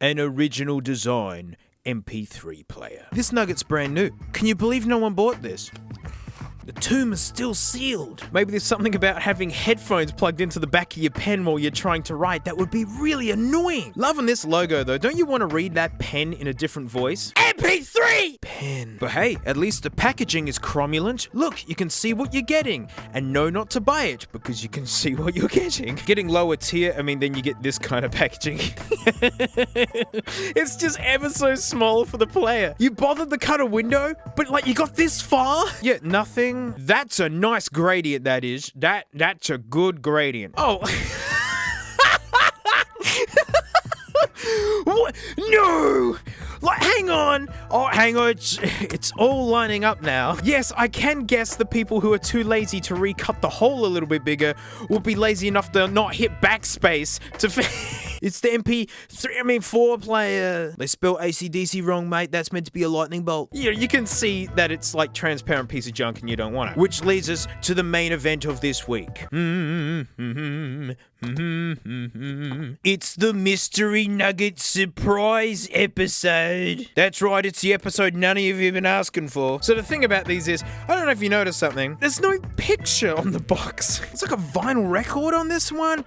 an original design MP3 player. This Nugget's brand new. Can you believe no one bought this? The tomb is still sealed. Maybe there's something about having headphones plugged into the back of your pen while you're trying to write that would be really annoying. Loving this logo though. Don't you want to read that pen in a different voice? MP3! Pen. But hey, at least the packaging is cromulent. Look, you can see what you're getting. And no, not to buy it, because you can see what you're getting. Getting lower tier, then you get this kind of packaging. It's just ever so small for the player. You bothered to cut a window, but like you got this far? Yeah, nothing. That's a nice gradient, that is. That's a good gradient. Oh. What? No! Like, hang on. Oh, hang on. It's all lining up now. Yes, I can guess the people who are too lazy to recut the hole a little bit bigger will be lazy enough to not hit backspace to It's the MP4 player. They spelled AC/DC wrong, mate. That's meant to be a lightning bolt. Yeah, you can see that it's like transparent piece of junk and you don't want it. Which leads us to the main event of this week. It's the Mystery Nugget surprise episode. That's right, it's the episode none of you have been asking for. So the thing about these is, I don't know if you noticed something, there's no picture on the box. It's like a vinyl record on this one.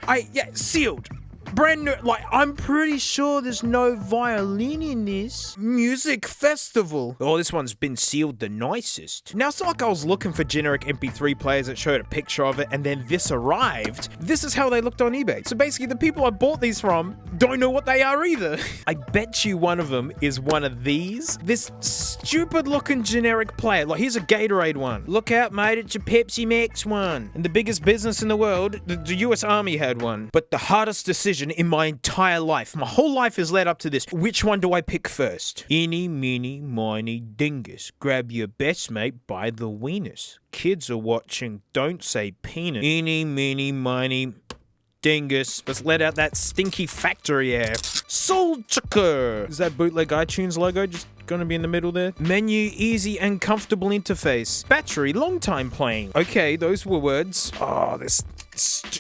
Sealed. Brand new, like, I'm pretty sure there's no violin in this. Music festival. Oh, this one's been sealed the nicest. Now, it's not like I was looking for generic MP3 players that showed a picture of it and then this arrived. This is how they looked on eBay. So basically, the people I bought these from don't know what they are either. I bet you one of them is one of these. This stupid looking generic player. Like, here's a Gatorade one. Look out, mate, it's a Pepsi Max one. And the biggest business in the world, the US Army had one. But the hardest decision in my entire life. My whole life has led up to this. Which one do I pick first? Eeny, meeny, miny, dingus. Grab your best mate by the weenus. Kids are watching, don't say penis. Eeny, meeny, miny, dingus. Let's let out that stinky factory air. Soul Chucker. Is that bootleg iTunes logo just gonna be in the middle there? Menu, easy and comfortable interface. Battery, long time playing. Okay, those were words. Oh, this...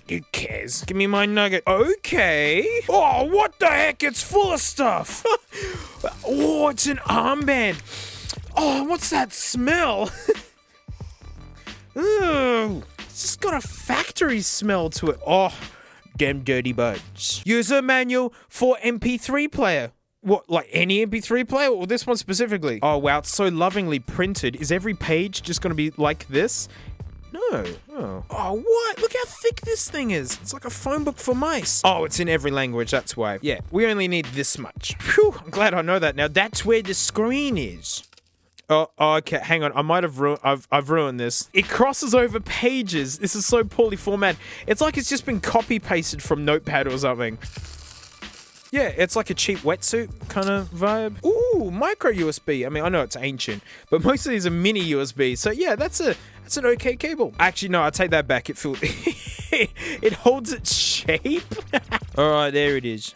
Who cares? Give me my Nugget. Okay. Oh, what the heck? It's full of stuff. Oh, it's an armband. Oh, what's that smell? Ooh, it's just got a factory smell to it. Oh, damn dirty buds. User manual for MP3 player. What, like any MP3 player or this one specifically? Oh, wow, it's so lovingly printed. Is every page just going to be like this? No. Oh, what? Look how thick this thing is. It's like a phone book for mice. Oh, it's in every language, that's why. Yeah, we only need this much. Phew, I'm glad I know that now. That's where the screen is. Oh, okay, hang on. I might have I've ruined this. It crosses over pages. This is so poorly formatted. It's like it's just been copy-pasted from Notepad or something. Yeah, it's like a cheap wetsuit kind of vibe. Ooh, micro USB. I know it's ancient, but most of these are mini USB. So yeah, that's an okay cable. Actually, no, I take that back. It feels it holds its shape. All right, there it is.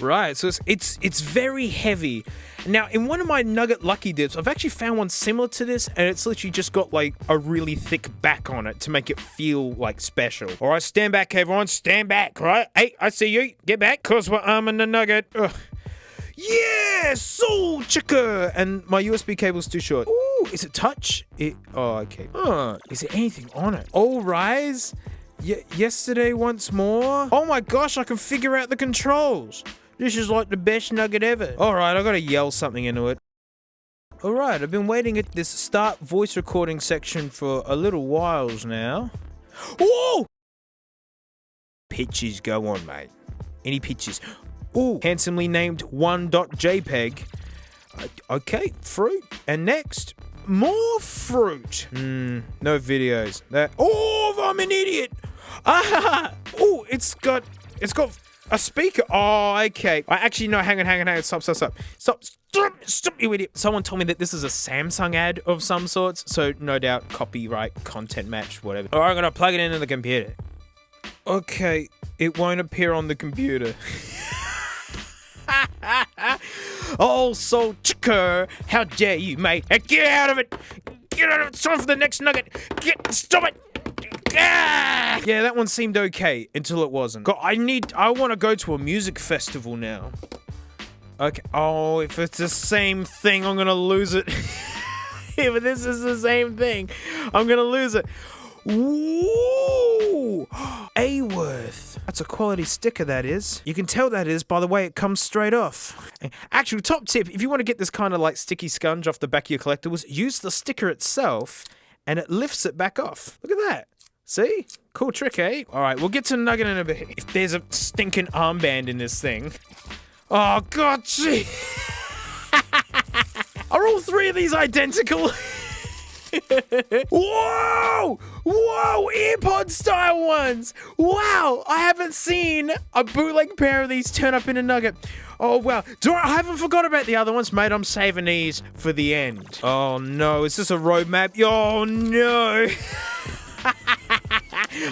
Right, so it's very heavy. Now, in one of my Nugget Lucky dips, I've actually found one similar to this, and it's literally just got, like, a really thick back on it to make it feel, like, special. All right, stand back, everyone. Stand back, right? Hey, I see you. Get back, because we're arming the Nugget. Ugh. Yeah, Soul Chucker! And my USB cable's too short. Ooh, is it touch? Oh, okay. Is there anything on it? All rise. Yesterday once more. Oh my gosh, I can figure out the controls. This is like the best Nugget ever. Alright, I gotta yell something into it. Alright, I've been waiting at this start voice recording section for a little whiles now. Whoa! Pictures, go on, mate. Any pictures? Ooh, handsomely named 1.jpg. Okay, fruit. And next, more fruit. No videos. Oh, I'm an idiot. Ah! Oh, it's got a speaker. Oh, okay. Actually, no, hang on. Stop, you idiot. Someone told me that this is a Samsung ad of some sorts, so no doubt copyright, content match, whatever. All right, I'm gonna plug it into the computer. Okay, it won't appear on the computer. Oh, Soul Chucker, how dare you, mate? Get out of it! Get out of it! It's time for the next Nugget! Stop it! Ah! Yeah, that one seemed okay until it wasn't. God, I want to go to a music festival now. Okay. Oh, if it's the same thing, I'm gonna lose it. If this is the same thing, I'm gonna lose it. Woo! A-worth. That's a quality sticker, that is. You can tell that is by the way it comes straight off. Actually, top tip, if you want to get this kind of like sticky sponge off the back of your collectibles, use the sticker itself and it lifts it back off. Look at that. See? Cool trick, eh? Alright, we'll get to Nugget in a bit. If there's a stinking armband in this thing. Oh, God, gee. Are all three of these identical? Whoa! Whoa! earpod style ones! Wow! I haven't seen a bootleg pair of these turn up in a Nugget. Oh, wow. I haven't forgot about the other ones, mate. I'm saving these for the end. Oh, no. Is this a roadmap? Oh, no.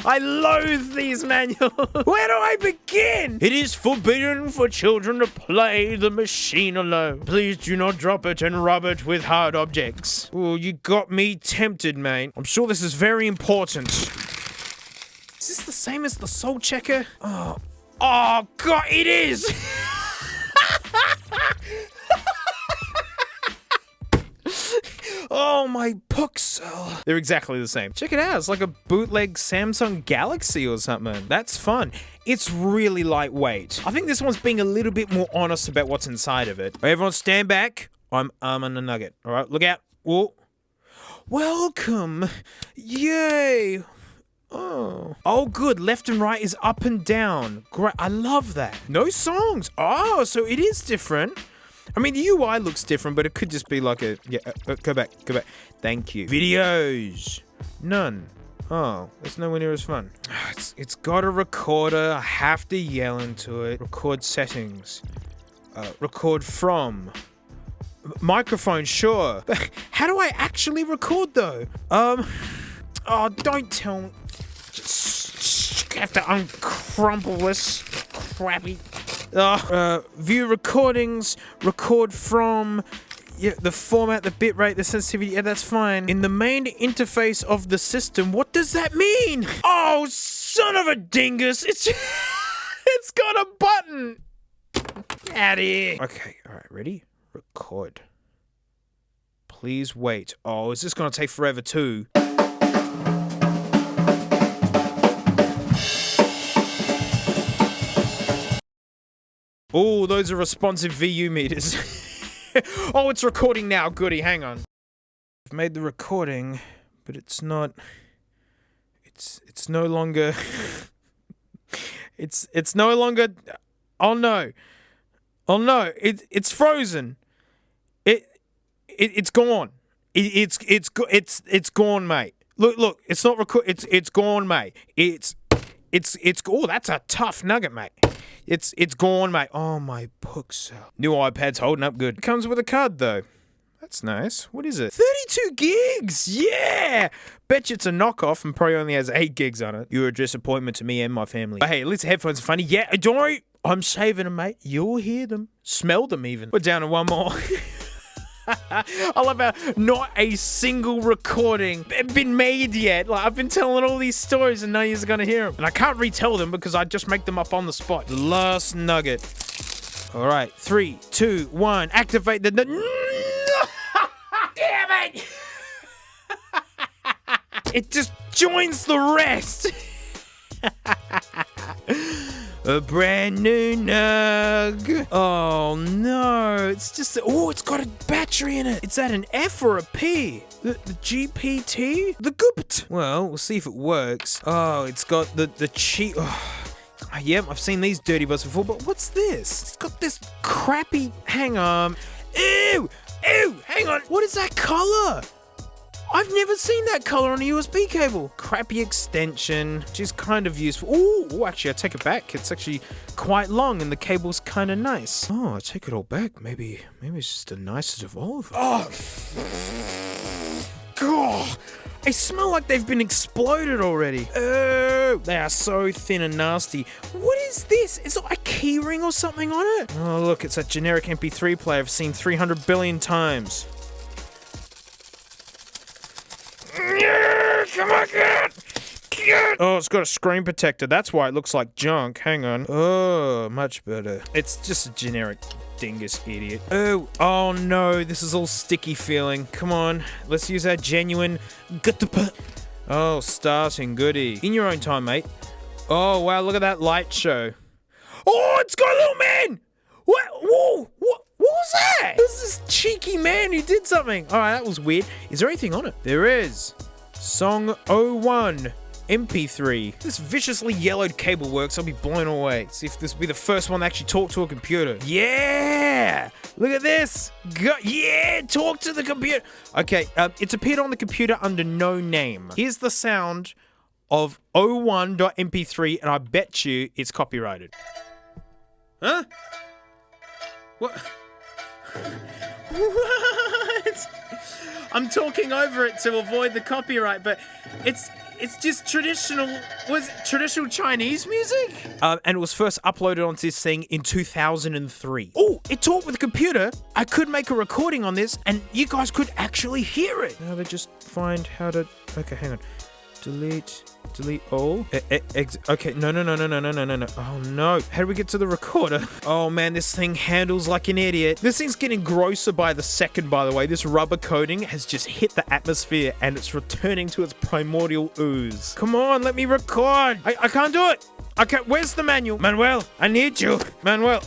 I loathe these manuals. Where do I begin? It is forbidden for children to play the machine alone. Please do not drop it and rub it with hard objects. Oh, you got me tempted, mate. I'm sure this is very important. Is this the same as the soul checker? Oh, God, it is. Oh, my pixel. They're exactly the same. Check it out. It's like a bootleg Samsung Galaxy or something. That's fun. It's really lightweight. I think this one's being a little bit more honest about what's inside of it. Everyone stand back. I'm arming a Nugget. All right, look out. Whoa. Welcome. Yay. Oh, good. Left and right is up and down. Great. I love that. No songs. Oh, so it is different. I mean, the UI looks different, but it could just be like a... Yeah, go back. Thank you. Videos. None. Oh, that's nowhere near as fun. It's got a recorder. I have to yell into it. Record settings. Record from. Microphone, sure. But how do I actually record, though? Oh, don't tell me. Just have to uncrumple this crappy... view recordings, record from, yeah, the format, the bitrate, the sensitivity, yeah, that's fine. In the main interface of the system, what does that mean? Oh, son of a dingus, it's got a button. Out of here. Okay, all right, ready? Record. Please wait. Oh, is this gonna take forever too? Oh, those are responsive VU meters. Oh, it's recording now. Goody, hang on. I've made the recording, but it's not... It's no longer... It's no longer... Oh, no. Oh, no. It's frozen. It's gone. It's gone, mate. Look. It's not it's gone, mate. It's oh, that's a tough Nugget, mate. It's gone, mate. Oh, my pixel. New iPad's holding up good. It comes with a card, though. That's nice. What is it? 32 gigs! Yeah! Bet you it's a knockoff and probably only has 8 gigs on it. You're a disappointment to me and my family. But hey, at least the headphones are funny. Yeah, don't worry. I'm saving them, mate. You'll hear them. Smell them, even. We're down to one more. I love how not a single recording been made yet. Like, I've been telling all these stories and now you're gonna hear them. And I can't retell them because I just make them up on the spot. The last Nugget. All right, 3, 2, 1. Activate the... Damn it! It just joins the rest. A brand new Nugge. Oh no, it's just, oh, it's got a battery in it. It's at an F or a P? The GPT? The Goopt. Well, we'll see if it works. Oh, it's got the cheap. Oh, yep, I've seen these dirty buds before, but what's this? It's got this crappy, hang on. Ew, hang on. What is that color? I've never seen that color on a USB cable. Crappy extension, which is kind of useful. Oh, actually, I take it back. It's actually quite long and the cable's kind of nice. Oh, I take it all back. Maybe it's just the nicest of all of them. Oh, God. They smell like they've been exploded already. Oh, they are so thin and nasty. What is this? Is it a key ring or something on it? Oh, look, it's a generic MP3 player I've seen 300 billion times. Come on, get idiot! Oh, it's got a screen protector. That's why it looks like junk. Hang on. Oh, much better. It's just a generic dingus idiot. Oh no, this is all sticky feeling. Come on, let's use our genuine. Oh, starting goodie. In your own time, mate. Oh wow, look at that light show. Oh, it's got a little man. What? Whoa! What was that? This is this cheeky man who did something. All right, that was weird. Is there anything on it? There is. Song 01. MP3. This viciously yellowed cable works. I'll be blown away. See if this will be the first one to actually talk to a computer. Yeah! Look at this. Yeah! Talk to the computer. Okay, it's appeared on the computer under no name. Here's the sound of 01.mp3, and I bet you it's copyrighted. Huh? What? What? I'm talking over it to avoid the copyright, but it's just traditional Chinese music? And it was first uploaded onto this thing in 2003. Oh, it talked with a computer. I could make a recording on this, and you guys could actually hear it. Now they just find how to... Okay, hang on. Delete all. Okay, no. Oh no. How do we get to the recorder? Oh man, this thing handles like an idiot. This thing's getting grosser by the second, by the way. This rubber coating has just hit the atmosphere and it's returning to its primordial ooze. Come on, let me record. I can't do it. Okay, where's the manual? Manuel, I need you. Manuel.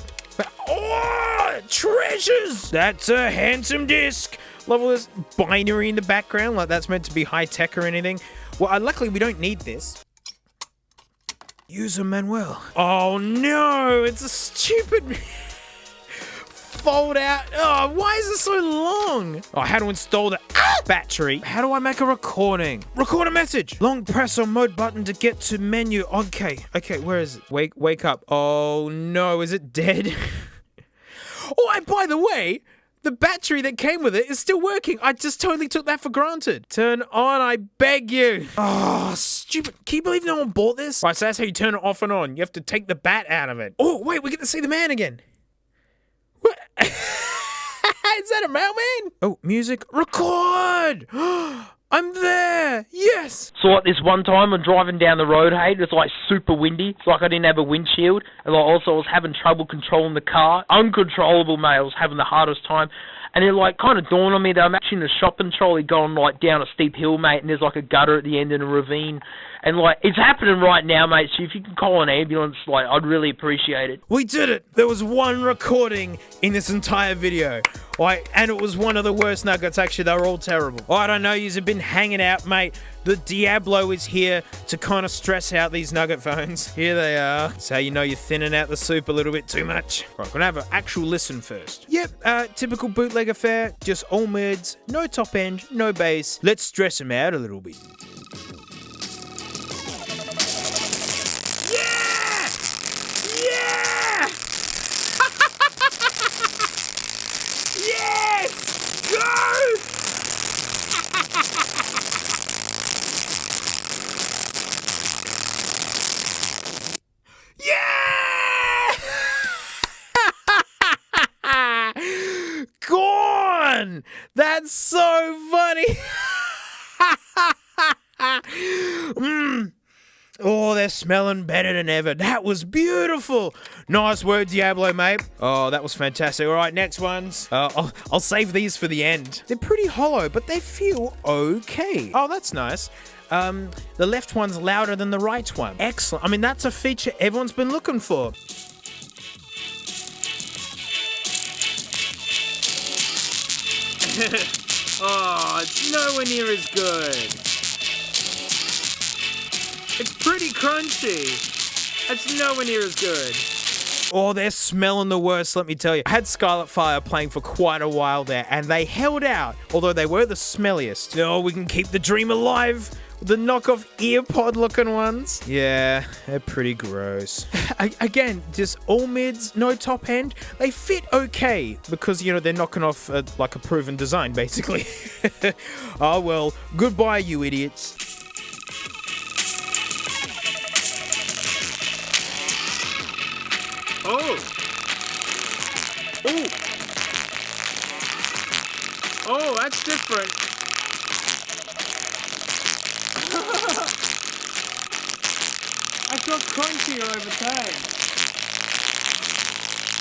Oh, treasures. That's a handsome disc. Love all this binary in the background, like that's meant to be high tech or anything. Well, luckily we don't need this. User Manuel. Oh no, it's a stupid fold out. Oh, why is it so long? Oh, how to install the battery. How do I make a recording? Record a message. Long press on mode button to get to menu. Okay, where is it? Wake up. Oh no, is it dead? Oh, and by the way, the battery that came with it is still working. I just totally took that for granted. Turn on, I beg you. Oh, stupid. Can you believe no one bought this? Right, so that's how you turn it off and on. You have to take the bat out of it. Oh, wait, we get to see the man again. What? Is that a mailman? Oh, music. Record! I'm there! Yes! So like this one time I'm driving down the road, hey, it was like super windy. It's like I didn't have a windshield. And like also I was having trouble controlling the car. Uncontrollable, mate. I was having the hardest time. And it like kind of dawned on me that I'm actually in a shopping trolley going like down a steep hill, mate, and there's like a gutter at the end and a ravine. And like it's happening right now, mate, so if you can call an ambulance, like I'd really appreciate it. We did it! There was one recording in this entire video. And it was one of the worst Nuggets, actually. They were all terrible. I don't know, you've been hanging out, mate. The Diablo is here to kind of stress out these Nugget phones. Here they are. That's how you know you're thinning out the soup a little bit too much. Right, we're gonna have an actual listen first. Yep, typical bootleg affair. Just all mids, no top end, no bass. Let's stress them out a little bit. Yeah! Yeah! Yes! Go! Yeah! Gone! That's so funny. Oh, they're smelling better than ever. That was beautiful. Nice work, Diablo, mate. Oh, that was fantastic. All right, next ones. I'll save these for the end. They're pretty hollow, but they feel okay. Oh, that's nice. The left one's louder than the right one. Excellent. I mean, that's a feature everyone's been looking for. Oh, it's nowhere near as good. It's pretty crunchy. It's nowhere near as good. Oh, they're smelling the worst, let me tell you. I had Scarlet Fire playing for quite a while there, and they held out, although they were the smelliest. Oh, we can keep the dream alive with the knockoff earpod looking ones. Yeah, they're pretty gross. Again, just all mids, no top end. They fit okay because, you know, they're knocking off like a proven design, basically. Oh, well, goodbye, you idiots. Oh! Ooh! Oh, that's different. crunchier over time.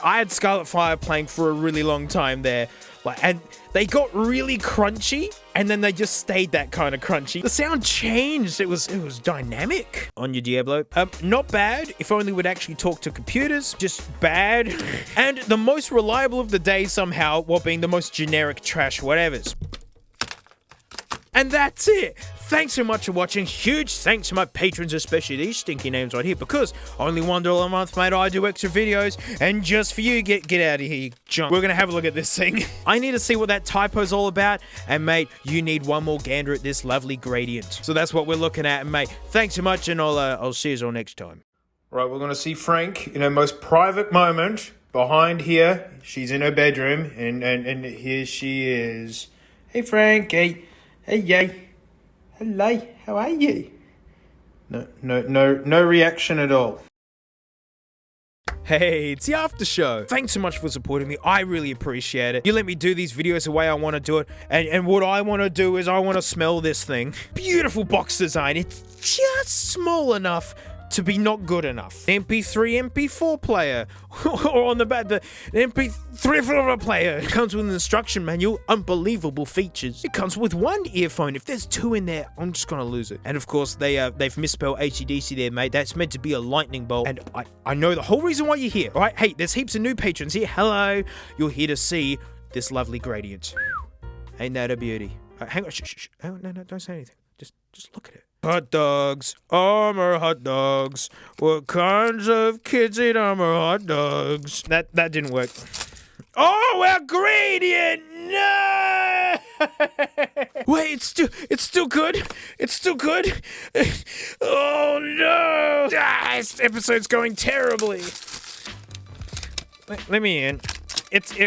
I had Scarlet Fire playing for a really long time there. And they got really crunchy, and then they just stayed that kind of crunchy. The sound changed. It was dynamic on your Diablo. Not bad, if only we'd actually talk to computers. Just bad. And the most reliable of the day somehow, while being the most generic trash whatevers. And that's it. Thanks so much for watching. Huge thanks to my patrons, especially these stinky names right here, because only $1 a month, mate, I do extra videos, and just for you, get out of here, you junk. We're gonna have a look at this thing. I need to see what that typo's all about, and mate, you need one more gander at this lovely gradient. So that's what we're looking at, and mate, thanks so much, and I'll see you all next time. Right, we're gonna see Frank in her most private moment. Behind here, she's in her bedroom, and here she is. Hey, Frank. Hey, yay. Hello, how are you? No reaction at all. Hey, it's the after show. Thanks so much for supporting me. I really appreciate it. You let me do these videos the way I want to do it. And what I want to do is I want to smell this thing. Beautiful box design. It's just small enough to be not good enough. MP3, MP4 player. Or on the back, the MP3 player. It comes with an instruction manual, unbelievable features. It comes with one earphone. If there's two in there, I'm just gonna lose it. And of course, they've misspelled AC/DC there, mate. That's meant to be a lightning bolt. And I know the whole reason why you're here, right? Hey, there's heaps of new patrons here. Hello. You're here to see this lovely gradient. Ain't that a beauty? Hang on, shh. Oh, no, don't say anything. Just look at it. Hot dogs, Armour hot dogs. What kinds of kids eat Armour hot dogs? That didn't work. Oh, our gradient! No! Wait, it's still good. It's still good. Oh no! This episode's going terribly. Let me in.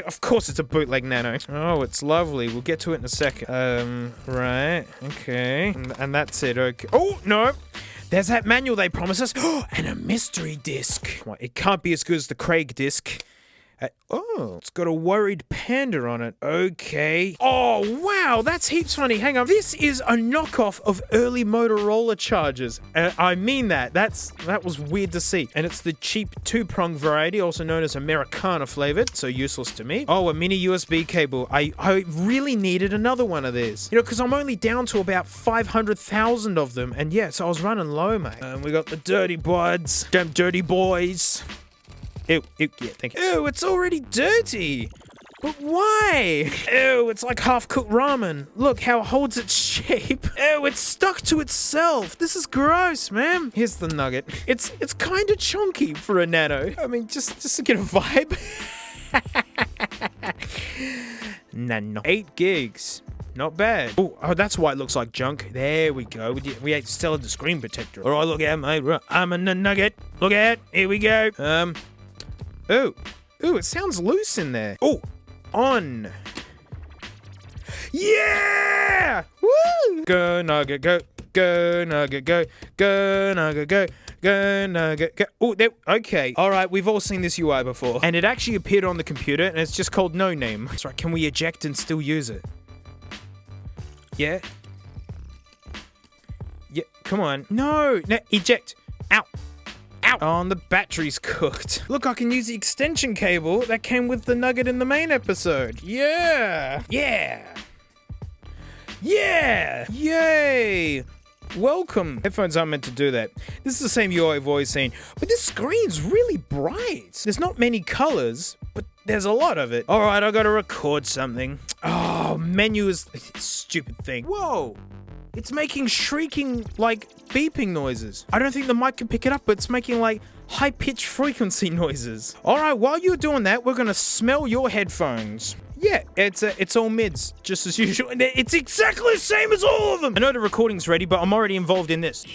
Of course it's a bootleg nano. Oh, it's lovely. We'll get to it in a second. Right. Okay. And that's it. Okay. Oh, no. There's that manual they promised us. Oh, and a mystery disc. Well, it can't be as good as the Craig disc. Oh, it's got a worried panda on it. Okay. Oh, wow, that's heaps funny. Hang on. This is a knockoff of early Motorola chargers. I mean that. That was weird to see. And it's the cheap two-prong variety, also known as Americana flavored, so useless to me. Oh, a mini USB cable. I really needed another one of these. You know, because I'm only down to about 500,000 of them. And yeah, so I was running low, mate. And we got the dirty buds. Damn dirty boys. Ew, yeah, thank you. Ew, it's already dirty. But why? Ew, it's like half-cooked ramen. Look how it holds its shape. Ew, it's stuck to itself. This is gross, man. Here's the Nugget. It's kind of chunky for a nano. I mean, just to get a vibe. Nano. 8 gigs. Not bad. Oh, that's why it looks like junk. There we go. We ain't still the screen protector. All right, look out, mate. I'm a Nugget. Look out. Here we go. Ooh, it sounds loose in there. Oh, on. Yeah! Woo! Go Nugget, go. Go Nugget, go. Go Nugget, go. Go Nugget, go. Oh, there. Okay. All right, we've all seen this UI before. And it actually appeared on the computer, and it's just called No Name. That's right. Can we eject and still use it? Yeah? Yeah, come on. No, eject. Ow. Ow. Oh, and the battery's cooked. Look, I can use the extension cable that came with the Nugget in the main episode. Yeah. Yay. Welcome. Headphones aren't meant to do that. This is the same UI I've always seen. But this screen's really bright. There's not many colors, but there's a lot of it. All right, I gotta record something. Oh, menu is a stupid thing. Whoa. It's making shrieking, like, beeping noises. I don't think the mic can pick it up, but it's making, like, high-pitched frequency noises. All right, while you're doing that, we're gonna smell your headphones. Yeah, it's all mids, just as usual. It's exactly the same as all of them! I know the recording's ready, but I'm already involved in this.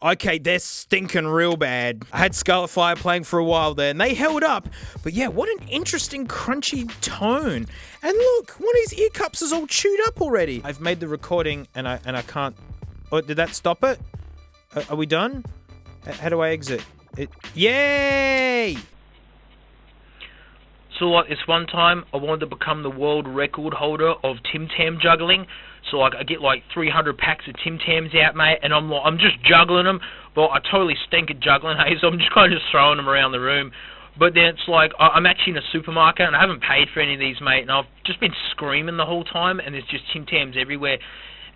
Okay, they're stinking real bad. I had Scarlet Fire playing for a while there, and they held up. But yeah, what an interesting crunchy tone. And look, one of his ear cups is all chewed up already. I've made the recording, and I can't... Oh, did that stop it? Are we done? How do I exit? Yay! So like this one time, I wanted to become the world record holder of Tim Tam juggling. So like I get like 300 packs of Tim Tams out, mate, and I'm just juggling them. Well, I totally stink at juggling, hey, so I'm just kind of just throwing them around the room. But then it's like, I'm actually in a supermarket, and I haven't paid for any of these, mate, and I've just been screaming the whole time, and there's just Tim Tams everywhere.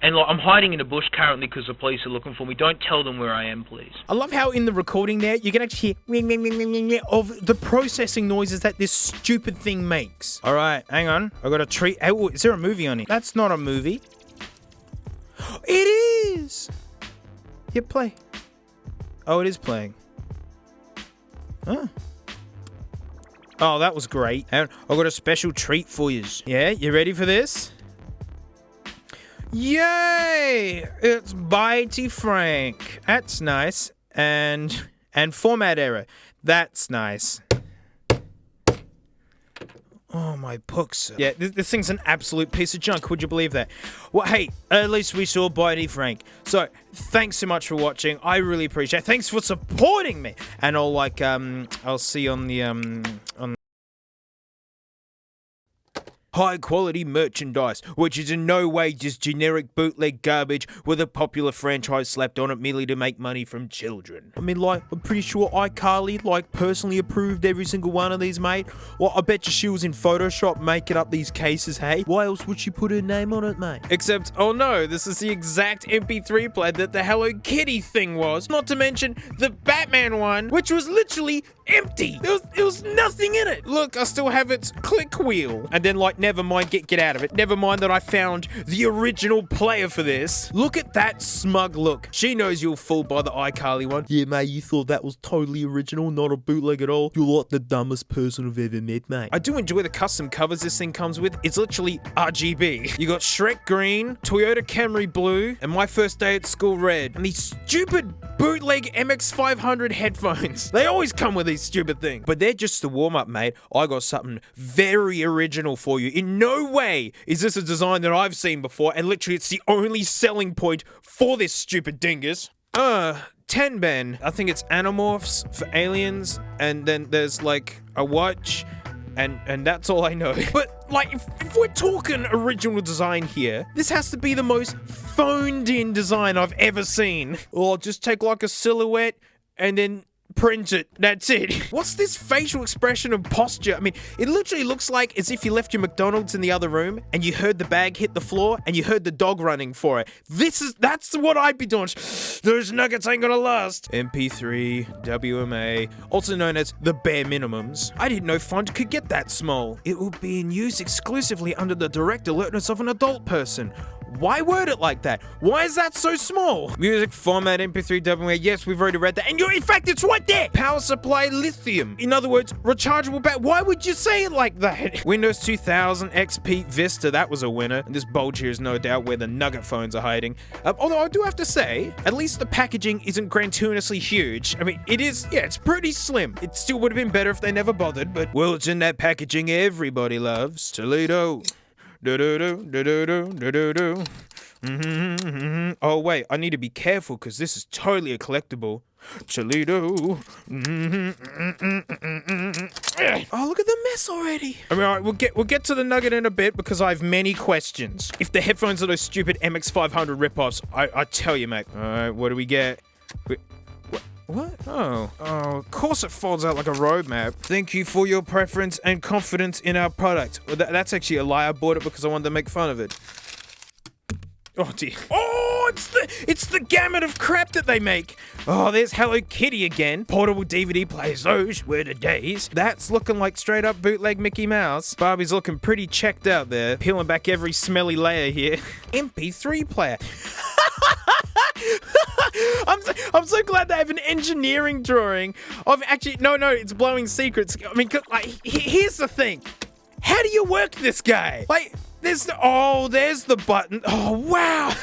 And like, I'm hiding in a bush currently because the police are looking for me. Don't tell them where I am, please. I love how in the recording there, you can actually hear ring, ring, ring, ring, ring, ring, of the processing noises that this stupid thing makes. All right, hang on. I got a treat. Oh, is there a movie on it? That's not a movie. It is. Hit play. Oh, it is playing. Huh. Oh, that was great. And I got a special treat for you. Yeah, you ready for this? Yay! It's Bitey Frank. That's nice. And format error. That's nice. Oh, my books. Yeah, this thing's an absolute piece of junk. Would you believe that? Well, hey, at least we saw Bitey Frank. So, thanks so much for watching. I really appreciate it. Thanks for supporting me. And I'll see you on the, on high quality merchandise, which is in no way just generic bootleg garbage with a popular franchise slapped on it merely to make money from children. I mean, like, I'm pretty sure iCarly, like, personally approved every single one of these, mate. Well, I bet you she was in Photoshop making up these cases, hey? Why else would she put her name on it, mate? Except, oh no, this is the exact MP3 player that the Hello Kitty thing was. Not to mention the Batman one, which was literally empty. There was nothing in it. Look, I still have its click wheel. And then, like, never mind, get out of it. Never mind that I found the original player for this. Look at that smug look. She knows you're fooled by the iCarly one. Yeah, mate, you thought that was totally original, not a bootleg at all. You're like the dumbest person I've ever met, mate. I do enjoy the custom covers this thing comes with. It's literally RGB. You got Shrek Green, Toyota Camry Blue, and My First Day at School Red. And these stupid bootleg MX500 headphones. They always come with these stupid things. But they're just the warm-up, mate. I got something very original for you. In no way is this a design that I've seen before, and literally it's the only selling point for this stupid dingus. Tenben. I think it's Animorphs for aliens, and then there's like a watch, and that's all I know. But like, if we're talking original design here, this has to be the most phoned in design I've ever seen. Or just take like a silhouette and then print it. That's it. What's this facial expression of posture? I mean, it literally looks like as if you left your McDonald's in the other room and you heard the bag hit the floor and you heard the dog running for it. That's what I'd be doing. Those nuggets ain't gonna last. MP3, WMA, also known as the bare minimums. I didn't know font could get that small. It will be in use exclusively under the direct alertness of an adult person. Why word it like that? Why is that so small? Music format MP3 WMA. Yes, we've already read that. And in fact, it's right there. Power supply lithium. In other words, rechargeable battery. Why would you say it like that? Windows 2000 XP Vista. That was a winner. And this bulge here is no doubt where the Nugget phones are hiding. Although I do have to say, at least the packaging isn't gratuitously huge. I mean, it is, yeah, it's pretty slim. It still would have been better if they never bothered, but well, it's in that packaging everybody loves. Toledo. Do-do-do. Oh wait, I need to be careful because this is totally a collectible. Toledo. Oh, look at the mess already. I mean, all right, we'll get to the Nugget in a bit because I have many questions. If the headphones are those stupid MX500 ripoffs, I tell you, mate. All right, what do we get? What? Oh, of course it folds out like a roadmap. Thank you for your preference and confidence in our product. Well, that's actually a lie. I bought it because I wanted to make fun of it. Oh dear. Oh, it's the gamut of crap that they make. Oh, there's Hello Kitty again. Portable DVD players, those were the days. That's looking like straight up bootleg Mickey Mouse. Barbie's looking pretty checked out there. Peeling back every smelly layer here. MP3 player. I'm so glad they have an engineering drawing of actually no it's blowing secrets. I mean, like, here's the thing. How do you work this guy? Like, there's the button. Oh wow.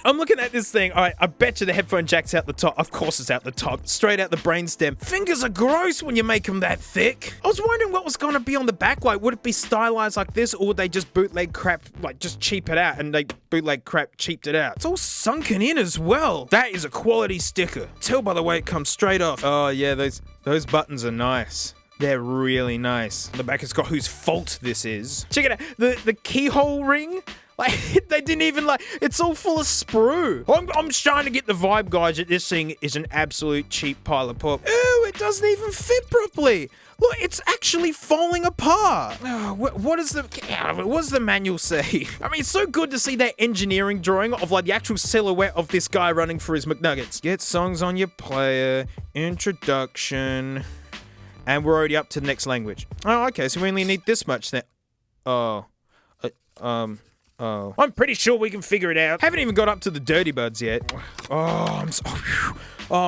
I'm looking at this thing. All right, I bet you the headphone jack's out the top. Of course it's out the top. Straight out the brainstem. Fingers are gross when you make them that thick. I was wondering what was going to be on the back. Like, would it be stylized like this, or would they just bootleg crap, like just cheap it out, and they bootleg crap cheaped it out? It's all sunken in as well. That is a quality sticker. Tell by the way it comes straight off. Oh yeah, those buttons are nice. They're really nice. On the back, it's got whose fault this is. Check it out. The keyhole ring. Like, they didn't even it's all full of sprue. I'm trying to get the vibe, guys, that this thing is an absolute cheap pile of pop. Ew, it doesn't even fit properly. Look, it's actually falling apart. Oh, what does the manual say? I mean, it's so good to see that engineering drawing of the actual silhouette of this guy running for his McNuggets. Get songs on your player, introduction, and we're already up to the next language. Oh, okay, so we only need this much then. Oh. I'm pretty sure we can figure it out. Haven't even got up to the dirty buds yet. Oh,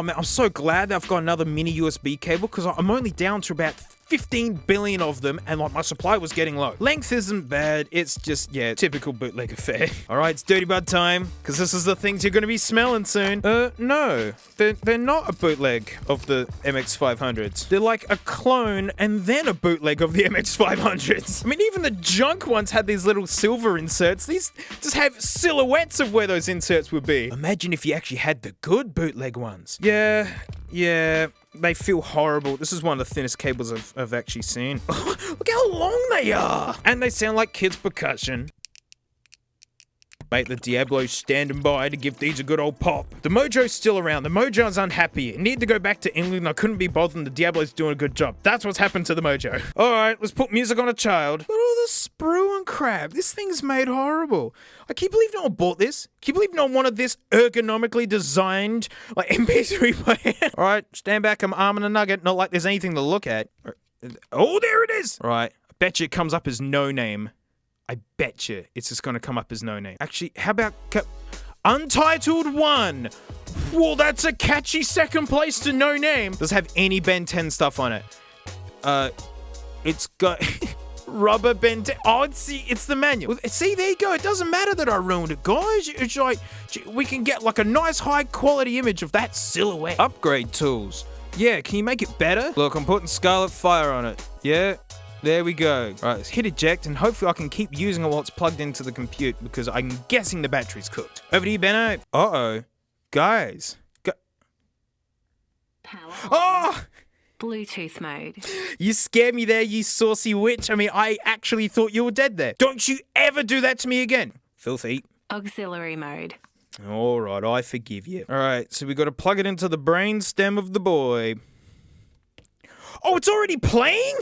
man, I'm so glad that I've got another mini USB cable because I'm only down to about 15 billion of them, and my supply was getting low. Length isn't bad, it's just, typical bootleg affair. Alright, it's dirty bud time, because this is the things you're gonna be smelling soon. No. They're not a bootleg of the MX500s. They're like a clone and then a bootleg of the MX500s. I mean, even the junk ones had these little silver inserts. These just have silhouettes of where those inserts would be. Imagine if you actually had the good bootleg ones. Yeah. They feel horrible. This is one of the thinnest cables I've actually seen. Look how long they are! And they sound like kids' percussion. Mate, the Diablo's standing by to give these a good old pop. The Mojo's still around. The Mojo's unhappy. It needed to go back to England. I couldn't be bothered, and the Diablo's doing a good job. That's what's happened to the Mojo. Alright, let's put music on a child. Look at all the sprue and crap. This thing's made horrible. I can't believe no one bought this. Can you believe no one wanted this ergonomically designed, MP3 player? Alright, stand back. I'm arming a Nugget. Not like there's anything to look at. Oh, there it is! Right, I bet you it comes up as no name. I bet you it's just going to come up as no name. Actually, how about Untitled 1? Whoa, that's a catchy second place to no name. Does it have any Ben 10 stuff on it? It's got rubber Ben 10. Oh, it's the manual. See, there you go. It doesn't matter that I ruined it, guys. It's like, we can get a nice high quality image of that silhouette. Upgrade tools. Yeah, can you make it better? Look, I'm putting Scarlet Fire on it. Yeah. There we go. Right, let's hit eject, and hopefully I can keep using it while it's plugged into the compute, because I'm guessing the battery's cooked. Over to you, Benno. Uh-oh. Guys. Power on. Oh! Bluetooth mode. You scared me there, you saucy witch. I mean, I actually thought you were dead there. Don't you ever do that to me again. Filthy. Auxiliary mode. All right, I forgive you. All right, so we got to plug it into the brain stem of the boy. Oh, it's already playing?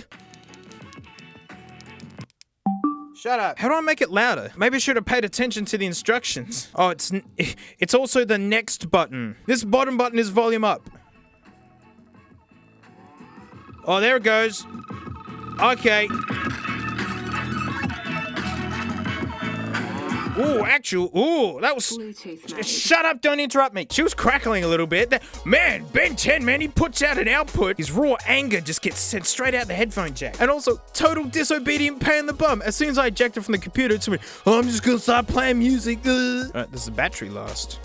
Shut up. How do I make it louder? Maybe I should have paid attention to the instructions. Oh, it's also the next button. This bottom button is volume up. Oh, there it goes. Okay. Ooh, that was... Bluetooth mode. Shut up, don't interrupt me. She was crackling a little bit. Man, Ben 10, man, he puts out an output. His raw anger just gets sent straight out the headphone jack. And also, total disobedient pain in the bum. As soon as I ejected from the computer, it's me, I'm just gonna start playing music. Alright, does the battery last?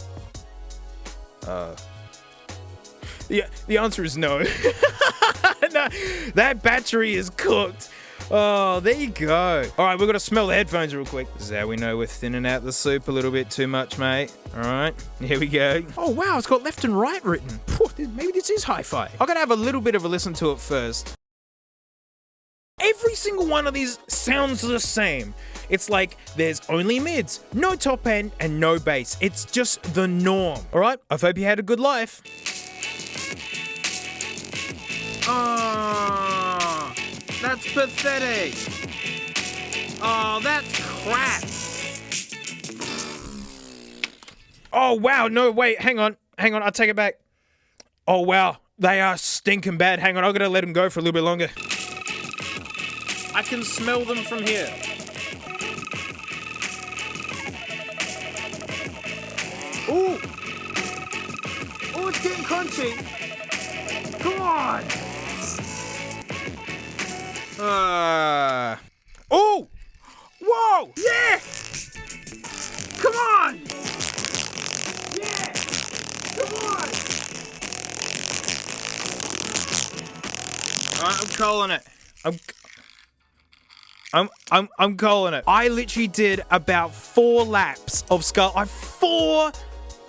Yeah, the answer is no. No, that battery is cooked. Oh, there you go. All right, we've got to smell the headphones real quick. This is how we know we're thinning out the soup a little bit too much, mate. All right, here we go. Oh, wow, it's got left and right written. Maybe this is hi-fi. I'm going to have a little bit of a listen to it first. Every single one of these sounds the same. It's like there's only mids, no top end, and no bass. It's just the norm. All right, I hope you had a good life. Oh, that's pathetic. Oh, that's crap. Oh, wow. No, wait. Hang on. I'll take it back. Oh, wow. They are stinking bad. Hang on. I'm going to let them go for a little bit longer. I can smell them from here. Ooh. Oh, it's getting crunchy. Come on. Oh! Whoa! Yeah! Come on! Yeah! Come on! Alright, I'm calling it. I'm calling it. I literally did about 4 laps of Skull. 4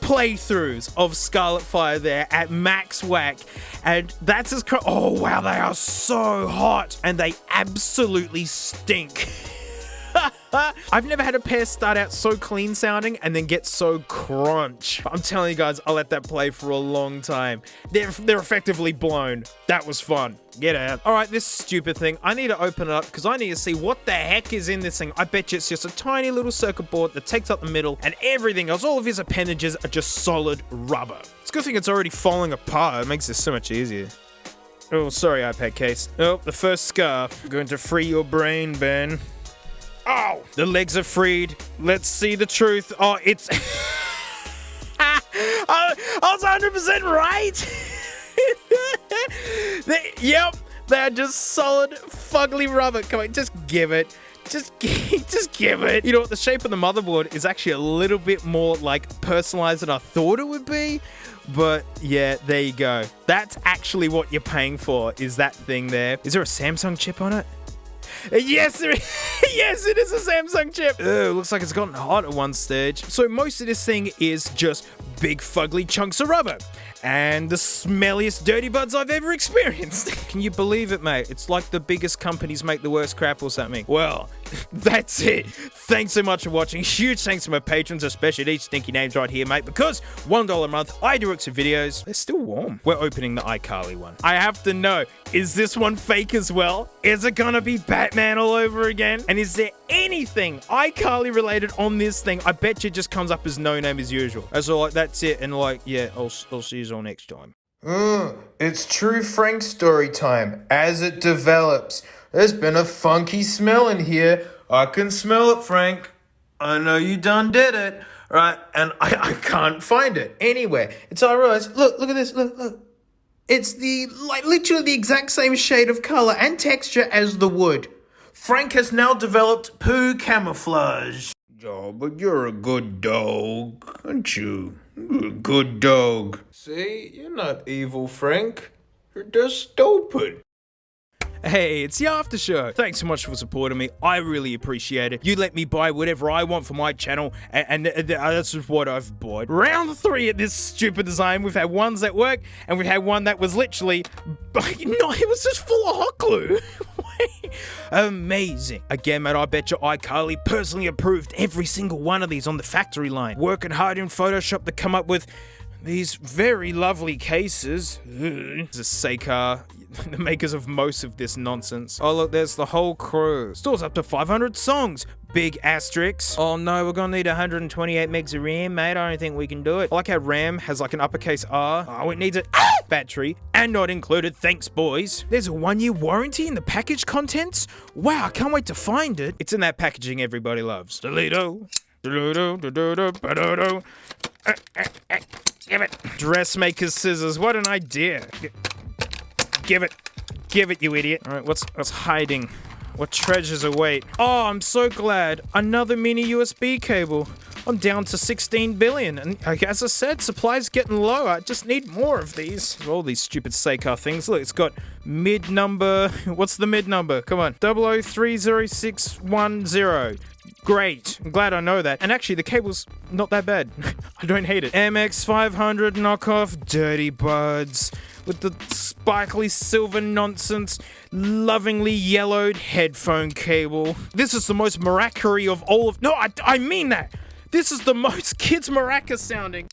playthroughs of Scarlet Fire there at max whack, and that's as oh wow, they are so hot and they absolutely stink. I've never had a pair start out so clean sounding and then get so crunch. I'm telling you guys, I'll let that play for a long time. They're effectively blown. That was fun. Get out. All right, this stupid thing, I need to open it up because I need to see what the heck is in this thing. I bet you it's just a tiny little circuit board that takes up the middle and everything else, all of his appendages are just solid rubber. It's a good thing it's already falling apart. It makes this so much easier. Oh, sorry, iPad case. Oh, the first scarf. I'm going to free your brain, Ben. Oh, the legs are freed. Let's see the truth. Oh, it's... I was 100% right. Yep, they're just solid, fugly rubber. Come on, just give it. Just give it. You know what? The shape of the motherboard is actually a little bit more like personalized than I thought it would be. But yeah, there you go. That's actually what you're paying for, is that thing there. Is there a Samsung chip on it? Yes, there is. Yes, it is a Samsung chip. Ugh, looks like it's gotten hot at one stage. So most of this thing is just big fugly chunks of rubber and the smelliest dirty buds I've ever experienced. Can you believe it, mate? It's like the biggest companies make the worst crap or something. Well, that's it. Thanks so much for watching. Huge thanks to my patrons, especially these stinky names right here, mate, because $1 a month, I do extra videos. They're still warm. We're opening the iCarly one. I have to know, is this one fake as well? Is it gonna be Batman all over again? And is there anything iCarly related on this thing? I bet you it just comes up as no name as usual. So like, that's it. And like, yeah, I'll see you all next time. It's true Frank story time. As it develops, there's been a funky smell in here. I can smell it, Frank. I know you done did it, right? And I can't find it anywhere. It's alright. Look at this. Look. It's literally the exact same shade of color and texture as the wood. Frank has now developed poo camouflage. Oh, but you're a good dog, aren't you? You're a good dog. See, you're not evil, Frank. You're just stupid. Hey, it's the after show. Thanks so much for supporting me. I really appreciate it. You let me buy whatever I want for my channel, and that's just what I've bought. Round 3 at this stupid design. We've had ones that work, and we've had one that was literally... No, it was just full of hot glue. Amazing. Again, mate, I bet you iCarly personally approved every single one of these on the factory line. Working hard in Photoshop to come up with these very lovely cases. This is Seikar, the makers of most of this nonsense. Oh look, there's the whole crew. Stores up to 500 songs. Big asterisks. Oh no, we're gonna need 128 megs of RAM, mate. I don't think we can do it. I like how RAM has like an uppercase R. Oh, it needs a battery, and not included. Thanks, boys. There's a 1-year warranty in the package contents. Wow, I can't wait to find it. It's in that packaging everybody loves. Toledo. Give it. Dressmaker's scissors. What an idea. Give it. Give it, you idiot. All right, what's hiding? What treasures await? Oh, I'm so glad. Another mini USB cable. I'm down to 16 billion. And as I said, supply's getting low. I just need more of these. All these stupid Seikar things. Look, it's got mid number. What's the mid number? Come on. 00306110. Great. I'm glad I know that. And actually, the cable's not that bad. I don't hate it. MX500 knockoff dirty buds with the sparkly silver nonsense, lovingly yellowed headphone cable. This is the most maraca-y of all of... No, I mean that. This is the most kids maraca sounding.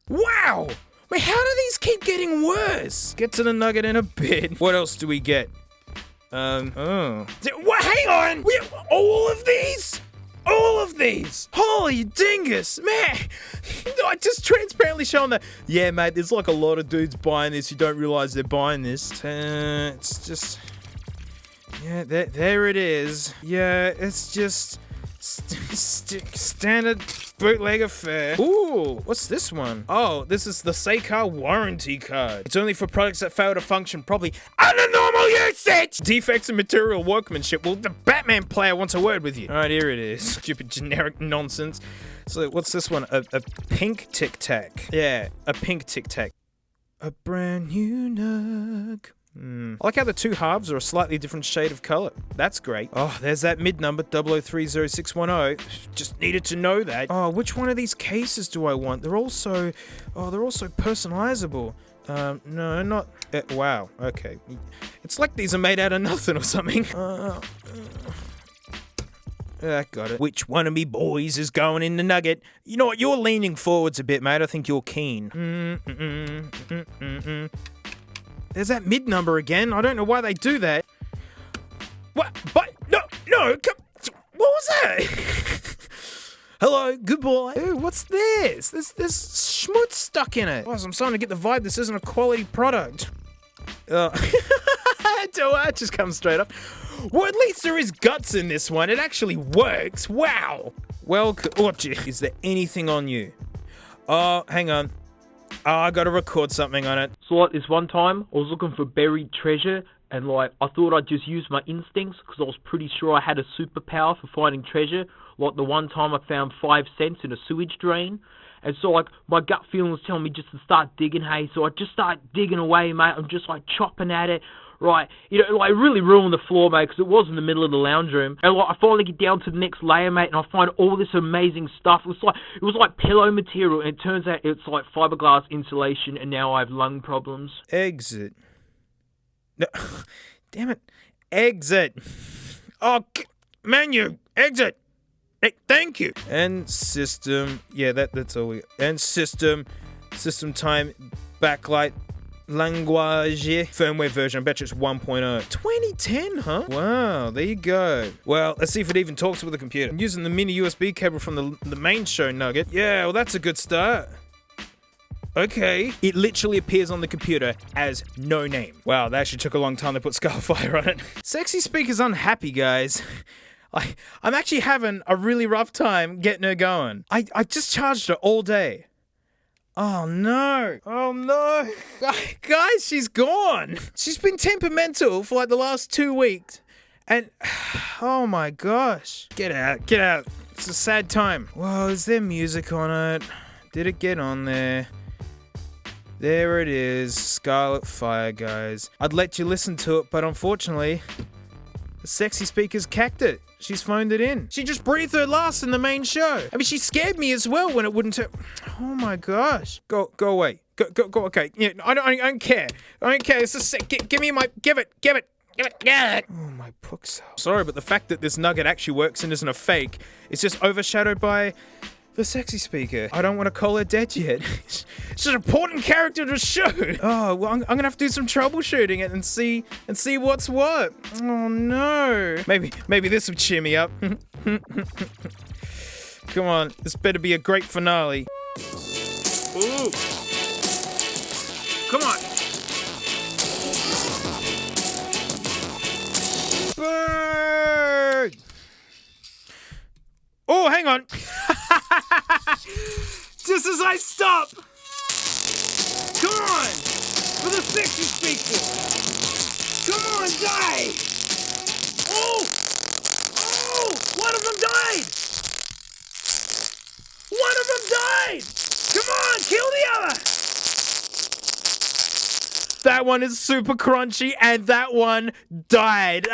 Wow. Wait, how do these keep getting worse? Get to the Nugget in a bit. What else do we get? What? Hang on! All of these? All of these? Holy dingus, man! I just transparently shown that. Yeah, mate, there's like a lot of dudes buying this. You don't realize they're buying this. It's just... Yeah, there it is. Yeah, it's just... standard bootleg affair. Ooh, what's this one? Oh, this is the Seikar warranty card. It's only for products that fail to function properly under normal usage. Defects in material workmanship. Well, the Batman player wants a word with you. All right, here it is. Stupid generic nonsense. So what's this one? A pink Tic Tac. Yeah, a pink Tic Tac. A brand new Nugge. I like how the two halves are a slightly different shade of color. That's great. Oh, there's that mid number, 0030610. Just needed to know that. Oh, which one of these cases do I want? They're all so personalizable. No, not... wow, okay. It's like these are made out of nothing or something. Got it. Which one of me boys is going in the Nugget? You know what, you're leaning forwards a bit, mate. I think you're keen. There's that mid number again. I don't know why they do that. What? But, no, what was that? Hello, good boy. Ooh, what's this? There's schmutz stuck in it. I'm starting to get the vibe this isn't a quality product. It just comes straight up. Well, at least there is guts in this one. It actually works. Wow. Well, is there anything on you? Oh, hang on. Oh, I gotta record something on it. So like this one time, I was looking for buried treasure, and like I thought I'd just use my instincts because I was pretty sure I had a superpower for finding treasure. Like the one time I found 5 cents in a sewage drain. And so, like, my gut feeling was telling me just to start digging, hey. So I just start digging away, mate. I'm just, like, chopping at it. Right, you know, like, it really ruined the floor, mate, because it was in the middle of the lounge room. And, like, I finally get down to the next layer, mate, and I find all this amazing stuff. It was like pillow material, and it turns out it's, like, fiberglass insulation, and now I have lung problems. Exit. No, damn it. Exit. Oh, menu. Exit. Hey, thank you. End system. Yeah, that's all we... End system. System time. Backlight. Language. Firmware version. I bet you it's 1.0. 2010, huh? Wow, there you go. Well, let's see if it even talks with the computer. I'm using the mini USB cable from the main show Nugget. Yeah, well, that's a good start. Okay. It literally appears on the computer as no name. Wow, that actually took a long time to put Scarfire on it. Sexy Speaker's unhappy, guys. I'm actually having a really rough time getting her going. I just charged her all day. Oh no. Oh no. Guys, she's gone. She's been temperamental for like the last 2 weeks. And, oh my gosh. Get out. It's a sad time. Whoa, is there music on it? Did it get on there? There it is. Scarlet Fire, guys. I'd let you listen to it, but unfortunately, the Sexy Speaker's cacked it. She's phoned it in. She just breathed her last in the main show. I mean, she scared me as well when it wouldn't turn. Oh my gosh. Go away. Go. Okay. Yeah, I don't care. I don't care. It's just give me my. Give it. Oh my pooks. Sorry, but the fact that this Nugget actually works and isn't a fake is just overshadowed by the Sexy Speaker. I don't want to call her dead yet. She's an important character to the show. Oh, well, I'm gonna have to do some troubleshooting it and see what's what. Oh no. Maybe this will cheer me up. Come on, this better be a great finale. Ooh. Come on. Bird. Oh, hang on. Just as I stop. Come on. For the Sexy Speaker. Come on, die. Oh. One of them died. Come on, kill the other. That one is super crunchy, and that one died.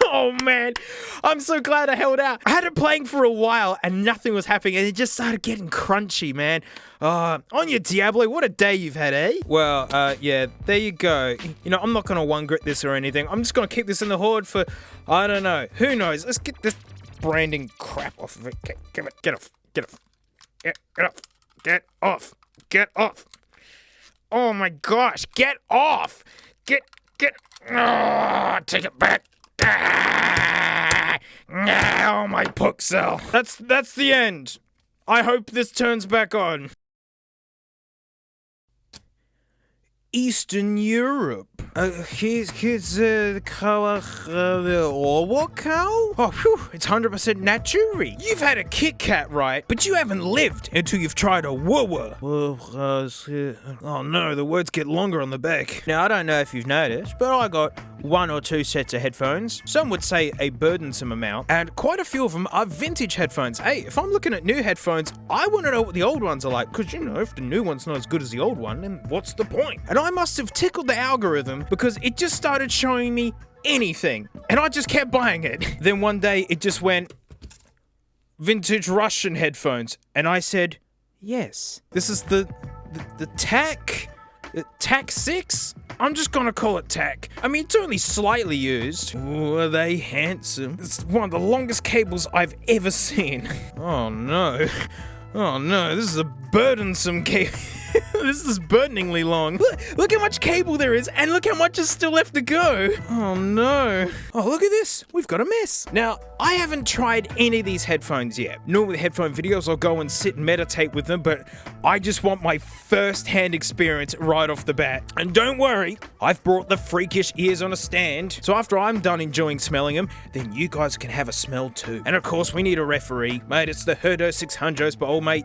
Oh man, I'm so glad I held out. I had it playing for a while, and nothing was happening, and it just started getting crunchy, man. On your Diablo, what a day you've had, eh? Well, yeah, there you go. You know, I'm not gonna one grit this or anything. I'm just gonna keep this in the hoard for, I don't know, who knows? Let's get this branding crap off of it. Get off. Oh my gosh, get off! Get, take it back. Oh my puxel. That's the end. I hope this turns back on. Eastern Europe. Here's the color what cow? Oh, phew, it's 100% natural. You've had a Kit Kat, right? But you haven't lived until you've tried a Woowa. Oh no, the words get longer on the back. Now, I don't know if you've noticed, but I got 1 or 2 sets of headphones. Some would say a burdensome amount, and quite a few of them are vintage headphones. Hey, if I'm looking at new headphones, I want to know what the old ones are like, because, you know, if the new one's not as good as the old one, then what's the point? And I must have tickled the algorithm because it just started showing me anything. And I just kept buying it. Then one day it just went, vintage Russian headphones. And I said, yes. This is the TAC 6? I'm just gonna call it TAC. I mean, it's only slightly used. Ooh, are they handsome? It's one of the longest cables I've ever seen. Oh no. Oh no, this is a burdensome cable. This is burdeningly long. Look how much cable there is, and look how much is still left to go. Oh no. Oh, look at this. We've got a mess. Now, I haven't tried any of these headphones yet. Normally headphone videos, I'll go and sit and meditate with them, but I just want my first-hand experience right off the bat. And don't worry, I've brought the freakish ears on a stand. So after I'm done enjoying smelling them, then you guys can have a smell too. And of course, we need a referee. Mate, it's the Herdo 600s by old mate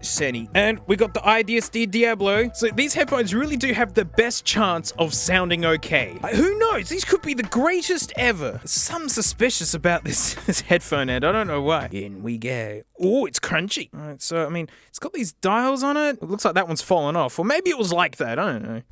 Senny. And we got the IDSD Diablo. So these headphones really do have the best chance of sounding okay. Who knows? These could be the greatest ever. There's something suspicious about this headphone end. I don't know why. In we go. Oh, it's crunchy. All right, so, I mean, it's got these dials on it. It looks like that one's fallen off. Or maybe it was like that. I don't know.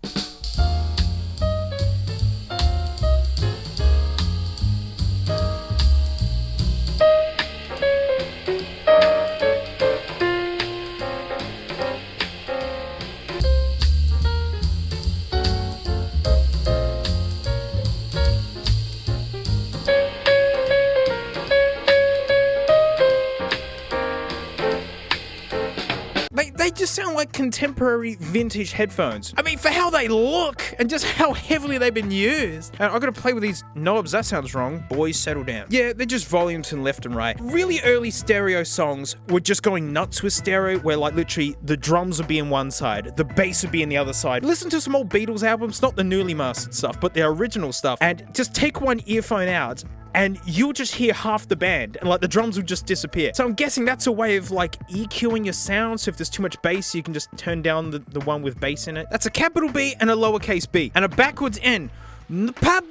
They just sound like contemporary vintage headphones. I mean, for how they look and just how heavily they've been used. And I've got to play with these knobs. That sounds wrong. Boys, settle down. Yeah, they're just volumes and left and right. Really early stereo songs were just going nuts with stereo, where like literally the drums would be in one side, the bass would be in the other side. Listen to some old Beatles albums, not the newly mastered stuff, but the original stuff, and just take one earphone out and you'll just hear half the band, and like the drums will just disappear. So I'm guessing that's a way of like EQing your sound, so if there's too much bass, you can just turn down the one with bass in it. That's a capital B and a lowercase b, and a backwards N. I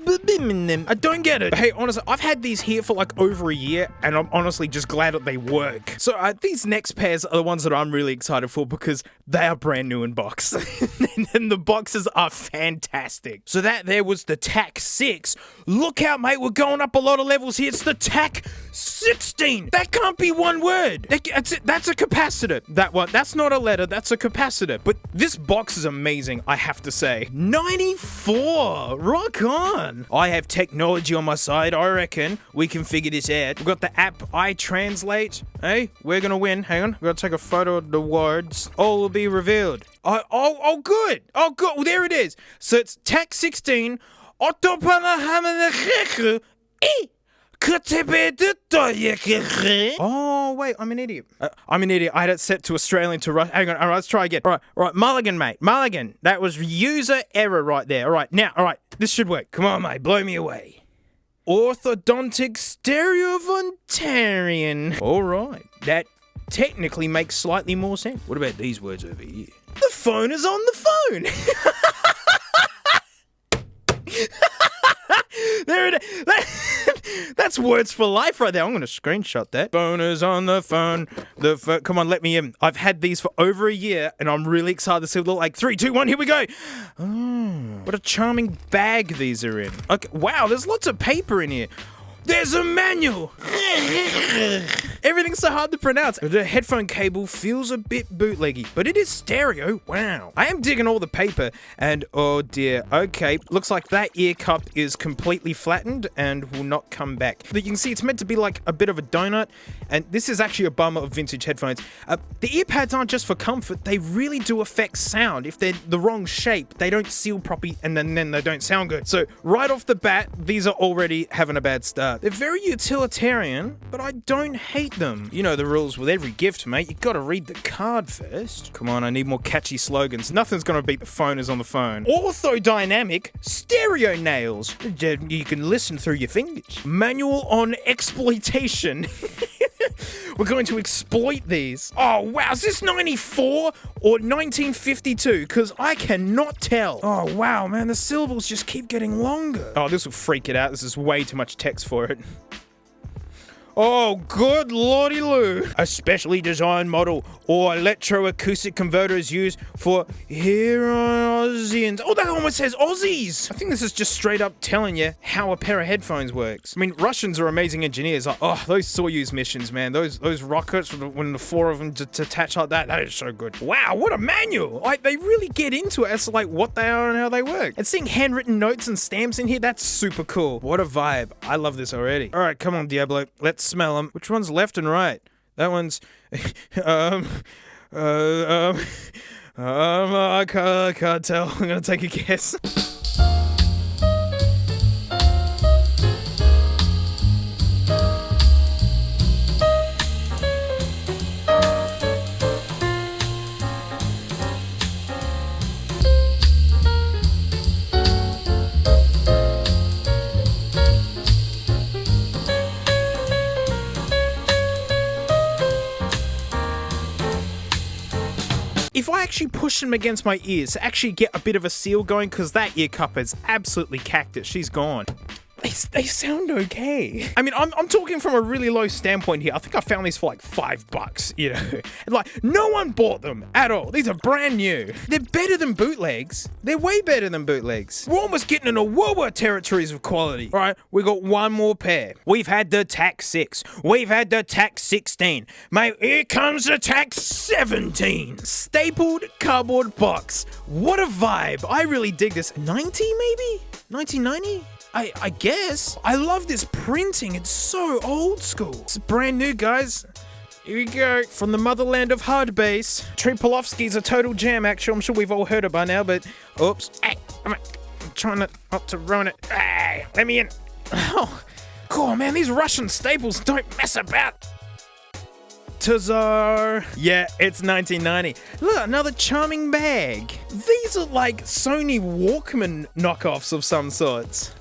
don't get it. But hey, honestly, I've had these here for like over a year, and I'm honestly just glad that they work. So these next pairs are the ones that I'm really excited for because they are brand new in box. And the boxes are fantastic. So that there was the TAC 6. Look out, mate, we're going up a lot of levels here. It's the TAC 16. That can't be one word. That's a capacitor. That one, that's not a letter, that's a capacitor. But this box is amazing, I have to say. 94, rock on. I have technology on my side. I reckon we can figure this out. We've got the app iTranslate. Hey, we're gonna win. Hang on, we've got to take a photo of the words. All will be revealed. Oh, good. Oh, good. Well, there it is. So it's TAC 16. Oh, wait, I'm an idiot. I had it set to Australian to Russian. Hang on, all right, let's try again. All right, Mulligan, mate. Mulligan. That was user error right there. All right, now, this should work. Come on, mate, blow me away. Orthodontic stereovontarian. All right, that technically makes slightly more sense. What about these words over here? The phone is on the phone. There it is. That's words for life right there. I'm going to screenshot that. Phone is on the phone. Come on, let me in. I've had these for over a year, and I'm really excited to see what they look like. 3, 2, 1, here we go. Oh, what a charming bag these are in. Okay, wow, there's lots of paper in here. There's a manual. Everything's so hard to pronounce. The headphone cable feels a bit bootleggy, but it is stereo. Wow. I am digging all the paper, and oh dear. Okay, looks like that ear cup is completely flattened and will not come back. You can see it's meant to be like a bit of a donut, and this is actually a bummer of vintage headphones. The ear pads aren't just for comfort, they really do affect sound. If they're the wrong shape, they don't seal properly, and then they don't sound good. So right off the bat, these are already having a bad start. They're very utilitarian, but I don't hate them. You know the rules with every gift, mate. You gotta read the card first. Come on, I need more catchy slogans. Nothing's gonna beat the phone is on the phone. Orthodynamic stereo nails. You can listen through your fingers. Manual on exploitation. We're going to exploit these. Oh, wow. Is this 94 or 1952? Because I cannot tell. Oh, wow, man. The syllables just keep getting longer. Oh, this will freak it out. This is way too much text for it. Oh, good lordy loo. A specially designed model or electroacoustic converter is used for Aussians. Oh, that almost says Aussies. I think this is just straight up telling you how a pair of headphones works. I mean, Russians are amazing engineers. Like, oh, those Soyuz missions, man. Those rockets, when the four of them detach like that is so good. Wow, what a manual. Like, they really get into it as to, like, what they are and how they work. And seeing handwritten notes and stamps in here, that's super cool. What a vibe. I love this already. All right, come on, Diablo. Let's smell them. Which one's left and right? That one's... I can't tell. I'm gonna take a guess. If I actually push them against my ears to actually get a bit of a seal going, because that ear cup is absolutely cactus. She's gone. They sound okay. I mean, I'm talking from a really low standpoint here. I think I found these for like $5, you know? And like, no one bought them at all. These are brand new. They're better than bootlegs. They're way better than bootlegs. We're almost getting into World War territories of quality. All right, we got one more pair. We've had the TAC 6. We've had the TAC 16. Mate, here comes the TAC 17. Stapled cardboard box. What a vibe. I really dig this. 90 maybe? 1990? I guess. I love this printing. It's so old school. It's brand new, guys. Here we go. From the motherland of hard bass. Tripolovsky's a total jam, actually. I'm sure we've all heard it by now, but... Oops. Hey, I'm trying not to ruin it. Hey, let me in. Oh, cool, man. These Russian staples don't mess about. Tazar. Yeah, it's 1990. Look, another charming bag. These are like Sony Walkman knockoffs of some sorts.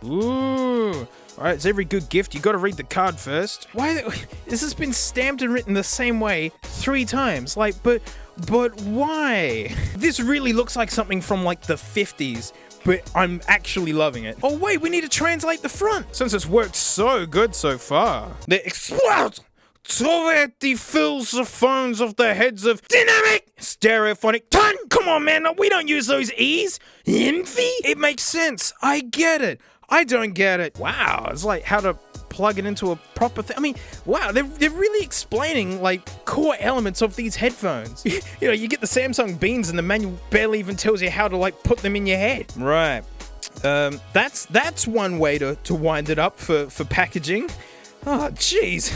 Ooh. Alright, it's every good gift. You gotta read the card first. Why? This has been stamped and written the same way 3 times. Like, but why? This really looks like something from like the 50s. But I'm actually loving it. Oh wait, we need to translate the front. Since it's worked so good so far. They explode! Sovieti fills the phones of the heads of dynamic stereophonic ton. Come on, man, we don't use those E's. Envy? It makes sense. I get it. I don't get it. Wow, it's like how to plug it into a proper thing. I mean, wow, they're really explaining like core elements of these headphones. You know, you get the Samsung Beans and the manual barely even tells you how to like put them in your head. Right. That's one way to wind it up for packaging. Oh, jeez.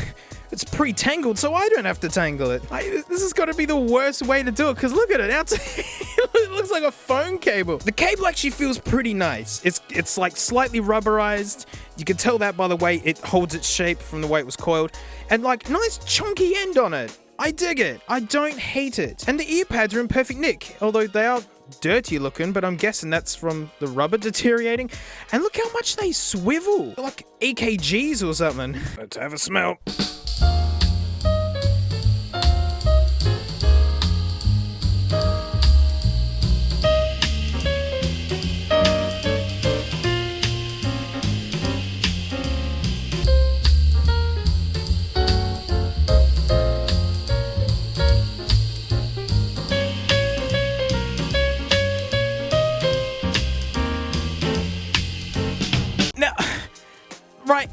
It's pre-tangled, so I don't have to tangle it. This has got to be the worst way to do it, because look at it. It looks like a phone cable. The cable actually feels pretty nice. It's like slightly rubberized. You can tell that by the way it holds its shape from the way it was coiled. And like, nice chunky end on it. I dig it. I don't hate it. And the ear pads are in perfect nick, although they are dirty looking, but I'm guessing that's from the rubber deteriorating. And look how much they swivel. They're like EKGs or something. Let's have a smell. Right,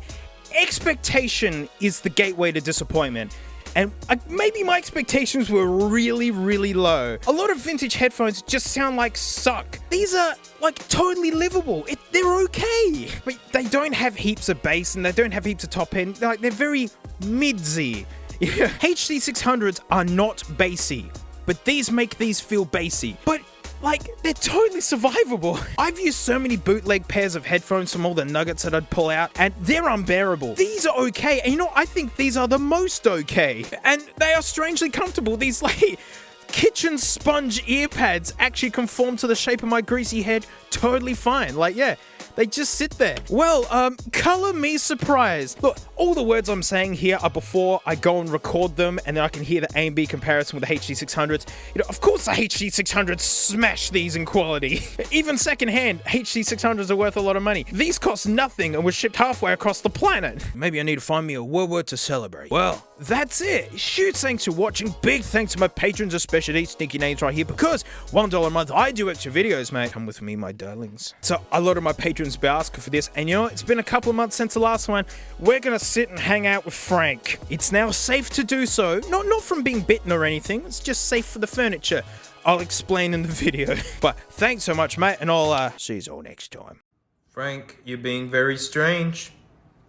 expectation is the gateway to disappointment. And maybe my expectations were really, really low. A lot of vintage headphones just sound like suck. These are like totally livable. They're okay. But they don't have heaps of bass and they don't have heaps of top end. They're very midsy. Yeah. HD600s are not bassy, but these make these feel bassy. But like, they're totally survivable. I've used so many bootleg pairs of headphones from all the Nuggets that I'd pull out, and they're unbearable. These are okay, and you know, I think these are the most okay. And they are strangely comfortable. These, like, kitchen sponge ear pads actually conform to the shape of my greasy head totally fine. Like, yeah, They just sit there. Well, color me surprised. Look, all the words I'm saying here are before I go and record them, and then I can hear the A and B comparison with the HD600s. You know, of course the HD600s smash these in quality. Even secondhand, HD600s are worth a lot of money. These cost nothing and were shipped halfway across the planet. Maybe I need to find me a word to celebrate. Well, that's it. Huge thanks for watching. Big thanks to my patrons, especially these sneaky names right here, because $1 a month, I do extra videos, mate. Come with me, my darlings. So a lot of my patrons have been asking for this, and you know, it's been a couple of months since the last one. We're gonna sit and hang out with Frank. It's now safe to do so. Not from being bitten or anything. It's just safe for the furniture. I'll explain in the video. But thanks so much, mate, and I'll see you all next time. Frank, you're being very strange.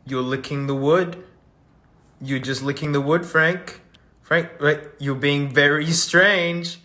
You're licking the wood. You're just licking the wood, Frank. Frank, wait, you're being very strange.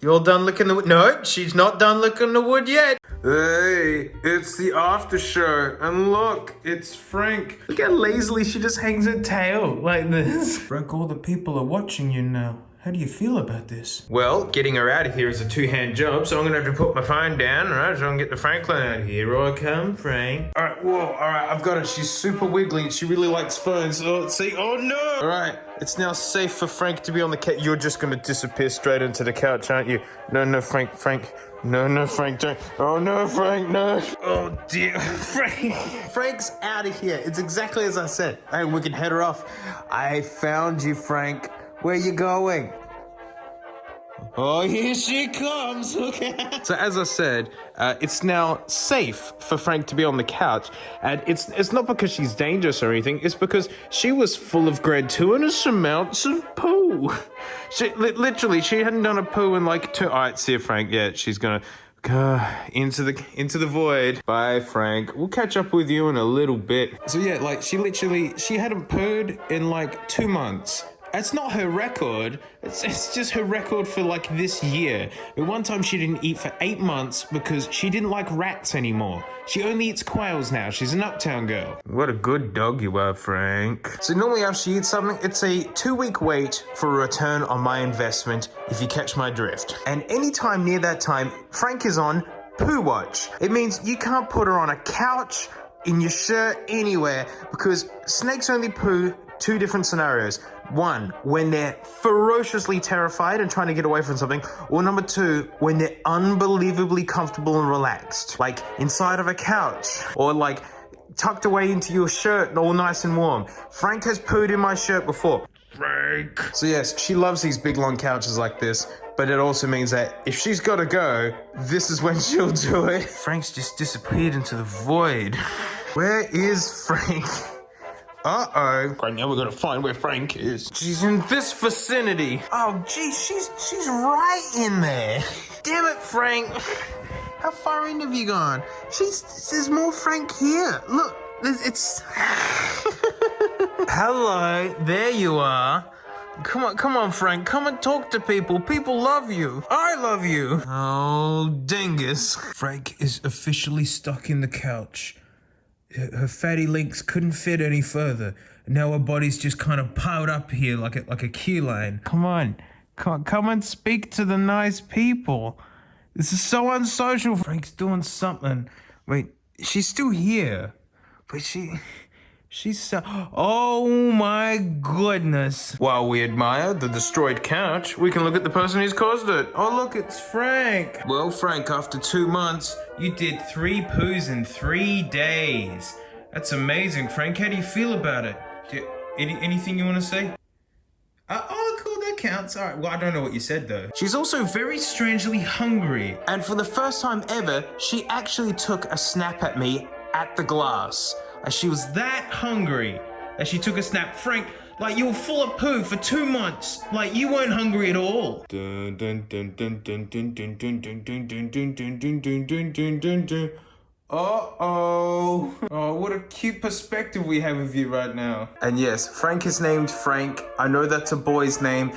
You all done licking the wood? No, she's not done licking the wood yet. Hey, it's the after show, and look, it's Frank. Look how lazily she just hangs her tail like this. Frank, all the people are watching you now. How do you feel about this? Well, getting her out of here is a two-hand job, so I'm gonna have to put my phone down, right? So I can get the Franklin out of here. Here I come, Frank. All right, whoa, all right, I've got her. She's super wiggly, and she really likes phones. Oh, let's see, oh no! All right, it's now safe for Frank to be on the couch. You're just gonna disappear straight into the couch, aren't you? No, Frank. No, Frank, don't. Oh no, Frank, no. Oh dear, Frank's out of here. It's exactly as I said. Hey, we can head her off. I found you, Frank. Where you going? Oh, here she comes. Okay. So as I said, it's now safe for Frank to be on the couch, and it's not because she's dangerous or anything. It's because she was full of gratuitous amounts of poo. She literally, she hadn't done a poo in like 2. All right, see you, Frank. Yeah, she's gonna go into the void. Bye, Frank. We'll catch up with you in a little bit. So yeah, like she hadn't pooed in like 2 months. It's not her record, it's just her record for like this year. But one time she didn't eat for 8 months because she didn't like rats anymore. She only eats quails now. She's an uptown girl. What a good dog you are, Frank. So normally after she eats something, it's a 2-week wait for a return on my investment, if you catch my drift. And anytime near that time, Frank is on poo watch. It means you can't put her on a couch, in your shirt, anywhere, because snakes only poo 2 different scenarios. 1, when they're ferociously terrified and trying to get away from something, or number 2, when they're unbelievably comfortable and relaxed, like inside of a couch, or like tucked away into your shirt and all nice and warm. Frank has pooed in my shirt before. Frank. So yes, she loves these big long couches like this, but it also means that if she's gotta go, this is when she'll do it. Frank's just disappeared into the void. Where is Frank? Uh-oh. Right, now we're gonna find where Frank is. She's in this vicinity. Oh, geez, she's right in there. Damn it, Frank. How far in have you gone? There's more Frank here. Look, it's... Hello, there you are. Come on, Frank. Come and talk to people. People love you. I love you. Oh, dingus. Frank is officially stuck in the couch. Her fatty links couldn't fit any further. Now her body's just kind of piled up here like a queue line. Come on, come and speak to the nice people. This is so unsocial. Frank's doing something. Wait, she's still here, but she's so... Oh my goodness. While we admire the destroyed couch, we can look at the person who's caused it. Oh look, it's Frank. Well, Frank, after 2 months, you did 3 poos in 3 days. That's amazing, Frank. How do you feel about it? Anything you want to say? Oh, cool, that counts. All right, well, I don't know what you said, though. She's also very strangely hungry. And for the first time ever, she actually took a snap at me at the glass. And she was that hungry that she took a snap. Frank, like, you were full of poo for 2 months. Like, you weren't hungry at all. Dun, dun, dun, dun, dun, dun, dun, dun, dun, dun, dun, dun, dun, dun, dun, dun, dun, dun. Uh-oh. Oh, what a cute perspective we have of you right now. And yes, Frank is named Frank. I know that's a boy's name.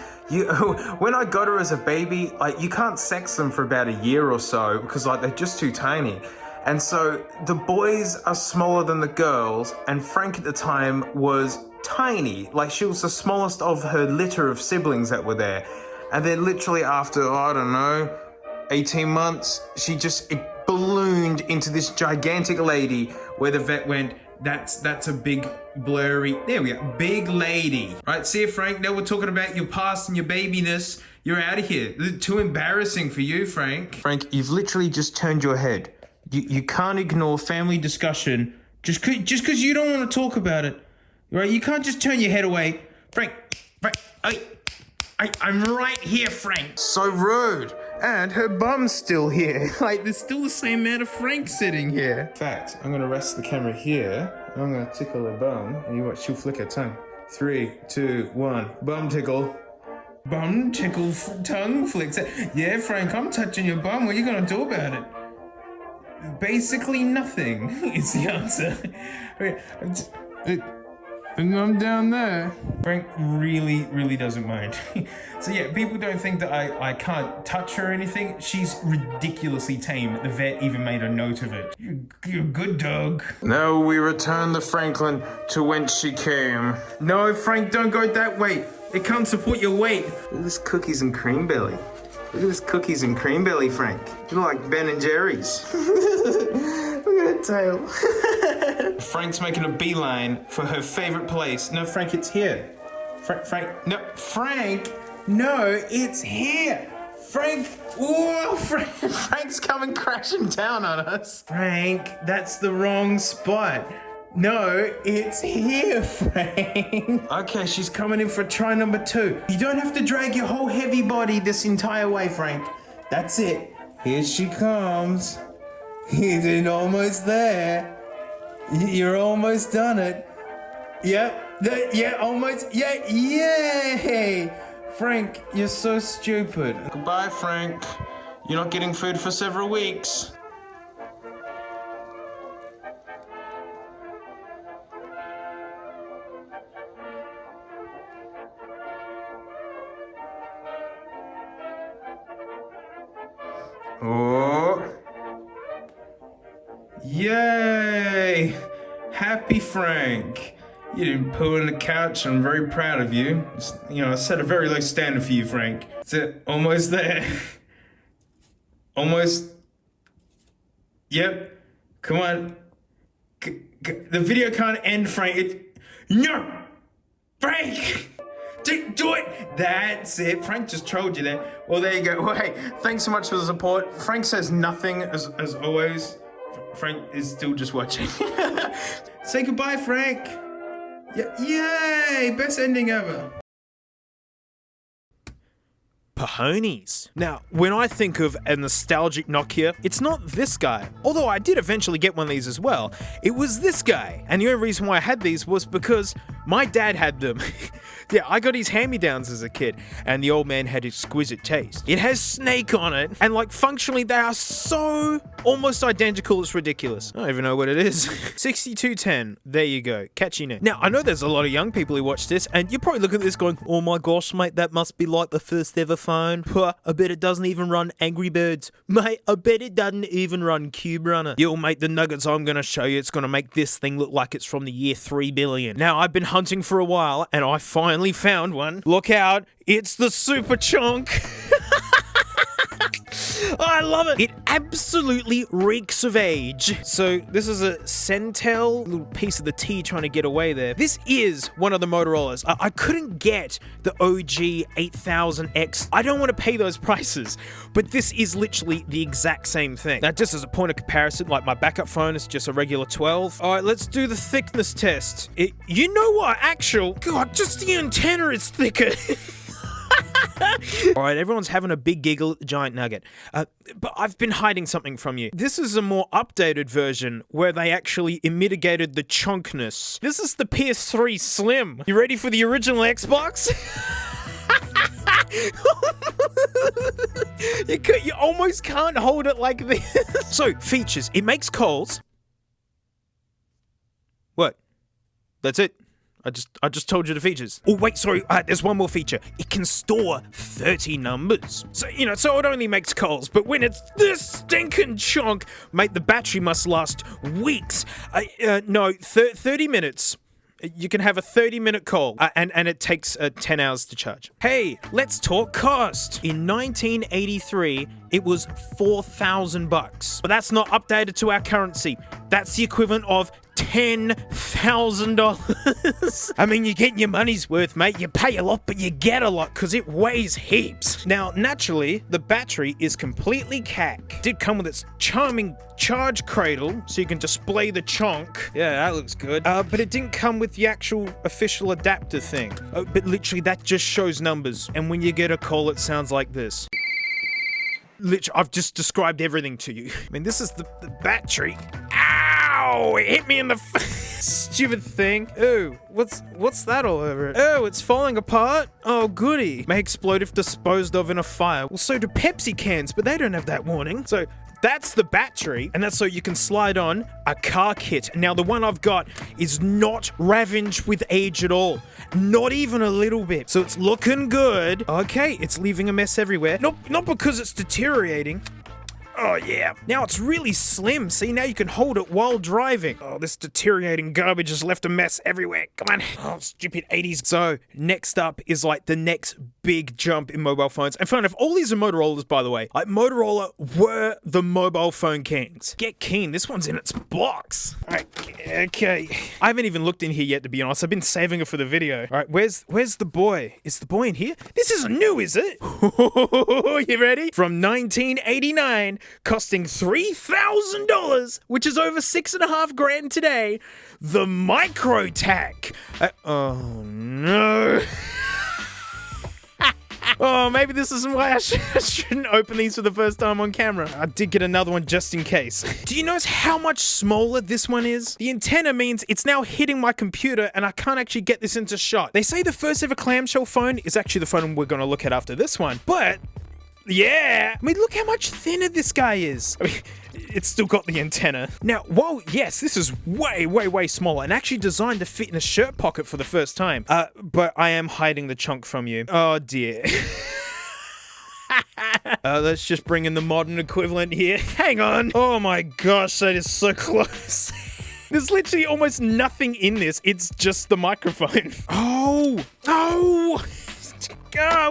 When I got her as a baby, like, you can't sex them for about a year or so because, like, they're just too tiny. And so the boys are smaller than the girls, and Frank at the time was tiny. Like, she was the smallest of her litter of siblings that were there. And then literally after, I don't know, 18 months, she just ballooned tuned into this gigantic lady where the vet went, that's a big blurry, there we go, big lady. Right, see you, Frank, now we're talking about your past and your babiness. You're out of here. Too embarrassing for you, Frank. Frank, you've literally just turned your head. You can't ignore family discussion just because you don't want to talk about it. Right? You can't just turn your head away. Frank, I'm right here, Frank. So rude. And her bum's still here. Like, there's still the same amount of Frank sitting here. In fact, I'm going to rest the camera here. And I'm going to tickle her bum. And you watch, she'll flick her tongue. 3, 2, 1. Bum tickle. Bum tickle, tongue flicks. Yeah, Frank, I'm touching your bum. What are you going to do about it? Basically nothing is the answer. And I'm down there. Frank really doesn't mind. So yeah, people don't think that I can't touch her or anything. She's ridiculously tame. The vet even made a note of it. You're a good dog. Now we return the Franklin to whence she came. No, Frank, don't go that way. It can't support your weight. Look at this cookies and cream belly. Look at this cookies and cream belly, Frank. You look like Ben and Jerry's. Look at her tail. Frank's making a beeline for her favorite place. No, Frank, it's here. Frank, no, it's here. Frank, whoa, Frank's coming crashing down on us. Frank, that's the wrong spot. No, it's here, Frank. Okay, she's coming in for try number 2. You don't have to drag your whole heavy body this entire way, Frank. That's it. Here she comes. You're almost there. You're almost done it. Yep. Yeah, almost. Yeah, yay! Frank, you're so stupid. Goodbye, Frank. You're not getting food for several weeks. Oh. Yay! Happy Frank. You didn't poo on the couch. I'm very proud of you. I set a very low standard for you, Frank. Is it almost there? Almost. Yep. Come on. The video can't end, Frank. No! Frank! Do it! That's it. Frank just trolled you there. Well, there you go. Well, hey, thanks so much for the support. Frank says nothing, as always. Frank is still just watching. Say goodbye, Frank. Yay! Best ending ever. Pahonies. Now, when I think of a nostalgic Nokia, it's not this guy. Although I did eventually get one of these as well. It was this guy. And the only reason why I had these was because my dad had them. Yeah, I got his hand-me-downs as a kid, and the old man had exquisite taste. It has Snake on it, and like functionally they are so almost identical, it's ridiculous. I don't even know what it is. 6210, there you go, catchy name. Now, I know there's a lot of young people who watch this, and you probably look at this going, oh my gosh, mate, that must be like the first ever phone. I bet it doesn't even run Angry Birds. Mate, I bet it doesn't even run Cube Runner. Yo, mate, the nuggets I'm gonna show you, it's gonna make this thing look like it's from the year 3 billion. Now, I've been hunting for a while, and I finally found one. Look out, it's the Super Chonk. I love it. It absolutely reeks of age. So this is a Centel, little piece of the T trying to get away there. This is one of the Motorola's. I couldn't get the OG 8000X. I don't want to pay those prices, but this is literally the exact same thing. Now, just as a point of comparison, like my backup phone is just a regular 12. All right, let's do the thickness test. You know what? God, just the antenna is thicker. Alright, everyone's having a big giggle at the giant nugget. But I've been hiding something from you. This is a more updated version where they actually mitigated the chunkness. This is the PS3 Slim. You ready for the original Xbox? You almost can't hold it like this. So, features. It makes calls. What? That's it? I just told you the features. Oh, wait, sorry, there's one more feature. It can store 30 numbers. So, so it only makes calls, but when it's this stinking chunk, mate, the battery must last weeks. No, 30 minutes. You can have a 30-minute call, and it takes 10 hours to charge. Hey, let's talk cost. In 1983, it was $4,000, but that's not updated to our currency. That's the equivalent of $10,000. I mean, you're getting your money's worth, mate. You pay a lot, but you get a lot because it weighs heaps. Now, naturally, the battery is completely cack. Did come with its charming charge cradle, so you can display the chonk. Yeah, that looks good. But it didn't come with the actual official adapter thing. But literally, that just shows numbers. And when you get a call, it sounds like this. Literally, I've just described everything to you. I mean, this is the battery. Ow! It hit me in the stupid thing. Ooh, what's that all over it? Oh, it's falling apart? Oh, goody. May explode if disposed of in a fire. Well, so do Pepsi cans, but they don't have that warning. So that's the battery, and that's so you can slide on a car kit. Now, the one I've got is not ravaged with age at all. Not even a little bit. So it's looking good. Okay, it's leaving a mess everywhere. Not because it's deteriorating. Oh, yeah. Now it's really slim. See, now you can hold it while driving. Oh, this deteriorating garbage has left a mess everywhere. Come on. Oh, stupid 80s. So, next up is like the next big jump in mobile phones. And fun enough, all these are Motorola's, by the way. Like, Motorola were the mobile phone kings. Get keen. This one's in its box. All right, okay. I haven't even looked in here yet, to be honest. I've been saving it for the video. All right, where's the boy? Is the boy in here? This isn't new, is it? You ready? From 1989, costing $3,000, which is over $6,500 today. The MicroTac. Oh no. Oh, maybe this isn't why I shouldn't open these for the first time on camera. I did get another one just in case. Do you notice how much smaller this one is? The antenna means it's now hitting my computer and I can't actually get this into shot. They say the first ever clamshell phone is actually the phone we're going to look at after this one, but yeah. I mean, look how much thinner this guy is. I mean, it's still got the antenna. Now, whoa, yes, this is way, way, way smaller and actually designed to fit in a shirt pocket for the first time. But I am hiding the chunk from you. Oh, dear. Let's just bring in the modern equivalent here. Hang on. Oh my gosh, that is so close. There's literally almost nothing in this. It's just the microphone. Oh,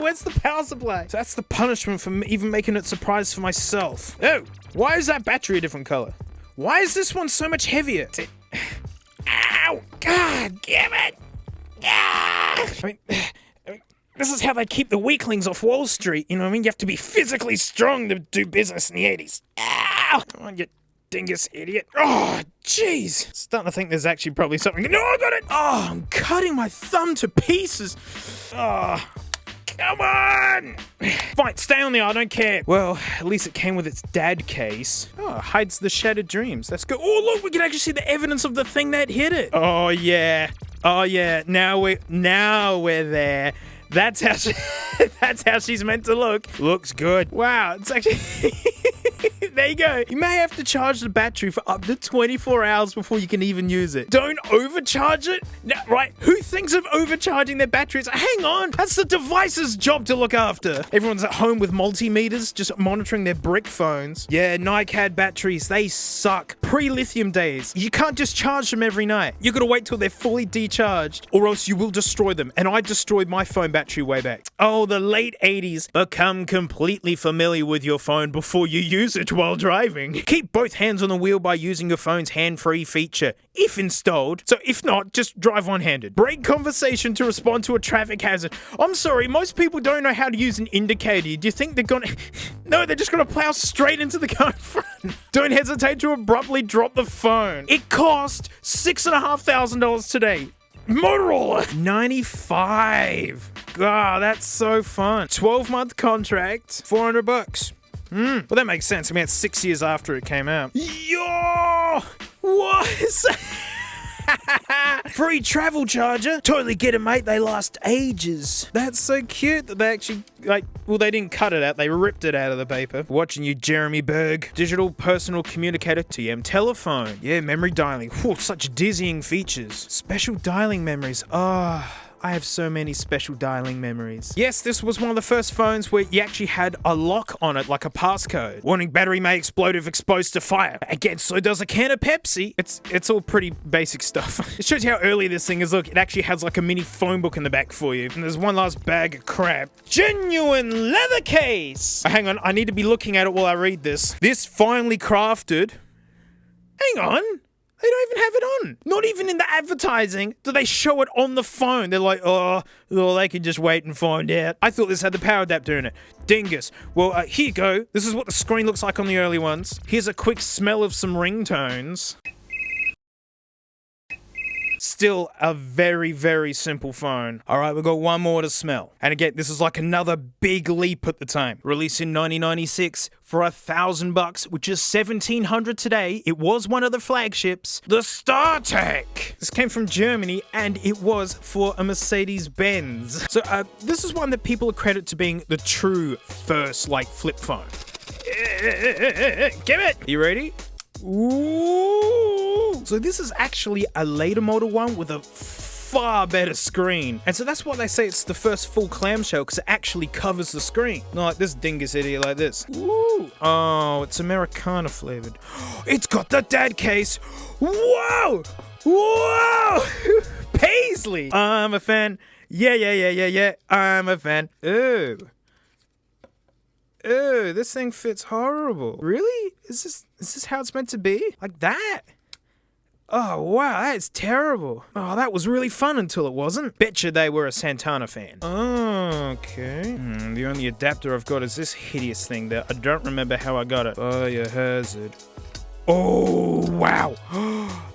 where's the power supply? So that's the punishment for even making it surprise for myself. Oh, why is that battery a different color? Why is this one so much heavier? Ow! God damn it! I mean, this is how they keep the weaklings off Wall Street. You know what I mean? You have to be physically strong to do business in the 80s. Ow! Come on, you dingus idiot. Oh, jeez. Starting to think there's actually probably something. No, I got it! Oh, I'm cutting my thumb to pieces. Oh. Come on! Fine, stay on there, I don't care. Well, at least it came with its dad case. Oh, hides the shattered dreams. That's good. Oh, look, we can actually see the evidence of the thing that hit it. Oh, yeah. Now we're there. That's how she's meant to look. Looks good. Wow, it's actually... There you go. You may have to charge the battery for up to 24 hours before you can even use it. Don't overcharge it. No, right? Who thinks of overcharging their batteries? Hang on. That's the device's job to look after. Everyone's at home with multimeters, just monitoring their brick phones. Yeah, Nike had batteries. They suck. Pre-lithium days. You can't just charge them every night. You gotta wait till they're fully decharged, or else you will destroy them. And I destroyed my phone battery way back. Oh, the late 80s. Become completely familiar with your phone before you use it while driving. Keep both hands on the wheel by using your phone's hand-free feature, if installed. So if not, just drive one-handed. Break conversation to respond to a traffic hazard. I'm sorry, most people don't know how to use an indicator. Do you think they're gonna... No, they're just gonna plow straight into the car in front. Don't hesitate to abruptly drop the phone. It cost $6,500 today. Motorola 95. God, that's so fun. 12-month contract, $400. Well, that makes sense. I mean, it's 6 years after it came out. Yo! What is that? Free travel charger. Totally get it, mate. They last ages. That's so cute that they actually, well, they didn't cut it out. They ripped it out of the paper. Watching you, Jeremy Berg. Digital personal communicator, TM telephone. Yeah, memory dialing. Whew, such dizzying features. Special dialing memories. I have so many special dialing memories. Yes, this was one of the first phones where you actually had a lock on it, like a passcode. Warning, battery may explode if exposed to fire. Again, so does a can of Pepsi. It's all pretty basic stuff. It shows you how early this thing is. Look, it actually has like a mini phone book in the back for you. And there's one last bag of crap. Genuine leather case. Hang on, I need to be looking at it while I read this. This finely crafted. Hang on. They don't even have it on. Not even in the advertising do they show it on the phone. They're like, oh, they can just wait and find out. I thought this had the power adapter in it. Dingus. Well, here you go. This is what the screen looks like on the early ones. Here's a quick smell of some ringtones. Still a very, very simple phone. All right, we've got one more to smell. And again, this is like another big leap at the time. Released in 1996 for $1,000, which is $1,700 today. It was one of the flagships, the StarTech. This came from Germany, and it was for a Mercedes-Benz. So this is one that people accredit to being the true first, like, flip phone. Give it! You ready? Ooh! So this is actually a later model one with a far better screen. And so that's why they say it's the first full clamshell, because it actually covers the screen. Not like this dingus idiot like this. Ooh! Oh, it's Americana flavored. It's got the dad case. Whoa! Whoa! Paisley! I'm a fan. Yeah. I'm a fan. Ooh. Ew, this thing fits horrible. Really? Is this how it's meant to be? Like that? Oh, wow, that is terrible. Oh, that was really fun until it wasn't. Betcha they were a Santana fan. Oh, okay. The only adapter I've got is this hideous thing there. I don't remember how I got it. Biohazard. Oh, wow.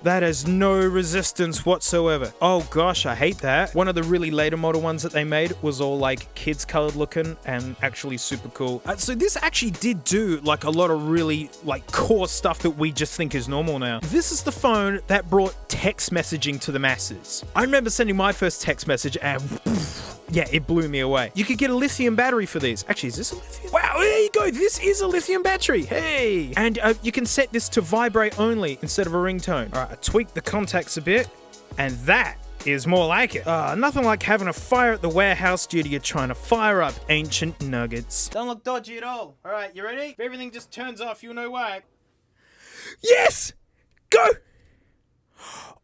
That has no resistance whatsoever. Oh gosh, I hate that. One of the really later model ones that they made was all like kids colored looking and actually super cool. So this actually did do like a lot of really like core stuff that we just think is normal now. This is the phone that brought text messaging to the masses. I remember sending my first text message and yeah, it blew me away. You could get a lithium battery for these. Actually, is this a lithium? Wow, there you go. This is a lithium battery. Hey. And you can set this to vibrate only instead of a ringtone. All right, I tweaked the contacts a bit, and that is more like it. Nothing like having a fire at the warehouse due to you trying to fire up ancient nuggets. Don't look dodgy at all. All right, you ready? If everything just turns off, you'll know why. Yes! Go!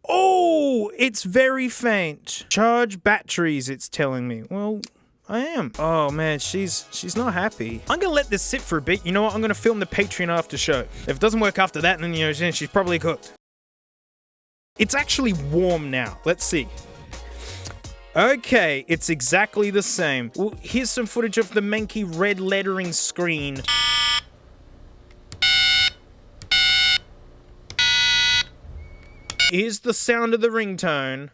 Oh, it's very faint. Charge batteries, it's telling me. Well, I am. Oh man, she's not happy. I'm gonna let this sit for a bit. You know what? I'm gonna film the Patreon after show. If it doesn't work after that, then you know she's probably cooked. It's actually warm now. Let's see. Okay, it's exactly the same. Well, here's some footage of the manky red lettering screen. Here's the sound of the ringtone.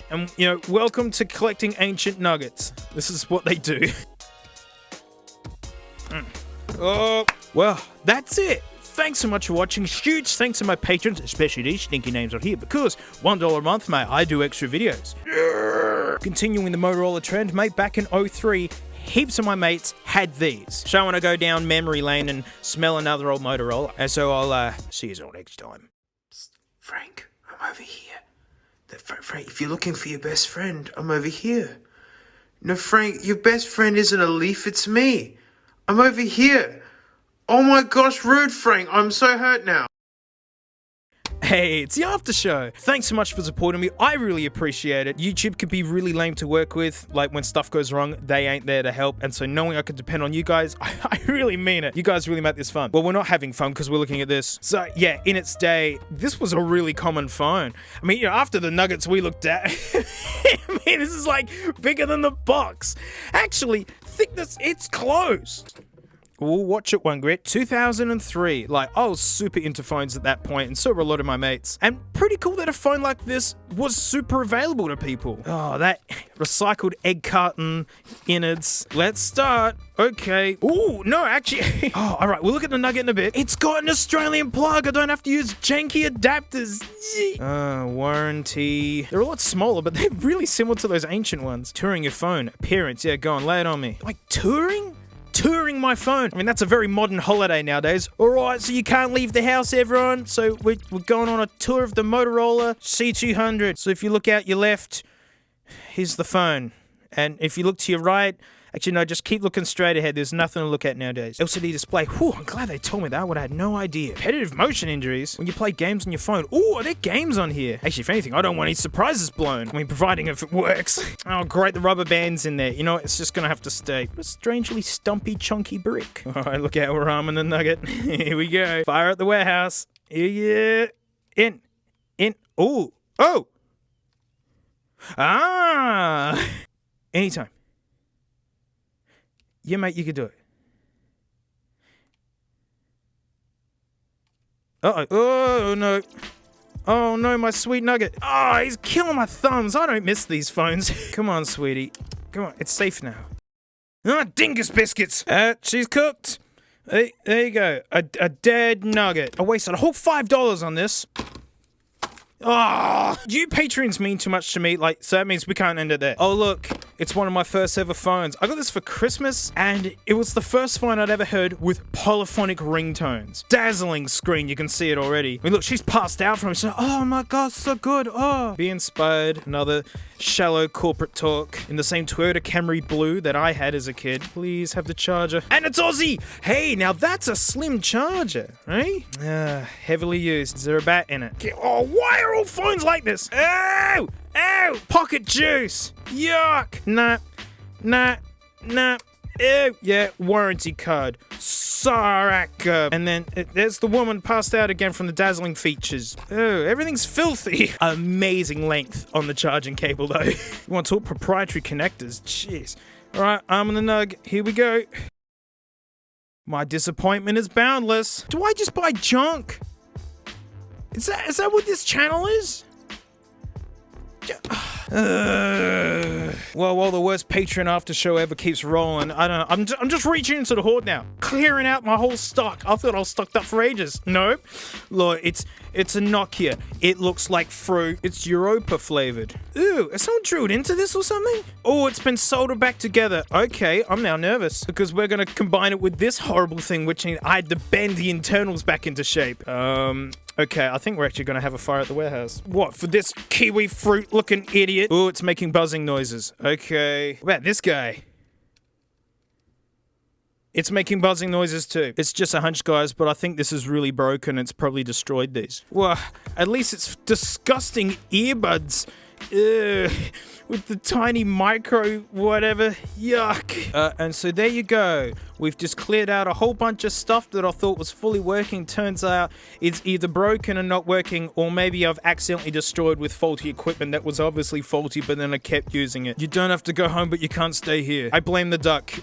And, you know, welcome to collecting ancient nuggets. This is what they do. Oh, well, that's it. Thanks so much for watching. Huge thanks to my patrons, especially these stinky names on here, because $1 a month, mate, I do extra videos. Continuing the Motorola trend, mate, back in 03, heaps of my mates had these. So I want to go down memory lane and smell another old Motorola. And so I'll see you all next time. Frank, I'm over here. Frank, if you're looking for your best friend, I'm over here. No, Frank, your best friend isn't a leaf, it's me. I'm over here. Oh my gosh, rude, Frank. I'm so hurt now. Hey, it's the after show. Thanks so much for supporting me. I really appreciate it. YouTube can be really lame to work with. Like when stuff goes wrong, they ain't there to help. And so knowing I could depend on you guys, I really mean it. You guys really make this fun. Well, we're not having fun because we're looking at this. So yeah, in its day, this was a really common phone. I mean, you know, after the Nuggets we looked at, I mean, this is like bigger than the box. Actually, thickness, it's close. We'll watch it one grit. 2003. Like, I was super into phones at that point, and so were a lot of my mates. And pretty cool that a phone like this was super available to people. Oh, that recycled egg carton innards. Let's start. Okay. Ooh, no, actually. Oh, all right. We'll look at the Nugget in a bit. It's got an Australian plug. I don't have to use janky adapters. Warranty. They're a lot smaller, but they're really similar to those ancient ones. Touring your phone. Appearance. Yeah, go on. Lay it on me. Like, touring? touring my phone. I mean, that's a very modern holiday nowadays. All right, so you can't leave the house, everyone. So we're going on a tour of the Motorola C200. So if you look out your left, here's the phone. And if you look to your right, actually, no, just keep looking straight ahead. There's nothing to look at nowadays. LCD display. Whew, I'm glad they told me that. I would have had no idea. Repetitive motion injuries when you play games on your phone. Ooh, are there games on here? Actually, if anything, I don't want any surprises blown. I mean, providing if it works. Oh, great. The rubber band's in there. You know, it's just going to have to stay. A strangely stumpy, chunky brick. All right, look out. We're arming the Nugget. Here we go. Fire at the warehouse. Yeah. In. Ooh. Oh. Ah. Anytime. Yeah, mate, you can do it. Uh-oh. Oh, no. Oh, no, my sweet Nugget. Oh, he's killing my thumbs. I don't miss these phones. Come on, sweetie. Come on, it's safe now. Ah, dingus biscuits. She's cooked. Hey, there you go. A dead Nugget. I wasted a whole $5 on this. Oh, you patrons mean too much to me, like, so that means we can't end it there. Oh, look, it's one of my first ever phones. I got this for Christmas, and it was the first phone I'd ever heard with polyphonic ringtones. Dazzling screen, you can see it already. I mean, look, she's passed out from it. She's like, oh my god, so good, oh. Be inspired, another shallow corporate talk in the same Toyota Camry blue that I had as a kid. Please have the charger. And it's Aussie! Hey, now that's a slim charger, right? Heavily used. Is there a bat in it? Oh, why are all phones like this? Ow! Ow! Pocket juice! Yuck! Nah. Ew. Yeah, warranty card. Saraka. And then there's the woman passed out again from the dazzling features. Oh, everything's filthy. Amazing length on the charging cable though. You want to talk proprietary connectors? Jeez. Alright, arm and the Nugge. Here we go. My disappointment is boundless. Do I just buy junk? Is that what this channel is? Well, while the worst Patreon after show ever keeps rolling, I don't know. I'm just reaching into the hoard now, clearing out my whole stock. I thought I was stocked up for ages. Nope. Look, it's a Nokia. It looks like fruit. It's Europa flavored. Ooh, has someone drilled into this or something? Oh, it's been soldered back together. Okay, I'm now nervous because we're gonna combine it with this horrible thing, which I had to bend the internals back into shape. Okay, I think we're actually going to have a fire at the warehouse. What, for this kiwi fruit-looking idiot? Oh, it's making buzzing noises. Okay. What about this guy? It's making buzzing noises too. It's just a hunch, guys, but I think this is really broken. It's probably destroyed these. Well, at least it's disgusting earbuds. Ugh. With the tiny micro whatever. Yuck. And so there you go. We've just cleared out a whole bunch of stuff that I thought was fully working. Turns out it's either broken and not working, or maybe I've accidentally destroyed with faulty equipment that was obviously faulty, but then I kept using it. You don't have to go home, but you can't stay here. I blame the duck.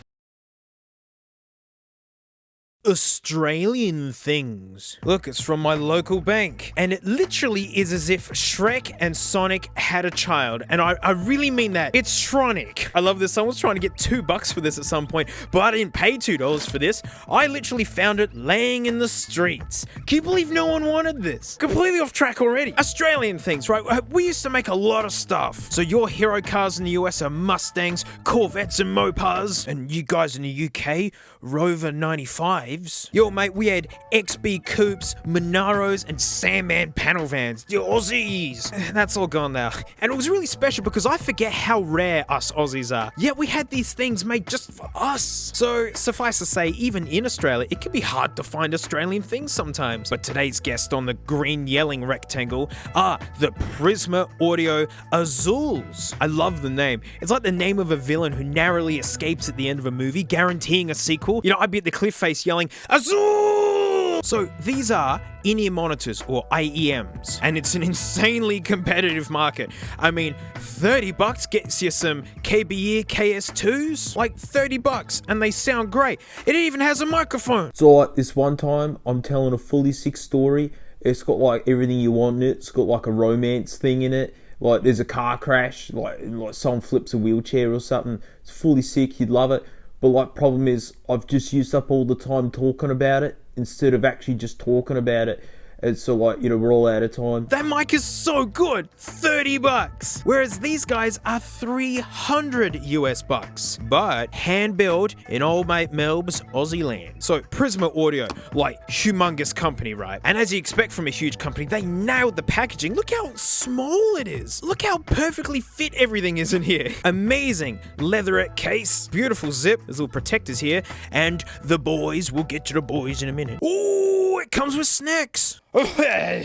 Australian things. Look, it's from my local bank. And it literally is as if Shrek and Sonic had a child. And I really mean that. It's Shronic. I love this. Someone's trying to get $2 for this at some point, but I didn't pay $2 for this. I literally found it laying in the streets. Can you believe no one wanted this? Completely off track already. Australian things, right? We used to make a lot of stuff. So your hero cars in the US are Mustangs, Corvettes, and Mopars. And you guys in the UK, Rover 95. Yo, mate, we had XB Coupes, Monaros, and Sandman panel vans. Yo, Aussies! That's all gone now. And it was really special because I forget how rare us Aussies are. Yet we had these things made just for us. So, suffice to say, even in Australia, it can be hard to find Australian things sometimes. But today's guest on the green yelling rectangle are the Prisma Audio Azules. I love the name. It's like the name of a villain who narrowly escapes at the end of a movie, guaranteeing a sequel. You know, I'd be at the cliff face yelling, Azul! So these are in-ear monitors, or IEMs, and it's an insanely competitive market. I mean, $30 gets you some KBE KS2s, like $30, and they sound great. It even has a microphone. So like this one time, I'm telling a fully sick story. It's got like everything you want in it. It's got like a romance thing in it. Like there's a car crash, like someone flips a wheelchair or something. It's fully sick, you'd love it. But like, problem is, I've just used up all the time talking about it instead of actually just talking about it. and so like, you know, we're all out of time. That mic is so good, $30. Whereas these guys are 300 US bucks, but hand built in old mate Melb's Aussie land. So Prisma Audio, like humongous company, right? And as you expect from a huge company, they nailed the packaging. Look how small it is. Look how perfectly fit everything is in here. Amazing leatherette case, beautiful zip, there's little protectors here, and the boys, we'll get to the boys in a minute. Ooh, it comes with snacks.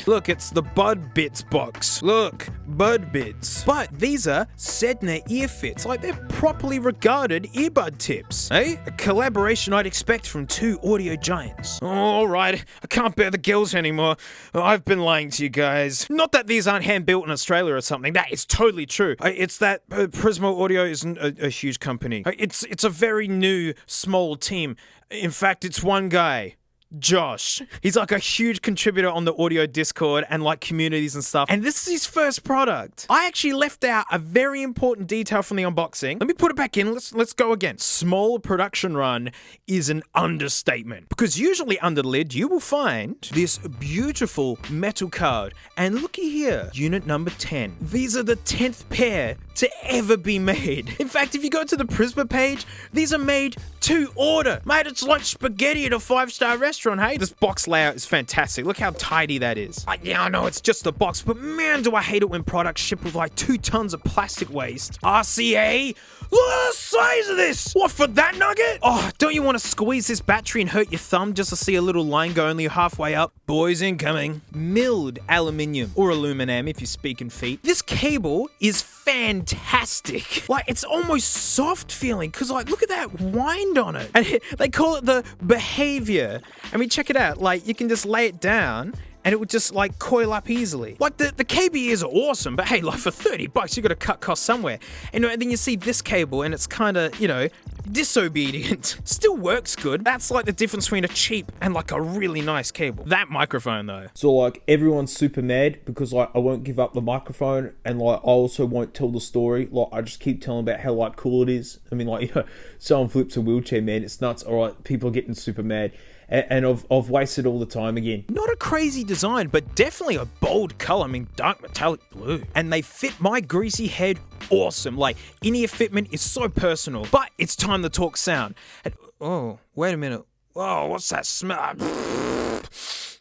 Look, it's the Bud Bits box. Look, Bud Bits. But these are Sedna ear fits, like they're properly regarded earbud tips. Eh? A collaboration I'd expect from two audio giants. Alright, I can't bear the girls anymore. I've been lying to you guys. Not that these aren't hand-built in Australia or something, that is totally true. It's that Prisma Audio isn't a huge company. It's a very new, small team. In fact, it's one guy. Josh. He's like a huge contributor on the audio Discord and like communities and stuff. And this is his first product. I actually left out a very important detail from the unboxing. Let me put it back in. Let's go again. Small production run is an understatement. Because usually under the lid, you will find this beautiful metal card. And looky here, unit number 10. These are the 10th pair to ever be made. In fact, if you go to the Prisma page, these are made to order. Mate, it's like spaghetti at a 5-star restaurant, hey? This box layout is fantastic. Look how tidy that is. Yeah, I know it's just a box, but man, do I hate it when products ship with like 2 tons of plastic waste. RCA? Look at the size of this! What, for that nugget? Oh, don't you want to squeeze this battery and hurt your thumb just to see a little line go only halfway up? Boys incoming. Milled aluminium, or aluminum if you speak in feet. This cable is fantastic. Like, it's almost soft feeling, because like, look at that wind on it. And they call it the behavior. I mean, check it out. Like, you can just lay it down and it would just like coil up easily. Like the KBEs are awesome, but hey, like for $30, you got to cut costs somewhere. And then you see this cable and it's kind of, you know, disobedient. Still works good. That's like the difference between a cheap and like a really nice cable. That microphone though. So like everyone's super mad because like I won't give up the microphone, and like I also won't tell the story. Like I just keep telling about how like cool it is. I mean, like, you know, someone flips a wheelchair, man, it's nuts. All right, people are getting super mad. And I've wasted all the time again. Not a crazy design, but definitely a bold color. I mean, dark metallic blue. And they fit my greasy head awesome. Like, in-ear fitment is so personal. But it's time to talk sound. And, oh, wait a minute. Oh, what's that smell?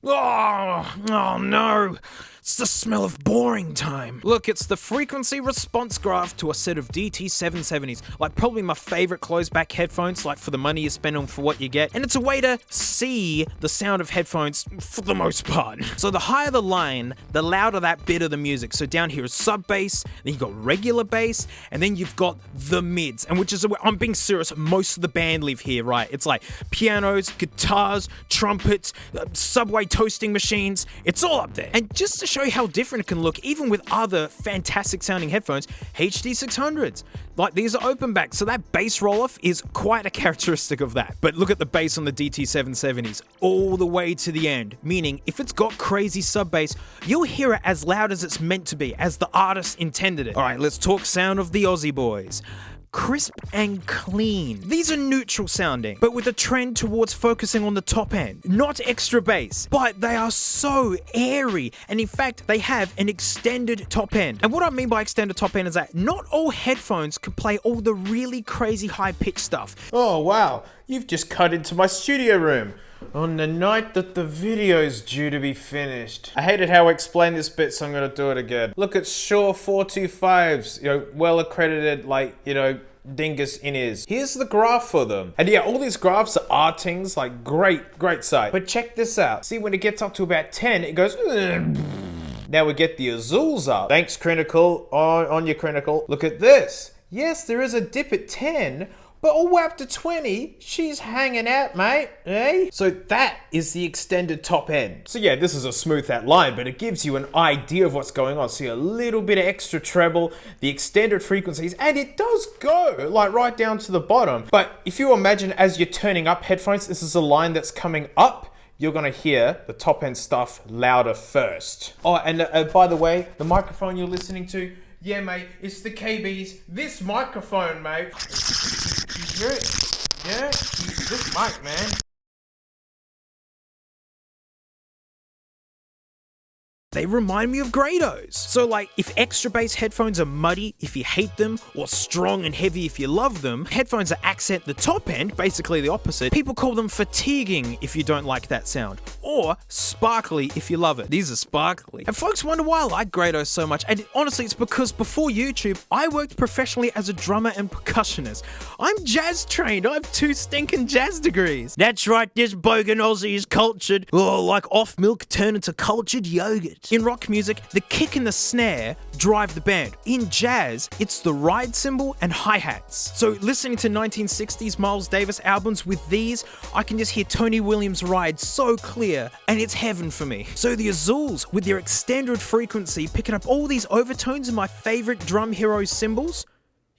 Oh no. It's the smell of boring time. Look, it's the frequency response graph to a set of DT770s. Like probably my favorite closed back headphones, like for the money you spend on for what you get. And it's a way to see the sound of headphones for the most part. So the higher the line, the louder that bit of the music. So down here is sub bass, then you've got regular bass, and then you've got the mids. And which is, I'm being serious, most of the band live here, right? It's like pianos, guitars, trumpets, subway toasting machines. It's all up there. And just to show you how different it can look, even with other fantastic sounding headphones, HD600s. Like, these are open back, so that bass roll-off is quite a characteristic of that. But look at the bass on the DT770s, all the way to the end, meaning if it's got crazy sub bass, you'll hear it as loud as it's meant to be, as the artist intended it. Alright, let's talk sound of the Aussie boys. Crisp and clean. These are neutral sounding, but with a trend towards focusing on the top end. Not extra bass, but they are so airy, and in fact, they have an extended top end. And what I mean by extended top end is that not all headphones can play all the really crazy high-pitched stuff. Oh wow, you've just cut into my studio room on the night that the video's due to be finished. I hated how I explained this bit, so I'm gonna do it again. Look at Shure 425s, you know, well accredited, like, you know, dingus in-ears. Here's the graph for them. And yeah, all these graphs are artings, like great site. But check this out. See, when it gets up to about 10, it goes... Now we get the Azules up. Thanks, Critical, on your Critical. Look at this. Yes, there is a dip at 10, but all the way up to 20, she's hanging out, mate, eh? So that is the extended top end. So yeah, this is a smooth out line, but it gives you an idea of what's going on. See a little bit of extra treble, the extended frequencies, and it does go like right down to the bottom. But if you imagine as you're turning up headphones, this is a line that's coming up, you're gonna hear the top end stuff louder first. Oh, and by the way, the microphone you're listening to, yeah, mate, it's the KB's. This microphone, mate. You hear it? Yeah? This mic, man. They remind me of Grados. So like, if extra bass headphones are muddy if you hate them, or strong and heavy if you love them, headphones that accent the top end, basically the opposite, people call them fatiguing if you don't like that sound, or sparkly if you love it. These are sparkly. And folks wonder why I like Grados so much, and honestly it's because before YouTube, I worked professionally as a drummer and percussionist. I'm jazz trained, I have 2 stinking jazz degrees. That's right, this bogan Aussie is cultured. Oh, like off milk turned into cultured yogurt. In rock music, the kick and the snare drive the band. In jazz, it's the ride cymbal and hi-hats. So listening to 1960s Miles Davis albums with these, I can just hear Tony Williams' ride so clear, and it's heaven for me. So the Azules, with their extended frequency, picking up all these overtones in my favorite drum hero cymbals,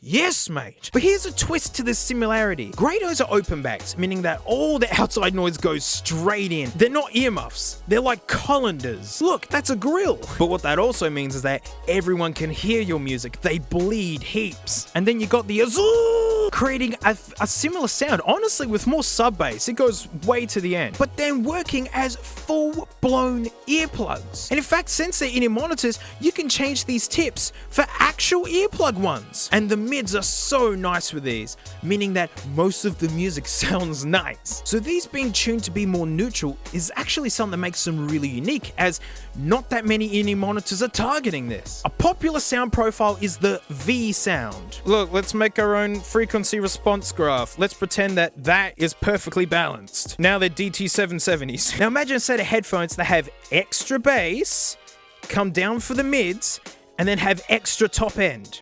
yes, mate. But here's a twist to this similarity. Grados are open backs, meaning that all the outside noise goes straight in. They're not earmuffs, they're like colanders. Look, that's a grill. But what that also means is that everyone can hear your music. They bleed heaps. And then you got the Azul, creating a similar sound, honestly with more sub bass. It goes way to the end. But then working as full-blown earplugs. And in fact, since they're in-ear monitors, you can change these tips for actual earplug ones. And the mids are so nice with these, meaning that most of the music sounds nice. So these being tuned to be more neutral is actually something that makes them really unique, as not that many in-ear monitors are targeting this. A popular sound profile is the V sound. Look, let's make our own frequency response graph. Let's pretend that that is perfectly balanced. Now they're DT770s. Now imagine a set of headphones that have extra bass, come down for the mids, and then have extra top end.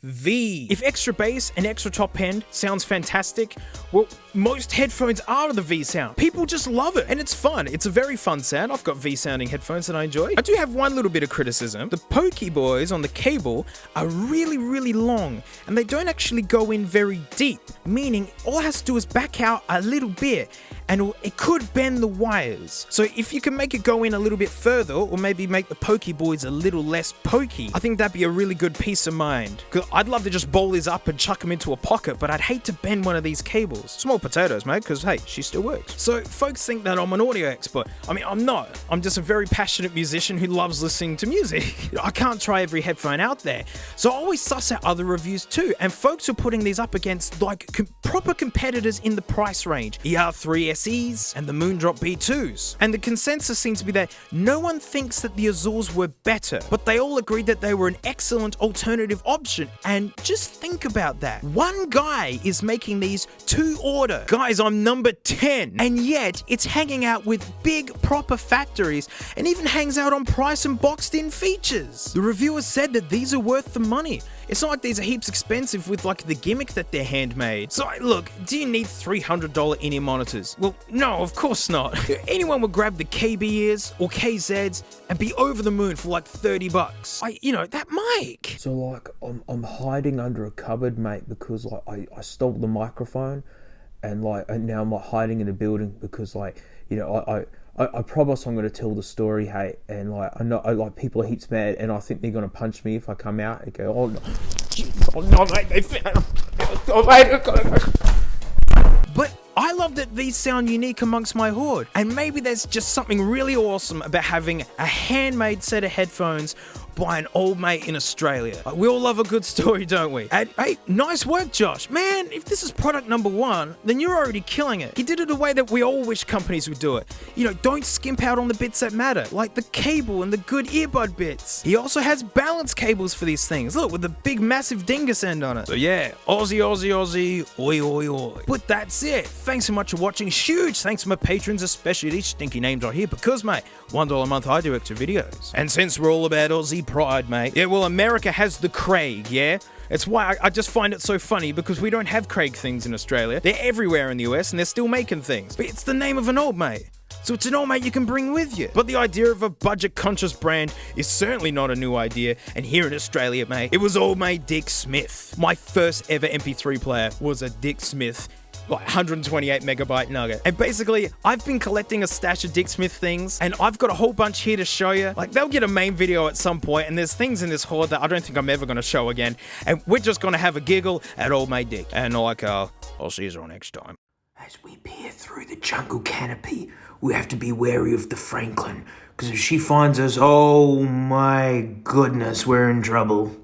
V. If extra bass and extra top end sounds fantastic, well, most headphones are the V sound. People just love it, and it's fun. It's a very fun sound. I've got V sounding headphones that I enjoy. I do have one little bit of criticism. The pokey boys on the cable are really, really long, and they don't actually go in very deep, meaning all it has to do is back out a little bit, and it could bend the wires. So if you can make it go in a little bit further, or maybe make the pokey boys a little less pokey, I think that'd be a really good peace of mind. Because I'd love to just bowl these up and chuck them into a pocket, but I'd hate to bend one of these cables. Small potatoes, mate, because hey, she still works. So folks think that I'm an audio expert. I mean, I'm not. I'm just a very passionate musician who loves listening to music. I can't try every headphone out there. So I always suss out other reviews too, and folks are putting these up against like proper competitors in the price range. ER3 SEs and the Moondrop B2s. And the consensus seems to be that no one thinks that the Azules were better, but they all agreed that they were an excellent alternative option. And just think about that. One guy is making these to order. Guys, I'm number 10. And yet, it's hanging out with big proper factories and even hangs out on price and boxed in features. The reviewers said that these are worth the money. It's not like these are heaps expensive with like the gimmick that they're handmade. So look, do you need $300 in-ear monitors? Well, no, of course not. Anyone would grab the KB ears or KZs and be over the moon for like $30. That mic. So like, I'm hiding under a cupboard, mate, because like I stole the microphone, and now I'm like hiding in a building because like, I promise I'm going to tell the story, hey, and like I know like people are heaps mad, and I think they're going to punch me if I come out and go, oh no, mate, they found, oh mate, but I love that these sound unique amongst my horde, and maybe there's just something really awesome about having a handmade set of headphones by an old mate in Australia. We all love a good story, don't we? And hey, nice work, Josh. Man, if this is product number 1, then you're already killing it. He did it the way that we all wish companies would do it. Don't skimp out on the bits that matter, like the cable and the good earbud bits. He also has balance cables for these things. Look, with the big massive dingus end on it. So yeah, Aussie, Aussie, Aussie, oi, oi, oi. But that's it. Thanks so much for watching. Huge thanks to my patrons, especially these stinky names right here, because mate, $1 a month I do extra videos. And since we're all about Aussie pride, mate, yeah, well, America has the Craig, yeah? It's why I just find it so funny, because we don't have Craig things in Australia. They're everywhere in the US and they're still making things. But it's the name of an old mate. So it's an old mate you can bring with you. But the idea of a budget-conscious brand is certainly not a new idea. And here in Australia, mate, it was old mate Dick Smith. My first ever MP3 player was a Dick Smith, like 128 megabyte Nugget. And basically, I've been collecting a stash of Dick Smith things, and I've got a whole bunch here to show you. Like, they'll get a main video at some point, and there's things in this hoard that I don't think I'm ever going to show again. And we're just going to have a giggle at old mate Dick. And like, I'll see you all next time. As we peer through the jungle canopy, we have to be wary of the Franklin, because if she finds us, oh my goodness, we're in trouble.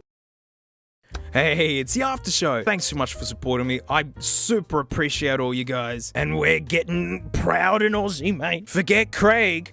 Hey, it's the after show. Thanks so much for supporting me. I super appreciate all you guys. And we're getting proud and Aussie, mate. Forget Craig.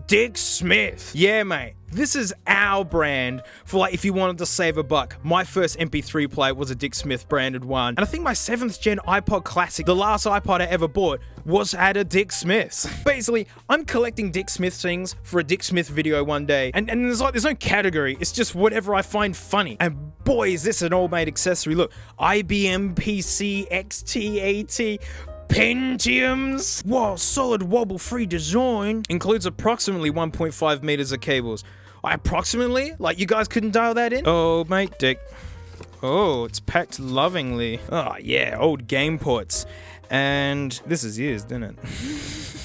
Dick Smith. Yeah, mate. This is our brand for like if you wanted to save a buck. My first MP3 player was a Dick Smith branded one. And I think my 7th gen iPod Classic, the last iPod I ever bought, was at a Dick Smith's. Basically, I'm collecting Dick Smith things for a Dick Smith video one day. And there's no category. It's just whatever I find funny. And boy, is this an old-mate accessory. Look, IBM PC XT80 Pentiums. Whoa, solid wobble-free design. Includes approximately 1.5 meters of cables. Approximately? Like, you guys couldn't dial that in? Oh, mate, Dick. Oh, it's packed lovingly. Oh, yeah, old game ports. And this is yours, isn't it?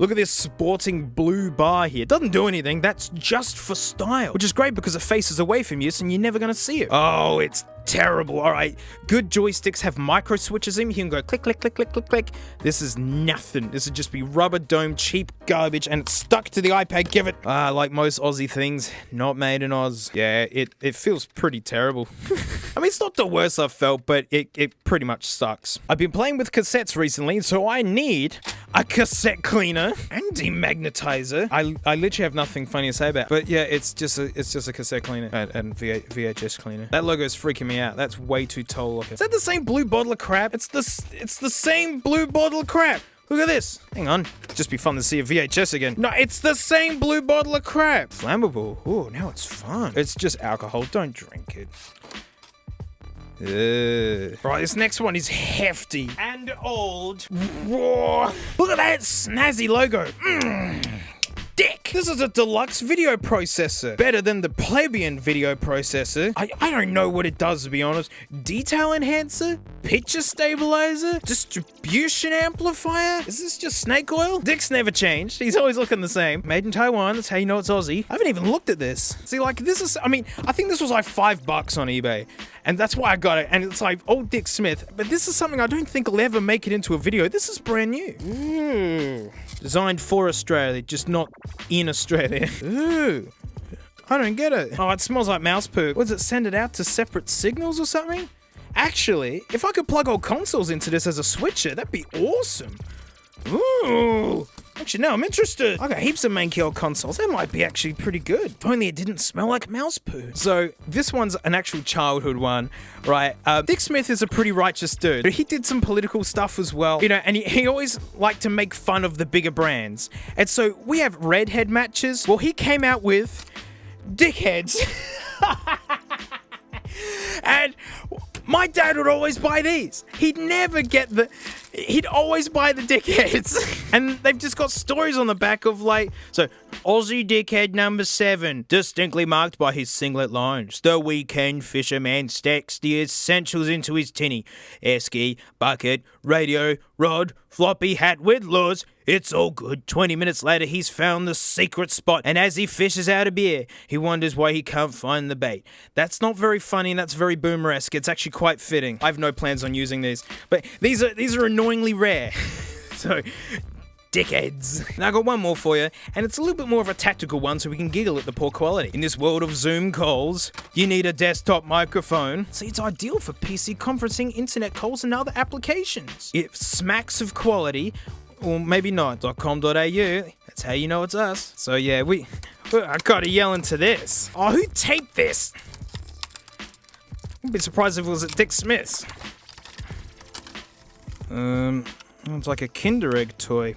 Look at this sporting blue bar here. It doesn't do anything. That's just for style. Which is great because it faces away from you, so you're never going to see it. Oh, it's terrible. All right. Good joysticks have micro switches in. You can go click, click, click, click, click, click. This is nothing. This would just be rubber dome, cheap garbage, and it's stuck to the iPad. Give it. Like most Aussie things, not made in Oz. Yeah, it feels pretty terrible. I mean, it's not the worst I've felt, but it pretty much sucks. I've been playing with cassettes recently, so I need a cassette cleaner and demagnetizer. I literally have nothing funny to say about it. But yeah, it's just a cassette cleaner and VHS cleaner. That logo is freaking me out. That's way too tall looking. Is that the same blue bottle of crap? It's the same blue bottle of crap. Look at this. Hang on. Just be fun to see a VHS again. No, it's the same blue bottle of crap. Flammable. Oh, now it's fun. It's just alcohol. Don't drink it. Right, this next one is hefty and old. Whoa. Look at that snazzy logo. Dick! This is a deluxe video processor. Better than the plebeian video processor. I don't know what it does, to be honest. Detail enhancer? Picture stabilizer? Distribution amplifier? Is this just snake oil? Dick's never changed. He's always looking the same. Made in Taiwan. That's how you know it's Aussie. I haven't even looked at this. See, like, this is, I mean, I think this was like $5 on eBay. And that's why I got it. And it's like, old Dick Smith. But this is something I don't think will ever make it into a video. This is brand new. Ooh. Designed for Australia, just not in Australia. Ooh. I don't get it. Oh, it smells like mouse poop. What, does it send it out to separate signals or something? Actually, if I could plug all consoles into this as a switcher, that'd be awesome. Ooh. Actually, no, I'm interested. I got heaps of main key consoles. That might be actually pretty good. If only it didn't smell like mouse poo. So this one's an actual childhood one, right? Dick Smith is a pretty righteous dude, but he did some political stuff as well, you know, and he always liked to make fun of the bigger brands. And so we have redhead matches. Well, he came out with dickheads. And my dad would always buy these. He'd always buy the dickheads. And they've just got stories on the back of like, so Aussie dickhead number 7, distinctly marked by his singlet lines. The weekend fisherman stacks the essentials into his tinny. Esky, bucket, radio, rod, floppy hat with lures. It's all good. 20 minutes later, he's found the secret spot. And as he fishes out a beer, he wonders why he can't find the bait. That's not very funny and that's very boomeresque. It's actually quite fitting. I have no plans on using these. But these are annoyingly rare. So, dickheads. Now I got one more for you, and it's a little bit more of a tactical one so we can giggle at the poor quality. In this world of Zoom calls, you need a desktop microphone, so it's ideal for PC conferencing, internet calls, and other applications. It smacks of quality, or maybe not, .com.au, that's how you know it's us. So yeah, I gotta yell into this. Oh, who taped this? I'd be surprised if it was at Dick Smith's. It's like a Kinder Egg toy.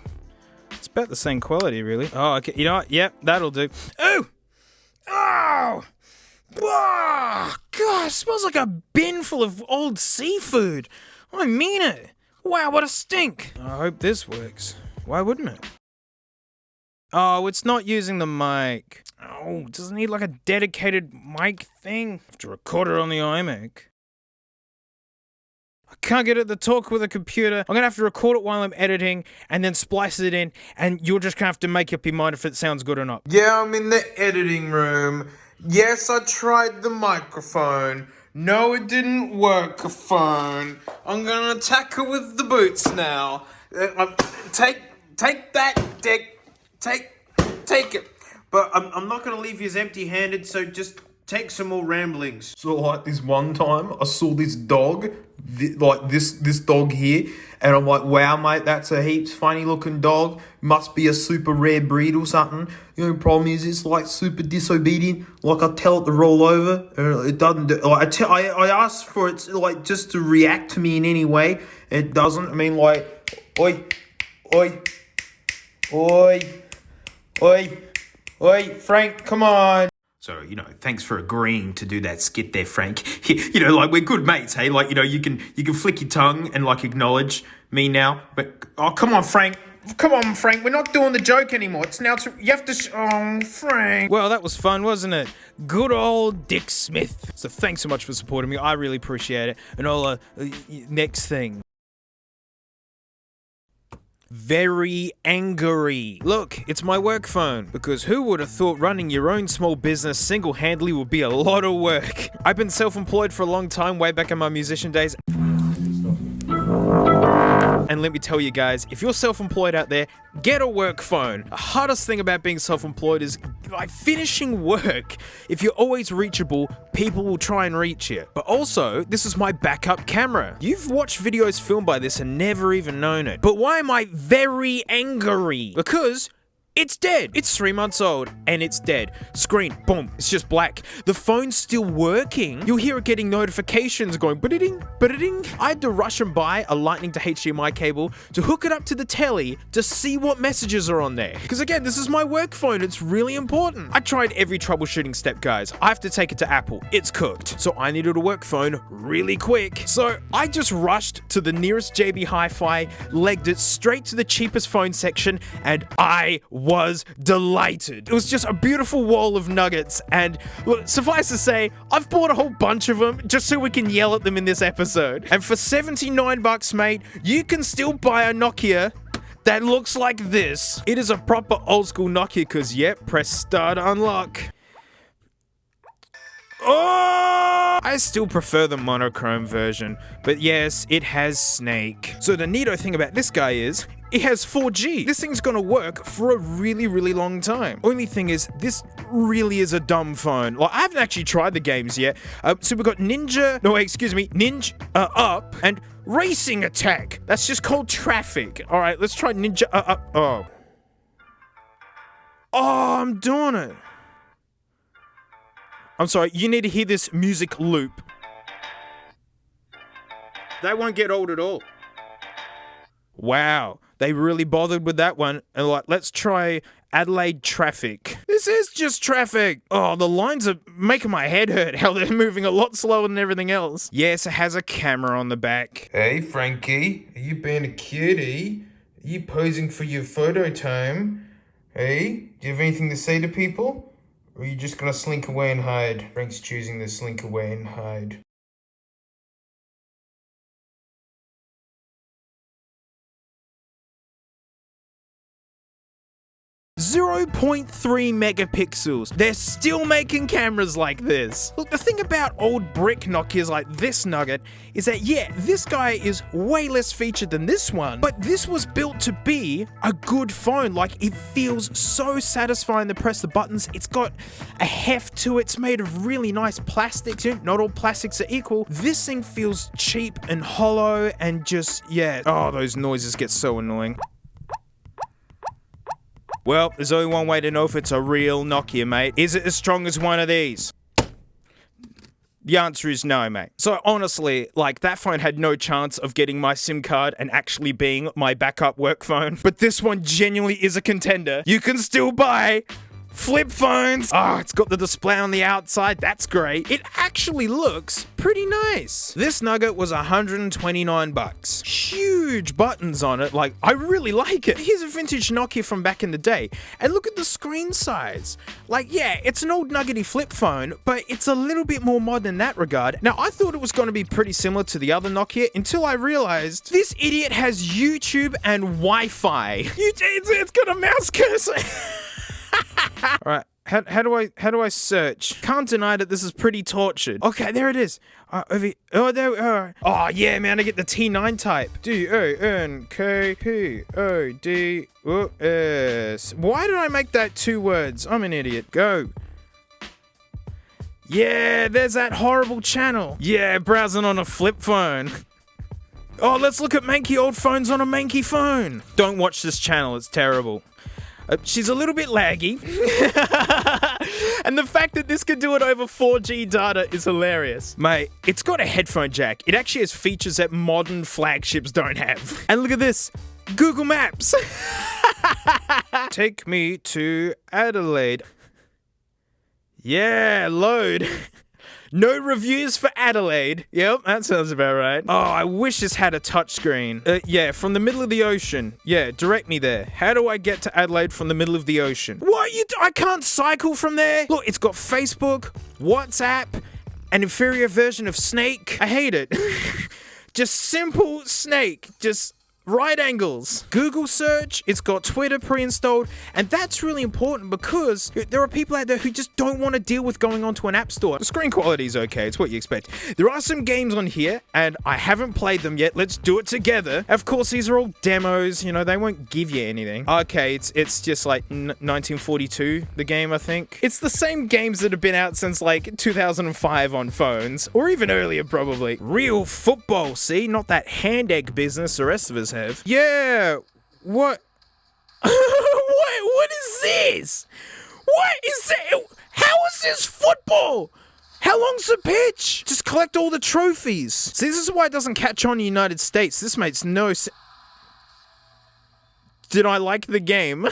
It's about the same quality, really. Oh, okay. You know what? Yep, that'll do. Ooh! Oh! Oh! God, it smells like a bin full of old seafood. I mean it. Wow, what a stink. I hope this works. Why wouldn't it? Oh, it's not using the mic. Oh, does it need like a dedicated mic thing? I have to record it on the iMac. I can't get it to talk with a computer. I'm going to have to record it while I'm editing and then splice it in, and you're just going to have to make up your mind if it sounds good or not. Yeah, I'm in the editing room. Yes, I tried the microphone. No, it didn't work, a phone. I'm gonna attack her with the boots now. Take that, Dick. Take it. But I'm not gonna leave you empty-handed. So just take some more ramblings. So like this one time, I saw this dog, this dog here, and I'm like, wow, mate, that's a heaps funny looking dog. Must be a super rare breed or something. The only problem is it's like super disobedient. Like I tell it to roll over, it doesn't do. Like I ask for it like just to react to me in any way. It doesn't. I mean, like, oi, Frank, come on. So, thanks for agreeing to do that skit there, Frank. Like, we're good mates, hey? Like, you can flick your tongue and, like, acknowledge me now. But, oh, come on, Frank. Come on, Frank. We're not doing the joke anymore. It's now, you have to, oh, Frank. Well, that was fun, wasn't it? Good old Dick Smith. So thanks so much for supporting me. I really appreciate it. And all, next thing. Very angry. Look, it's my work phone, because who would have thought running your own small business single-handedly would be a lot of work? I've been self-employed for a long time, way back in my musician days. And let me tell you guys, if you're self-employed out there, get a work phone. The hardest thing about being self-employed is like finishing work. If you're always reachable, people will try and reach you. But also, this is my backup camera. You've watched videos filmed by this and never even known it. But why am I very angry? Because it's dead. It's 3 months old and it's dead. Screen, boom, it's just black. The phone's still working. You'll hear it getting notifications going ba-da-ding, ba-da-ding. I had to rush and buy a lightning to HDMI cable to hook it up to the telly to see what messages are on there. Because again, this is my work phone. It's really important. I tried every troubleshooting step, guys. I have to take it to Apple. It's cooked. So I needed a work phone really quick. So I just rushed to the nearest JB Hi-Fi, legged it straight to the cheapest phone section, and I was delighted. It was just a beautiful wall of nuggets, and look, suffice to say, I've bought a whole bunch of them just so we can yell at them in this episode. And for 79 bucks, mate, you can still buy a Nokia that looks like this. It is a proper old school Nokia, because yep, press star to unlock. Oh! I still prefer the monochrome version, but yes, it has Snake. So the neato thing about this guy is, it has 4G. This thing's gonna work for a really, really long time. Only thing is, this really is a dumb phone. Like, I haven't actually tried the games yet. So we've got Ninja Up and Racing Attack. That's just called Traffic. All right, let's try Ninja Up. Oh, I'm doing it. I'm sorry, you need to hear this music loop. That won't get old at all. Wow, they really bothered with that one. And like, let's try Adelaide Traffic. This is just traffic. Oh, the lines are making my head hurt. How they're moving a lot slower than everything else. Yes, it has a camera on the back. Hey, Frankie, are you being a cutie? Are you posing for your photo time? Hey, do you have anything to say to people? Or are you just gonna slink away and hide? Frank's choosing to slink away and hide. 0.3 megapixels. They're still making cameras like this. Look, the thing about old brick Nokias like this Nugget is that, yeah, this guy is way less featured than this one, but this was built to be a good phone. Like, it feels so satisfying to press the buttons. It's got a heft to it. It's made of really nice plastics. Not all plastics are equal. This thing feels cheap and hollow and just, yeah. Oh, those noises get so annoying. Well, there's only one way to know if it's a real Nokia, mate. Is it as strong as one of these? The answer is no, mate. So honestly, like, that phone had no chance of getting my SIM card and actually being my backup work phone. But this one genuinely is a contender. You can still buy flip phones. Oh, it's got the display on the outside. That's great. It actually looks pretty nice. This Nugget was 129 bucks. Huge buttons on it. Like, I really like it. Here's a vintage Nokia from back in the day. And look at the screen size. Like, yeah, it's an old nuggety flip phone, but it's a little bit more modern in that regard. Now, I thought it was going to be pretty similar to the other Nokia until I realized this idiot has YouTube and Wi-Fi. It's got a mouse cursor. Alright, How do I search? Can't deny that this is pretty tortured. Okay, there it is. Oh yeah, man, I get the T9 type. DANKPODS. Why did I make that 2 words? I'm an idiot. Go. Yeah, there's that horrible channel. Yeah, browsing on a flip phone. Oh, let's look at manky old phones on a manky phone. Don't watch this channel, it's terrible. She's a little bit laggy. And the fact that this could do it over 4G data is hilarious. Mate, it's got a headphone jack. It actually has features that modern flagships don't have. And look at this. Google Maps. Take me to Adelaide. Yeah, load. No reviews for Adelaide. Yep, that sounds about right. Oh, I wish this had a touchscreen. Yeah, from the middle of the ocean. Yeah, direct me there. How do I get to Adelaide from the middle of the ocean? What? I can't cycle from there? Look, it's got Facebook, WhatsApp, an inferior version of Snake. I hate it. Just simple Snake. Just right angles. Google search, it's got Twitter pre-installed, and that's really important because there are people out there who just don't want to deal with going onto an app store. The screen quality is okay, it's what you expect. There are some games on here, and I haven't played them yet. Let's do it together. Of course, these are all demos, you know, they won't give you anything. Okay, it's just like 1942, the game, I think. It's the same games that have been out since like 2005 on phones, or even earlier probably. Real football, see? Not that hand egg business the rest of us have. Yeah, what? What is this? What is that? How is this football? How long's the pitch? Just collect all the trophies. See, this is why it doesn't catch on in the United States. This makes no sense. Did I like the game?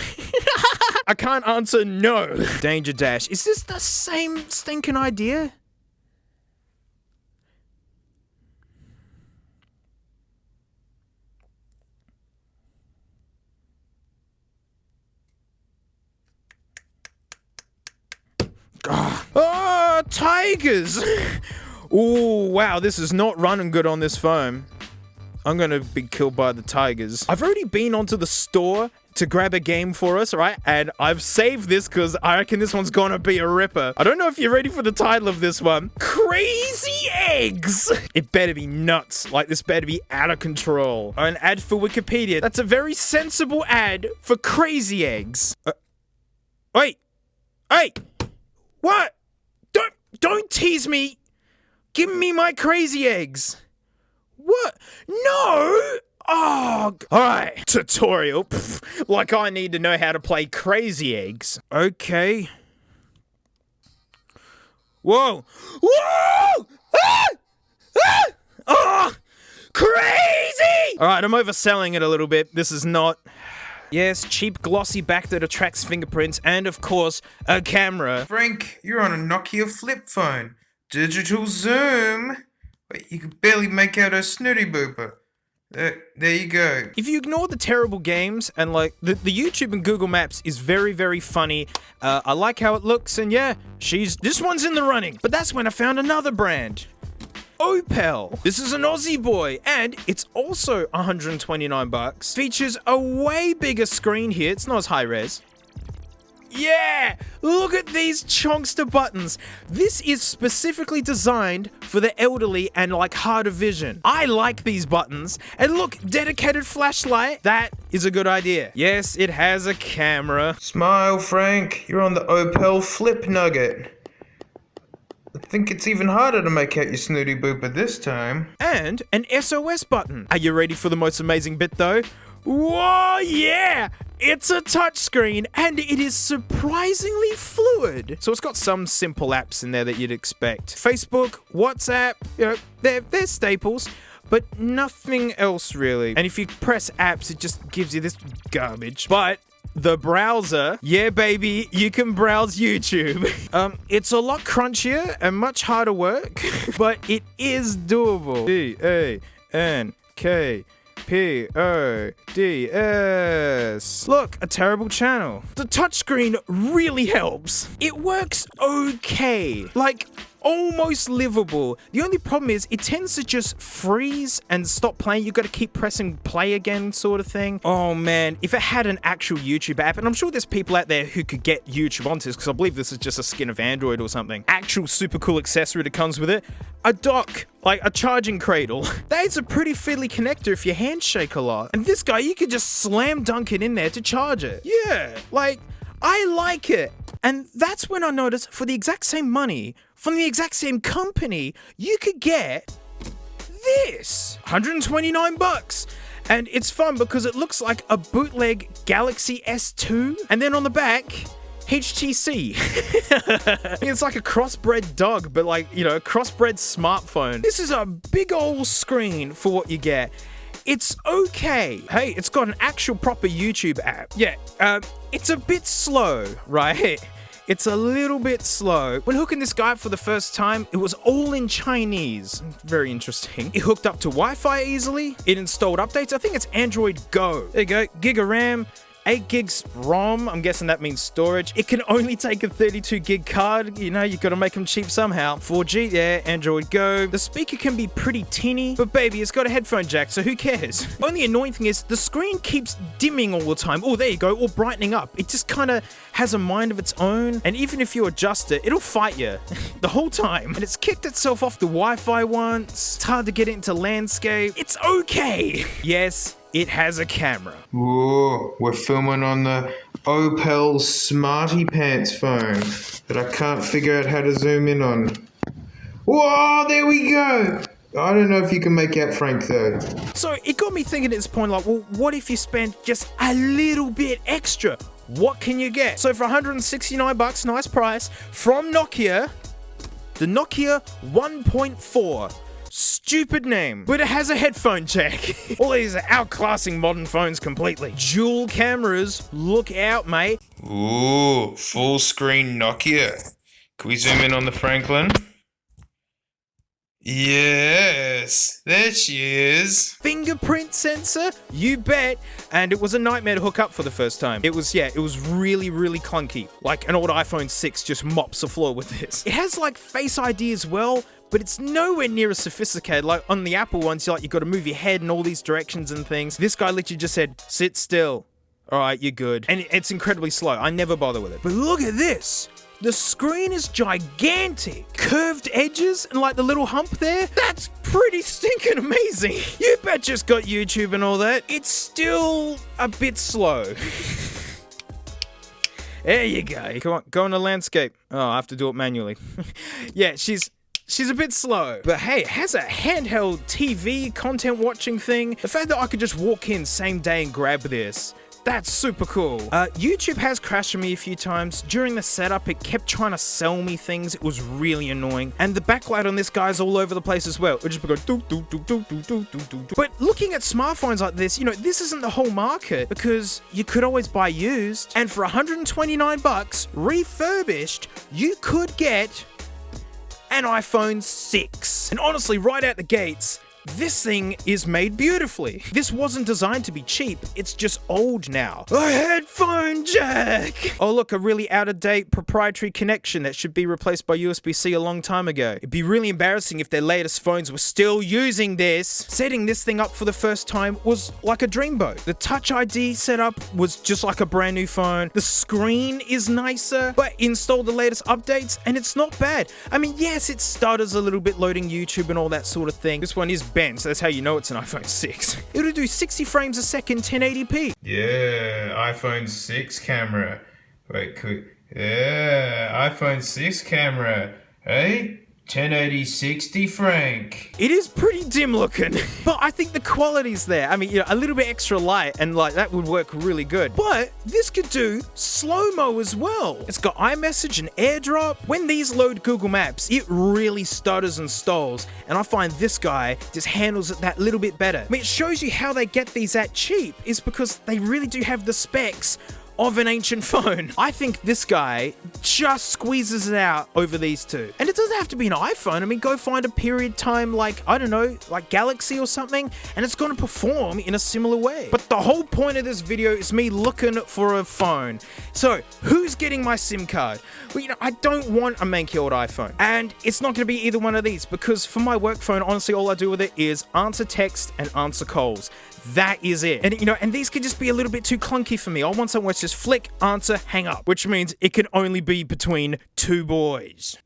I can't answer no. Danger Dash. Is this the same stinking idea? Oh, tigers! Oh, wow, this is not running good on this phone. I'm gonna be killed by the tigers. I've already been onto the store to grab a game for us, right? And I've saved this because I reckon this one's gonna be a ripper. I don't know if you're ready for the title of this one. Crazy Eggs! It better be nuts. Like, this better be out of control. An ad for Wikipedia. That's a very sensible ad for Crazy Eggs. Wait! Hey! What? Don't tease me. Give me my Crazy Eggs. What? No! Oh, alright. Tutorial. Pff, like I need to know how to play Crazy Eggs. Okay. Whoa! Whoa! Ah! Ah! Oh! Crazy! Alright, I'm overselling it a little bit. This is not... Yes, cheap glossy back that attracts fingerprints, and of course, a camera. Frank, you're on a Nokia flip phone. Digital zoom. Wait, you can barely make out a snooty booper. There you go. If you ignore the terrible games, and like, the YouTube and Google Maps is very, very funny. I like how it looks, and yeah, this one's in the running. But that's when I found another brand. Opel. This is an Aussie boy, and it's also 129 bucks. Features a way bigger screen here. It's not as high res. Yeah! Look at these chonkster buttons. This is specifically designed for the elderly and like hard of vision. I like these buttons. And look, dedicated flashlight. That is a good idea. Yes, it has a camera. Smile, Frank. You're on the Opel Flip Nugget. I think it's even harder to make out your snooty booper this time. And an SOS button. Are you ready for the most amazing bit though? Whoa, yeah! It's a touchscreen and it is surprisingly fluid. So it's got some simple apps in there that you'd expect. Facebook, WhatsApp, you know, they're staples, but nothing else really. And if you press apps, it just gives you this garbage. But the browser, yeah baby, you can browse YouTube. It's a lot crunchier and much harder work, but it is doable. DANKPODS. Look, a terrible channel. The touchscreen really helps. It works okay. Like, almost livable. The only problem is it tends to just freeze and stop playing. You got to keep pressing play again, sort of thing. Oh man, if it had an actual YouTube app, and I'm sure there's people out there who could get YouTube onto this, because I believe this is just a skin of Android or something. Actual super cool accessory that comes with it. A dock, like a charging cradle. That is a pretty fiddly connector if your hands shake a lot. And this guy, you could just slam dunk it in there to charge it. Yeah, like, I like it. And that's when I noticed, for the exact same money, from the exact same company, you could get this. 129 bucks. And it's fun because it looks like a bootleg Galaxy S2. And then on the back, HTC. It's like a crossbred dog, but like, you know, a crossbred smartphone. This is a big old screen for what you get. It's okay. Hey, it's got an actual proper YouTube app. Yeah, it's a bit slow, right? It's a little bit slow. When hooking this guy up for the first time, it was all in Chinese. Very interesting. It hooked up to Wi-Fi easily. It installed updates. I think it's Android Go. There you go. Gig of RAM. 8 gigs ROM, I'm guessing that means storage. It can only take a 32 gig card. You know, you gotta make them cheap somehow. 4G, yeah, Android Go. The speaker can be pretty tinny, but baby, it's got a headphone jack, so who cares? Only annoying thing is the screen keeps dimming all the time. Oh, there you go, or brightening up. It just kind of has a mind of its own, and even if you adjust it, it'll fight you the whole time. And it's kicked itself off the Wi-Fi once. It's hard to get it into landscape. It's okay. Yes, it has a camera. Whoa, we're filming on the Opel Smarty Pants phone that I can't figure out how to zoom in on. Whoa, there we go. I don't know if you can make out Frank though. So it got me thinking at this point, like, well, what if you spent just a little bit extra? What can you get? So for 169 bucks, nice price, from Nokia, the Nokia 1.4. Stupid name, but it has a headphone jack. All these are outclassing modern phones completely. Dual cameras, look out, mate. Ooh, full screen Nokia. Can we zoom in on the Franklin? Yes, there she is. Fingerprint sensor, you bet. And it was a nightmare to hook up for the first time. It was really, really clunky. Like an old iPhone 6 just mops the floor with this. It has like Face ID as well, but it's nowhere near as sophisticated. Like on the Apple ones, you got to move your head in all these directions and things. This guy literally just said, sit still. All right, you're good. And it's incredibly slow. I never bother with it. But look at this. The screen is gigantic. Curved edges and like the little hump there. That's pretty stinking amazing. You bet just got YouTube and all that. It's still a bit slow. There you go. Come on, go on the landscape. Oh, I have to do it manually. Yeah, she's a bit slow, but hey, it has a handheld TV content watching thing. The fact that I could just walk in same day and grab this, that's super cool. YouTube has crashed on me a few times. During the setup, it kept trying to sell me things. It was really annoying. And the backlight on this guy's all over the place as well. It just go do do do do do do do do. But looking at smartphones like this, you know, this isn't the whole market because you could always buy used. And for 129 bucks, refurbished, you could get an iPhone 6. And honestly, right out the gates, this thing is made beautifully. This wasn't designed to be cheap, it's just old now. A headphone jack! Oh look, a really out-of-date proprietary connection that should be replaced by USB-C a long time ago. It'd be really embarrassing if their latest phones were still using this. Setting this thing up for the first time was like a dreamboat. The Touch ID setup was just like a brand new phone. The screen is nicer, but install the latest updates and it's not bad. I mean, yes, it stutters a little bit loading YouTube and all that sort of thing. This one is bent, so that's how you know it's an iPhone 6. It'll do 60 frames a second, 1080p. Yeah, iPhone 6 camera. Wait, yeah, iPhone 6 camera. Hey? 1080 60 Frank. It is pretty dim looking, but I think the quality's there. I mean, you know, a little bit extra light and like that would work really good. But this could do slow-mo as well. It's got iMessage and AirDrop. When these load Google Maps, it really stutters and stalls, and I find this guy just handles it that little bit better. I mean, it shows you how they get these at cheap is because they really do have the specs of an ancient phone. I think this guy just squeezes it out over these two. And it doesn't have to be an iPhone. I mean, go find a period time like, I don't know, like Galaxy or something, and it's going to perform in a similar way. But the whole point of this video is me looking for a phone. So, who's getting my SIM card? Well, you know, I don't want a man-killed iPhone. And it's not going to be either one of these, because for my work phone, honestly, all I do with it is answer text and answer calls. That is it. And, you know, and these can just be a little bit too clunky for me. I want something where it's just flick, answer, hang up, which means it can only be between two boys.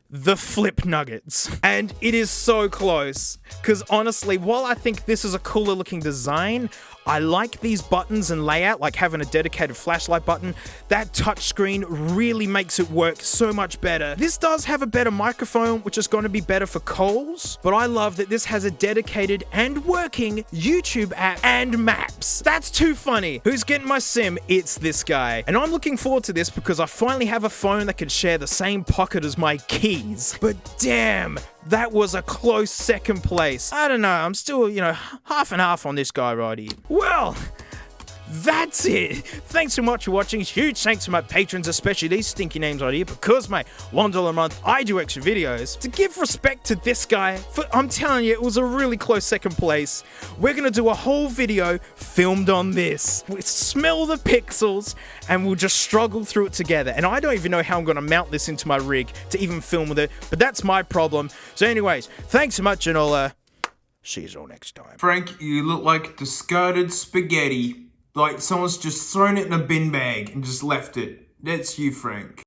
The Flip Nuggets. And it is so close, because honestly, while I think this is a cooler looking design, I like these buttons and layout, like having a dedicated flashlight button. That touchscreen really makes it work so much better. This does have a better microphone, which is going to be better for calls, but I love that this has a dedicated and working YouTube app and maps. That's too funny. Who's getting my SIM? It's this guy. And I'm looking forward to this because I finally have a phone that can share the same pocket as my keys. But damn, that was a close second place. I don't know, I'm still, you know, half and half on this guy right here. Well, that's it. Thanks so much for watching. Huge thanks to my patrons, especially these stinky names right here, because, mate, $1 a month, I do extra videos. To give respect to this guy, I'm telling you, it was a really close second place. We're gonna do a whole video filmed on this. We smell the pixels, and we'll just struggle through it together. And I don't even know how I'm gonna mount this into my rig to even film with it, but that's my problem. So anyways, thanks so much, and I'll, see you all next time. Frank, you look like discarded spaghetti. Like someone's just thrown it in a bin bag and just left it. That's you, Frank.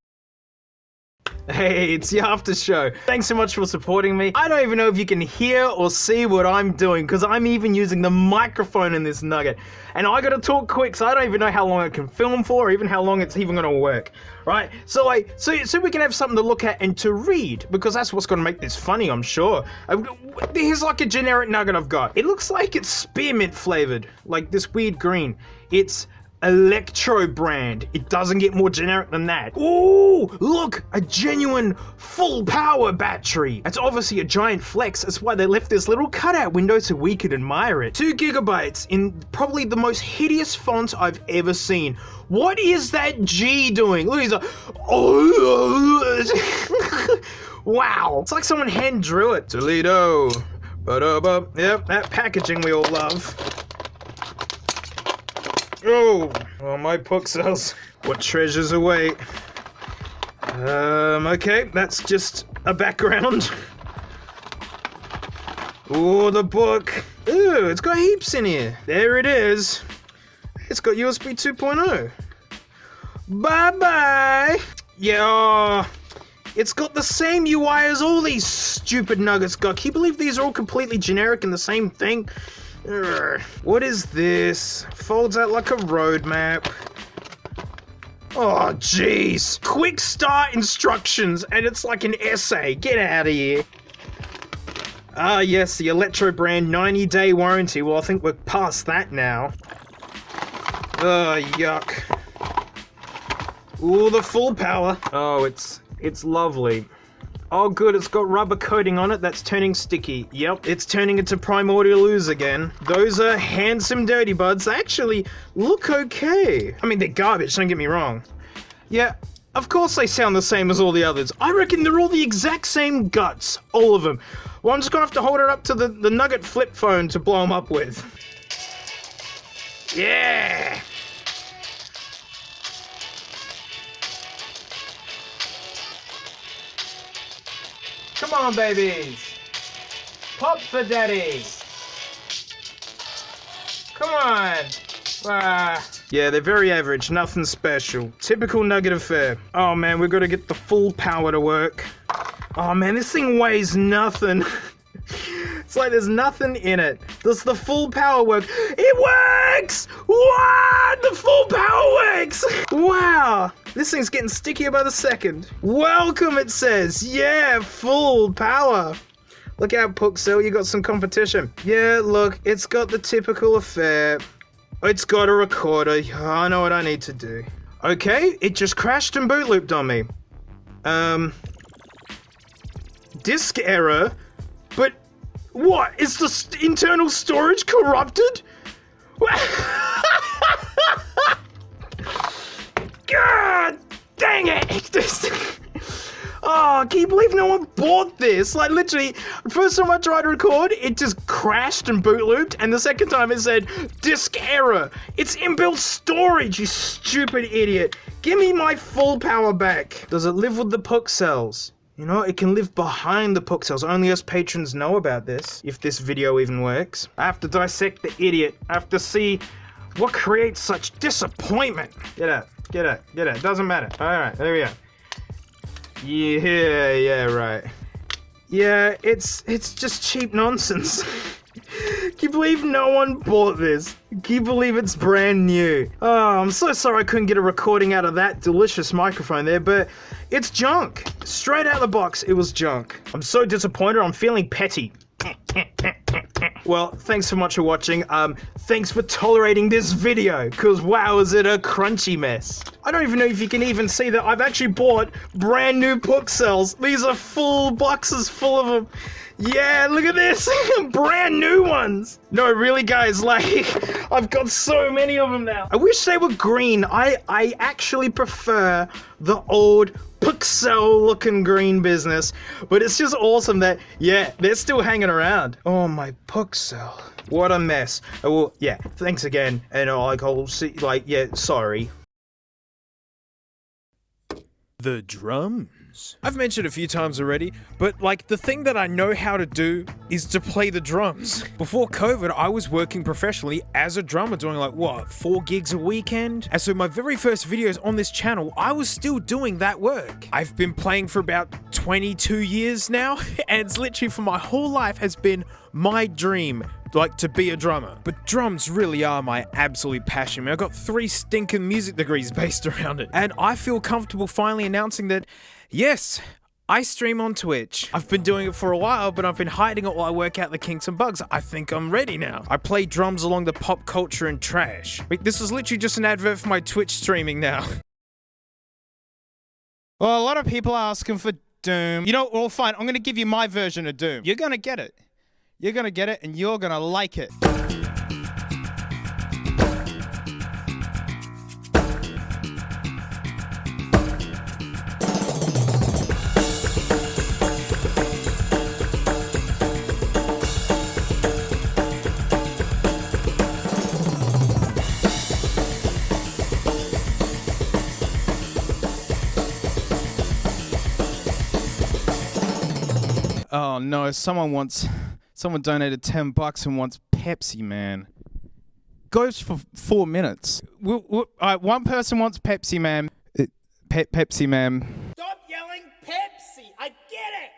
Hey, it's the after show. Thanks so much for supporting me. I don't even know if you can hear or see what I'm doing, because I'm even using the microphone in this Nugget. And I gotta talk quick, so I don't even know how long I can film for, or even how long it's even gonna work. Right? So we can have something to look at and to read, because that's what's gonna make this funny, I'm sure. Here's like a generic Nugget I've got. It looks like it's spearmint flavored, like this weird green. It's Electro brand. It doesn't get more generic than that. Ooh, look, a genuine full power battery. That's obviously a giant flex. That's why they left this little cutout window so we could admire it. 2 gigabytes in probably the most hideous font I've ever seen. What is that G doing? Look, he's like, oh. Wow. It's like someone hand drew it. Toledo. Yep, that packaging we all love. Oh, my pixels. What treasures await? Okay, that's just a background. Oh, the book. Ooh, it's got heaps in here. There it is. It's got USB 2.0. Bye-bye. Yeah, it's got the same UI as all these stupid Nuggets got. Can you believe these are all completely generic and the same thing? What is this? Folds out like a roadmap. Oh, jeez. Quick start instructions, and it's like an essay. Get out of here. Ah, yes, the Electro brand 90-day warranty. Well, I think we're past that now. Oh, yuck. Ooh, the full power. Oh, it's lovely. Oh good, it's got rubber coating on it that's turning sticky. Yep, it's turning into primordial ooze again. Those are handsome dirty buds. They actually look okay. I mean, they're garbage, don't get me wrong. Yeah, of course they sound the same as all the others. I reckon they're all the exact same guts. All of them. Well, I'm just gonna have to hold it up to the Nugget flip phone to blow them up with. Yeah! Come on, babies. Pop for daddy. Come on. Yeah, they're very average, nothing special. Typical Nugget affair. Oh man, we've got to get the full power to work. Oh man, this thing weighs nothing. It's like there's nothing in it. Does the full power work? It works! What? The full power works! Wow! This thing's getting stickier by the second. Welcome, it says. Yeah, full power. Look out, Puxel, you got some competition. Yeah, look, it's got the typical affair. It's got a recorder. I know what I need to do. Okay, it just crashed and boot looped on me. Disk error? But what? Is the internal storage corrupted? dang it! Oh, can you believe no one bought this? Like, literally, first time I tried to record, it just crashed and boot looped, and the second time it said, disk error. It's inbuilt storage, you stupid idiot. Give me my full power back. Does it live with the puck cells? You know, it can live behind the puck cells. Only us patrons know about this, if this video even works. I have to dissect the idiot. I have to see what creates such disappointment. Get out, get out, get out. Doesn't matter. All right, there we go. Yeah, right. Yeah, it's just cheap nonsense. Can you believe no one bought this? Can you believe it's brand new? Oh, I'm so sorry I couldn't get a recording out of that delicious microphone there, but it's junk. Straight out of the box, it was junk. I'm so disappointed, I'm feeling petty. Well, thanks so much for watching. Thanks for tolerating this video, cause wow, is it a crunchy mess. I don't even know if you can even see that I've actually bought brand new book cells. These are full boxes full of them. Yeah, look at this, brand new ones. No, really guys, like, I've got so many of them now. I wish they were green. I actually prefer the old pixel looking green business, but it's just awesome that, yeah, they're still hanging around. Oh my pixel. What a mess. Oh, well, yeah, thanks again, and I'll see, like, yeah, sorry. The drums. I've mentioned a few times already, but like the thing that I know how to do is to play the drums. Before COVID, I was working professionally as a drummer doing like, what, 4 gigs a weekend? And so my very first videos on this channel, I was still doing that work. I've been playing for about 22 years now, and it's literally for my whole life has been my dream, like, to be a drummer. But drums really are my absolute passion, man. I've got 3 stinking music degrees based around it. And I feel comfortable finally announcing that, yes, I stream on Twitch. I've been doing it for a while, but I've been hiding it while I work out the kinks and bugs. I think I'm ready now. I play drums along the pop culture and trash. Wait, this is literally just an advert for my Twitch streaming now. Well, a lot of people are asking for Doom. You know, well, fine, I'm gonna give you my version of Doom. You're gonna get it. You're gonna get it, and you're gonna like it. Oh no, someone donated $10 and wants Pepsi, man. Goes for 4 minutes. One person wants Pepsi, man. Pepsi, man. Stop yelling Pepsi, I get it!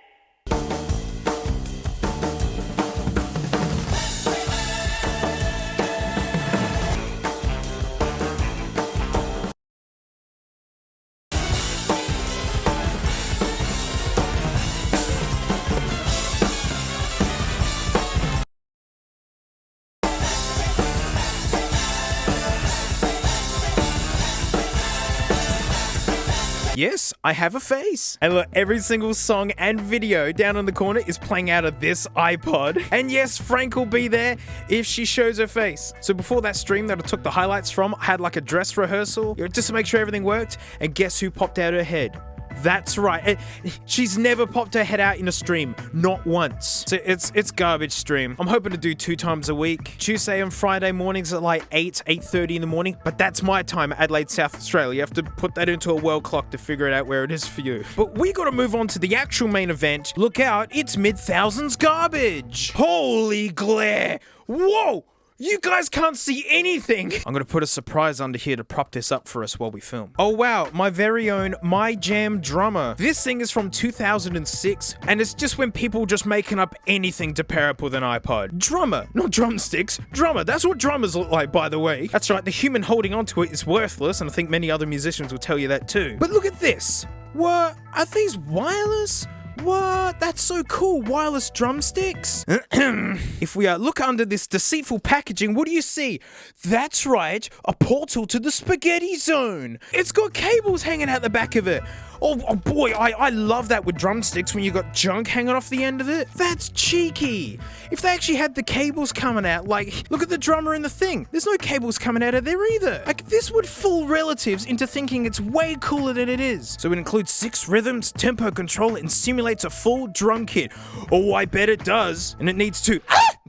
Yes, I have a face. And look, every single song and video down in the corner is playing out of this iPod. And yes, Frank will be there if she shows her face. So before that stream that I took the highlights from, I had like a dress rehearsal just to make sure everything worked. And guess who popped out her head? That's right. She's never popped her head out in a stream. Not once. So it's garbage stream. I'm hoping to do 2 times a week. Tuesday and Friday mornings at like 8:30 in the morning. But that's my time at Adelaide, South Australia. You have to put that into a world clock to figure it out where it is for you. But we gotta move on to the actual main event. Look out, it's mid-thousands garbage. Holy glare. Whoa! You guys can't see anything. I'm gonna put a surprise under here to prop this up for us while we film. Oh wow, my very own My Jam drummer. This thing is from 2006, and it's just when people just making up anything to pair up with an iPod. Drummer, not drumsticks, drummer. That's what drummers look like, by the way. That's right, the human holding onto it is worthless, and I think many other musicians will tell you that too. But look at this. What? Are these wireless? What? That's so cool. Wireless drumsticks? If we look under this deceitful packaging, what do you see? That's right, a portal to the spaghetti zone. It's got cables hanging out the back of it. Oh boy, I love that with drumsticks when you got junk hanging off the end of it. That's cheeky. If they actually had the cables coming out, like, look at the drummer in the thing. There's no cables coming out of there either. Like, this would fool relatives into thinking it's way cooler than it is. So it includes 6 rhythms, tempo control, and simulates a full drum kit. Oh, I bet it does. And it needs 2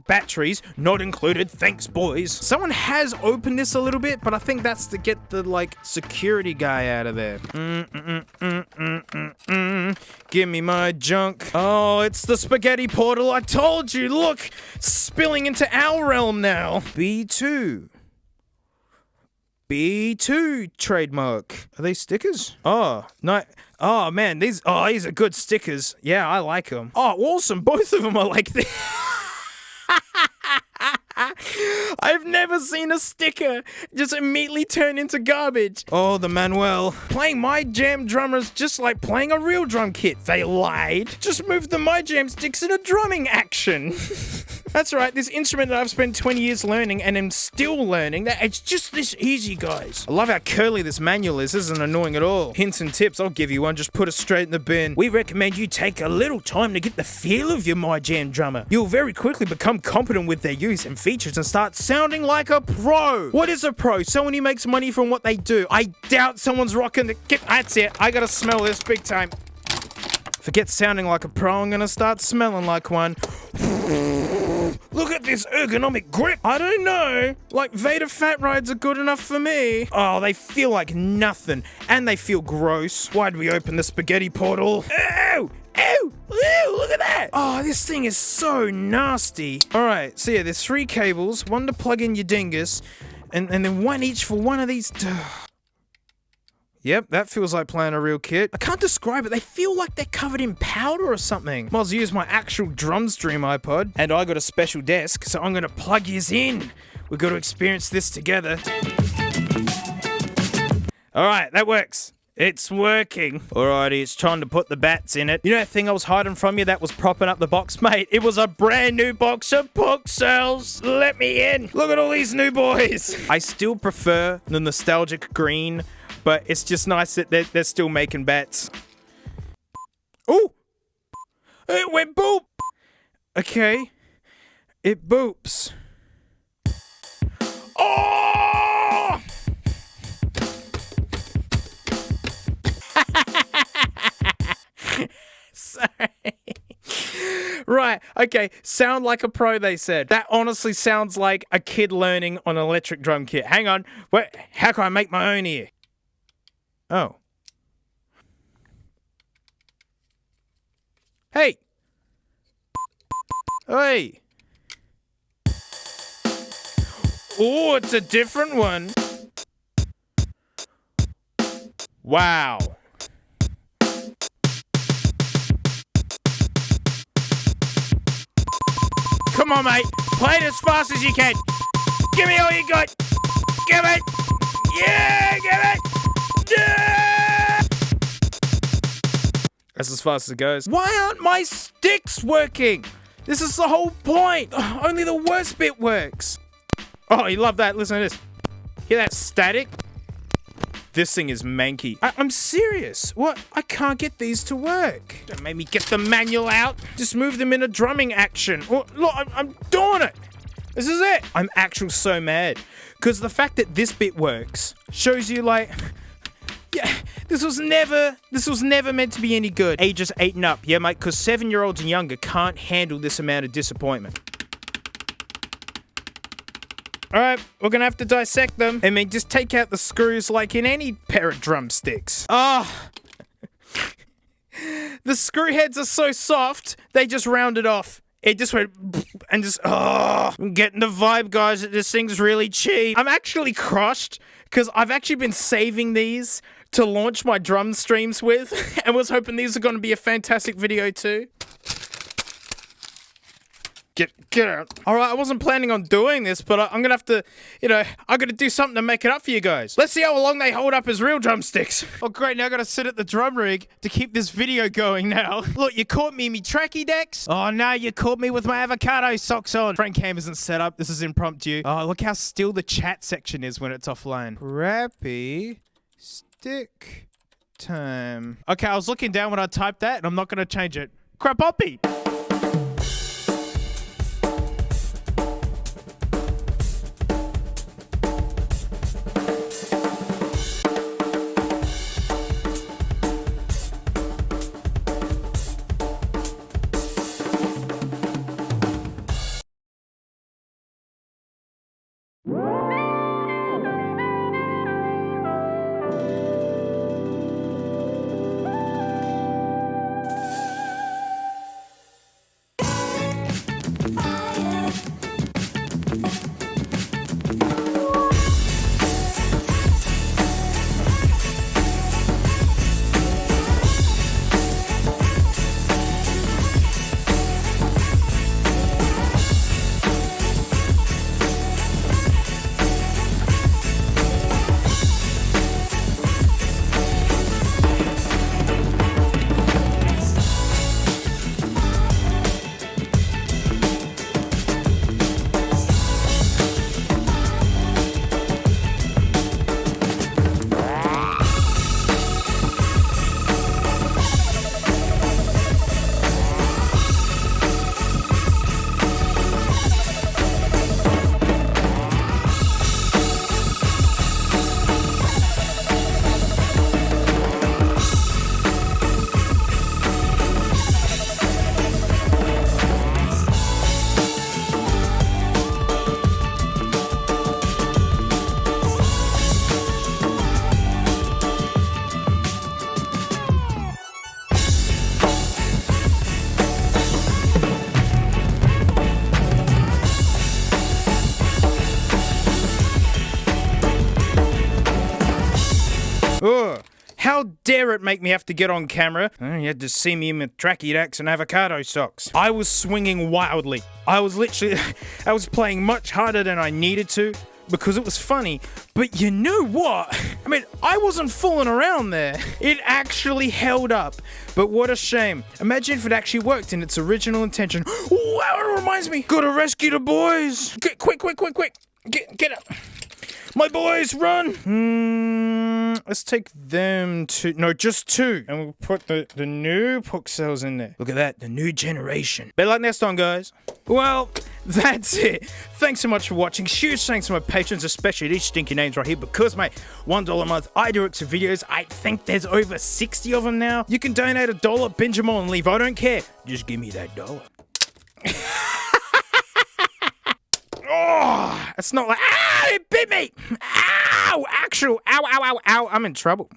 batteries, not included. Thanks, boys. Someone has opened this a little bit, but I think that's to get the, like, security guy out of there. Give me my junk. Oh, it's the spaghetti portal. I told you. Look, spilling into our realm now. B2 trademark. Are they stickers? Oh, no. Oh, man, these are good stickers. Yeah, I like them. Oh, awesome. Both of them are like this. I've never seen a sticker just immediately turn into garbage. Oh, the Manuel. Playing My Jam drummers just like playing a real drum kit. They lied. Just moved the My Jam sticks in a drumming action. That's right, this instrument that I've spent 20 years learning and am still learning, that it's just this easy, guys. I love how curly this manual is. This isn't annoying at all. Hints and tips, I'll give you one. Just put it straight in the bin. We recommend you take a little time to get the feel of your My Jam drummer. You'll very quickly become competent with their use and features and start sounding like a pro. What is a pro? Someone who makes money from what they do. I doubt someone's rocking the... That's it. I gotta smell this big time. Forget sounding like a pro, I'm gonna start smelling like one. Look at this ergonomic grip. I don't know. Like, Vader Fat Rides are good enough for me. Oh, they feel like nothing. And they feel gross. Why'd we open the spaghetti portal? Ew! Ew! Ew! Look at that! Oh, this thing is so nasty. Alright, so yeah, there's 3 cables. One to plug in your dingus. And then one each for one of these... Yep, that feels like playing a real kit. I can't describe it. They feel like they're covered in powder or something. Might as well use my actual Drumstream iPod. And I got a special desk, so I'm gonna plug yous in. We've got to experience this together. Alright, that works. It's working. Alrighty, it's time to put the bats in it. You know that thing I was hiding from you that was propping up the box, mate? It was a brand new box of bookshelves. Let me in. Look at all these new boys. I still prefer the nostalgic green, but it's just nice that they're still making bats. Ooh! It went boop! Okay. It boops. Oh! Sorry. Right, okay. Sound like a pro, they said. That honestly sounds like a kid learning on an electric drum kit. Hang on. How can I make my own here? Oh. Hey! Hey! Oh, it's a different one. Wow. Come on, mate. Play it as fast as you can. Give me all you got. Give it. Yeah, give it. Yeah. That's as fast as it goes. Why aren't my sticks working? This is the whole point. Only the worst bit works. Oh, you love that. Listen to this. Hear that static? This thing is manky. I'm serious. What? I can't get these to work. Don't make me get the manual out. Just move them in a drumming action. Oh, look, I'm doing it. This is it. I'm actually so mad. Because the fact that this bit works shows you, like... Yeah, this was never meant to be any good. Ages 8 and up. Yeah, mate, because 7-year-olds and younger can't handle this amount of disappointment. Alright, we're gonna have to dissect them. I mean, just take out the screws like in any pair of drumsticks. Oh. The screw heads are so soft, they just rounded off. It just went and just, oh. I'm getting the vibe, guys, that this thing's really cheap. I'm actually crushed, because I've actually been saving these to launch my drum streams with, and was hoping these are gonna be a fantastic video too. Get out. Alright, I wasn't planning on doing this, but I'm gonna have to, I gotta do something to make it up for you guys. Let's see how long they hold up as real drumsticks. Oh great, now I gotta sit at the drum rig to keep this video going now. Look, you caught me in me tracky decks. Oh no, you caught me with my avocado socks on. Frank cam isn't set up, this is impromptu. Oh, look how still the chat section is when it's offline. Crappy stick time. Okay, I was looking down when I typed that, and I'm not gonna change it. Crapoppy. Ugh. How dare it make me have to get on camera? You had to see me in my tracky dacks and avocado socks. I was swinging wildly. I was playing much harder than I needed to because it was funny. But you know what? I mean, I wasn't fooling around there. It actually held up. But what a shame. Imagine if it actually worked in its original intention. Wow, it reminds me. Gotta rescue the boys. Quick. Get up. My boys, run! Let's take them to... No, just two. And we'll put the new pixels in there. Look at that, the new generation. Better luck next time, guys. Well, that's it. Thanks so much for watching. Huge thanks to my patrons, especially these stinky names right here, because, mate, $1 a month, I do extra videos. I think there's over 60 of them now. You can donate $1, binge them all, and leave. I don't care. Just give me that dollar. Oh, it's not like, it bit me. Ow, ow, I'm in trouble.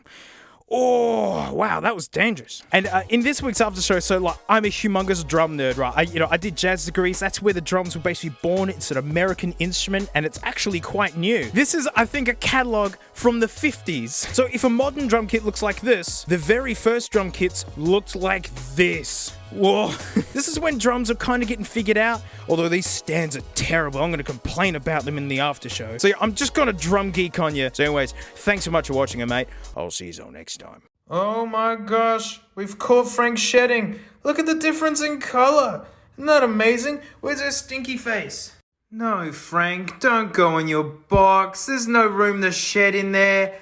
Oh, wow, that was dangerous. And in this week's after show, so like, I'm a humongous drum nerd, right? I did jazz degrees. That's where the drums were basically born. It's an American instrument, and it's actually quite new. This is, I think, a catalog from the 50s. So if a modern drum kit looks like this, the very first drum kits looked like this. Whoa. This is when drums are kind of getting figured out, although these stands are terrible. I'm going to complain about them in the after show. So yeah, I'm just going to drum geek on you. So anyways, thanks so much for watching, mate. I'll see you all next time. Oh my gosh, we've caught Frank shedding. Look at the difference in color. Isn't that amazing? Where's her stinky face? No, Frank, don't go in your box. There's no room to shed in there.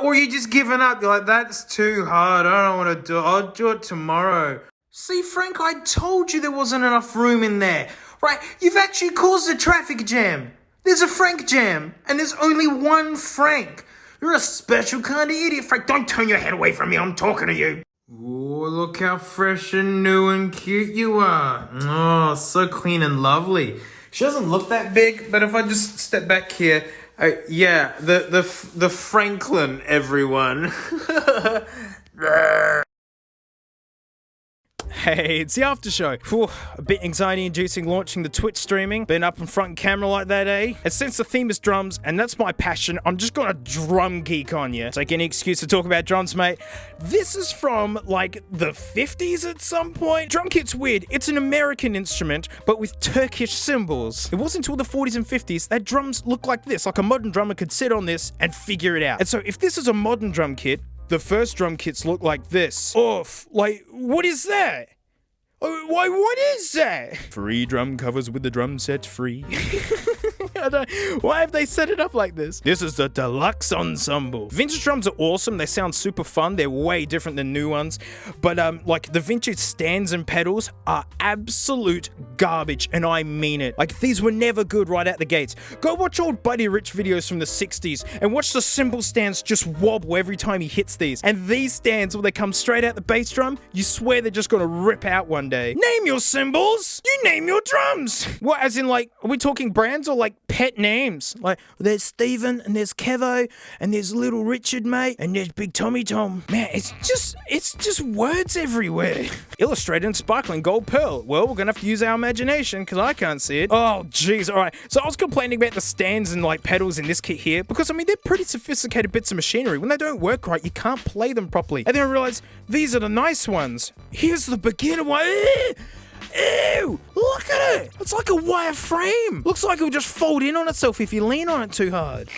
Or you just giving up. You're like, that's too hard. I don't want to do it. I'll do it tomorrow. See, Frank, I told you there wasn't enough room in there. Right, you've actually caused a traffic jam. There's a Frank jam, and there's only one Frank. You're a special kind of idiot, Frank. Don't turn your head away from me. I'm talking to you. Oh, look how fresh and new and cute you are. Oh, so clean and lovely. She doesn't look that big, but if I just step back here, yeah, the Franklin, everyone. Hey, it's the after show. Whew, a bit anxiety-inducing launching the Twitch streaming. Been up in front camera like that, eh? And since the theme is drums, and that's my passion, I'm just gonna drum geek on you. Take any excuse to talk about drums, mate. This is from, like, the 50s at some point. Drum kit's weird. It's an American instrument, but with Turkish cymbals. It wasn't until the 40s and 50s that drums looked like this. Like a modern drummer could sit on this and figure it out. And so if this is a modern drum kit, the first drum kits look like this. Oof, like, what is that? Why, what is that? Free drum covers with the drum set free. Why have they set it up like this? This is the deluxe ensemble. Vintage drums are awesome. They sound super fun. They're way different than new ones. But like the vintage stands and pedals are absolute garbage, and I mean it. Like these were never good right out the gates. Go watch old Buddy Rich videos from the 60s and watch the cymbal stands just wobble every time he hits these. And these stands, when they come straight out the bass drum, you swear they're just gonna rip out one day. Name your cymbals. You name your drums. What, as in like, are we talking brands or like pet names? Like there's Steven and there's Kevo and there's Little Richard, mate, and there's Big Tommy Tom. Man, it's just words everywhere. Illustrated in sparkling gold pearl. Well, we're gonna have to use our imagination because I can't see it. Oh, jeez. All right. So I was complaining about the stands and like pedals in this kit here because I mean they're pretty sophisticated bits of machinery. When they don't work right, you can't play them properly. And then I realized these are the nice ones. Here's the beginner one. Ew! Look at it! It's like a wire frame. Looks like it'll just fold in on itself if you lean on it too hard.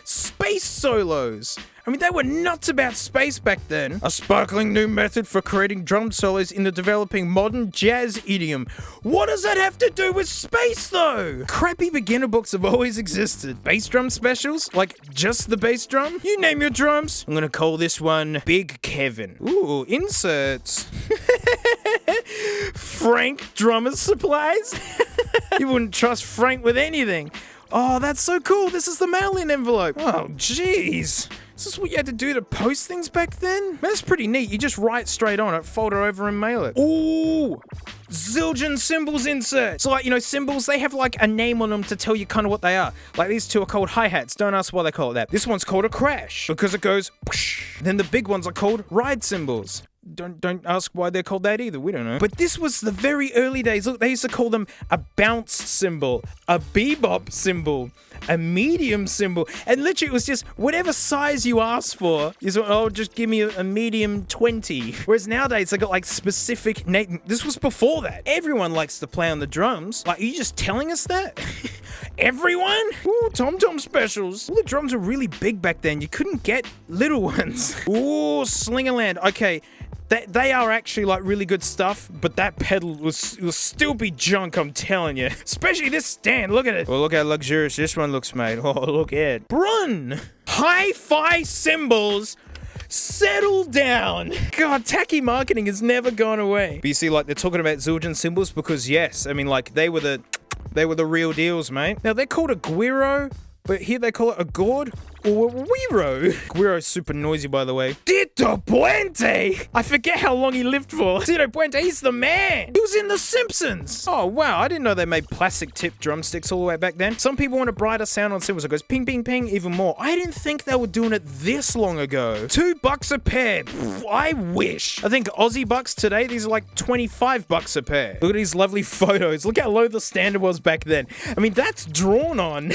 Space solos. I mean, they were nuts about space back then. A sparkling new method for creating drum solos in the developing modern jazz idiom. What does that have to do with space, though? Crappy beginner books have always existed. Bass drum specials? Like, just the bass drum? You name your drums. I'm gonna call this one Big Kevin. Ooh, inserts. Frank Drummer's Supplies? You wouldn't trust Frank with anything. Oh, that's so cool. This is the mail-in envelope. Oh, jeez. Is this what you had to do to post things back then? That's pretty neat. You just write straight on it, fold it over and mail it. Ooh, Zildjian cymbals insert. So like, you know, cymbals, they have like a name on them to tell you kind of what they are. Like these two are called hi-hats. Don't ask why they call it that. This one's called a crash because it goes whoosh. Then the big ones are called ride cymbals. Don't ask why they're called that either. We don't know. But this was the very early days. Look, they used to call them a bounce cymbal, a bebop cymbal, a medium cymbal, and literally it was just whatever size you asked for. You said, oh, just give me a medium 20. Whereas nowadays they got like specific name. This was before that. Everyone likes to play on the drums. Like, are you just telling us that? Everyone? Ooh, Tom specials. All the drums were really big back then. You couldn't get little ones. Ooh, Slingerland. Okay. They are actually like really good stuff, but that pedal will still be junk, I'm telling you. Especially this stand, look at it. Oh, look how luxurious this one looks, mate. Oh, look at it. Brun! Hi-fi cymbals, settle down. God, tacky marketing has never gone away. But you see, like, they're talking about Zildjian cymbals because, yes, I mean, like, they were the real deals, mate. Now, they're called a Guiro, but here they call it a gourd or a Wiro. Guiro's super noisy, by the way. Tito Puente! I forget how long he lived for. Tito Puente, he's the man! He was in The Simpsons! Oh, wow, I didn't know they made plastic tip drumsticks all the way back then. Some people want a brighter sound on cymbals. It goes ping, ping, ping, even more. I didn't think they were doing it this long ago. $2 a pair. Pff, I wish. I think Aussie bucks today, these are like $25 a pair. Look at these lovely photos. Look how low the standard was back then. I mean, that's drawn on.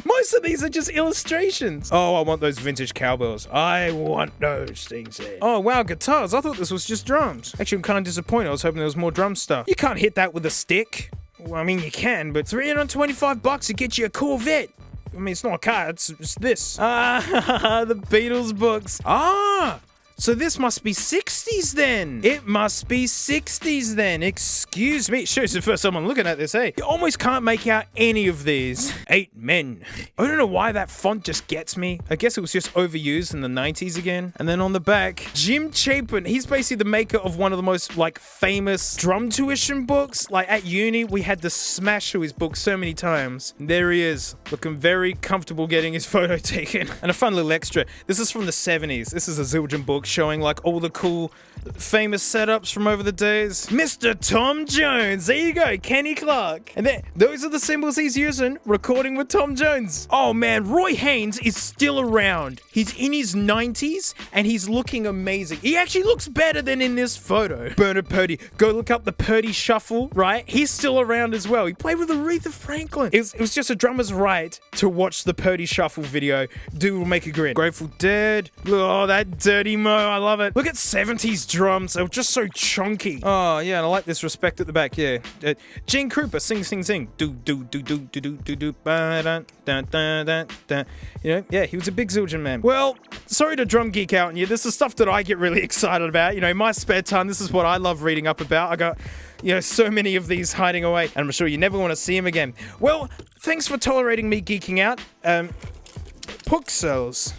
Most of these are just illustrations. Oh, I want those vintage cowbells. I want those things there. Oh, wow, guitars. I thought this was just drums. Actually, I'm kind of disappointed. I was hoping there was more drum stuff. You can't hit that with a stick. Well, I mean, you can, but $325 to get you a Corvette. I mean, it's not a car, it's this. Ah, the Beatles books. Ah! So this must be 60s then. It must be 60s then. Excuse me. Sure, it's the first time I'm looking at this, hey. You almost can't make out any of these. 8 men. I don't know why that font just gets me. I guess it was just overused in the 90s again. And then on the back, Jim Chapin. He's basically the maker of one of the most, like, famous drum tuition books. Like, at uni, we had to smash through his book so many times. And there he is, looking very comfortable getting his photo taken. And a fun little extra. This is from the 70s. This is a Zildjian book showing like all the cool famous setups from over the days. Mr. Tom Jones, there you go, Kenny Clark. And then those are the cymbals he's using, recording with Tom Jones. Oh man, Roy Haynes is still around. He's in his 90s and he's looking amazing. He actually looks better than in this photo. Bernard Purdy, go look up the Purdy Shuffle, right? He's still around as well. He played with Aretha Franklin. It was just a drummer's right to watch the Purdy Shuffle video. Dude will make a grin. Grateful Dead. Oh, that dirty mo. I love it. Look at 70s drums. They were just so chunky. Oh, yeah, and I like this respect at the back, yeah. Gene Krupa, sing, sing, sing. Do, do, do, do, do, do, do, do, ba, da, da, da, da, da. You know, yeah, he was a big Zildjian man. Well, sorry to drum geek out on you. This is stuff that I get really excited about. You know, in my spare time, this is what I love reading up about. I got, you know, so many of these hiding away, and I'm sure you never want to see them again. Well, thanks for tolerating me geeking out. Pixels.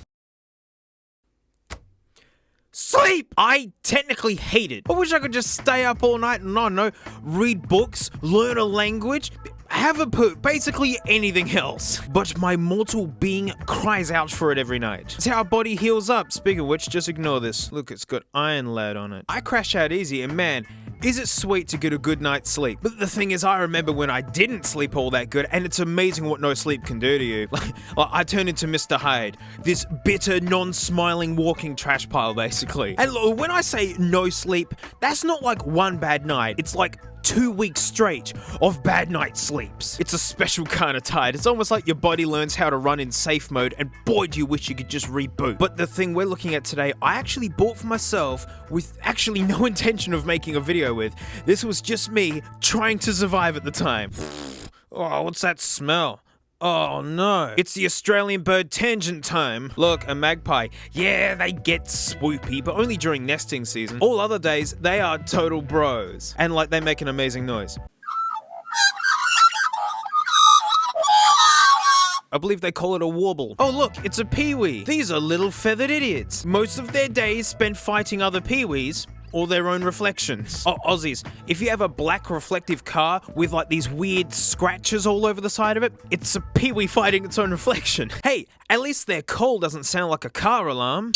Sleep! I technically hate it. I wish I could just stay up all night and, I don't know, read books, learn a language, have a poop, basically anything else. But my mortal being cries out for it every night. It's how our body heals up. Speaking of which, just ignore this. Look, it's got Iron Lad on it. I crash out easy, and man, is it sweet to get a good night's sleep. But the thing is, I remember when I didn't sleep all that good, and it's amazing what no sleep can do to you. Like, I turned into Mr. Hyde, this bitter, non-smiling walking trash pile, basically. And look, when I say no sleep, that's not like one bad night. It's like 2 weeks straight of bad night sleeps. It's a special kind of tired. It's almost like your body learns how to run in safe mode, and boy, do you wish you could just reboot. But the thing we're looking at today, I actually bought for myself with actually no intention of making a video with. This was just me trying to survive at the time. Oh, what's that smell? Oh no, it's the Australian bird tangent time. Look, a magpie. Yeah, they get swoopy, but only during nesting season. All other days, they are total bros. And like, they make an amazing noise. I believe they call it a warble. Oh look, it's a peewee. These are little feathered idiots. Most of their days spent fighting other peewees, or their own reflections. Oh, Aussies, if you have a black reflective car with like these weird scratches all over the side of it, it's a peewee fighting its own reflection. Hey, at least their call doesn't sound like a car alarm.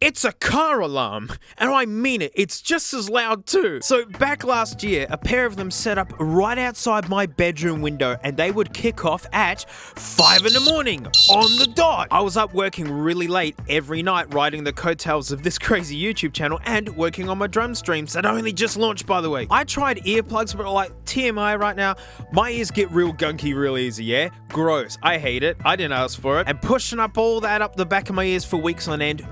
It's a car alarm, and I mean it, it's just as loud too. So back last year, a pair of them set up right outside my bedroom window, and they would kick off at 5 in the morning, on the dot. I was up working really late every night, riding the coattails of this crazy YouTube channel and working on my drum streams that only just launched, by the way. I tried earplugs, but like, TMI right now, my ears get real gunky real easy, yeah? Gross, I hate it, I didn't ask for it. And pushing up all that up the back of my ears for weeks on end,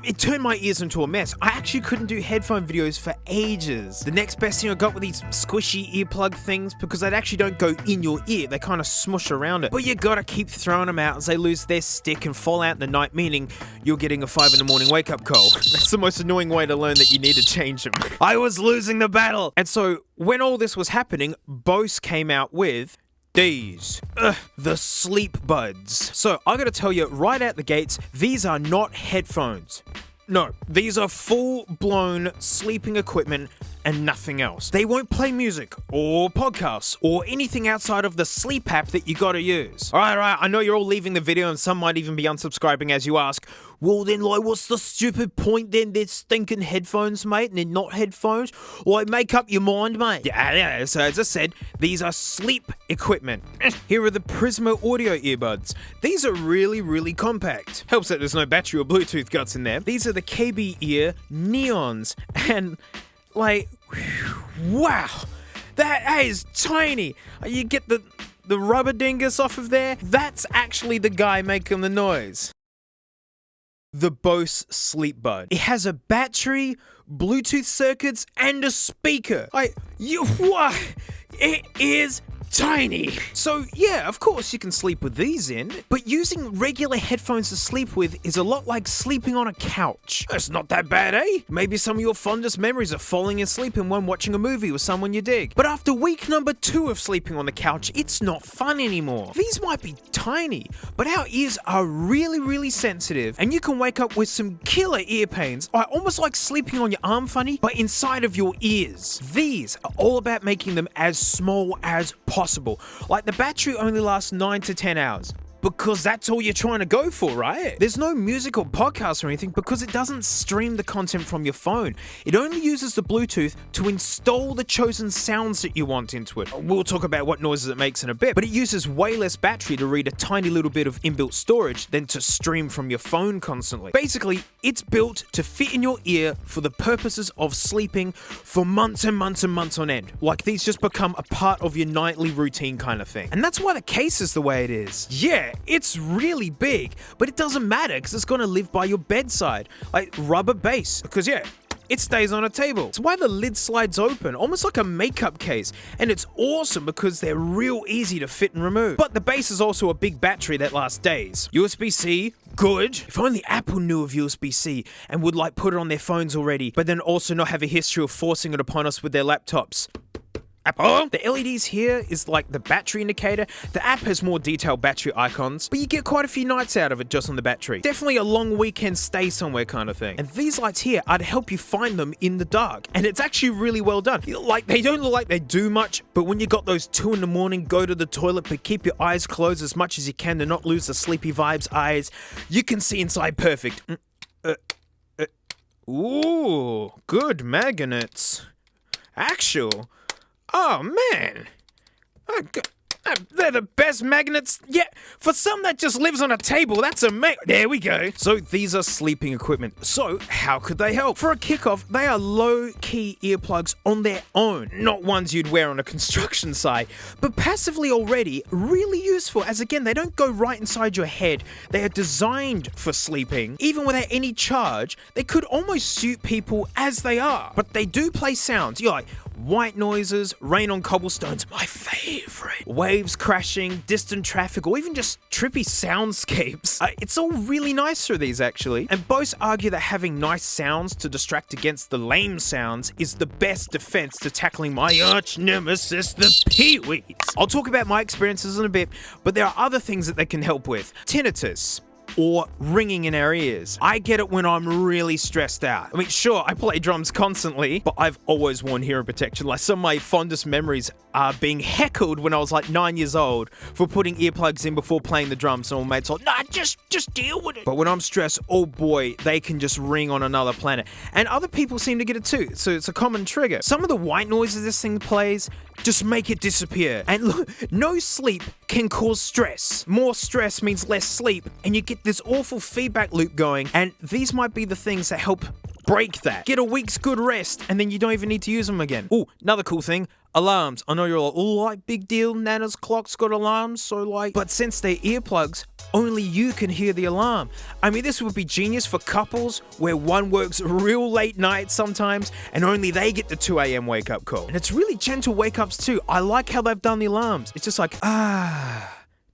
it turned my ears into a mess. I actually couldn't do headphone videos for ages. The next best thing I got were these squishy earplug things, because they actually don't go in your ear, they kind of smush around it. But you gotta keep throwing them out as they lose their stick and fall out in the night, meaning you're getting a 5 in the morning wake up call. That's the most annoying way to learn that you need to change them. I was losing the battle. And so when all this was happening, Bose came out with these, the sleep buds. So I gotta tell you right out the gates, these are not headphones. No, these are full-blown sleeping equipment and nothing else. They won't play music or podcasts or anything outside of the sleep app that you gotta use. Alright, I know you're all leaving the video and some might even be unsubscribing as you ask, well then, like, what's the stupid point then? They're stinking headphones, mate, and they're not headphones? Like, make up your mind, mate. Yeah, so as I said, these are sleep equipment. Here are the Prisma audio earbuds. These are really, really compact. Helps that there's no battery or Bluetooth guts in there. These are the KB Ear Neons, and like, wow, that is tiny. You get the rubber dingus off of there. That's actually the guy making the noise. The Bose Sleep Bud. It has a battery, Bluetooth circuits, and a speaker. It is tiny. So yeah, of course you can sleep with these in, but using regular headphones to sleep with is a lot like sleeping on a couch. It's not that bad, eh? Maybe some of your fondest memories of falling asleep in one watching a movie with someone you dig. But after week number 2 of sleeping on the couch, it's not fun anymore. These might be tiny, but our ears are really, really sensitive, and you can wake up with some killer ear pains, almost like sleeping on your arm funny, but inside of your ears. These are all about making them as small as possible. Like, the battery only lasts 9 to 10 hours. Because that's all you're trying to go for, right? There's no music or podcast or anything because it doesn't stream the content from your phone. It only uses the Bluetooth to install the chosen sounds that you want into it. We'll talk about what noises it makes in a bit, but it uses way less battery to read a tiny little bit of inbuilt storage than to stream from your phone constantly. Basically, it's built to fit in your ear for the purposes of sleeping for months and months and months on end. Like, these just become a part of your nightly routine kind of thing. And that's why the case is the way it is. Yeah, Yeah, it's really big, but it doesn't matter because it's gonna live by your bedside. Like rubber base, because yeah, it stays on a table. It's why the lid slides open, almost like a makeup case. And it's awesome because they're real easy to fit and remove. But the base is also a big battery that lasts days. USB-C, good. If only Apple knew of USB-C and would like put it on their phones already, but then also not have a history of forcing it upon us with their laptops. Apple. The LEDs here is like the battery indicator. The app has more detailed battery icons, but you get quite a few nights out of it just on the battery. Definitely a long weekend stay somewhere kind of thing. And these lights here are to help you find them in the dark. And it's actually really well done. Like, they don't look like they do much, but when you got those 2 a.m, go to the toilet, but keep your eyes closed as much as you can to not lose the sleepy vibes eyes, you can see inside perfect. Ooh, good magnets. Actual. Oh, man. They're the best magnets. Yeah, for some that just lives on a table, that's amazing. There we go. So these are sleeping equipment. So how could they help? For a kickoff, they are low-key earplugs on their own. Not ones you'd wear on a construction site, but passively already really useful, as again, they don't go right inside your head. They are designed for sleeping. Even without any charge, they could almost suit people as they are. But they do play sounds. You're like, white noises, rain on cobblestones, my favorite. Waves crashing, distant traffic, or even just trippy soundscapes. It's all really nice through these actually. And both argue that having nice sounds to distract against the lame sounds is the best defense to tackling my arch nemesis, the peewees. I'll talk about my experiences in a bit, but there are other things that they can help with. Tinnitus, or ringing in our ears. I get it when I'm really stressed out. I mean, sure, I play drums constantly, but I've always worn hearing protection. Like, some of my fondest memories are being heckled when I was like 9 years old for putting earplugs in before playing the drums, and all mates like, nah, just deal with it. But when I'm stressed, oh boy, they can just ring on another planet. And other people seem to get it too, so it's a common trigger. Some of the white noises this thing plays, just make it disappear. And look, no sleep can cause stress. More stress means less sleep, and you get this awful feedback loop going, and these might be the things that help break that. Get a week's good rest, and then you don't even need to use them again. Oh, another cool thing, alarms. I know you're like, oh, like, big deal, Nana's clock's got alarms, so like... But since they're earplugs, only you can hear the alarm. I mean, this would be genius for couples where one works real late nights sometimes, and only they get the 2 a.m. wake-up call. And it's really gentle wake-ups too. I like how they've done the alarms. It's just like,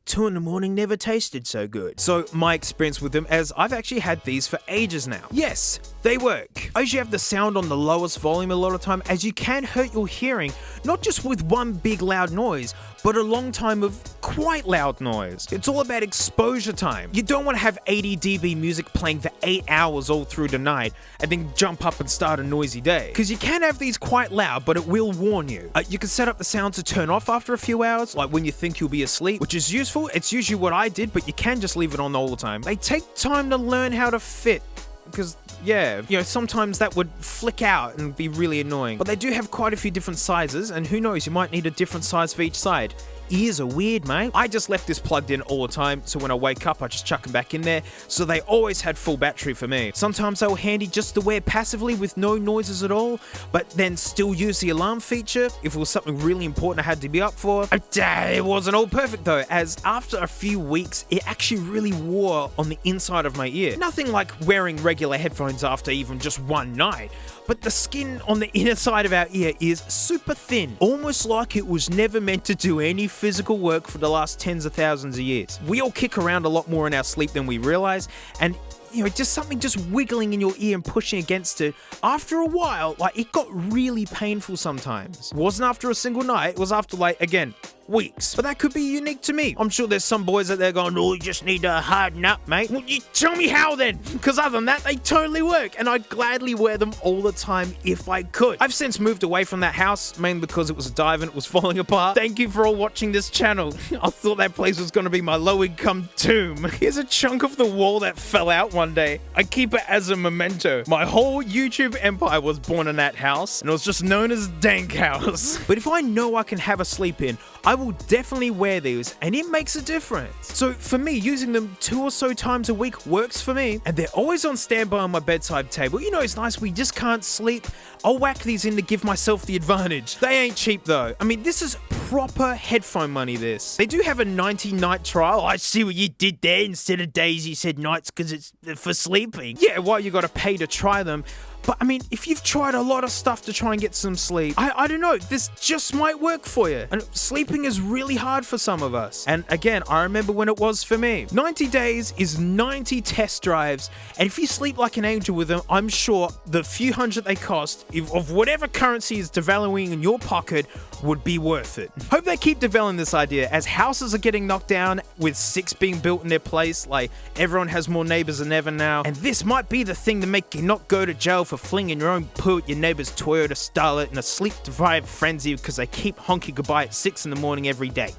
2 a.m. never tasted so good. So my experience with them, as I've actually had these for ages now. Yes, they work. I usually have the sound on the lowest volume a lot of time, as you can hurt your hearing, not just with one big loud noise, but a long time of quite loud noise. It's all about exposure time. You don't want to have 80 dB music playing for 8 hours all through the night and then jump up and start a noisy day. Because you can have these quite loud, but it will warn you. You can set up the sound to turn off after a few hours, like when you think you'll be asleep, which is useful. It's usually what I did, but you can just leave it on all the time. They take time to learn how to fit, because yeah, you know, sometimes that would flick out and be really annoying. But they do have quite a few different sizes, and who knows, you might need a different size for each side. Ears are weird, mate. I just left this plugged in all the time, so when I wake up, I just chuck them back in there, so they always had full battery for me. Sometimes they were handy just to wear passively with no noises at all, but then still use the alarm feature if it was something really important I had to be up for. It wasn't all perfect though, as after a few weeks, it actually really wore on the inside of my ear. Nothing like wearing regular headphones after even just one night, but the skin on the inner side of our ear is super thin, almost like it was never meant to do any physical work for the last tens of thousands of years. We all kick around a lot more in our sleep than we realize, and you know, just something just wiggling in your ear and pushing against it, after a while, like, it got really painful sometimes. It wasn't after a single night, it was after, like, again, weeks. But that could be unique to me. I'm sure there's some boys out there going, oh, you just need to harden up, mate. Well, you tell me how then, because other than that, they totally work, and I'd gladly wear them all the time if I could. I've since moved away from that house, mainly because it was a dive and it was falling apart. Thank you for all watching this channel. I thought that place was going to be my low-income tomb. Here's a chunk of the wall that fell out one day. I keep it as a memento. My whole YouTube empire was born in that house, and it was just known as Dank House. But if I know I can have a sleep in, I will definitely wear these, and it makes a difference. So for me, using them 2 or so times a week works for me, and they're always on standby on my bedside table. You know, it's nice, we just can't sleep. I'll whack these in to give myself the advantage. They ain't cheap though. I mean, this is proper headphone money, this. They do have a 90-night trial. I see what you did there. Instead of days, you said nights because it's for sleeping. Yeah, well, you got to pay to try them. But I mean, if you've tried a lot of stuff to try and get some sleep, I don't know, this just might work for you. And sleeping is really hard for some of us. And again, I remember when it was for me. 90 days is 90 test drives. And if you sleep like an angel with them, I'm sure the few hundred they cost, of whatever currency is devaluing in your pocket, would be worth it. Hope they keep developing this idea as houses are getting knocked down with 6 being built in their place. Like, everyone has more neighbors than ever now. And this might be the thing to make you not go to jail for flinging your own poo at your neighbor's Toyota Starlet in a sleep-deprived frenzy because they keep honking goodbye at 6 in the morning every day.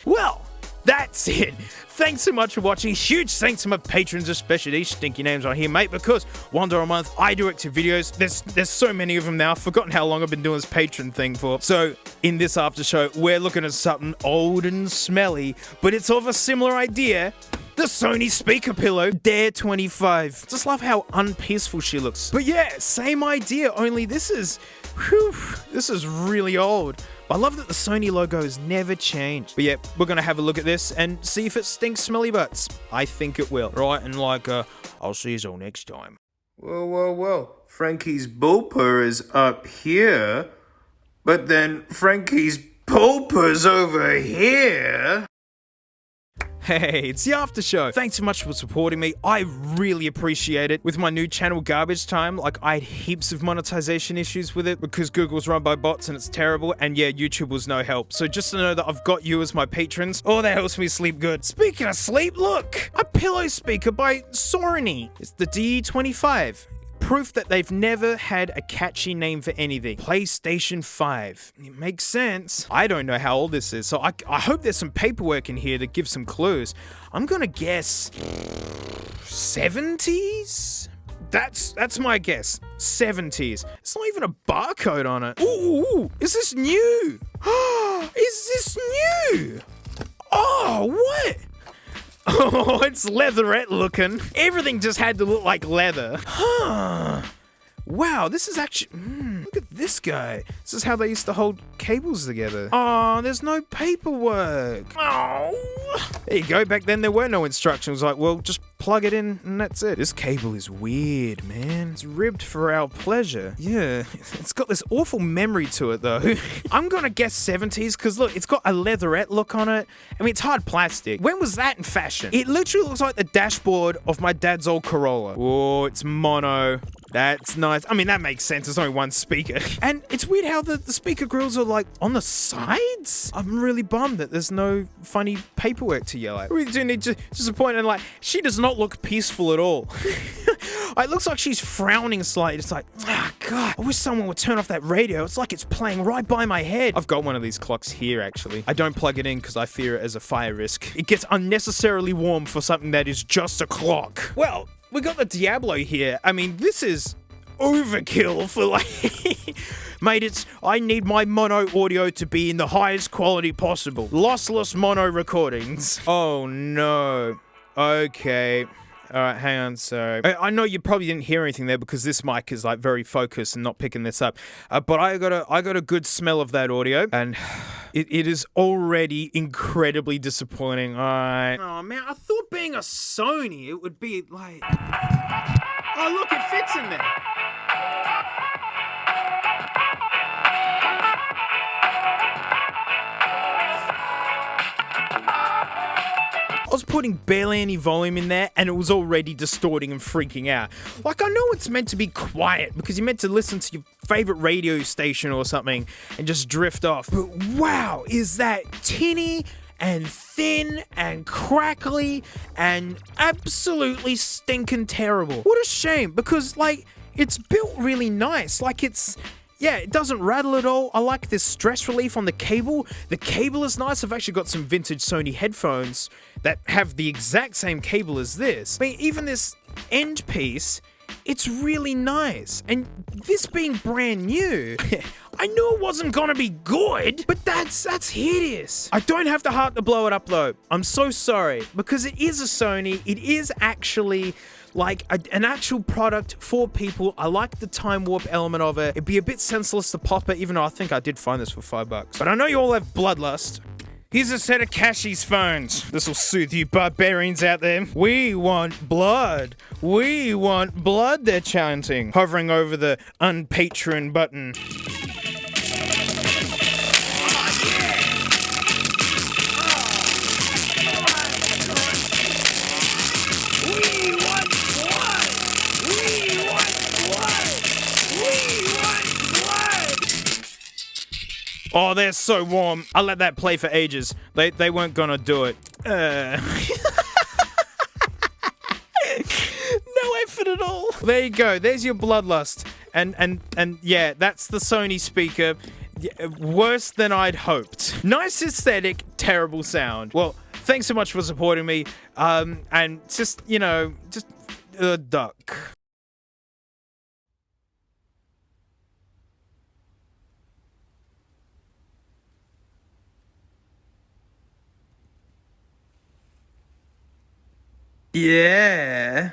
Well, that's it. Thanks so much for watching. Huge thanks to my patrons, especially these stinky names right here, mate, because $1 a month, I do react to videos. There's so many of them now. I've forgotten how long I've been doing this patron thing for. So, in this after show, we're looking at something old and smelly, but it's of a similar idea. The Sony speaker pillow, Dare 25. Just love how unpeaceful she looks. But yeah, same idea, only this is really old. I love that the Sony logo has never changed. But yeah, we're gonna have a look at this and see if it stinks smelly butts. I think it will. Right, and I'll see you all next time. Well. Frankie's bulper is up here, but then Frankie's pulper's over here. Hey, it's the after show. Thanks so much for supporting me. I really appreciate it. With my new channel Garbage Time, like, I had heaps of monetization issues with it because Google's run by bots and it's terrible, and yeah, YouTube was no help. So just to know that I've got you as my patrons, that helps me sleep good. Speaking of sleep, look! A pillow speaker by Sony. It's the DE25. Proof that they've never had a catchy name for anything. PlayStation 5. It makes sense. I don't know how old this is, so I hope there's some paperwork in here to give some clues. I'm gonna guess 70s? That's my guess. 70s. It's not even a barcode on it. Ooh, is this new? Is this new? Oh, what? Oh, it's leatherette looking. Everything just had to look like leather. Huh. Wow, this is actually... look at this guy. This is how they used to hold cables together. Oh, there's no paperwork. Oh. There you go. Back then, there were no instructions. Like, well, just plug it in and that's it. This cable is weird, man. It's ribbed for our pleasure. Yeah, it's got this awful memory to it, though. I'm gonna guess 70s, because look, it's got a leatherette look on it. I mean, it's hard plastic. When was that in fashion? It literally looks like the dashboard of my dad's old Corolla. Oh, it's mono. That's nice. I mean, that makes sense. There's only one speaker. And it's weird how the speaker grills are, like, on the sides. I'm really bummed that there's no funny paperwork to yell at. I really do need to disappoint, and, like, she does not look peaceful at all. It looks like she's frowning slightly. It's like, God, I wish someone would turn off that radio. It's like it's playing right by my head. I've got one of these clocks here, actually. I don't plug it in because I fear it as a fire risk. It gets unnecessarily warm for something that is just a clock. Well, we got the Diablo here. I mean, this is overkill for, like... Mate, I need my mono audio to be in the highest quality possible. Lossless mono recordings. Oh, no. Okay. Alright, hang on, sorry. I know you probably didn't hear anything there because this mic is, like, very focused and not picking this up. But I got a good smell of that audio, and it is already incredibly disappointing. Alright. Oh, man, I thought being a Sony, it would be, like... Oh, look, it fits in there. I was putting barely any volume in there, and it was already distorting and freaking out. Like, I know it's meant to be quiet, because you're meant to listen to your favorite radio station or something, and just drift off. But wow, is that tinny and thin and crackly and absolutely stinking terrible. What a shame, because, like, it's built really nice. Like, yeah, it doesn't rattle at all. I like this stress relief on the cable. The cable is nice. I've actually got some vintage Sony headphones that have the exact same cable as this. I mean, even this end piece, it's really nice. And this being brand new, I knew it wasn't gonna be good, but that's hideous. I don't have the heart to blow it up though. I'm so sorry, because it is a Sony. It is actually like an actual product for people. I like the time warp element of it. It'd be a bit senseless to pop it, even though I think I did find this for $5. But I know you all have bloodlust. Here's a set of Cashy's phones. This will soothe you barbarians out there. We want blood. We want blood, they're chanting, hovering over the unpatron button. Oh, they're so warm. I let that play for ages. They weren't gonna do it. No effort at all. There you go. There's your bloodlust. And yeah, that's the Sony speaker. Worse than I'd hoped. Nice aesthetic, terrible sound. Well, thanks so much for supporting me. And just, you know, just duck. Yeah.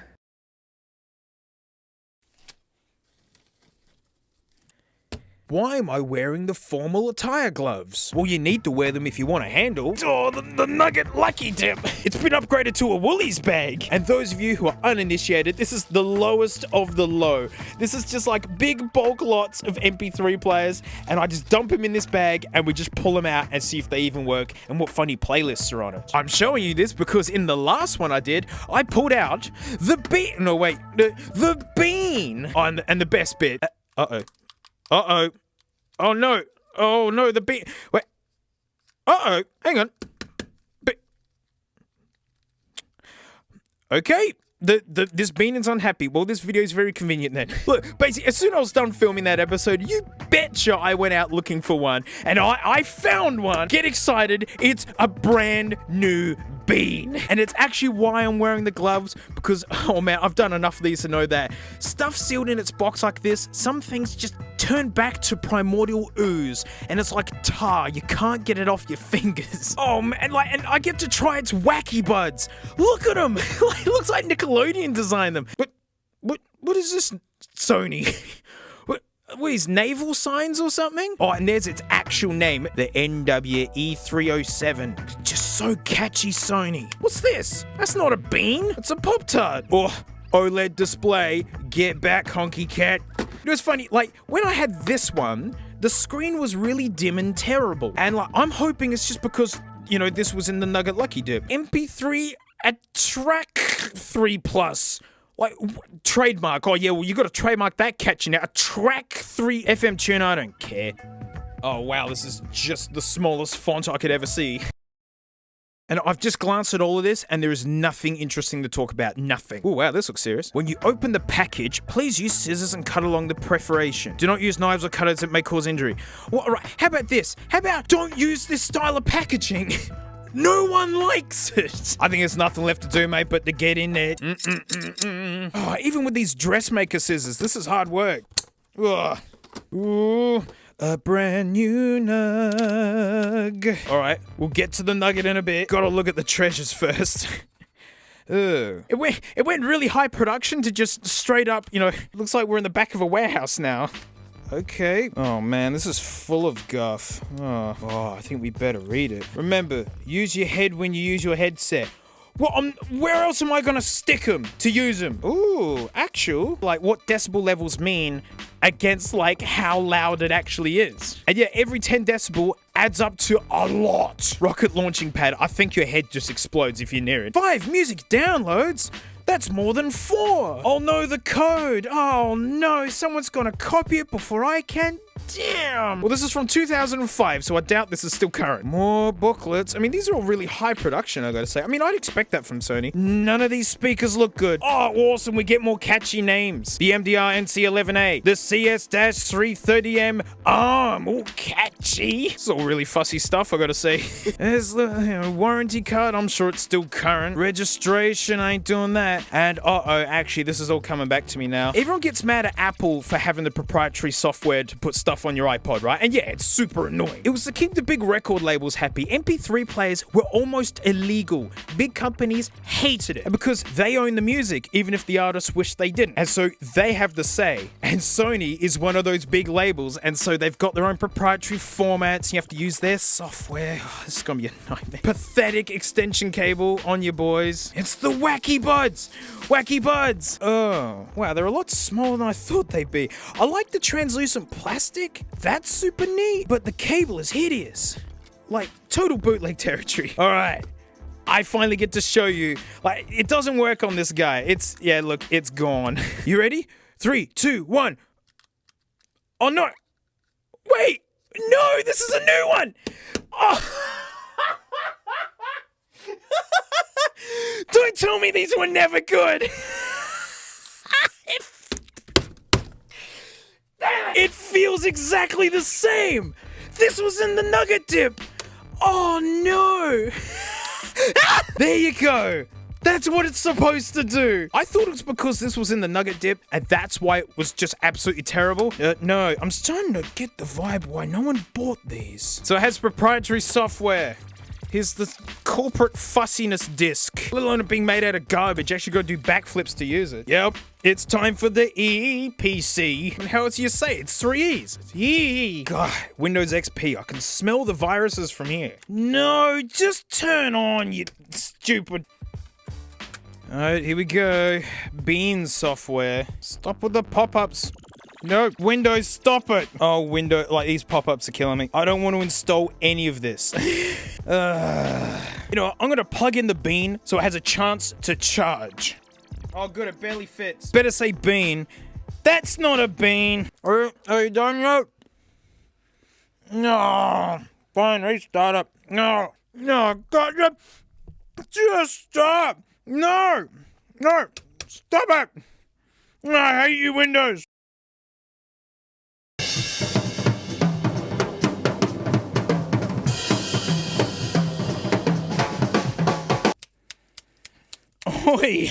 Why am I wearing the formal attire gloves? Well, you need to wear them if you want a handle. Oh, the Nugget Lucky Dip. It's been upgraded to a Woolies bag. And those of you who are uninitiated, this is the lowest of the low. This is just like big bulk lots of MP3 players, and I just dump them in this bag, and we just pull them out and see if they even work and what funny playlists are on it. I'm showing you this because in the last one I did, I pulled out the bean. No, wait, the bean. Oh, and the best bit. Uh-oh. Oh no, the bean. Wait. Hang on. Okay. This bean is unhappy. Well, this video is very convenient then. Look, basically, as soon as I was done filming that episode, you betcha I went out looking for one. And I found one. Get excited. It's a brand new bean. And it's actually why I'm wearing the gloves, because, oh man, I've done enough of these to know that stuff sealed in its box like this, some things just turn back to primordial ooze, and it's like tar. You can't get it off your fingers. Oh man, and I get to try its wacky buds. Look at them. It looks like Nickelodeon designed them. What is this, Sony? What is naval signs or something? Oh, and there's its actual name, the NWE307. Just so catchy, Sony. What's this? That's not a bean. It's a Pop-Tart. Oh, OLED display. Get back, honky cat. It was funny, like, when I had this one, the screen was really dim and terrible. And, like, I'm hoping it's just because, you know, this was in the Nugget Lucky Dip. MP3 at track 3+. Like, trademark. Oh, yeah, well, you got to trademark that catchy now. A track 3 FM tuner, I don't care. Oh, wow, this is just the smallest font I could ever see. And I've just glanced at all of this, and there is nothing interesting to talk about. Nothing. Oh, wow, this looks serious. When you open the package, please use scissors and cut along the perforation. Do not use knives or cutters that may cause injury. Well, all right, how about this? How about don't use this style of packaging? No one likes it. I think there's nothing left to do, mate, but to get in there. Oh, even with these dressmaker scissors, this is hard work. Ugh. Ooh. A brand new Nugge. Alright, we'll get to the Nugget in a bit. Gotta look at the treasures first. It went really high production to just straight up, you know, looks like we're in the back of a warehouse now. Okay. Oh man, this is full of guff. Oh, I think we better read it. Remember, use your head when you use your headset. Well, where else am I gonna stick them to use them? Ooh, actual, like what decibel levels mean against like how loud it actually is. And yeah, every 10 decibel adds up to a lot. Rocket launching pad, I think your head just explodes if you're near it. 5 music downloads? That's more than 4. I'll know the code. Oh no, someone's gonna copy it before I can. Damn. Well, this is from 2005, so I doubt this is still current. More booklets. I mean, these are all really high production, I gotta say. I mean, I'd expect that from Sony. None of these speakers look good. Oh, awesome. We get more catchy names. The MDR NC11A. The CS-330M ARM. Oh, catchy. It's all really fussy stuff, I gotta say. There's the warranty card. I'm sure it's still current. Registration, I ain't doing that. And actually, this is all coming back to me now. Everyone gets mad at Apple for having the proprietary software to put stuff stuff on your iPod, right? And yeah, it's super annoying. It was to keep the big record labels happy. MP3 players were almost illegal. Big companies hated it because they own the music, even if the artists wish they didn't. And so they have the say. And Sony is one of those big labels, and so they've got their own proprietary formats. You have to use their software. Oh, this is gonna be a nightmare. Pathetic extension cable on you boys. It's the Wacky Buds! Wacky Buds! Oh, wow, they're a lot smaller than I thought they'd be. I like the translucent plastic. That's super neat. But the cable is hideous. Like, total bootleg territory. Alright. I finally get to show you. Like, it doesn't work on this guy. Yeah, look, it's gone. You ready? 3, 2, 1. Oh, no. Wait. No, this is a new one. Oh. Don't tell me these were never good. It feels exactly the same. This was in the Nugget dip. Oh, no. There you go. That's what it's supposed to do. I thought it was because this was in the Nugget dip and that's why it was just absolutely terrible. No, I'm starting to get the vibe why no one bought these. So it has proprietary software. Here's the corporate fussiness disc. Let alone it being made out of garbage. Actually got to do backflips to use it. Yep. It's time for the EPC. And how else do you say it? It's 3 E's. It's E. God, Windows XP. I can smell the viruses from here. No, just turn on, you stupid. Alright, here we go. Bean software. Stop with the pop-ups. No, Windows, stop it. Oh, Windows, like these pop-ups are killing me. I don't want to install any of this. You know what? I'm going to plug in the bean so it has a chance to charge. Oh, good, it barely fits. Better say bean. That's not a bean. Are you done yet? No. Fine, restart up. No, God, just stop. No, stop it. I hate you, Windows. Oi.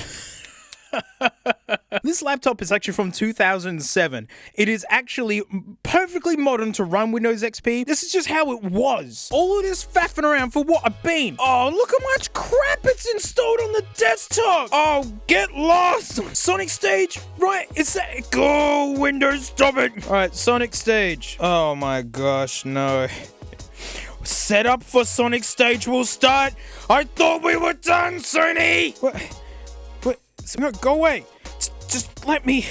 This laptop is actually from 2007. It is actually perfectly modern to run Windows XP. This is just how it was. All of this faffing around for what? A bean. Oh, look how much crap it's installed on the desktop. Oh, get lost. Sonic Stage, right? It's that. Go, Windows, stop it. All right, Sonic Stage. Oh my gosh, no. Setup for Sonic Stage will start. I thought we were done, Sony. What? No, go away. Just let me.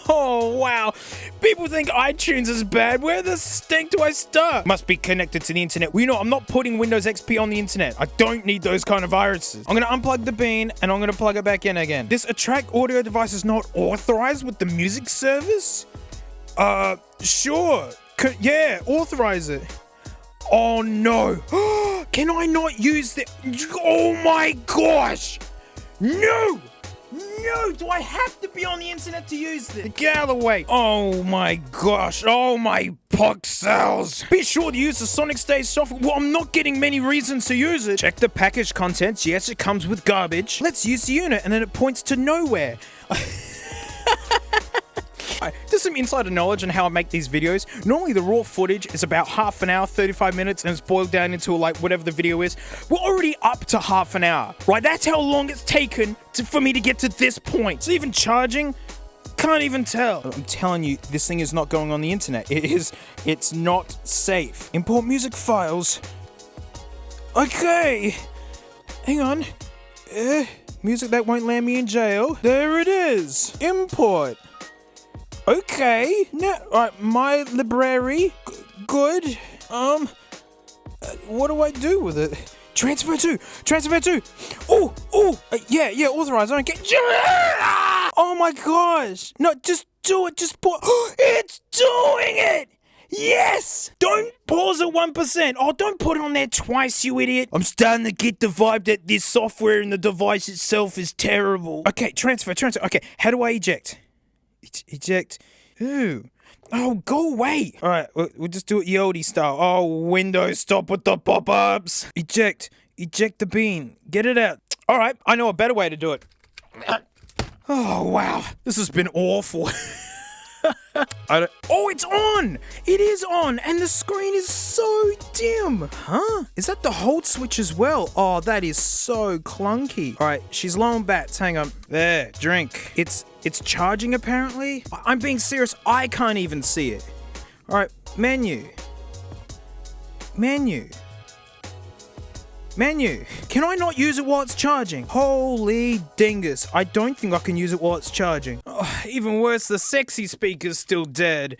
Oh, wow. People think iTunes is bad. Where the stink do I start? Must be connected to the internet. Well, you know, I'm not putting Windows XP on the internet. I don't need those kind of viruses. I'm going to unplug the bean and I'm going to plug it back in again. This attract audio device is not authorized with the music service? Sure. Yeah, authorize it. Oh, no. Can I not use the... Oh, my gosh. No. No, do I have to be on the internet to use this? Get out of the way. Oh my gosh. Oh my pixels. Be sure to use the Sonic Stage software. Well, I'm not getting many reasons to use it. Check the package contents. Yes, it comes with garbage. Let's use the unit, and then it points to nowhere. Just some insider knowledge on how I make these videos. Normally the raw footage is about half an hour, 35 minutes, and it's boiled down into like whatever the video is. We're already up to half an hour, right? That's how long it's taken for me to get to this point. So even charging, can't even tell. I'm telling you, this thing is not going on the internet. It's not safe. Import music files. Okay. Hang on. Music that won't land me in jail. There it is. Import. Okay. Now, alright, my library. Good. What do I do with it? Transfer to. Oh, yeah, authorize. I don't get. Oh my gosh. No, just do it. Just pause. It's doing it. Yes! Don't pause at 1%. Oh, don't put it on there twice, you idiot. I'm starting to get the vibe that this software in the device itself is terrible. Okay, transfer. Okay, how do I eject? Eject. Ooh. Oh, go away. All right, we'll just do it Yodi style. Oh, Windows, stop with the pop-ups. Eject the bean. Get it out. All right, I know a better way to do it. Oh, wow. This has been awful. Oh, it's on! It is on, and the screen is so dim. Huh? Is that the hold switch as well? Oh, that is so clunky. All right, she's low on bats. Hang on. There, drink. It's charging apparently. I'm being serious. I can't even see it. All right, menu. Can I not use it while it's charging? Holy dingus. I don't think I can use it while it's charging. Oh, even worse, the sexy speaker's still dead.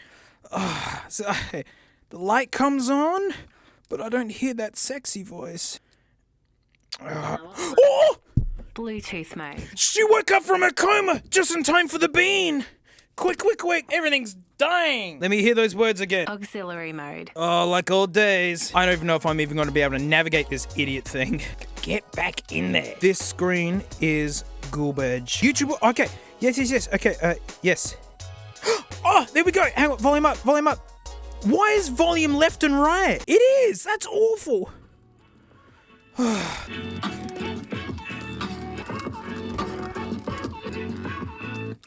The light comes on, but I don't hear that sexy voice. Oh! Bluetooth mode. She woke up from her coma just in time for the bean. Quick. Everything's dying. Let me hear those words again. Auxiliary mode. Oh, like old days. I don't even know if I'm even going to be able to navigate this idiot thing. Get back in there. This screen is garbage. YouTube. Okay. Yes. Okay. Yes. Oh, there we go. Hang on. Volume up. Why is volume left and right? It is. That's awful.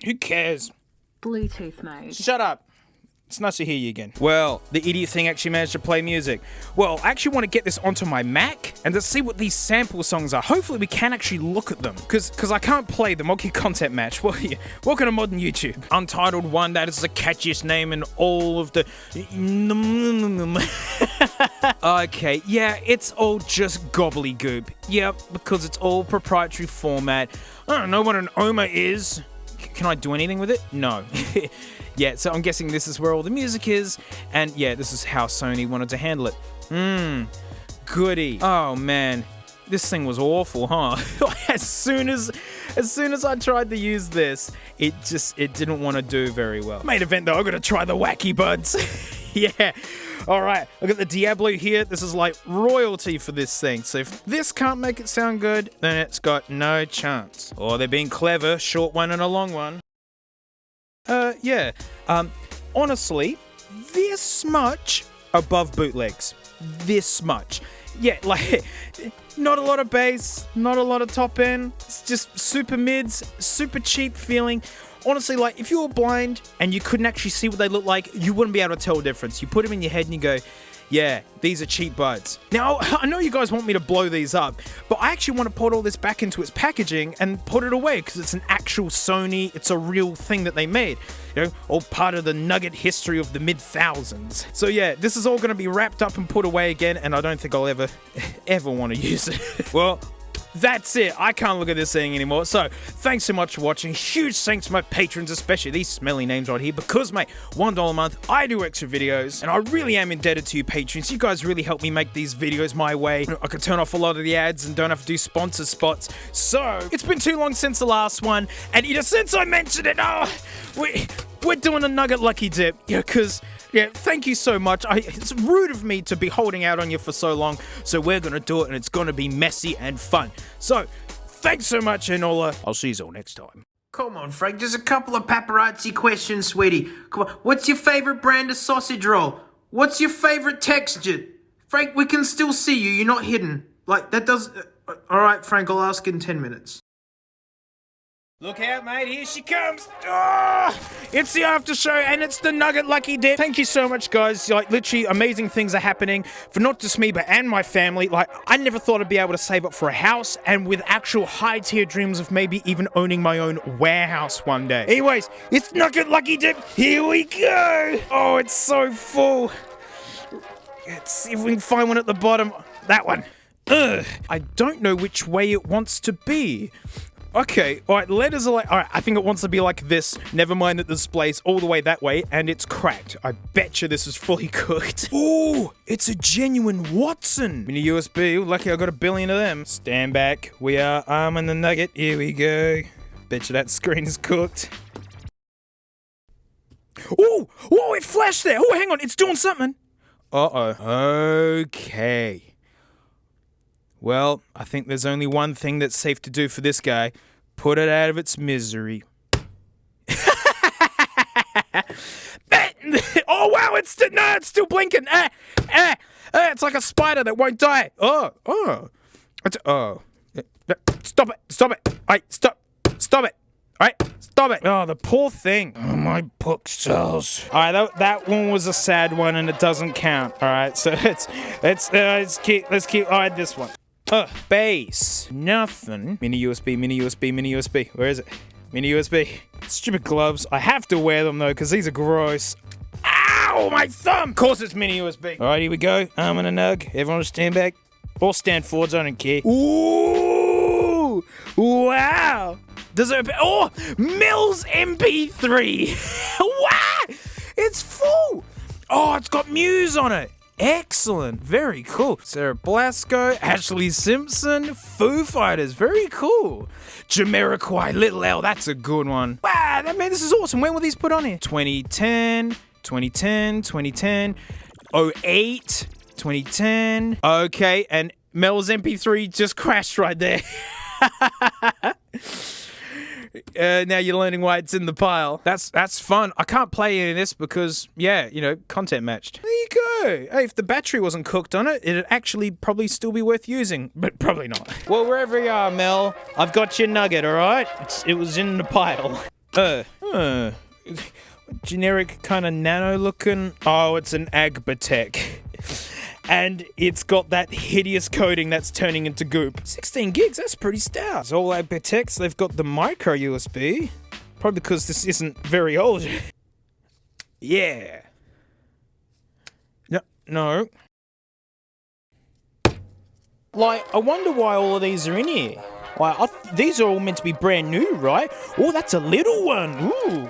Who cares? Bluetooth mode. Shut up. It's nice to hear you again. Well, the idiot thing actually managed to play music. Well, I actually want to get this onto my Mac and to see what these sample songs are. Hopefully we can actually look at them. Because I can't play them. I'll get content match. Well, yeah. Welcome to modern YouTube. Untitled One, that is the catchiest name in all of the... Okay, yeah, it's all just gobbledygook. Yep, because it's all proprietary format. I don't know what an OMA is. Can I do anything with it? No. Yeah, so I'm guessing this is where all the music is, and yeah, this is how Sony wanted to handle it. Goody. Oh man, this thing was awful, huh? as soon as I tried to use this, it didn't want to do very well. Main event though, I'm gonna try the wacky buds. Yeah. All right, I got the Diablo here. This is like royalty for this thing. So if this can't make it sound good, then it's got no chance. Or they're being clever, short one and a long one. Yeah. Honestly, this much above bootlegs. This much. Yeah, like, not a lot of bass, not a lot of top end. It's just super mids, super cheap feeling. Honestly, like, if you were blind and you couldn't actually see what they look like, you wouldn't be able to tell the difference. You put them in your head and you go, yeah, these are cheap buds. Now, I know you guys want me to blow these up, but I actually want to put all this back into its packaging and put it away because it's an actual Sony, it's a real thing that they made. You know, all part of the Nugget history of the mid-thousands. So yeah, this is all going to be wrapped up and put away again, and I don't think I'll ever want to use it. Well, that's it. I can't look at this thing anymore. So, thanks so much for watching. Huge thanks to my patrons, especially these smelly names right here, because, mate, $1 a month, I do extra videos, and I really am indebted to you patrons. You guys really help me make these videos my way. I can turn off a lot of the ads and don't have to do sponsor spots. So, it's been too long since the last one, and since I mentioned it, we're doing a Nugget Lucky Dip, because... yeah, thank you so much. It's rude of me to be holding out on you for so long, so we're gonna do it, and it's gonna be messy and fun. So, thanks so much, and I'll see you all next time. Come on, Frank, just a couple of paparazzi questions, sweetie. Come on, what's your favorite brand of sausage roll? What's your favorite texture? Frank, we can still see you, you're not hidden. Like, that does... Alright, Frank, I'll ask in 10 minutes. Look out, mate, here she comes. Oh, it's the after show, and it's the Nugget Lucky Dip. Thank you so much, guys. Like, literally amazing things are happening for not just me, but and my family. Like, I never thought I'd be able to save up for a house, and with actual high-tier dreams of maybe even owning my own warehouse one day. Anyways, it's Nugget Lucky Dip. Here we go. Oh, it's so full. Let's see if we can find one at the bottom. That one. Ugh. I don't know which way it wants to be. Okay, alright, letters are like, alright, I think it wants to be like this. Never mind that the display's all the way that way, and it's cracked. I bet you this is fully cooked. Ooh, it's a genuine Watson. Mini USB, lucky I got 1 billion of them. Stand back, we are arming the Nugget. Here we go. Bet you that screen is cooked. Ooh, whoa, it flashed there. Oh, hang on, it's doing something. Uh-oh. Okay. Well, I think there's only one thing that's safe to do for this guy. Put it out of its misery. Oh, wow, it's still blinking. It's like a spider that won't die. Oh. Stop it. Stop it. Stop it. Alright, stop it. Oh, the poor thing. Oh, my bookshelves. Alright, that one was a sad one and it doesn't count. Alright, so let's keep alright, this one. Bass. Nothing. Mini USB, mini USB, mini USB. Where is it? Mini USB. Stupid gloves. I have to wear them though, because these are gross. Ow, my thumb! Of course it's mini USB. Alright, here we go. I'm in a Nugge. Everyone stand back. Or stand forwards, I don't care. Ooh! Wow! Does it... Oh! Mills MP3! Wow! It's full! Oh, it's got Muse on it! Excellent. Very cool. Sarah Blasco, Ashley Simpson, Foo Fighters. Very cool. Jamiroquai, Little L. That's a good one. Wow, man, this is awesome. When were these put on here? 2010, 2010, 2010, 08, 2010. Okay, and Mel's MP3 just crashed right there. Now you're learning why it's in the pile. That's fun. I can't play any of this because, yeah, you know, content matched. There you go. Hey, if the battery wasn't cooked on it, it'd actually probably still be worth using, but probably not. Well, wherever you are, Mel, I've got your nugget, all right? It was in the pile. Generic kind of nano looking. Oh, it's an Agbatech. And it's got that hideous coating that's turning into goop. 16 gigs, that's pretty stout. It's all Agbatechs, they've got the micro USB. Probably because this isn't very old. Yeah. No. Like, I wonder why all of these are in here. Like, these are all meant to be brand new, right? Oh, that's a little one. Ooh.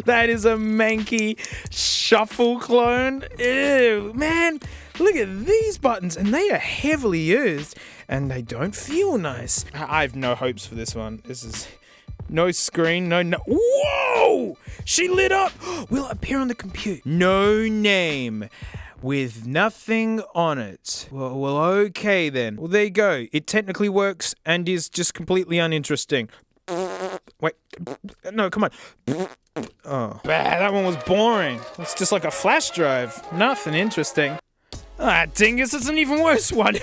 That is a manky shuffle clone. Ew, man. Look at these buttons, and they are heavily used, and they don't feel nice. I have no hopes for this one. This is... No screen, no... Whoa! She lit up! Will it appear on the computer? No name. With nothing on it. Well, okay then. Well, there you go. It technically works and is just completely uninteresting. Wait. No, come on. Oh. That one was boring. It's just like a flash drive. Nothing interesting. Ah, dingus, it's an even worse one.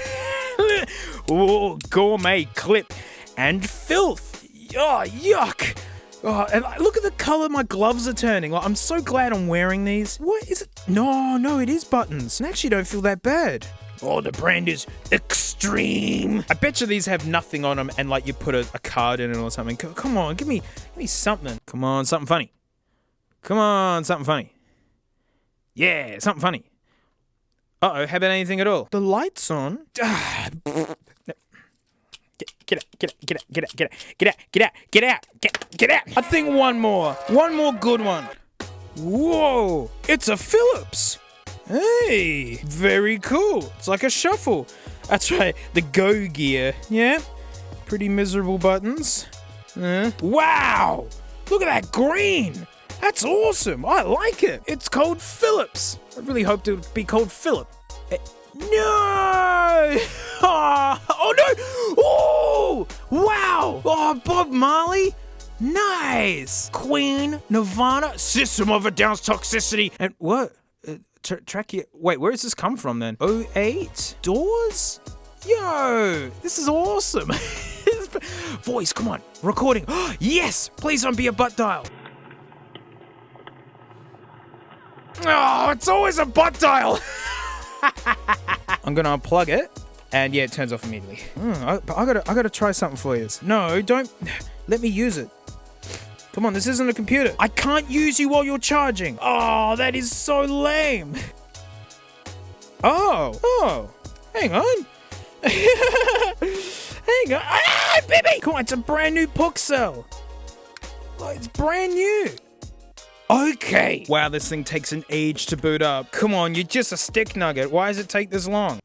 Oh, gourmet clip and filth. Oh, yuck. Oh, and look at the color my gloves are turning. Like, I'm so glad I'm wearing these. What is it? No, it is buttons. I actually don't feel that bad. Oh, the brand is Extreme. I bet you these have nothing on them and like you put a card in it or something. Come on, give me something. Come on, something funny. Come on, something funny. Yeah, something funny. Uh-oh, how about anything at all? The light's on. Get out. I think one more good one. Whoa, it's a Philips. Hey, very cool. It's like a shuffle. That's right, the Go gear. Yeah, pretty miserable buttons. Wow, look at that green. That's awesome. I like it. It's called Philips. I really hoped it would be called Philip. No! Oh no! Oh! Wow! Oh, Bob Marley? Nice! Queen, Nirvana, System of a Down's Toxicity, and what? Trachea. Wait, where does this come from then? 08? Doors? Yo! This is awesome! Voice, come on. Recording. Yes! Please don't be a butt dial. Oh, it's always a butt dial! I'm gonna unplug it, and yeah, it turns off immediately. I gotta try something for you. No, don't. Let me use it. Come on, this isn't a computer. I can't use you while you're charging. Oh, that is so lame. Oh, hang on. Hang on. Ah, baby! Come on, it's a brand new Puxel. Oh, it's brand new. Okay. Wow, this thing takes an age to boot up. Come on, you're just a stick nugget. Why does it take this long?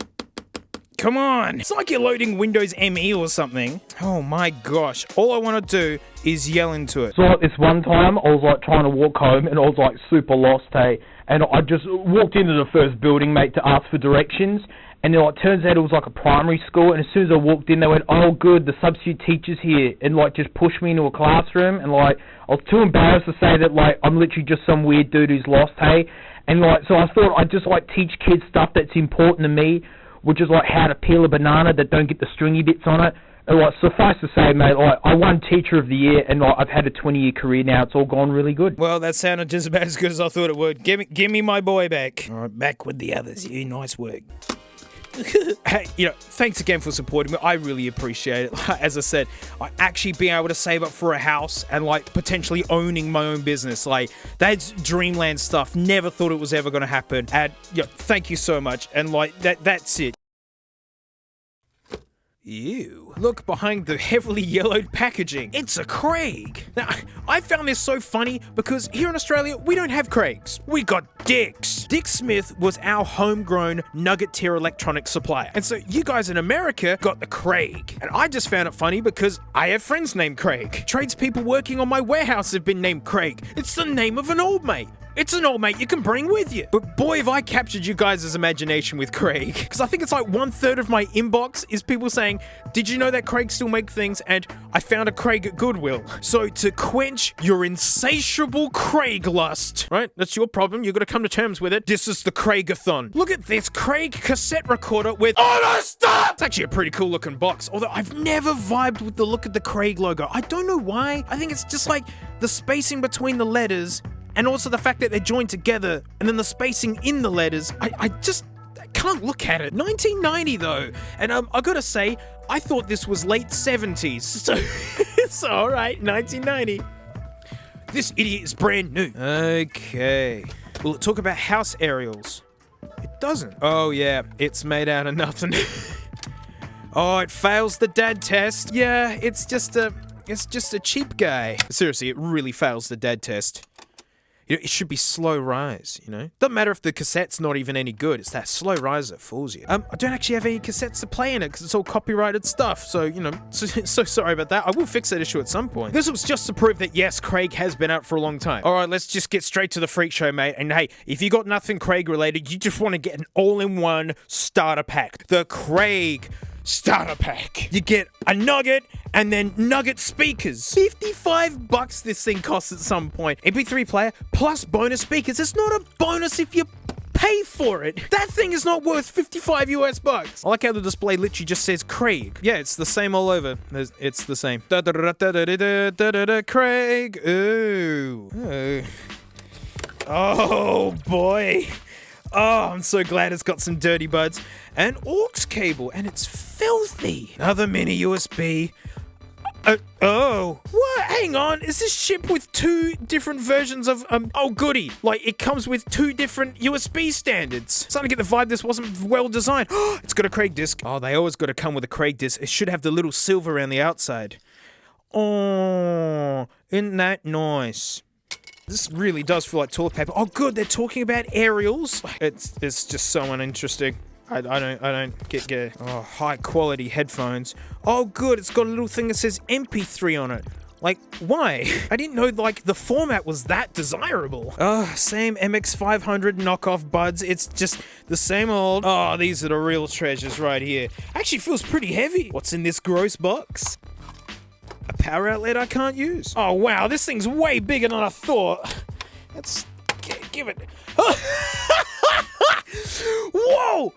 Come on. It's like you're loading Windows ME or something. Oh my gosh. All I want to do is yell into it. So like this one time, I was like trying to walk home and I was like super lost, hey. And I just walked into the first building, mate, to ask for directions. And it like turns out it was like a primary school. And as soon as I walked in, they went, "Oh, good, the substitute teacher's here," and like just pushed me into a classroom. And like I was too embarrassed to say that like I'm literally just some weird dude who's lost, hey. And like so I thought I'd just like teach kids stuff that's important to me, which is like how to peel a banana that don't get the stringy bits on it. And like, suffice to say, mate, like, I won Teacher of the Year, and like, I've had a 20-year career now. It's all gone really good. Well, that sounded just about as good as I thought it would. Give me my boy back. All right, back with the others. You nice work. Hey, thanks again for supporting me. I really appreciate it. As I said, I actually being able to save up for a house and like potentially owning my own business. Like, that's dreamland stuff. Never thought it was ever going to happen. And thank you so much. And like that's it. Ew. Look behind the heavily yellowed packaging. It's a Craig. Now, I found this so funny because here in Australia, we don't have Craigs. We got Dicks. Dick Smith was our homegrown Nugget tier electronic supplier. And so you guys in America got the Craig. And I just found it funny because I have friends named Craig. Tradespeople working on my warehouse have been named Craig. It's the name of an old mate. It's an old mate you can bring with you. But boy, have I captured you guys' imagination with Craig. Because I think it's like 1/3 of my inbox is people saying, did you know that Craig still make things? And I found a Craig at Goodwill. So to quench your insatiable Craig lust, right? That's your problem. You've got to come to terms with it. This is the Craig-a-thon. Look at this Craig cassette recorder with stop! It's actually a pretty cool looking box. Although I've never vibed with the look of the Craig logo. I don't know why. I think it's just like the spacing between the letters and also the fact that they're joined together and then the spacing in the letters. I can't look at it. 1990 though. And I gotta say, I thought this was late 70s. So it's alright, 1990. This idiot is brand new. Okay. Will it talk about house aerials? It doesn't. Oh yeah, it's made out of nothing. Oh, it fails the dad test. Yeah, it's just a cheap guy. Seriously, it really fails the dad test. It should be slow rise, Doesn't matter if the cassette's not even any good. It's that slow rise that fools you. I don't actually have any cassettes to play in it because it's all copyrighted stuff. So, so sorry about that. I will fix that issue at some point. This was just to prove that, yes, Craig has been out for a long time. All right, let's just get straight to the freak show, mate. And hey, if you got nothing Craig related, you just want to get an all-in-one starter pack. The Craig starter pack. You get a Nugget and then Nugget speakers. $55 this thing costs at some point. MP3 player plus bonus speakers. It's not a bonus if you pay for it. That thing is not worth $55 US. I like how the display literally just says Craig. Yeah, it's the same all over. It's the same. Craig. Ooh. Oh boy. Oh, I'm so glad it's got some dirty buds. And aux cable, and it's filthy. Another mini USB. Oh. What? Hang on. Is this shipped with 2 different versions of, oh goody. Like, it comes with 2 different USB standards. Starting to get the vibe this wasn't well designed. It's got a Craig disc. Oh, they always got to come with a Craig disc. It should have the little silver around the outside. Oh, isn't that nice? This really does feel like toilet paper. Oh, good, they're talking about aerials. It's just so uninteresting. I don't get it. Oh, high quality headphones. Oh, good, it's got a little thing that says MP3 on it. Like, why? I didn't know, like, the format was that desirable. Oh, same MX500 knockoff buds. It's just the same old. Oh, these are the real treasures right here. Actually feels pretty heavy. What's in this gross box? A power outlet I can't use. Oh, wow, this thing's way bigger than I thought. Let's give it. Whoa!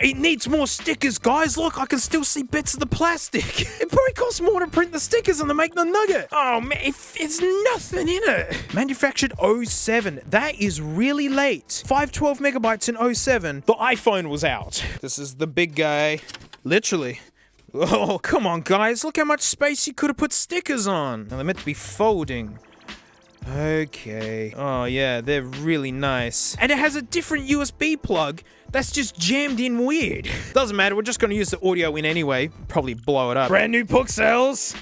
It needs more stickers, guys. Look, I can still see bits of the plastic. It probably costs more to print the stickers than to make the Nugget. Oh, man, it's nothing in it. Manufactured 07. That is really late. 512 megabytes in 07. The iPhone was out. This is the big guy. Literally. Oh, come on, guys. Look how much space you could have put stickers on. Now, they're meant to be folding. Okay. Oh, yeah, they're really nice. And it has a different USB plug that's just jammed in weird. Doesn't matter, we're just going to use the audio in anyway. Probably blow it up. Brand new Puxels.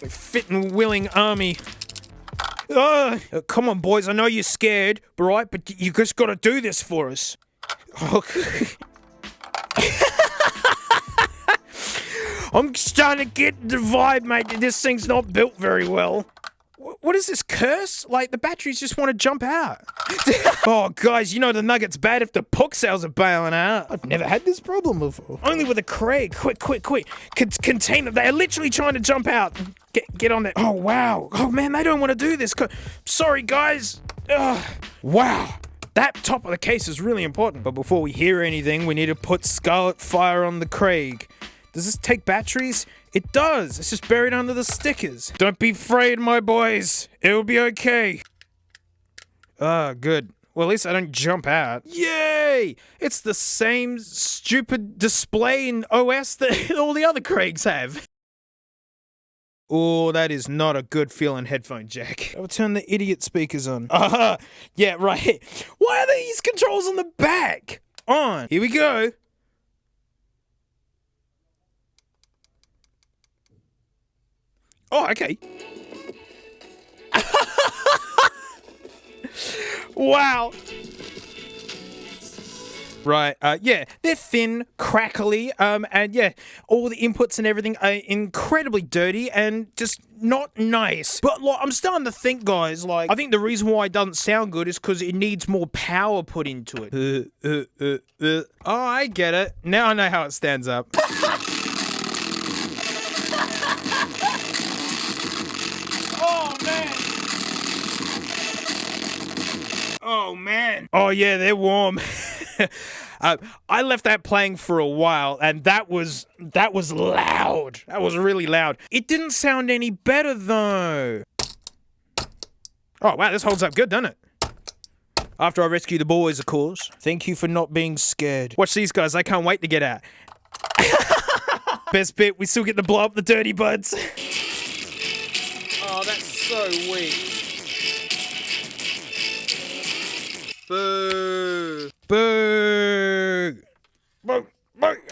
Fit and willing army. Come on, boys, I know you're scared, right? But you just got to do this for us. Oh. I'm starting to get the vibe, mate, that this thing's not built very well. What is this, curse? Like, the batteries just want to jump out. Oh, guys, you know the Nugget's bad if the Puxels are bailing out. I've never had this problem before. Only with a Craig. Quick. Contain them. They're literally trying to jump out. Get on there. Oh, wow. Oh, man, they don't want to do this. Sorry, guys. Ugh. Wow. That top of the case is really important. But before we hear anything, we need to put Scarlet Fire on the Craig. Does this take batteries? It does. It's just buried under the stickers. Don't be afraid, my boys. It'll be okay. Ah, good. Well, at least I don't jump out. Yay! It's the same stupid display in OS that all the other Craigs have. Oh, that is not a good feeling headphone jack. I'll turn the idiot speakers on. Yeah, right. Why are these controls on the back? On. Here we go. Oh, okay. Wow. Right, yeah, they're thin, crackly, and yeah, all the inputs and everything are incredibly dirty and just not nice. But like, I'm starting to think, guys, like, I think the reason why it doesn't sound good is because it needs more power put into it. Oh, I get it. Now I know how it stands up. Oh, man. Oh, man. Oh, yeah, they're warm. I left that playing for a while, and that was loud. That was really loud. It didn't sound any better, though. Oh, wow, this holds up good, doesn't it? After I rescue the boys, of course. Thank you for not being scared. Watch these guys. I can't wait to get out. Best bit, we still get to blow up the dirty buds. Oh, that's so weak. Boo. Boo. Boo.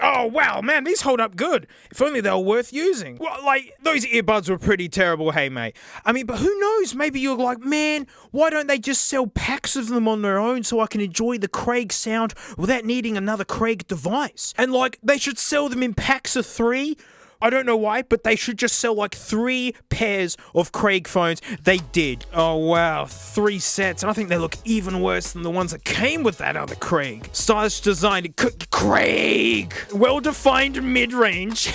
Oh, wow, man, these hold up good. If only they were worth using. Well, like, those earbuds were pretty terrible, hey, mate. I mean, but who knows? Maybe you're like, man, why don't they just sell packs of them on their own so I can enjoy the Craig sound without needing another Craig device? And, like, they should sell them in packs of 3. I don't know why, but they should just sell like 3 pairs of Craig phones. They did. Oh, wow. 3 sets. And I think they look even worse than the ones that came with that other Craig. Stylish design. Craig! Well-defined mid-range.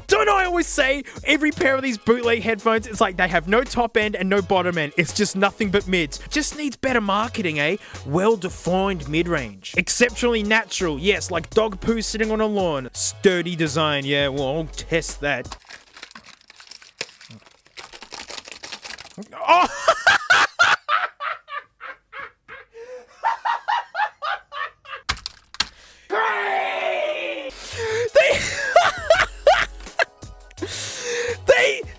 Don't I always say every pair of these bootleg headphones, it's like they have no top end and no bottom end. It's just nothing but mids. Just needs better marketing, eh? Well-defined mid-range. Exceptionally natural. Yes, like dog poo sitting on a lawn. Sturdy design. Yeah, well, I'll test that. Oh!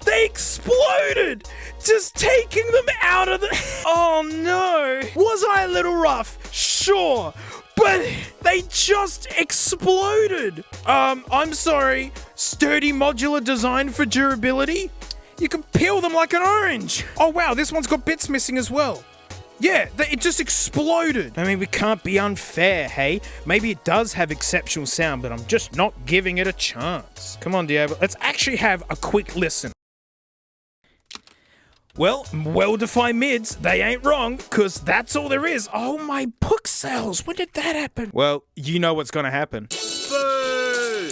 They exploded! Just taking them out of the... Oh no! Was I a little rough? Sure. But they just exploded! I'm sorry. Sturdy modular design for durability? You can peel them like an orange! Oh wow, this one's got bits missing as well. Yeah, it just exploded. I mean, we can't be unfair, hey? Maybe it does have exceptional sound, but I'm just not giving it a chance. Come on, Diablo, let's actually have a quick listen. Well, well-defined mids, they ain't wrong, because that's all there is. Oh, my book sales, when did that happen? Well, you know what's gonna happen. Boo!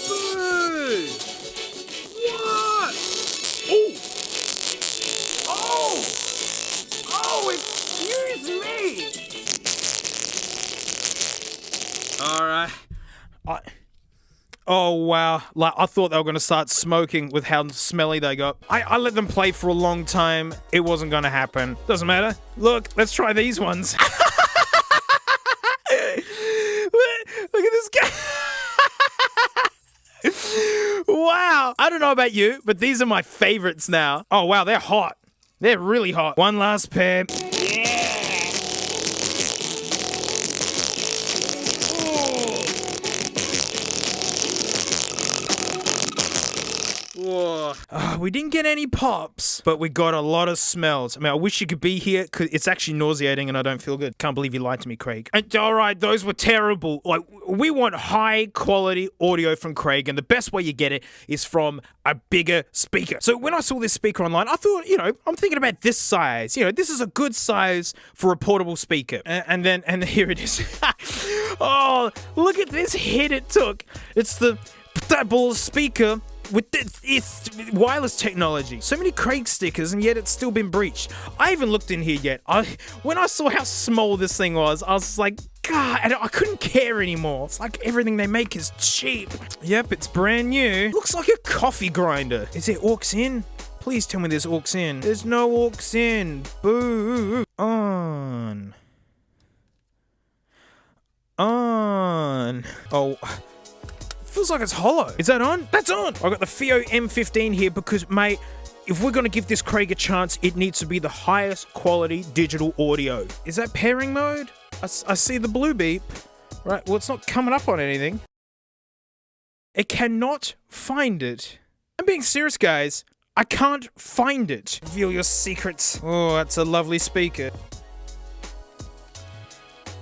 Boo! What? Oh! Oh! Oh, excuse me! Alright. Oh, wow. Like, I thought they were going to start smoking with how smelly they got. I let them play for a long time. It wasn't going to happen. Doesn't matter. Look, let's try these ones. Look at this guy. Wow. I don't know about you, but these are my favorites now. Oh, wow. They're hot. They're really hot. One last pair. We didn't get any pops, but we got a lot of smells. I mean, I wish you could be here, because it's actually nauseating and I don't feel good. Can't believe you lied to me, Craig. And, all right, those were terrible. Like, we want high quality audio from Craig, and the best way you get it is from a bigger speaker. So when I saw this speaker online, I thought, you know, I'm thinking about this size. You know, this is a good size for a portable speaker. And here it is. Oh, look at this hit it took. It's the portable speaker with it's wireless technology. So many Craig stickers, and yet it's still been breached. I haven't looked in here yet. When I saw how small this thing was, I was like, God, and I couldn't care anymore. It's like everything they make is cheap. Yep, it's brand new. Looks like a coffee grinder. Is there aux in? Please tell me there's aux in. There's no aux in. Boo. On. Oh. Feels like it's hollow. Is that on? That's on. I got the Fio M15 here because, mate, if we're gonna give this Craig a chance, it needs to be the highest quality digital audio. Is that pairing mode? I see the blue beep. Right, well, it's not coming up on anything. It cannot find it. I'm being serious, guys. I can't find it. Reveal your secrets. Oh, that's a lovely speaker.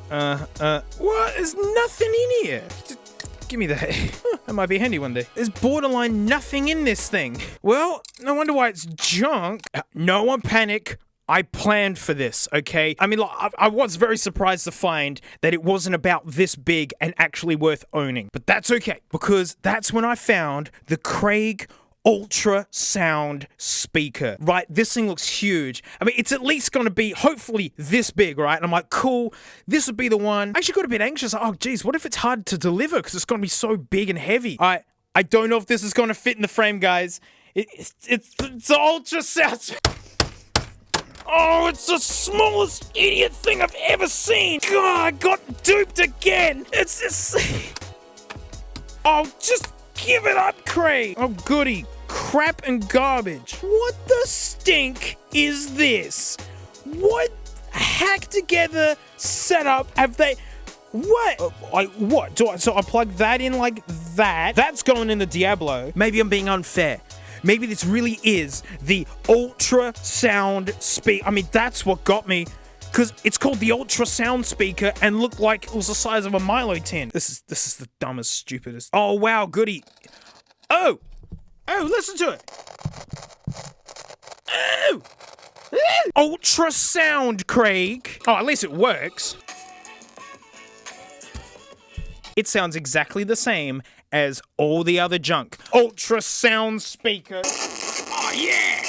What? There's nothing in here. Just give me that. That might be handy one day. There's borderline nothing in this thing. Well, no wonder why it's junk. No one panic. I planned for this, okay? I mean, like, I was very surprised to find that it wasn't about this big and actually worth owning. But that's okay, because that's when I found the Craig ultrasound speaker, right? This thing looks huge. I mean, it's at least going to be, hopefully, this big, right? And I'm like, cool, this would be the one. I actually got a bit anxious. Oh, geez, what if it's hard to deliver because it's going to be so big and heavy? I don't know if this is going to fit in the frame, guys. It's an ultrasound. Oh, it's the smallest idiot thing I've ever seen. God, I got duped again. It's just... Oh, just give it up, Craig. Oh, goody. Crap and garbage. What the stink is this? What hacked together setup have they... What? What? So I plug that in like that? That's going in the Diablo. Maybe I'm being unfair. Maybe this really is the ultrasound speaker. I mean, that's what got me, because it's called the ultrasound speaker and looked like it was the size of a Milo tin. This is the dumbest, stupidest. Oh, wow, goody. Oh, listen to it. Oh, ultrasound, Craig. Oh, at least it works. It sounds exactly the same as all the other junk. Ultrasound speaker. Oh, yeah!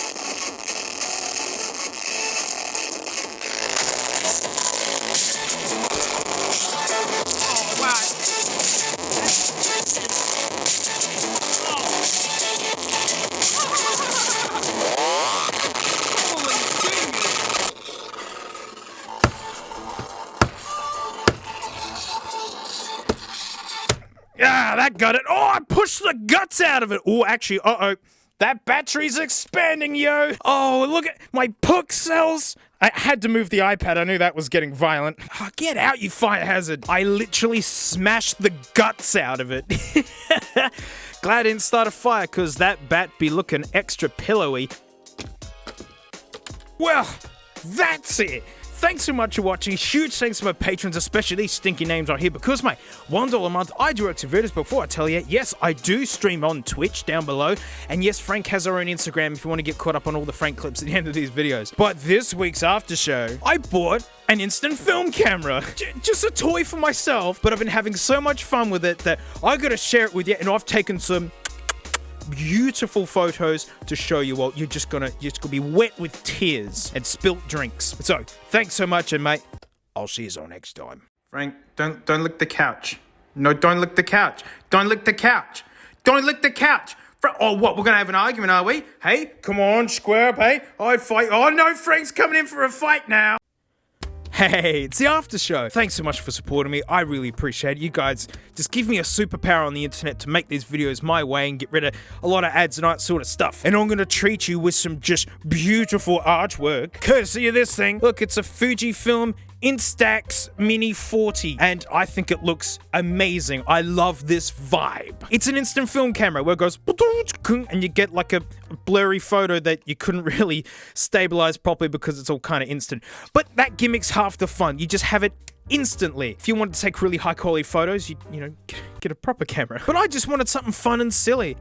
Oh, wow. Ah, that got it. Oh, I pushed the guts out of it. Oh, actually, that battery's expanding, yo. Oh, look at my puck cells. I had to move the iPad. I knew that was getting violent. Oh, get out, you fire hazard. I literally smashed the guts out of it. Glad I didn't start a fire, because that bat be looking extra pillowy. Well, that's it. Thanks so much for watching. Huge thanks to my patrons, especially these stinky names right here, because my $1 a month I do activities. Before I tell you, yes, I do stream on Twitch down below, and yes, Frank has our own Instagram if you want to get caught up on all the Frank clips at the end of these videos. But this week's after show, I bought an instant film camera. Just a toy for myself, but I've been having so much fun with it that I gotta share it with you, and I've taken some beautiful photos to show you all. You're just gonna be wet with tears and spilt drinks. So thanks so much, and mate, I'll see you all next time. Frank, don't lick the couch. No, don't lick the couch. Don't lick the couch. Don't lick the couch. Oh, what? We're gonna have an argument, are we? Hey, come on, square up, hey? I'd fight. Oh no, Frank's coming in for a fight now. Hey, it's the after show. Thanks so much for supporting me. I really appreciate it. You guys just give me a superpower on the internet to make these videos my way and get rid of a lot of ads and all that sort of stuff. And I'm going to treat you with some just beautiful artwork, courtesy of this thing. Look, it's a Fujifilm Instax Mini 40, and I think it looks amazing. I love this vibe. It's an instant film camera where it goes and you get like a blurry photo that you couldn't really stabilize properly because it's all kind of instant. But that gimmick's half the fun. You just have it instantly. If you wanted to take really high quality photos, you know, get a proper camera. But I just wanted something fun and silly.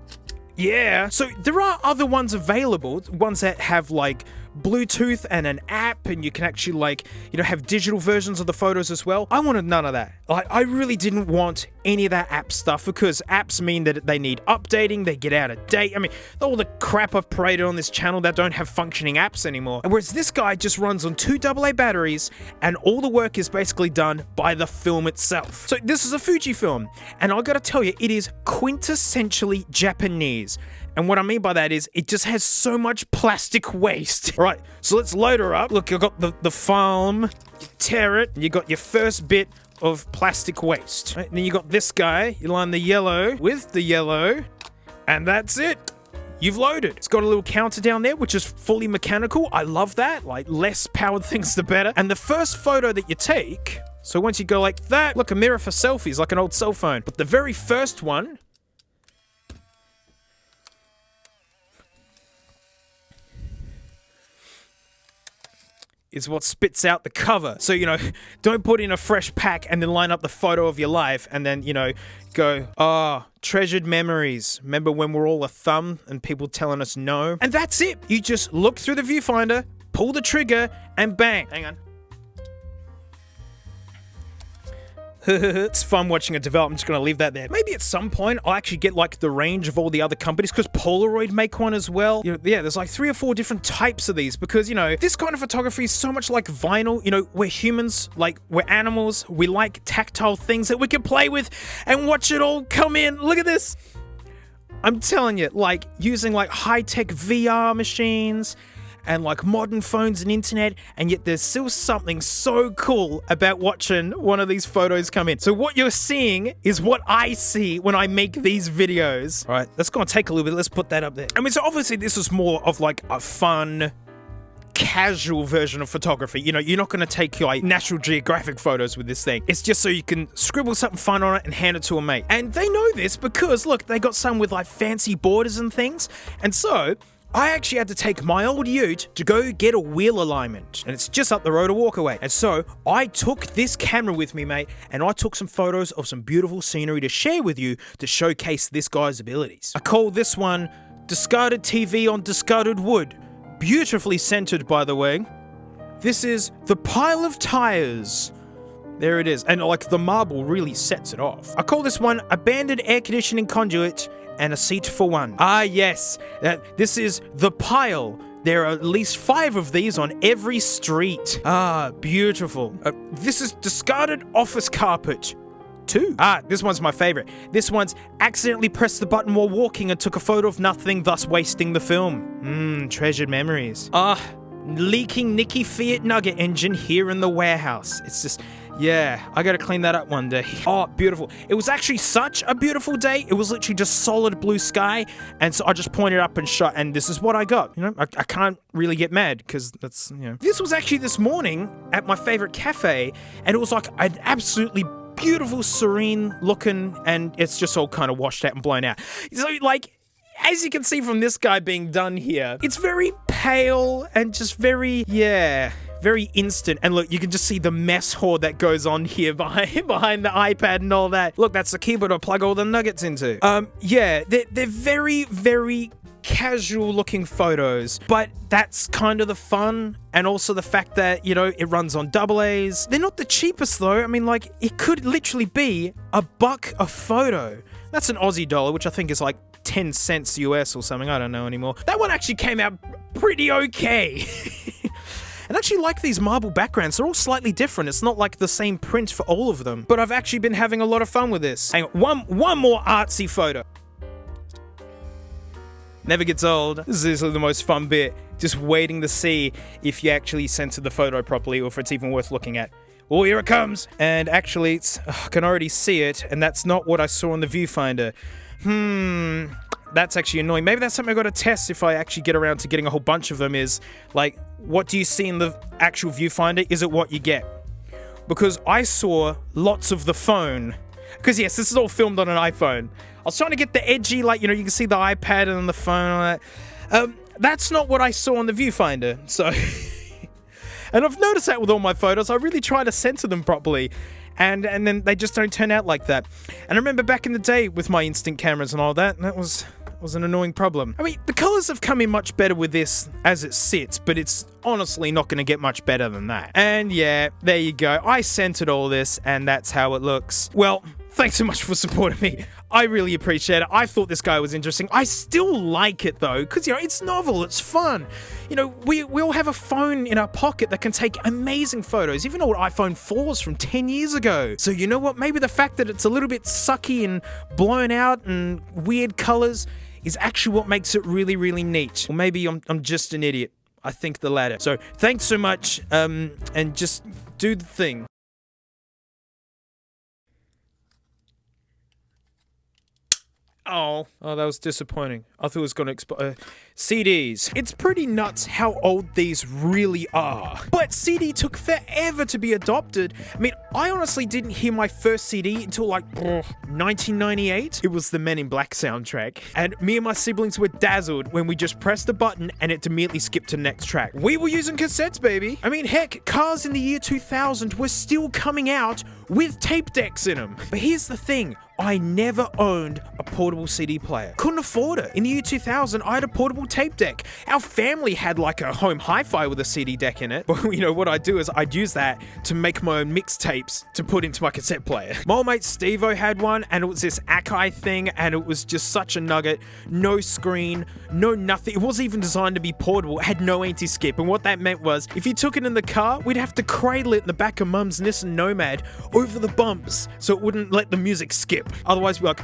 Yeah, so there are other ones available, ones that have like Bluetooth and an app, and you can actually like, you know, have digital versions of the photos as well. I wanted none of that. Like, I really didn't want any of that app stuff, because apps mean that they need updating, they get out of date. I mean, all the crap I've paraded on this channel that don't have functioning apps anymore. And whereas this guy just runs on 2 AA batteries, and all the work is basically done by the film itself. So this is a Fujifilm, and I gotta tell you, it is quintessentially Japanese. And what I mean by that is it just has so much plastic waste. All right, so let's load her up. Look, you've got the film, you tear it, and you got your first bit of plastic waste. Right, and then you got this guy, you line the yellow with the yellow, and that's it. You've loaded. It's got a little counter down there, which is fully mechanical. I love that. Like, less powered things, the better. And the first photo that you take, so once you go like that, look, a mirror for selfies, like an old cell phone. But the very first one, is what spits out the cover. So, you know, don't put in a fresh pack and then line up the photo of your life and then, you know, go, treasured memories. Remember when we're all a thumb and people telling us no? And that's it. You just look through the viewfinder, pull the trigger, and bang. Hang on. It's fun watching a develop. I'm just going to leave that there. Maybe at some point I'll actually get like the range of all the other companies, because Polaroid make one as well. You know, yeah, there's like 3 or 4 different types of these, because, you know, this kind of photography is so much like vinyl. You know, we're humans, like we're animals. We like tactile things that we can play with and watch it all come in. Look at this. I'm telling you, like using like high-tech VR machines and like modern phones and internet, and yet there's still something so cool about watching one of these photos come in. So what you're seeing is what I see when I make these videos. All right, that's gonna take a little bit. Let's put that up there. I mean, so obviously this is more of like a fun, casual version of photography. You know, you're not gonna take your like National Geographic photos with this thing. It's just so you can scribble something fun on it and hand it to a mate. And they know this because look, they got some with like fancy borders and things. And so I actually had to take my old ute to go get a wheel alignment, and it's just up the road a walk away. And so I took this camera with me, mate, and I took some photos of some beautiful scenery to share with you to showcase this guy's abilities. I call this one Discarded TV on Discarded Wood. Beautifully centered, by the way. This is the pile of tires. There it is, and like the marble really sets it off. I call this one Abandoned Air Conditioning Conduit and a Seat for One. Ah, yes, this is the pile. There are at least 5 of these on every street. Ah, beautiful. This is Discarded Office Carpet. 2. Ah, this one's my favorite. This one's accidentally pressed the button while walking and took a photo of nothing, thus wasting the film. Treasured memories. Ah, leaking Nicky Fiat Nugget engine here in the warehouse. It's just, yeah, I gotta clean that up one day. Oh, beautiful. It was actually such a beautiful day. It was literally just solid blue sky. And so I just pointed up and shot, and this is what I got. You know, I can't really get mad because that's, you know. This was actually this morning at my favorite cafe, and it was like an absolutely beautiful, serene looking, and it's just all kind of washed out and blown out. So, like, as you can see from this guy being done here, it's very pale and just very, yeah, very instant. And look, you can just see the mess hole that goes on here behind the iPad and all that. Look, that's the keyboard I plug all the nuggets into. Yeah, they're very, very casual looking photos, but that's kind of the fun, and also the fact that, you know, it runs on AA's. They're not the cheapest though. I mean, like, it could literally be $1 a photo. That's an Aussie dollar, which I think is like 10 cents US or something. I don't know anymore. That one actually came out pretty okay. And I actually like these marble backgrounds. They're all slightly different. It's not like the same print for all of them, but I've actually been having a lot of fun with this. Hang on, one more artsy photo. Never gets old. This is the most fun bit. Just waiting to see if you actually censored the photo properly or if it's even worth looking at. Oh, here it comes. And actually, I can already see it, and that's not what I saw in the viewfinder. That's actually annoying. Maybe that's something I got to test if I actually get around to getting a whole bunch of them, is like, what do you see in the actual viewfinder? Is it what you get? Because I saw lots of the phone. Because yes, this is all filmed on an iPhone. I was trying to get the edgy, like, you know, you can see the iPad and the phone and all that. That's not what I saw on the viewfinder, so... And I've noticed that with all my photos. I really try to censor them properly, and then they just don't turn out like that. And I remember back in the day with my instant cameras and all that, and that was was an annoying problem. I mean, the colors have come in much better with this as it sits, but it's honestly not going to get much better than that. And yeah, there you go. I centered all this, and that's how it looks. Well, thanks so much for supporting me. I really appreciate it. I thought this guy was interesting. I still like it though, because, you know, it's novel, it's fun. You know, we all have a phone in our pocket that can take amazing photos, even old iPhone 4s from 10 years ago. So you know what? Maybe the fact that it's a little bit sucky and blown out and weird colors is actually what makes it really, really neat. Or maybe I'm just an idiot. I think the latter. So thanks so much, and just do the thing. Oh, that was disappointing. I thought it was going to explode. CDs. It's pretty nuts how old these really are. But CD took forever to be adopted. I mean, I honestly didn't hear my first CD until like 1998. It was the Men in Black soundtrack. And me and my siblings were dazzled when we just pressed the button and it immediately skipped to the next track. We were using cassettes, baby. I mean, heck, cars in the year 2000 were still coming out with tape decks in them. But here's the thing. I never owned a portable CD player. Couldn't afford it. In the year 2000, I had a portable tape deck. Our family had like a home hi-fi with a CD deck in it. But you know what I'd do is I'd use that to make my own mixtapes to put into my cassette player. My old mate Steve-O had one, and it was this Akai thing, and it was just such a nugget. No screen, no nothing. It wasn't even designed to be portable. It had no anti-skip. And what that meant was, if you took it in the car, we'd have to cradle it in the back of Mum's Nissan Nomad over the bumps so it wouldn't let the music skip. Otherwise, we're like,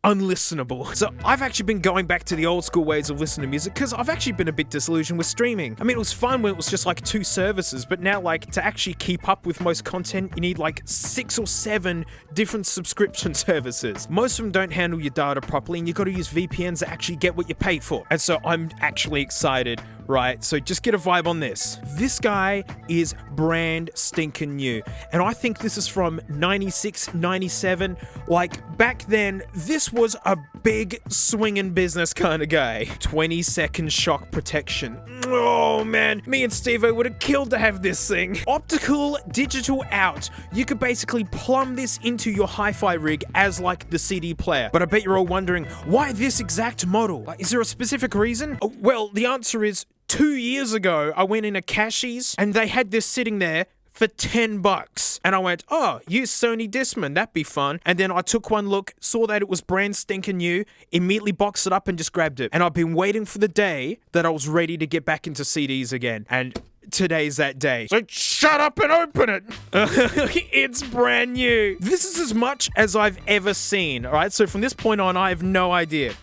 unlistenable. So I've actually been going back to the old school ways of listening to music because I've actually been a bit disillusioned with streaming. I mean, it was fun when it was just like 2 services, but now like to actually keep up with most content, you need like 6 or 7 different subscription services. Most of them don't handle your data properly, and you got to use VPNs to actually get what you pay for. And so I'm actually excited, right? So just get a vibe on this. This guy is brand stinking new. And I think this is from 96, 97. Like back then, this was a big swinging business kind of guy. 20-second shock protection. Oh man, me and Steve-O would have killed to have this thing. Optical digital out. You could basically plumb this into your hi-fi rig as like the CD player. But I bet you're all wondering, why this exact model? Like, is there a specific reason? Well, the answer is 2 years ago, I went in a Cashies and they had this sitting there for $10. And I went, oh, use Sony Discman, that'd be fun. And then I took one look, saw that it was brand stinking new, immediately boxed it up and just grabbed it. And I've been waiting for the day that I was ready to get back into CDs again. And today's that day. So shut up and open it. It's brand new. This is as much as I've ever seen. All right, so from this point on, I have no idea.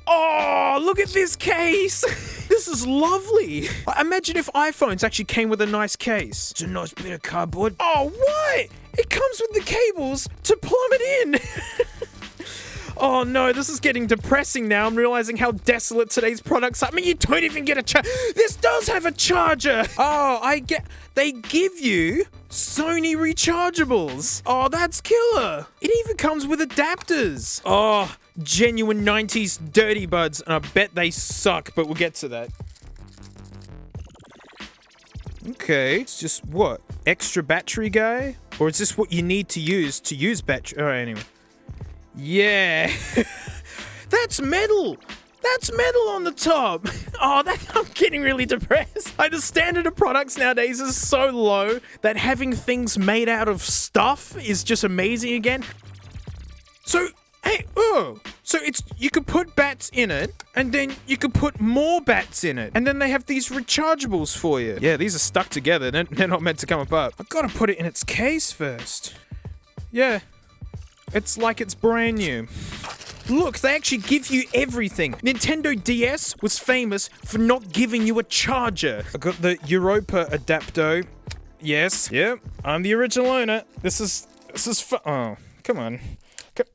Oh, look at this case. This is lovely. Imagine if iPhones actually came with a nice case. It's a nice bit of cardboard. Oh, what? It comes with the cables to plumb it in. Oh no, this is getting depressing now. I'm realizing how desolate today's products are. I mean, you don't even get a charger. This does have a charger. Oh, they give you Sony rechargeables. Oh, that's killer. It even comes with adapters. Oh, genuine 90s dirty buds. And I bet they suck, but we'll get to that. Okay, it's just what? Extra battery guy? Or is this what you need to use battery? Alright, anyway. Yeah. That's metal. That's metal on the top. Oh, I'm getting really depressed. Like, the standard of products nowadays is so low that having things made out of stuff is just amazing again. So, hey, so you could put bats in it, and then you could put more bats in it, and then they have these rechargeables for you. Yeah, these are stuck together. They're not meant to come apart. I've got to put it in its case first. Yeah. It's like it's brand new. Look, they actually give you everything. Nintendo DS was famous for not giving you a charger. I got the Europa Adapto. Yes. Yep. I'm the original owner. This is oh, come on.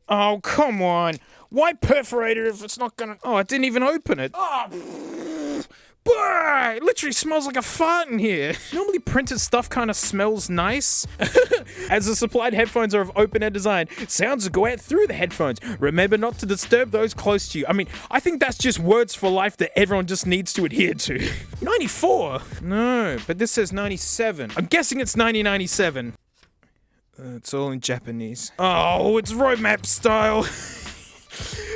Oh, come on. Why perforate it if it's not gonna... Oh, I didn't even open it. Oh, it literally smells like a fart in here. Normally printed stuff kind of smells nice. As the supplied headphones are of open-air design, sounds will go out through the headphones. Remember not to disturb those close to you. I mean, I think that's just words for life that everyone just needs to adhere to. 94? No, but this says 97. I'm guessing it's 1997. It's all in Japanese. Oh, it's roadmap style.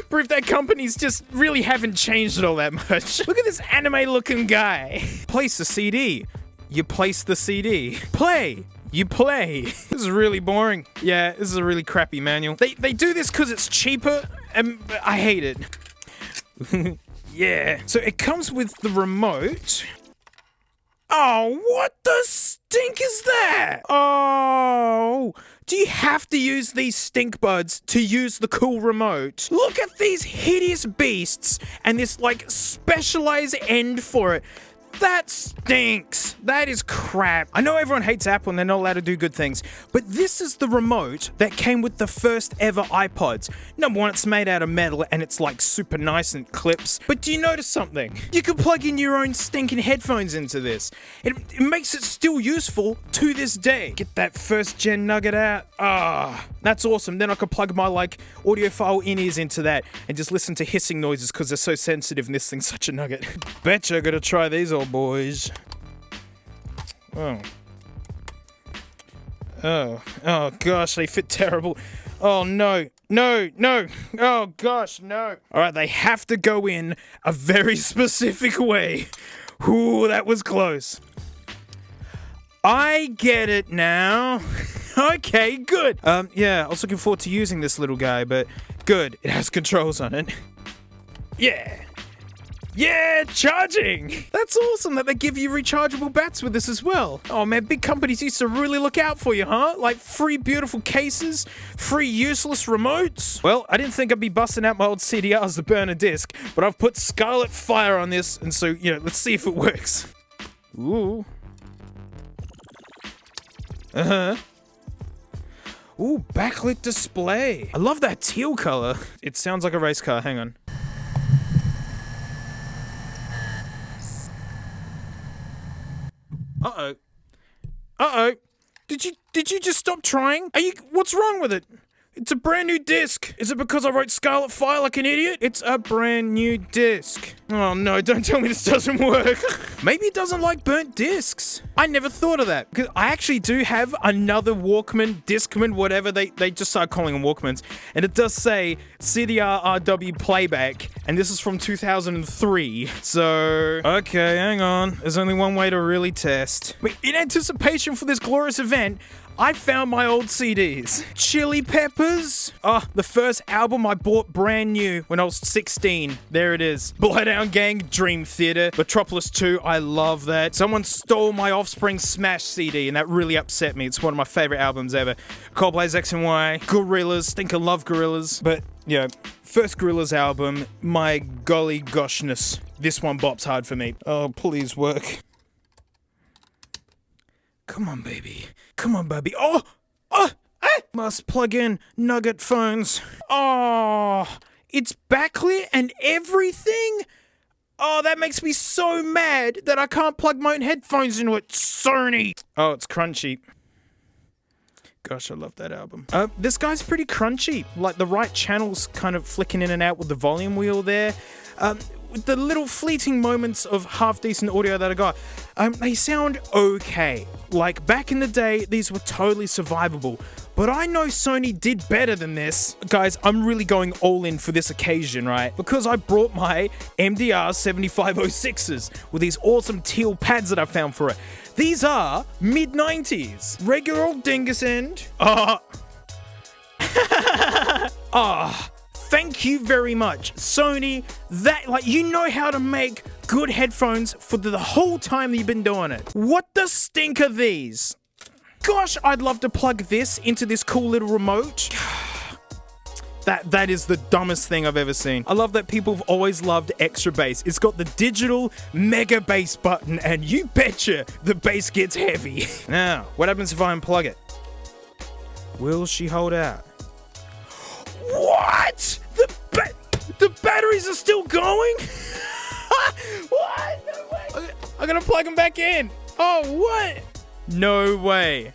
Proof that companies just really haven't changed it all that much. Look at this anime-looking guy. Place the CD. You place the CD. Play. You play. This is really boring. Yeah, this is a really crappy manual. They do this because it's cheaper, and I hate it. Yeah. So it comes with the remote. Oh, what the stink is that? Oh, do you have to use these stink buds to use the cool remote? Look at these hideous beasts and this like specialized end for it. That stinks. That is crap. I know everyone hates Apple and they're not allowed to do good things, but this is the remote that came with the first ever iPods. Number one, it's made out of metal and it's like super nice and clips. But do you notice something? You can plug in your own stinking headphones into this. It makes it still useful to this day. Get that first gen Nugget out. Ah, that's awesome. Then I could plug my like audiophile in-ears into that and just listen to hissing noises because they're so sensitive and this thing's such a nugget. Betcha I gotta try these old boys. Oh gosh, they fit terrible. Oh no, oh gosh, no. Alright, they have to go in a very specific way. Ooh, that was close. I get it now. Okay, good. Yeah, I was looking forward to using this little guy, but good, it has controls on it. Yeah. Yeah, charging! That's awesome that they give you rechargeable bats with this as well. Oh man, big companies used to really look out for you, huh? Like free beautiful cases, free useless remotes. Well, I didn't think I'd be busting out my old CDRs to burn a disc, but I've put Scarlet Fire on this, and so, you know, let's see if it works. Ooh. Uh-huh. Ooh, backlit display. I love that teal color. It sounds like a race car, hang on. Uh-oh. Uh-oh. Did you just stop trying? What's wrong with it? It's a brand new disc. Is it because I wrote Scarlet Fire like an idiot? It's a brand new disc. Oh no, don't tell me this doesn't work. Maybe it doesn't like burnt discs. I never thought of that. Because I actually do have another Walkman, Discman, whatever. They just started calling them Walkmans. And it does say CDR-RW playback. And this is from 2003. So, okay, hang on. There's only one way to really test. Wait, in anticipation for this glorious event, I found my old CDs. Chili Peppers. Oh, the first album I bought brand new when I was 16. There it is. Blowdown Gang, Dream Theater. Metropolis 2, I love that. Someone stole my Offspring Smash CD and that really upset me. It's one of my favorite albums ever. Coldplay's X and Y. Gorillaz. Think I love Gorillaz. But, yeah, first Gorillaz album, my golly goshness. This one bops hard for me. Oh, please work. Come on, baby. Come on, baby. Oh! Must plug in Nugget phones. Oh! It's backlit and everything? Oh, that makes me so mad that I can't plug my own headphones into it. Sony! Oh, it's crunchy. Gosh, I love that album. This guy's pretty crunchy. Like, the right channels kind of flicking in and out with the volume wheel there. With the little fleeting moments of half-decent audio that I got, they sound okay. Like, back in the day, these were totally survivable. But I know Sony did better than this. Guys, I'm really going all in for this occasion, right? Because I brought my MDR 7506s with these awesome teal pads that I found for it. These are mid-90s. Regular old dingus end. Thank you very much, Sony. That, like, you know how to make good headphones for the whole time that you've been doing it. What the stink are these? Gosh, I'd love to plug this into this cool little remote. That is the dumbest thing I've ever seen. I love that people have always loved extra bass. It's got the digital mega bass button, and you betcha the bass gets heavy. Now, what happens if I unplug it? Will she hold out? What? The batteries are still going? What? No way. I'm gonna plug them back in. Oh, what? No way.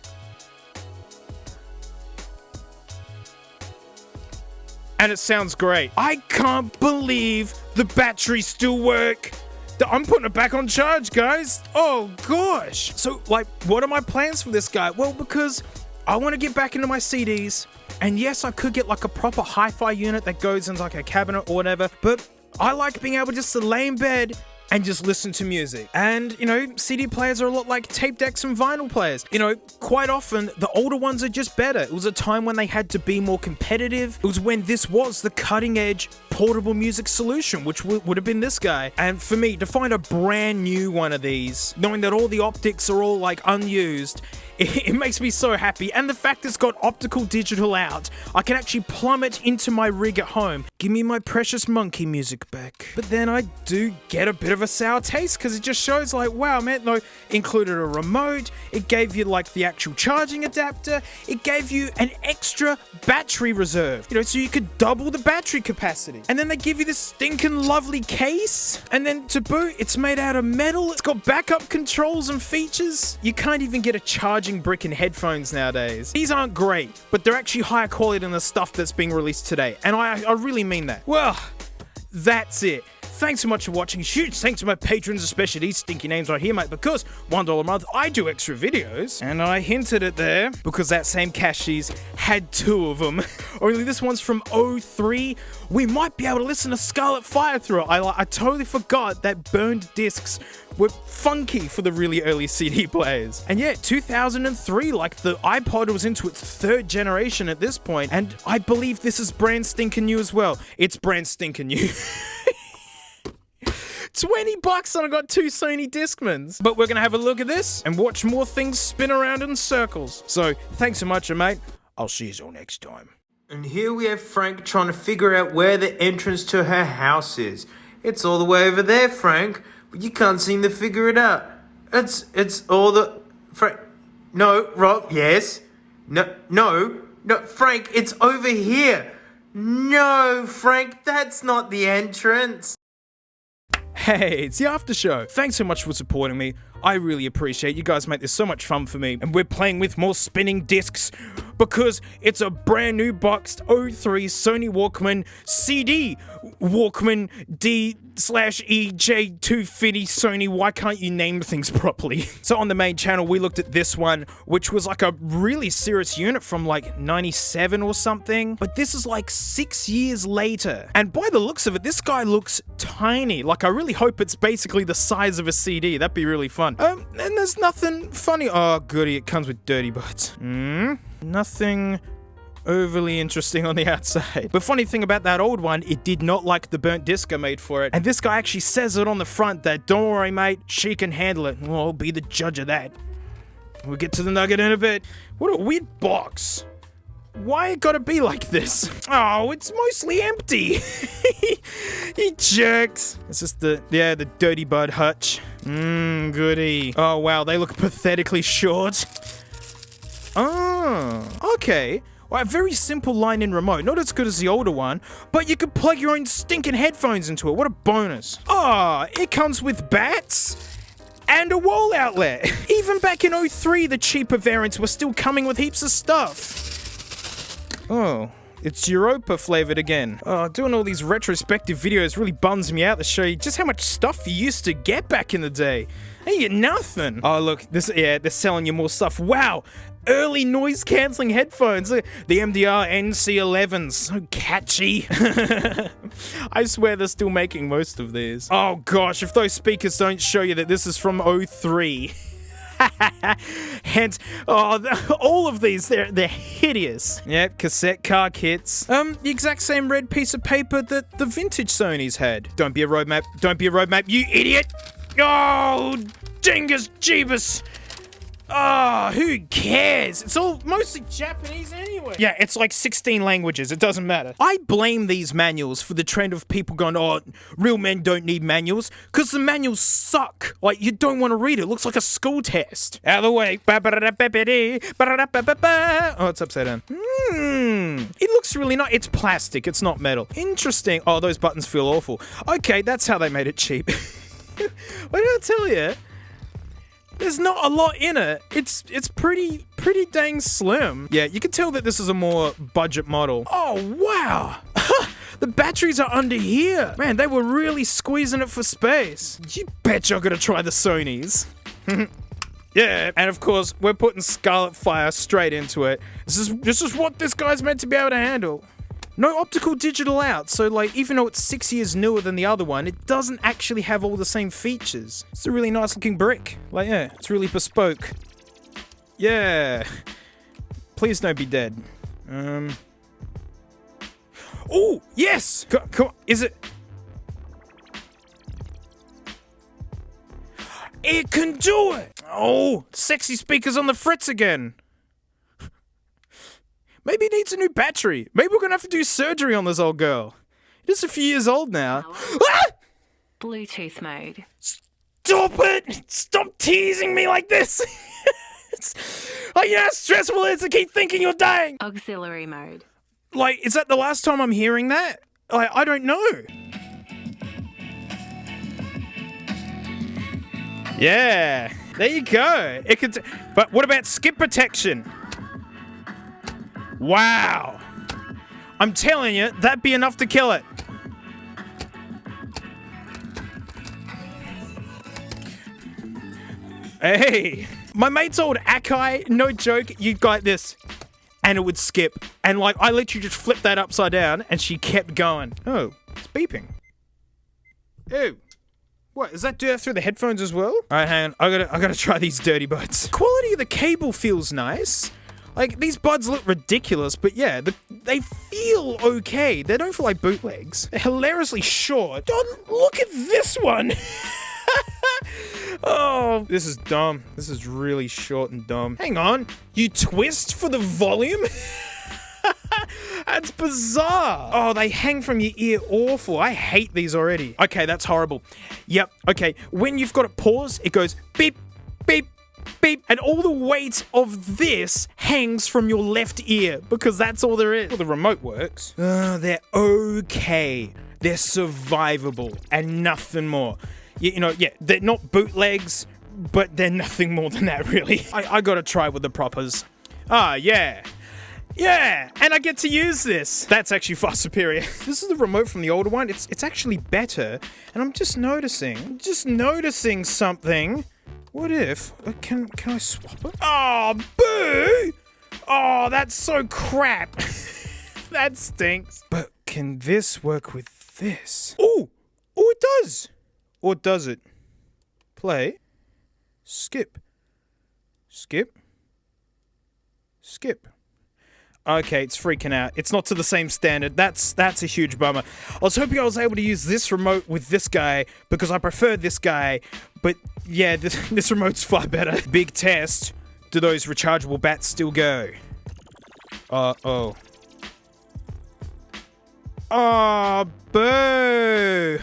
And it sounds great. I can't believe the batteries still work. I'm putting it back on charge, guys. Oh, gosh. So, like, what are my plans for this guy? Well, because I want to get back into my CDs. And yes, I could get like a proper hi-fi unit that goes into like a cabinet or whatever, but I like being able just to lay in bed and just listen to music. And, you know, CD players are a lot like tape decks and vinyl players. You know, quite often, the older ones are just better. It was a time when they had to be more competitive. It was when this was the cutting-edge portable music solution, which would have been this guy. And for me, to find a brand new one of these, knowing that all the optics are all, like, unused, it makes me so happy. And the fact it's got optical digital out, I can actually plumb it into my rig at home. Give me my precious monkey music back. But then I do get a bit of a sour taste because it just shows like, wow, man, no, included a remote, it gave you like the actual charging adapter, it gave you an extra battery reserve, you know, so you could double the battery capacity. And then they give you this stinking lovely case. And then to boot, it's made out of metal. It's got backup controls and features. You can't even get a charging brick in headphones nowadays. These aren't great, but they're actually higher quality than the stuff that's being released today. And I really mean that. Well, that's it. Thanks so much for watching. Huge thanks to my patrons, especially these stinky names right here, mate, because $1 a month, I do extra videos. And I hinted it there because that same cashies had 2 of them. Only this one's from 03. We might be able to listen to Scarlet Fire through it. I totally forgot that burned discs were funky for the really early CD players. And yeah, 2003, like the iPod was into its 3rd generation at this point, and I believe this is brand stinking new as well. It's brand stinking new. $20 and I got 2 Sony Discmans. But we're gonna have a look at this and watch more things spin around in circles. So, thanks so much, mate. I'll see you all next time. And here we have Frank trying to figure out where the entrance to her house is. It's all the way over there, Frank, but you can't seem to figure it out. It's all the... Frank... No, Rob, yes. No, Frank, it's over here. No, Frank, that's not the entrance. Hey, it's the after show. Thanks so much for supporting me. I really appreciate it. You guys make this so much fun for me. And we're playing with more spinning discs because it's a brand new boxed 03 Sony Walkman CD Walkman D/EJ250 Sony. Why can't you name things properly? So on the main channel, we looked at this one, which was like a really serious unit from like 97 or something. But this is like 6 years later. And by the looks of it, this guy looks tiny. Like I really hope it's basically the size of a CD. That'd be really fun. And there's nothing funny. Oh, goody, it comes with dirty buds. Nothing overly interesting on the outside. But funny thing about that old one, it did not like the burnt disc I made for it. And this guy actually says it on the front that, don't worry, mate, she can handle it. Well, I'll be the judge of that. We'll get to the Nugget in a bit. What a weird box. Why it gotta be like this? Oh, it's mostly empty. You jerks. It's just the dirty bud hutch. Goody. Oh, wow, they look pathetically short. Oh, okay. Well, a very simple line-in remote. Not as good as the older one, but you could plug your own stinking headphones into it. What a bonus. Oh, it comes with bats and a wall outlet. Even back in 03, the cheaper variants were still coming with heaps of stuff. Oh, it's Europa flavored again. Oh, doing all these retrospective videos really bums me out to show you just how much stuff you used to get back in the day. And you get nothing. Oh, look, they're selling you more stuff. Wow, early noise cancelling headphones. Look, the MDR NC11s, so catchy. I swear they're still making most of these. Oh gosh, if those speakers don't show you that this is from 03. Hence, all of these, they're hideous. Yep, cassette car kits. The exact same red piece of paper that the vintage Sonys had. Don't be a roadmap, you idiot! Oh, dingus jeebus! Oh, who cares? It's all mostly Japanese anyway. Yeah, it's like 16 languages. It doesn't matter. I blame these manuals for the trend of people going, oh, real men don't need manuals, because the manuals suck. Like, you don't want to read it. It looks like a school test. Out of the way. Oh, it's upside down. It looks really nice. It's plastic. It's not metal. Interesting. Oh, those buttons feel awful. Okay, that's how they made it cheap. What did I tell you? There's not a lot in it. It's pretty dang slim. Yeah, you can tell that this is a more budget model. Oh, wow. The batteries are under here. Man, they were really squeezing it for space. You betcha I'm gonna try the Sonys. Yeah, and of course, we're putting Scarlet Fire straight into it. This is what this guy's meant to be able to handle. No optical digital out, so like, even though it's 6 years newer than the other one, it doesn't actually have all the same features. It's a really nice looking brick. Like, yeah, it's really bespoke. Yeah. Please don't be dead. Oh, yes! Come on, is it... It can do it! Oh, sexy speakers on the fritz again. Maybe it needs a new battery. Maybe we're gonna have to do surgery on this old girl. It is a few years old now. Ah! Bluetooth mode. Stop it! Stop teasing me like this! Oh, you know how stressful it is to keep thinking you're dying? Auxiliary mode. Like, is that the last time I'm hearing that? Like, I don't know. Yeah, there you go. It could, but what about skip protection? Wow. I'm telling you, that'd be enough to kill it. Hey, my mate's old Akai, no joke, you'd got this. And it would skip. And like, I literally just flipped that upside down and she kept going. Oh, it's beeping. Ew. What, is that dirt through the headphones as well? Alright, hang on, I gotta try these dirty buds. Quality of the cable feels nice. Like, these buds look ridiculous, but yeah, they feel okay. They don't feel like bootlegs. They're hilariously short. Don't look at this one! Oh, this is dumb. This is really short and dumb. Hang on, you twist for the volume? That's bizarre. Oh, they hang from your ear awful. I hate these already. Okay, that's horrible. Yep, okay. When you've got it paused, it goes beep, beep, beep. And all the weight of this hangs from your left ear because that's all there is. Well, the remote works. They're okay. They're survivable and nothing more. You know, yeah, they're not bootlegs, but they're nothing more than that, really. I gotta try with the proppers. Ah, yeah. Yeah, and I get to use this. That's actually far superior. This is the remote from the older one. It's actually better, and I'm just noticing something. What if, can I swap it? Oh, boo! Oh, that's so crap. That stinks. But can this work with this? Oh, it does. Or does it? Play. Skip. Skip. Skip. Okay, it's freaking out. It's not to the same standard. That's a huge bummer. I was hoping I was able to use this remote with this guy because I prefer this guy. But yeah, this remote's far better. Big test. Do those rechargeable bats still go? Oh. Oh, boo!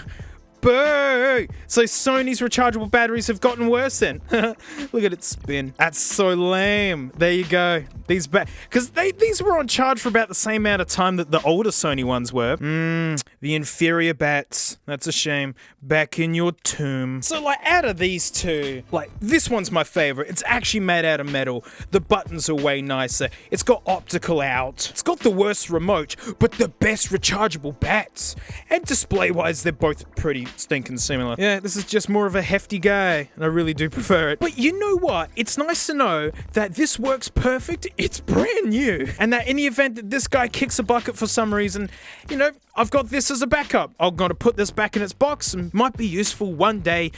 Boo! So Sony's rechargeable batteries have gotten worse then. Look at it spin. That's so lame. There you go. These because these were on charge for about the same amount of time that the older Sony ones were. The inferior bats. That's a shame. Back in your tomb. So like out of these two, like this one's my favorite. It's actually made out of metal. The buttons are way nicer. It's got optical out. It's got the worst remote, but the best rechargeable bats. And display-wise, they're both pretty stinking similar. Yeah, this is just more of a hefty guy, and I really do prefer it. But you know what? It's nice to know that this works perfect. It's brand new. And that in the event that this guy kicks a bucket for some reason, you know, I've got this as a backup. I'm going to put this back in its box and might be useful one day.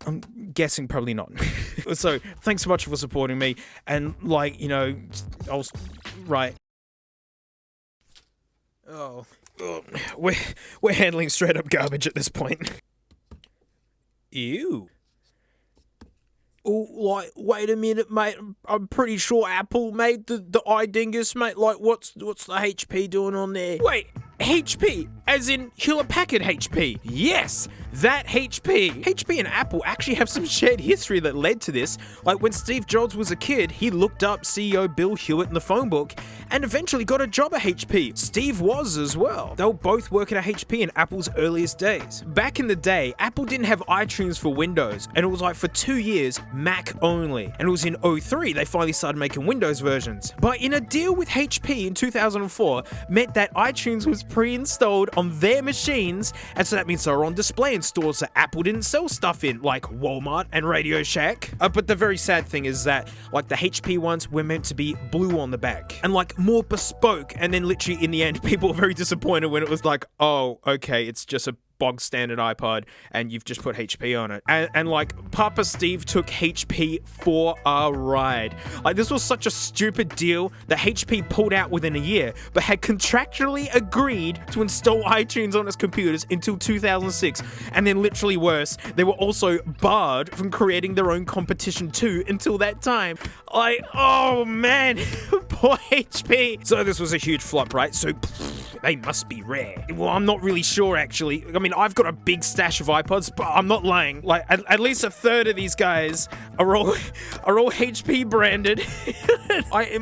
I'm guessing probably not. So, thanks so much for supporting me. And, like, you know, right. Oh, we're handling straight up garbage at this point. Ew. Oh, like, wait a minute, mate. I'm pretty sure Apple made the iDingus, mate. Like, what's the HP doing on there? Wait, HP? As in Hewlett-Packard HP? Yes, that HP. HP and Apple actually have some shared history that led to this. Like, when Steve Jobs was a kid, he looked up CEO Bill Hewitt in the phone book, and eventually got a job at HP. Steve was as well. They were both working at HP in Apple's earliest days. Back in the day, Apple didn't have iTunes for Windows, and it was like for 2 years, Mac only. And it was in 03 they finally started making Windows versions. But in a deal with HP in 2004 meant that iTunes was pre-installed on their machines, and so that means they were on display in stores that Apple didn't sell stuff in, like Walmart and Radio Shack. But the very sad thing is that like the HP ones were meant to be blue on the back and like more bespoke, and then literally in the end people were very disappointed when it was like, oh, okay, it's just a bog standard iPod and you've just put HP on it. And like Papa Steve took HP for a ride. Like this was such a stupid deal that HP pulled out within a year, but had contractually agreed to install iTunes on its computers until 2006. And then literally worse, they were also barred from creating their own competition too until that time. Like, oh man, poor HP. So this was a huge flop, right? So they must be rare. Well, I'm not really sure actually. I mean, I've got a big stash of iPods, but I'm not lying. Like, at least a third of these guys are all HP branded.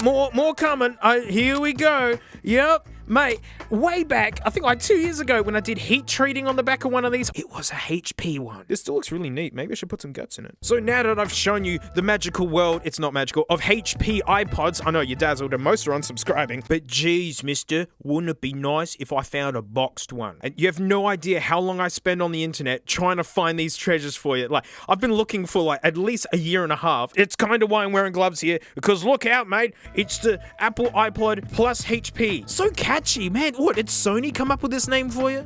More coming. Here we go. Yep. Mate, way back, I think like 2 years ago when I did heat treating on the back of one of these, it was a HP one. This still looks really neat. Maybe I should put some guts in it. So now that I've shown you the magical world, it's not magical, of HP iPods, I know you're dazzled and most are unsubscribing, but geez, mister, wouldn't it be nice if I found a boxed one? And you have no idea how long I spend on the internet trying to find these treasures for you. Like, I've been looking for like at least a year and a half. It's kind of why I'm wearing gloves here, because look out, mate. It's the Apple iPod plus HP. So catchy, man. What, did Sony come up with this name for you?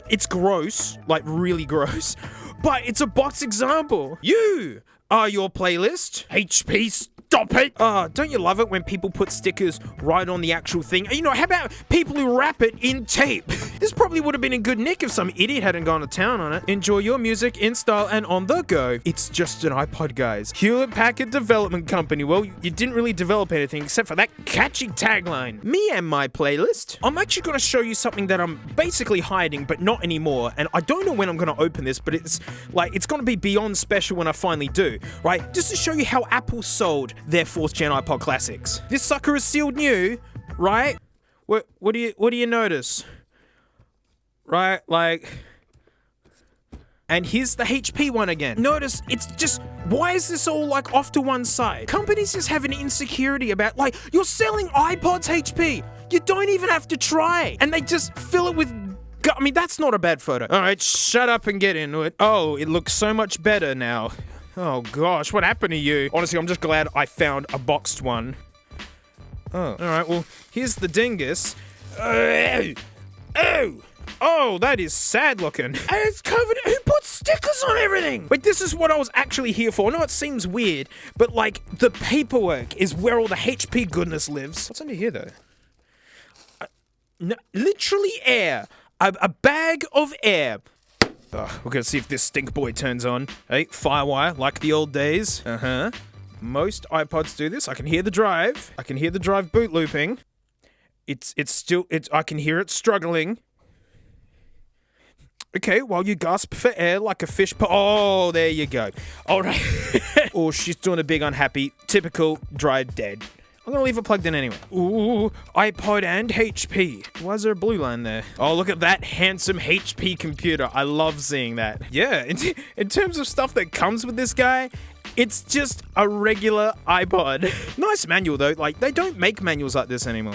It's gross, like really gross, but it's a box example. You are your playlist. HP, stop it. Don't you love it when people put stickers right on the actual thing? You know, how about people who wrap it in tape? This probably would have been in good nick if some idiot hadn't gone to town on it. Enjoy your music in style and on the go. It's just an iPod, guys. Hewlett-Packard Development Company. Well, you didn't really develop anything except for that catchy tagline. Me and my playlist. I'm actually going to show you something that I'm basically hiding, but not anymore. And I don't know when I'm going to open this, but it's going to be beyond special when I finally do, right? Just to show you how Apple sold their 4th gen iPod classics. This sucker is sealed new, right? What do you notice? Right, like, and here's the HP one again. Notice, it's just, why is this all like off to one side? Companies just have an insecurity about, like, you're selling iPods HP. You don't even have to try. And they just fill it with, I mean, that's not a bad photo. All right, shut up and get into it. Oh, it looks so much better now. Oh gosh, what happened to you? Honestly, I'm just glad I found a boxed one. Oh, all right, well, here's the dingus. Oh, that is sad looking. And it's covered. Who put stickers on everything? Wait, this is what I was actually here for. I know it seems weird, but like the paperwork is where all the HP goodness lives. What's under here though? No, literally air. A bag of air. We're gonna see if this stink boy turns on. Hey, firewire, like the old days. Most iPods do this. I can hear the drive. I can hear the drive boot looping. I can hear it struggling. Okay, while you gasp for air like a fish. Oh, there you go. All right. Oh, she's doing a big unhappy. Typical drive dead. I'm gonna leave it plugged in anyway. Ooh, iPod and HP. Why is there a blue line there? Oh, look at that handsome HP computer. I love seeing that. Yeah, in terms of stuff that comes with this guy, it's just a regular iPod. Nice manual though. Like, they don't make manuals like this anymore.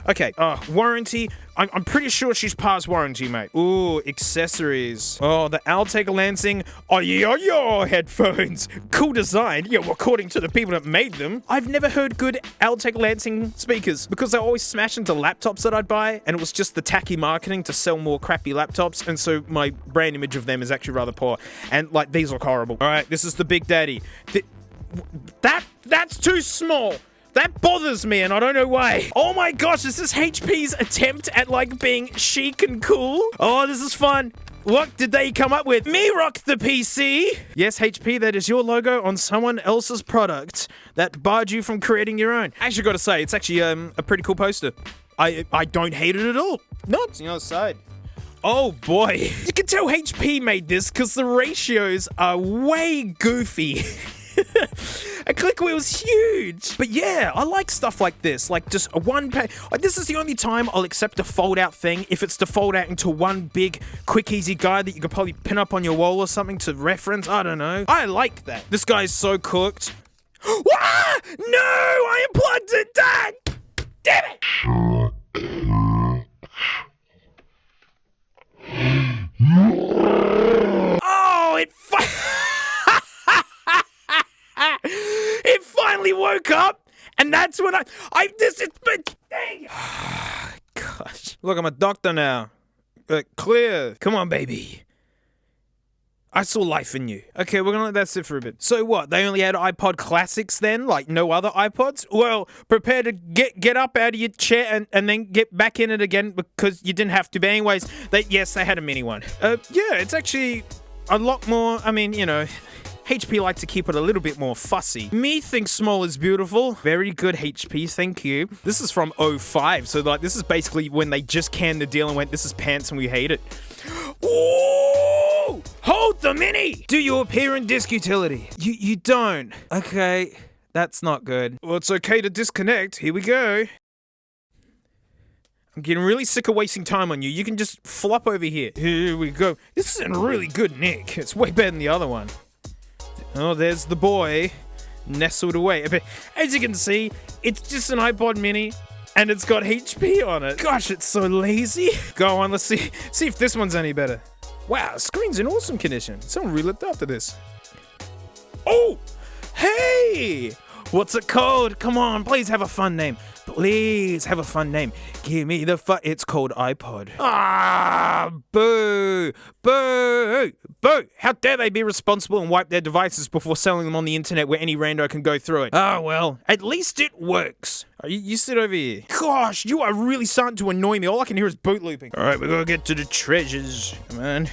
Okay, warranty. I'm pretty sure she's past warranty, mate. Ooh, accessories. Oh, the Altec Lansing headphones. Cool design. Yeah, well, according to the people that made them. I've never heard good Altec Lansing speakers because they always smash into laptops that I'd buy, and it was just the tacky marketing to sell more crappy laptops, and so my brand image of them is actually rather poor. And like, these look horrible. All right, this is the Big Daddy. That's too small. That bothers me, and I don't know why. Oh my gosh, is this HP's attempt at like being chic and cool? Oh, this is fun. What did they come up with? Me rock the PC. Yes, HP, that is your logo on someone else's product that barred you from creating your own. I actually got to say, it's actually a pretty cool poster. I don't hate it at all. No, it's the other side. Oh boy. You can tell HP made this because the ratios are way goofy. A click wheel's huge. But yeah, I like stuff like this. Like just a one page. Like this is the only time I'll accept a fold out thing if it's to fold out into one big, quick, easy guide that you could probably pin up on your wall or something to reference. I don't know. I like that. This guy's so cooked. Ah! No! I unplugged it, Dad! Damn it! Oh, it finally woke up, and that's when gosh. Look, I'm a doctor now. Clear. Come on, baby. I saw life in you. Okay, we're gonna let that sit for a bit. So what? They only had iPod Classics then? Like no other iPods? Well, prepare to get up out of your chair and then get back in it again because you didn't have to. But anyways, they had a mini one. Yeah, it's actually a lot more, I mean, you know, HP like to keep it a little bit more fussy. Me thinks small is beautiful. Very good, HP, thank you. This is from 05, so like this is basically when they just canned the deal and went, this is pants and we hate it. Ooh! Hold the mini! Do you appear in disk utility? You don't. Okay, that's not good. Well, it's okay to disconnect. Here we go. I'm getting really sick of wasting time on you. You can just flop over here. Here we go. This is in really good nick. It's way better than the other one. Oh, there's the boy nestled away. But as you can see, it's just an iPod mini and it's got HP on it. Gosh, it's so lazy. Go on, let's see if this one's any better. Wow, screen's in awesome condition. Someone really looked after this. Oh, hey! What's it called? Come on, please have a fun name. Please have a fun name. Give me the fun. It's called iPod. Ah, boo, boo, boo. How dare they be responsible and wipe their devices before selling them on the internet where any rando can go through it. Oh, well, at least it works. You sit over here. Gosh, you are really starting to annoy me. All I can hear is boot looping. All right, we're going to get to the treasures. Come on.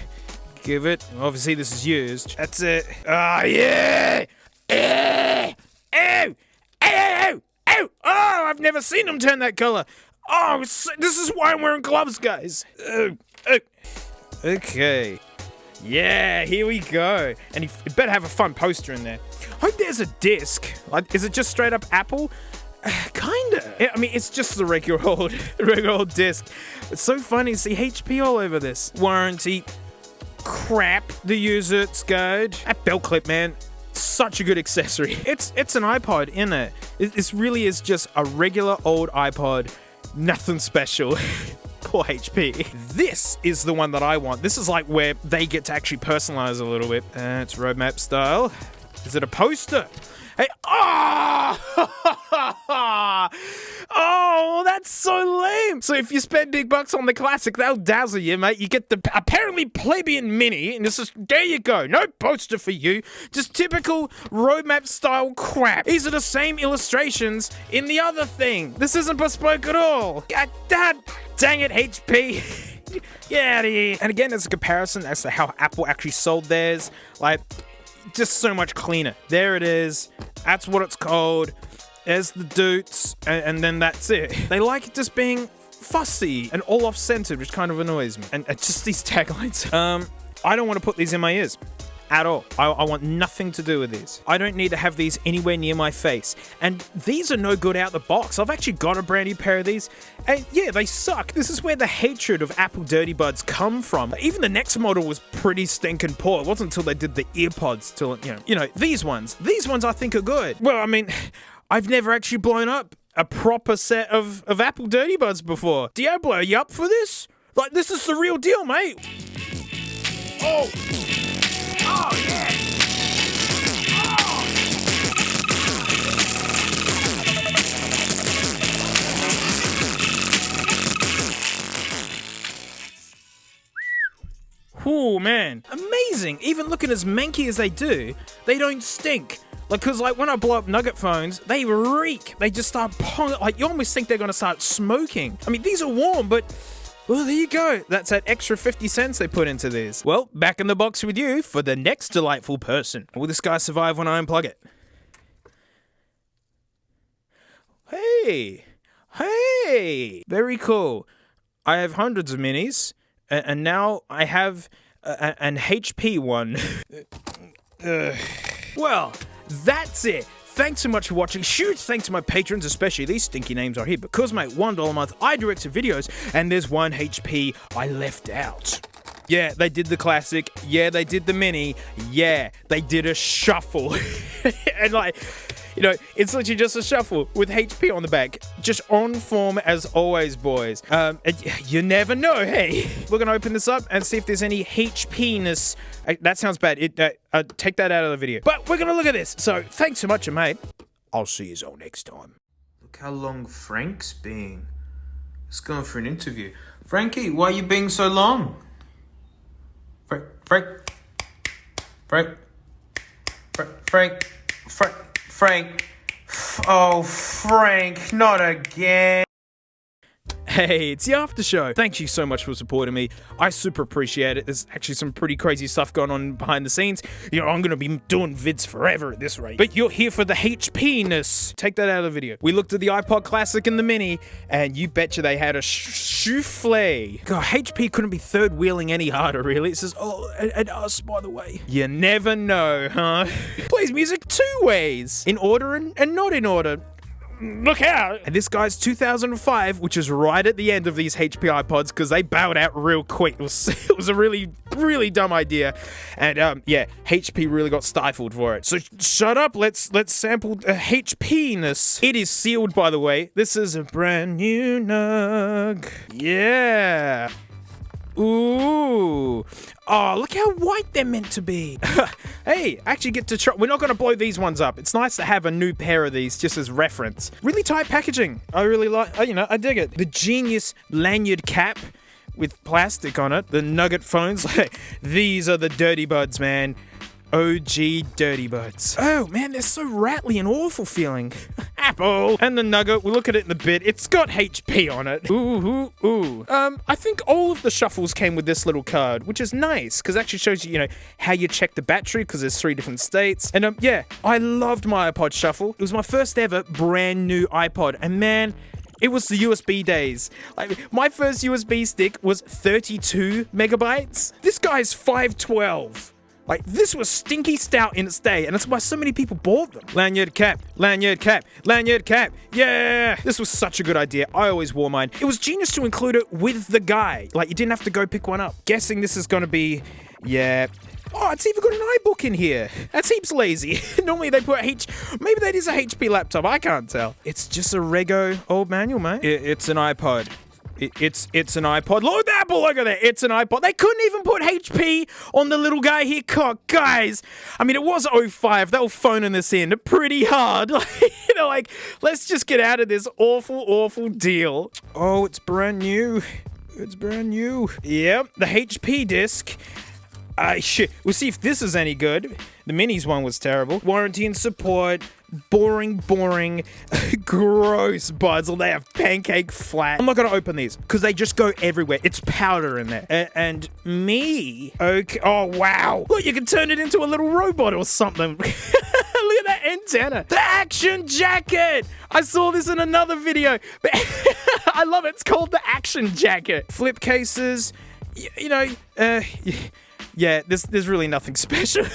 Give it. Obviously, this is used. That's it. Ah, yeah. Ow. Ow. Ow. Ow! Oh, I've never seen them turn that color. Oh, this is why I'm wearing gloves, guys. Okay. Yeah, here we go. And you better have a fun poster in there. Hope there's a disc. Like, is it just straight up Apple? Kinda. I mean, it's just the regular old disc. It's so funny to see HP all over this. Warranty. Crap. The user's guide. That belt clip, man. Such a good accessory. It's an iPod, isn't it? This really is just a regular old iPod. Nothing special. Poor HP. This is the one that I want. This is like where they get to actually personalize a little bit. It's roadmap style. Is it a poster? Hey, oh, that's so lame. So if you spend big bucks on the classic, they'll dazzle you, mate. You get the apparently plebeian mini, and this is, there you go. No poster for you. Just typical roadmap style crap. These are the same illustrations in the other thing. This isn't bespoke at all. God dang it, HP. Get out of here. And again, there's a comparison as to how Apple actually sold theirs. Like, just so much cleaner. There it is. That's what it's called. There's the doots, and then that's it. They like it just being fussy and all off-centered, which kind of annoys me. And just these taglines. I don't want to put these in my ears. At all. I want nothing to do with these. I don't need to have these anywhere near my face. And these are no good out the box. I've actually got a brand new pair of these. And yeah, they suck. This is where the hatred of Apple Dirty Buds come from. Even the next model was pretty stinking poor. It wasn't until they did the earpods till, you know, these ones I think are good. Well, I mean, I've never actually blown up a proper set of Apple Dirty Buds before. Diablo, you up for this? Like, this is the real deal, mate. Oh! Oh, yeah! Oh, man. Amazing. Even looking as manky as they do, they don't stink. Like, cause like when I blow up Nugget phones, they reek. They just start like you almost think they're gonna start smoking. I mean, these are warm, but well, there you go. That's that extra 50 cents they put into these. Well, back in the box with you for the next delightful person. Will this guy survive when I unplug it? Hey, very cool. I have hundreds of minis, and now I have an HP one. Well, that's it. thanks so much for watching. Huge thanks to my patrons, especially these stinky names are here because, mate, $1 a month, I direct some videos, and there's one HP I left out. Yeah, they did the classic. Yeah, they did the mini. Yeah, they did a shuffle. And like, you know, it's literally just a shuffle with HP on the back. Just on form as always, boys. You never know, hey. We're going to open this up and see if there's any HP-ness. That sounds bad. Take that out of the video. But we're going to look at this. So, thanks so much, mate. I'll see you all next time. Look how long Frank's been. Let's go for an interview. Frankie, why are you being so long? Frank. Oh, Frank, not again. Hey, it's the after show. Thank you so much for supporting me. I super appreciate it. There's actually some pretty crazy stuff going on behind the scenes. You know, I'm going to be doing vids forever at this rate. But you're here for the HP-ness. Take that out of the video. We looked at the iPod Classic and the Mini, and you betcha they had a souffle. God, HP couldn't be third wheeling any harder, really. It says, oh, and us, by the way. You never know, huh? Plays music two ways. In order and not in order. Look out! And this guy's 2005, which is right at the end of these HP iPods because they bowed out real quick. It was a really, really dumb idea. And yeah, HP really got stifled for it. So shut up, let's sample HP-ness. It is sealed, by the way. This is a brand new Nugge. Yeah. Ooh. Oh, look how white they're meant to be. Hey, actually get to try. We're not going to blow these ones up. It's nice to have a new pair of these just as reference. Really tight packaging. I really like, you know, I dig it. The genius lanyard cap with plastic on it. The Nugget phones. These are the dirty buds, man. OG dirty buds. Oh man, they're so rattly and awful feeling. Apple. And the Nugget, we'll look at it in a bit. It's got HP on it. Ooh. I think all of the shuffles came with this little card, which is nice, because it actually shows you, how you check the battery, because there's 3 different states. And yeah, I loved my iPod Shuffle. It was my first ever brand new iPod, and man, it was the USB days. Like, my first USB stick was 32 megabytes. This guy's 512. Like, this was stinky stout in its day, and that's why so many people bought them. Lanyard cap, lanyard cap, lanyard cap. Yeah! This was such a good idea. I always wore mine. It was genius to include it with the guy. Like, you didn't have to go pick one up. Guessing this is gonna be, yeah. Oh, it's even got an iBook in here. That's heaps lazy. Normally they put maybe that is a HP laptop. I can't tell. It's just a rego old manual, mate. It's an iPod. It's an iPod. Look at that, look at that. It's an iPod. They couldn't even put HP on the little guy here. God, guys. I mean, it was 05. They were phoning this in pretty hard. Let's just get out of this awful, awful deal. Oh, it's brand new. It's brand new. Yep, the HP disc. We'll see if this is any good. The Minis one was terrible. Warranty and support. Boring. Gross buds. They have pancake flat. I'm not going to open these because they just go everywhere. It's powder in there. And me. Okay. Oh, wow. Look, you can turn it into a little robot or something. Look at that antenna. The action jacket. I saw this in another video. But I love it. It's called the action jacket. Flip cases. Yeah, there's really nothing special.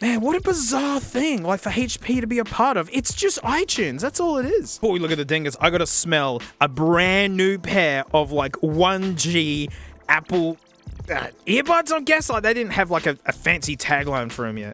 Man, what a bizarre thing, for HP to be a part of. It's just iTunes, that's all it is. Before we look at the dingers, I gotta smell a brand new pair of 1G Apple earbuds, I guess. They didn't have a fancy tagline for them yet.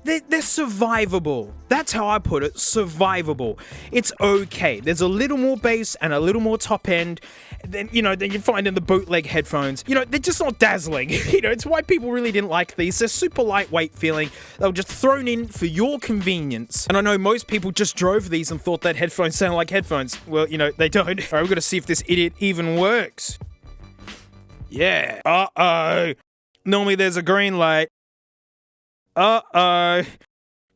They're survivable. That's how I put it, survivable. It's okay. There's a little more bass and a little more top end than you find in the bootleg headphones. They're just not dazzling. It's why people really didn't like these. They're super lightweight feeling. They were just thrown in for your convenience. And I know most people just drove these and thought that headphones sound like headphones. Well, they don't. All right, we've got to see if this idiot even works. Yeah. Uh-oh. Normally there's a green light. Uh-oh.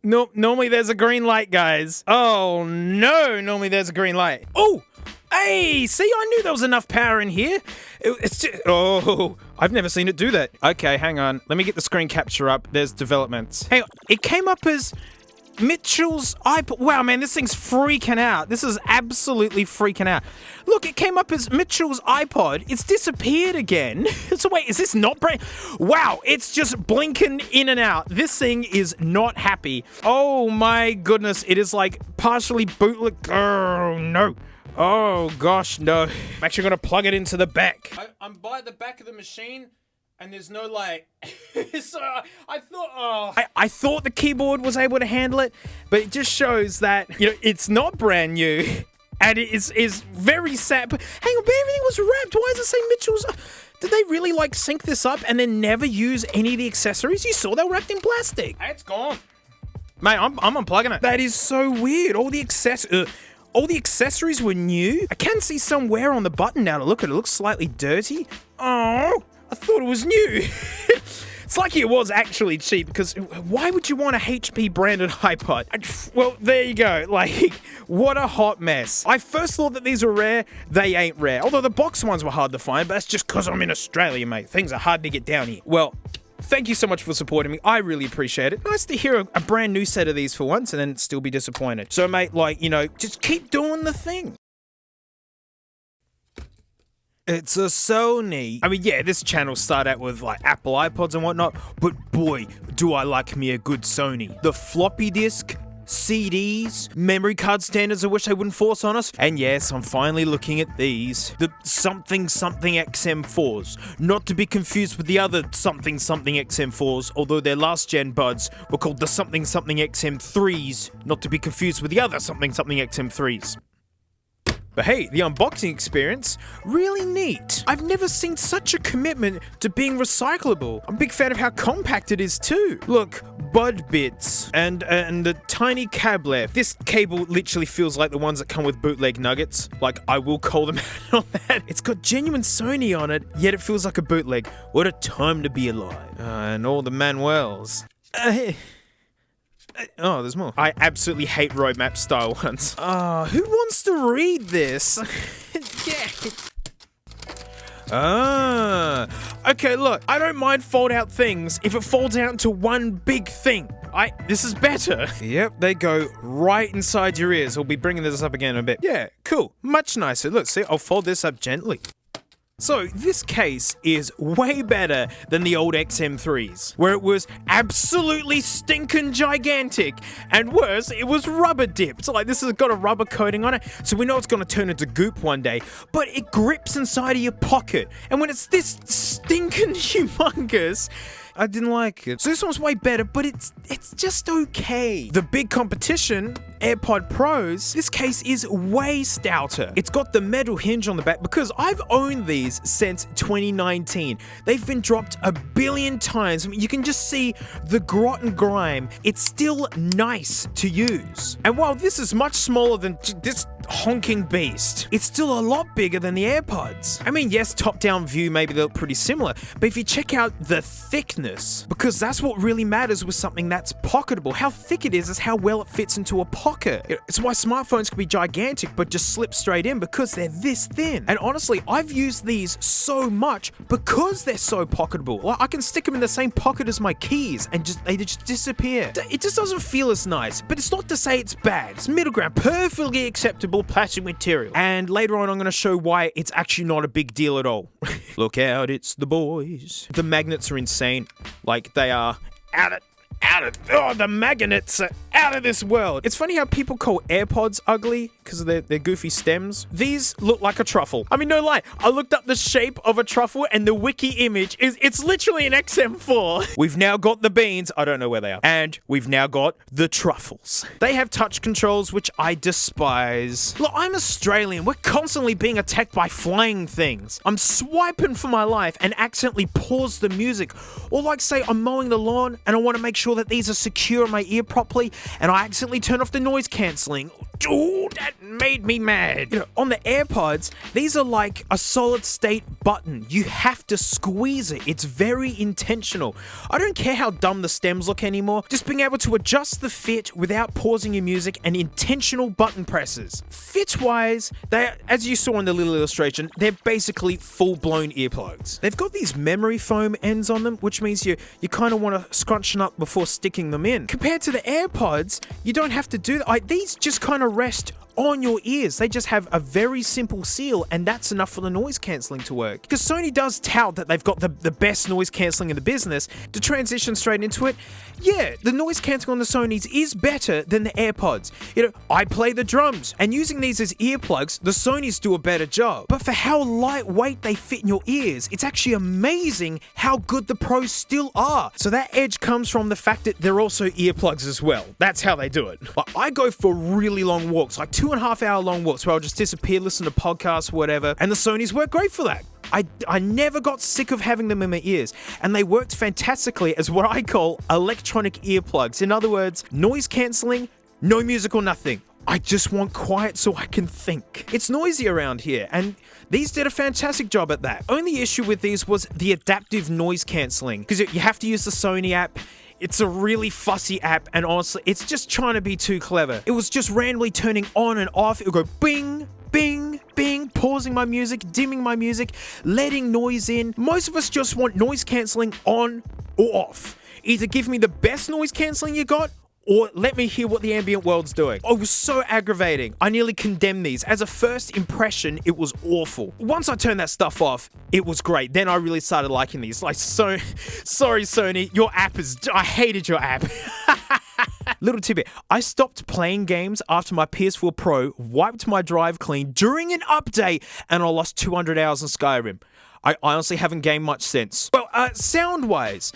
No, normally there's a green light, guys. Oh, no. Normally there's a green light. Oh, hey, see, I knew there was enough power in here. It's just, oh, I've never seen it do that. Okay, hang on. Let me get the screen capture up. There's developments. Hey, it came up as Mitchell's iPod. Wow, man, this thing's freaking out. This is absolutely freaking out. Look, it came up as Mitchell's iPod. It's disappeared again. So wait, is this not brand? Wow, it's just blinking in and out. This thing is not happy. Oh my goodness, it is like partially bootleg. Oh no. Oh gosh, no. I'm actually gonna plug it into the back. I'm by the back of the machine. And there's no like, so I thought the keyboard was able to handle it, but it just shows that, you know, it's not brand new, and it is very sad. But hang on, but everything was wrapped. Why does it say Mitchell's? Did they really like sync this up and then never use any of the accessories? You saw they were wrapped in plastic. It's gone, mate. I'm unplugging it. That is so weird. All the accessories were new. I can see some wear on the button now to look at it. It looks slightly dirty. Oh. I thought it was new. It's like it was actually cheap, because why would you want a HP branded iPod? Well, there you go. Like, what a hot mess. I first thought that these were rare. They ain't rare. Although the box ones were hard to find, but that's just because I'm in Australia, mate. Things are hard to get down here. Well, thank you so much for supporting me. I really appreciate it. Nice to hear a brand new set of these for once and then still be disappointed. So, mate, like, you know, just keep doing the thing. It's a Sony. I mean, yeah, this channel started out with like Apple iPods and whatnot, but boy, do I like me a good Sony. The floppy disk, CDs, memory card standards I wish they wouldn't force on us. And yes, I'm finally looking at these. The something XM4s. Not to be confused with the other something XM4s, although their last gen buds were called the something XM3s. Not to be confused with the other something XM3s. But hey, the unboxing experience, really neat. I've never seen such a commitment to being recyclable. I'm a big fan of how compact it is too. Look, bud bits and the tiny cable. This cable literally feels like the ones that come with bootleg Nuggets. Like, I will call them out on that. It's got genuine Sony on it, yet it feels like a bootleg. What a time to be alive. And all the Manuels. Oh, there's more. I absolutely hate roadmap style ones. Who wants to read this? Yeah. Okay, look, I don't mind fold out things if it folds out into one big thing. This is better. Yep, they go right inside your ears. We'll be bringing this up again in a bit. Yeah, cool. Much nicer. Look, see, I'll fold this up gently. So, this case is way better than the old XM3s, where it was absolutely stinking gigantic, and worse, it was rubber dipped. Like, this has got a rubber coating on it, so we know it's going to turn into goop one day, but it grips inside of your pocket, and when it's this stinking humongous, I didn't like it. So this one's way better, but it's just okay. The big competition, AirPod Pros, this case is way stouter. It's got the metal hinge on the back because I've owned these since 2019. They've been dropped a billion times. I mean, you can just see the grot and grime. It's still nice to use. And while this is much smaller than this honking beast, it's still a lot bigger than the AirPods. I mean, yes, top-down view, maybe they look pretty similar, but if you check out the thickness, because that's what really matters with something that's pocketable. How thick it is how well it fits into a pocket. It's why smartphones can be gigantic but just slip straight in, because they're this thin. And honestly, I've used these so much because they're so pocketable. Like, I can stick them in the same pocket as my keys and they just disappear. It just doesn't feel as nice, but it's not to say it's bad. It's middle ground, perfectly acceptable plastic material. And later on, I'm going to show why it's actually not a big deal at all. Look out, it's the boys. The magnets are insane. Like, they are the magnets are out of this world. It's funny how people call AirPods ugly because of their goofy stems. These look like a truffle. I mean, no lie. I looked up the shape of a truffle and the wiki image it's literally an XM4. We've now got the beans. I don't know where they are. And we've now got the truffles. They have touch controls, which I despise. Look, I'm Australian. We're constantly being attacked by flying things. I'm swiping for my life and accidentally pause the music. Or like, say I'm mowing the lawn and I want to make sure that these are secure in my ear properly and I accidentally turn off the noise cancelling. Ooh, that made me mad. You know, on the AirPods, these are like a solid state button. You have to squeeze it. It's very intentional. I don't care how dumb the stems look anymore. Just being able to adjust the fit without pausing your music and intentional button presses. Fit-wise, they, as you saw in the little illustration, they're basically full-blown earplugs. They've got these memory foam ends on them, which means you kind of want to scrunch them up before sticking them in. Compared to the AirPods, you don't have to do that. Like, these just kind of rest on your ears. They just have a very simple seal, and that's enough for the noise cancelling to work. Because Sony does tout that they've got the best noise cancelling in the business. To transition straight into it, yeah, the noise cancelling on the Sonys is better than the AirPods. You know, I play the drums, and using these as earplugs, the Sonys do a better job. But for how lightweight they fit in your ears, it's actually amazing how good the Pros still are. So that edge comes from the fact that they're also earplugs as well. That's how they do it. Like, I go for really long walks, like 2.5 hour long walks where I'll just disappear, listen to podcasts, whatever, and the Sonys work great for that. I never got sick of having them in my ears, and they worked fantastically as what I call electronic earplugs. In other words, noise cancelling, no music or nothing. I just want quiet so I can think. It's noisy around here, and these did a fantastic job at that. Only issue with these was the adaptive noise cancelling, because you have to use the Sony app. It's a really fussy app, and honestly, it's just trying to be too clever. It was just randomly turning on and off. It would go bing, bing, bing, pausing my music, dimming my music, letting noise in. Most of us just want noise cancelling on or off. Either give me the best noise cancelling you got, or let me hear what the ambient world's doing. Oh, it was so aggravating. I nearly condemned these. As a first impression, it was awful. Once I turned that stuff off, it was great. Then I really started liking these. Like, sorry, Sony, your app is... I hated your app. Little tidbit, I stopped playing games after my PS4 Pro wiped my drive clean during an update, and I lost 200 hours in Skyrim. I honestly haven't gained much since. Well, sound-wise...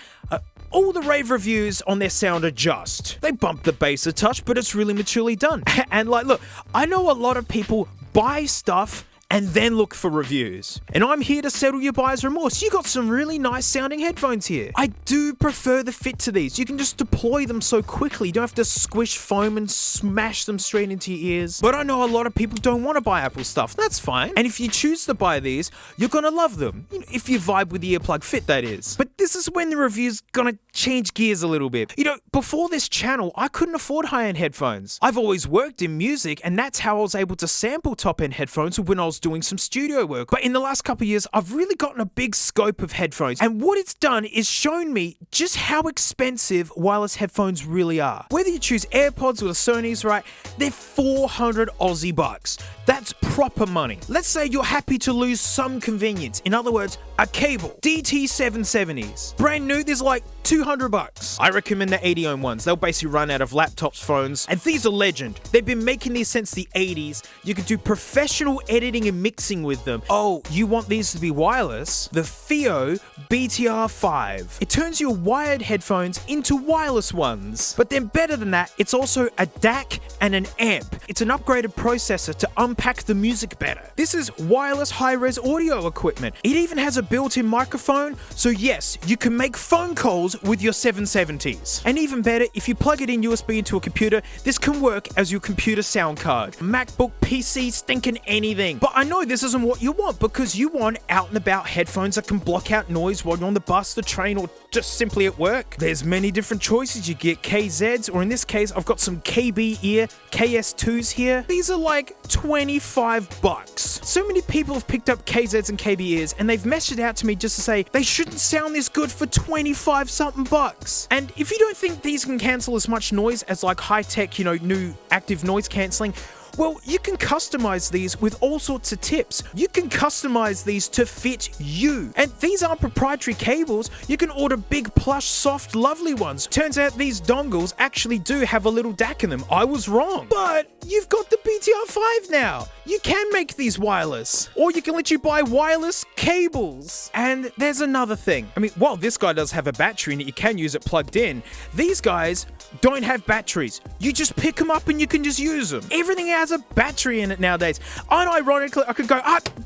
all the rave reviews on their sound are just. They bump the bass a touch, but it's really maturely done. And like, look, I know a lot of people buy stuff and then look for reviews. And I'm here to settle your buyer's remorse. You got some really nice sounding headphones here. I do prefer the fit to these. You can just deploy them so quickly. You don't have to squish foam and smash them straight into your ears. But I know a lot of people don't want to buy Apple stuff. That's fine. And if you choose to buy these, you're gonna love them. You know, if you vibe with the earplug fit, that is. But this is when the review's gonna change gears a little bit. You know, before this channel, I couldn't afford high-end headphones. I've always worked in music, and that's how I was able to sample top-end headphones when I was doing some studio work. But in the last couple of years, I've really gotten a big scope of headphones, and what it's done is shown me just how expensive wireless headphones really are. Whether you choose AirPods or the Sonys, right, they're 400 Aussie bucks. That's proper money. Let's say you're happy to lose some convenience. In other words, a cable. DT770s. Brand new, there's like 200 bucks. I recommend the 80-ohm ones. They'll basically run out of laptops, phones, and these are legend. They've been making these since the 80s. You can do professional editing and mixing with them. Oh, you want these to be wireless? The Fio BTR5. It turns your wired headphones into wireless ones. But then better than that, it's also a DAC and an amp. It's an upgraded processor to unpack the music better. This is wireless high-res audio equipment. It even has a built-in microphone, so yes, you can make phone calls with your 770s. And even better, if you plug it in USB into a computer, this can work as your computer sound card. MacBook, PC, stinking anything. But I know this isn't what you want, because you want out and about headphones that can block out noise while you're on the bus, the train, or just simply at work. There's many different choices. You get KZs, or in this case, I've got some KB ear KS2s here. These are like 25 bucks. So many people have picked up KZs and KB ears, and they've messaged out to me just to say they shouldn't sound this good for 25 something bucks. And if you don't think these can cancel as much noise as like high-tech, you know, new active noise cancelling, well, you can customize these with all sorts of tips. You can customize these to fit you. And these aren't proprietary cables. You can order big, plush, soft, lovely ones. Turns out these dongles actually do have a little DAC in them. I was wrong. But you've got the BTR5 now. You can make these wireless. Or you can let you buy wireless cables. And there's another thing. I mean, while this guy does have a battery and you can use it plugged in, these guys don't have batteries. You just pick them up and you can just use them. Everything has has a battery in it nowadays. Unironically, I could go,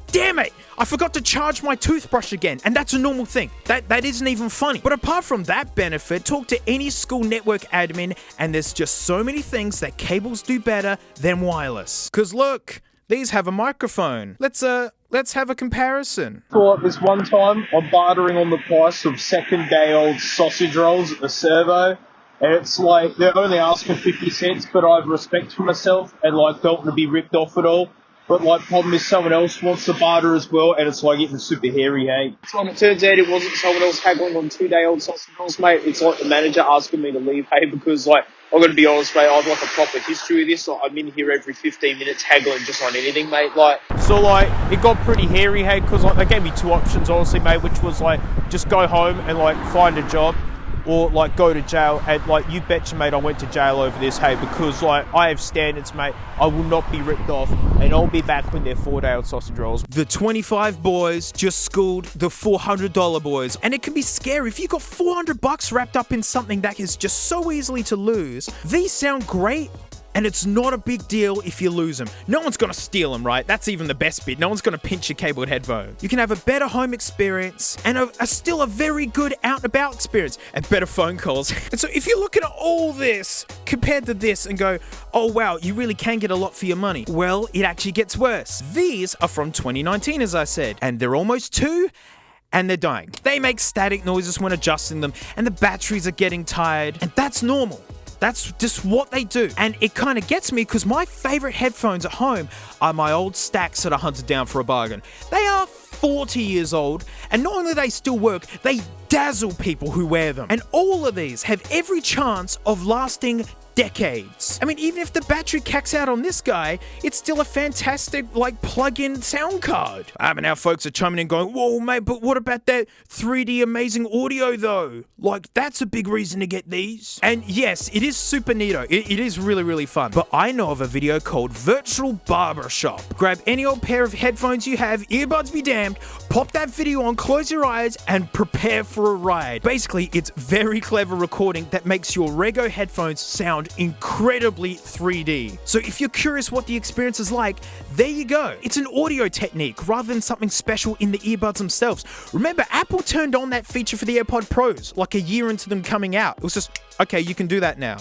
damn it, I forgot to charge my toothbrush again. And that's a normal thing. That isn't even funny. But apart from that benefit, talk to any school network admin, and there's just so many things that cables do better than wireless. Cause look, these have a microphone. Let's have a comparison. Thought this one time I'm bartering on the price of second-day-old sausage rolls at the servo, and it's like they're only asking 50 cents, but I have respect for myself and like don't want to be ripped off at all. But like, problem is someone else wants to barter as well, and it's like getting super hairy, hey. So it turns out it wasn't someone else haggling on 2-day-old sausage rolls, mate. It's like the manager asking me to leave, hey, because like, I'm going to be honest, mate, I've like a proper history of this. Like, I'm in here every 15 minutes haggling just on anything, mate. Like, So like, it got pretty hairy, hey, because like, they gave me 2 options, honestly, mate, which was like, just go home and like find a job, or like go to jail. And like, you betcha, mate, I went to jail over this, hey, because like, I have standards, mate. I will not be ripped off, and I'll be back when they're 4-day-old sausage rolls. The 25 boys just schooled the $400 boys, and it can be scary if you got $400 wrapped up in something that is just so easily to lose. These sound great, and it's not a big deal if you lose them. No one's gonna steal them, right? That's even the best bit. No one's gonna pinch your cabled headphone. You can have a better home experience and still a very good out-and-about experience and better phone calls. And so if you're looking at all this compared to this and go, oh wow, you really can get a lot for your money. Well, it actually gets worse. These are from 2019, as I said, and they're almost 2, and they're dying. They make static noises when adjusting them, and the batteries are getting tired, and that's normal. That's just what they do. And it kind of gets me because my favorite headphones at home are my old stacks that I hunted down for a bargain. They are 40 years old, and not only do they still work, they dazzle people who wear them. And all of these have every chance of lasting decades. I mean, even if the battery cacks out on this guy, it's still a fantastic, like, plug-in sound card. But now folks are chiming in going, whoa, mate, but what about that 3D amazing audio, though? Like, that's a big reason to get these. And yes, it is super neato. It is really, really fun. But I know of a video called Virtual Barbershop. Grab any old pair of headphones you have, earbuds be damned, pop that video on, close your eyes, and prepare for a ride. Basically, it's very clever recording that makes your Rego headphones sound incredibly 3D. So if you're curious what the experience is like, there you go. It's an audio technique rather than something special in the earbuds themselves. Remember, Apple turned on that feature for the AirPod Pros like a year into them coming out. It was just, okay, you can do that now.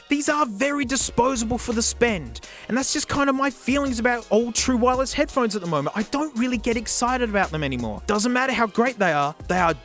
These are very disposable for the spend. And that's just kind of my feelings about old true wireless headphones at the moment. I don't really get excited about them anymore. Doesn't matter how great they are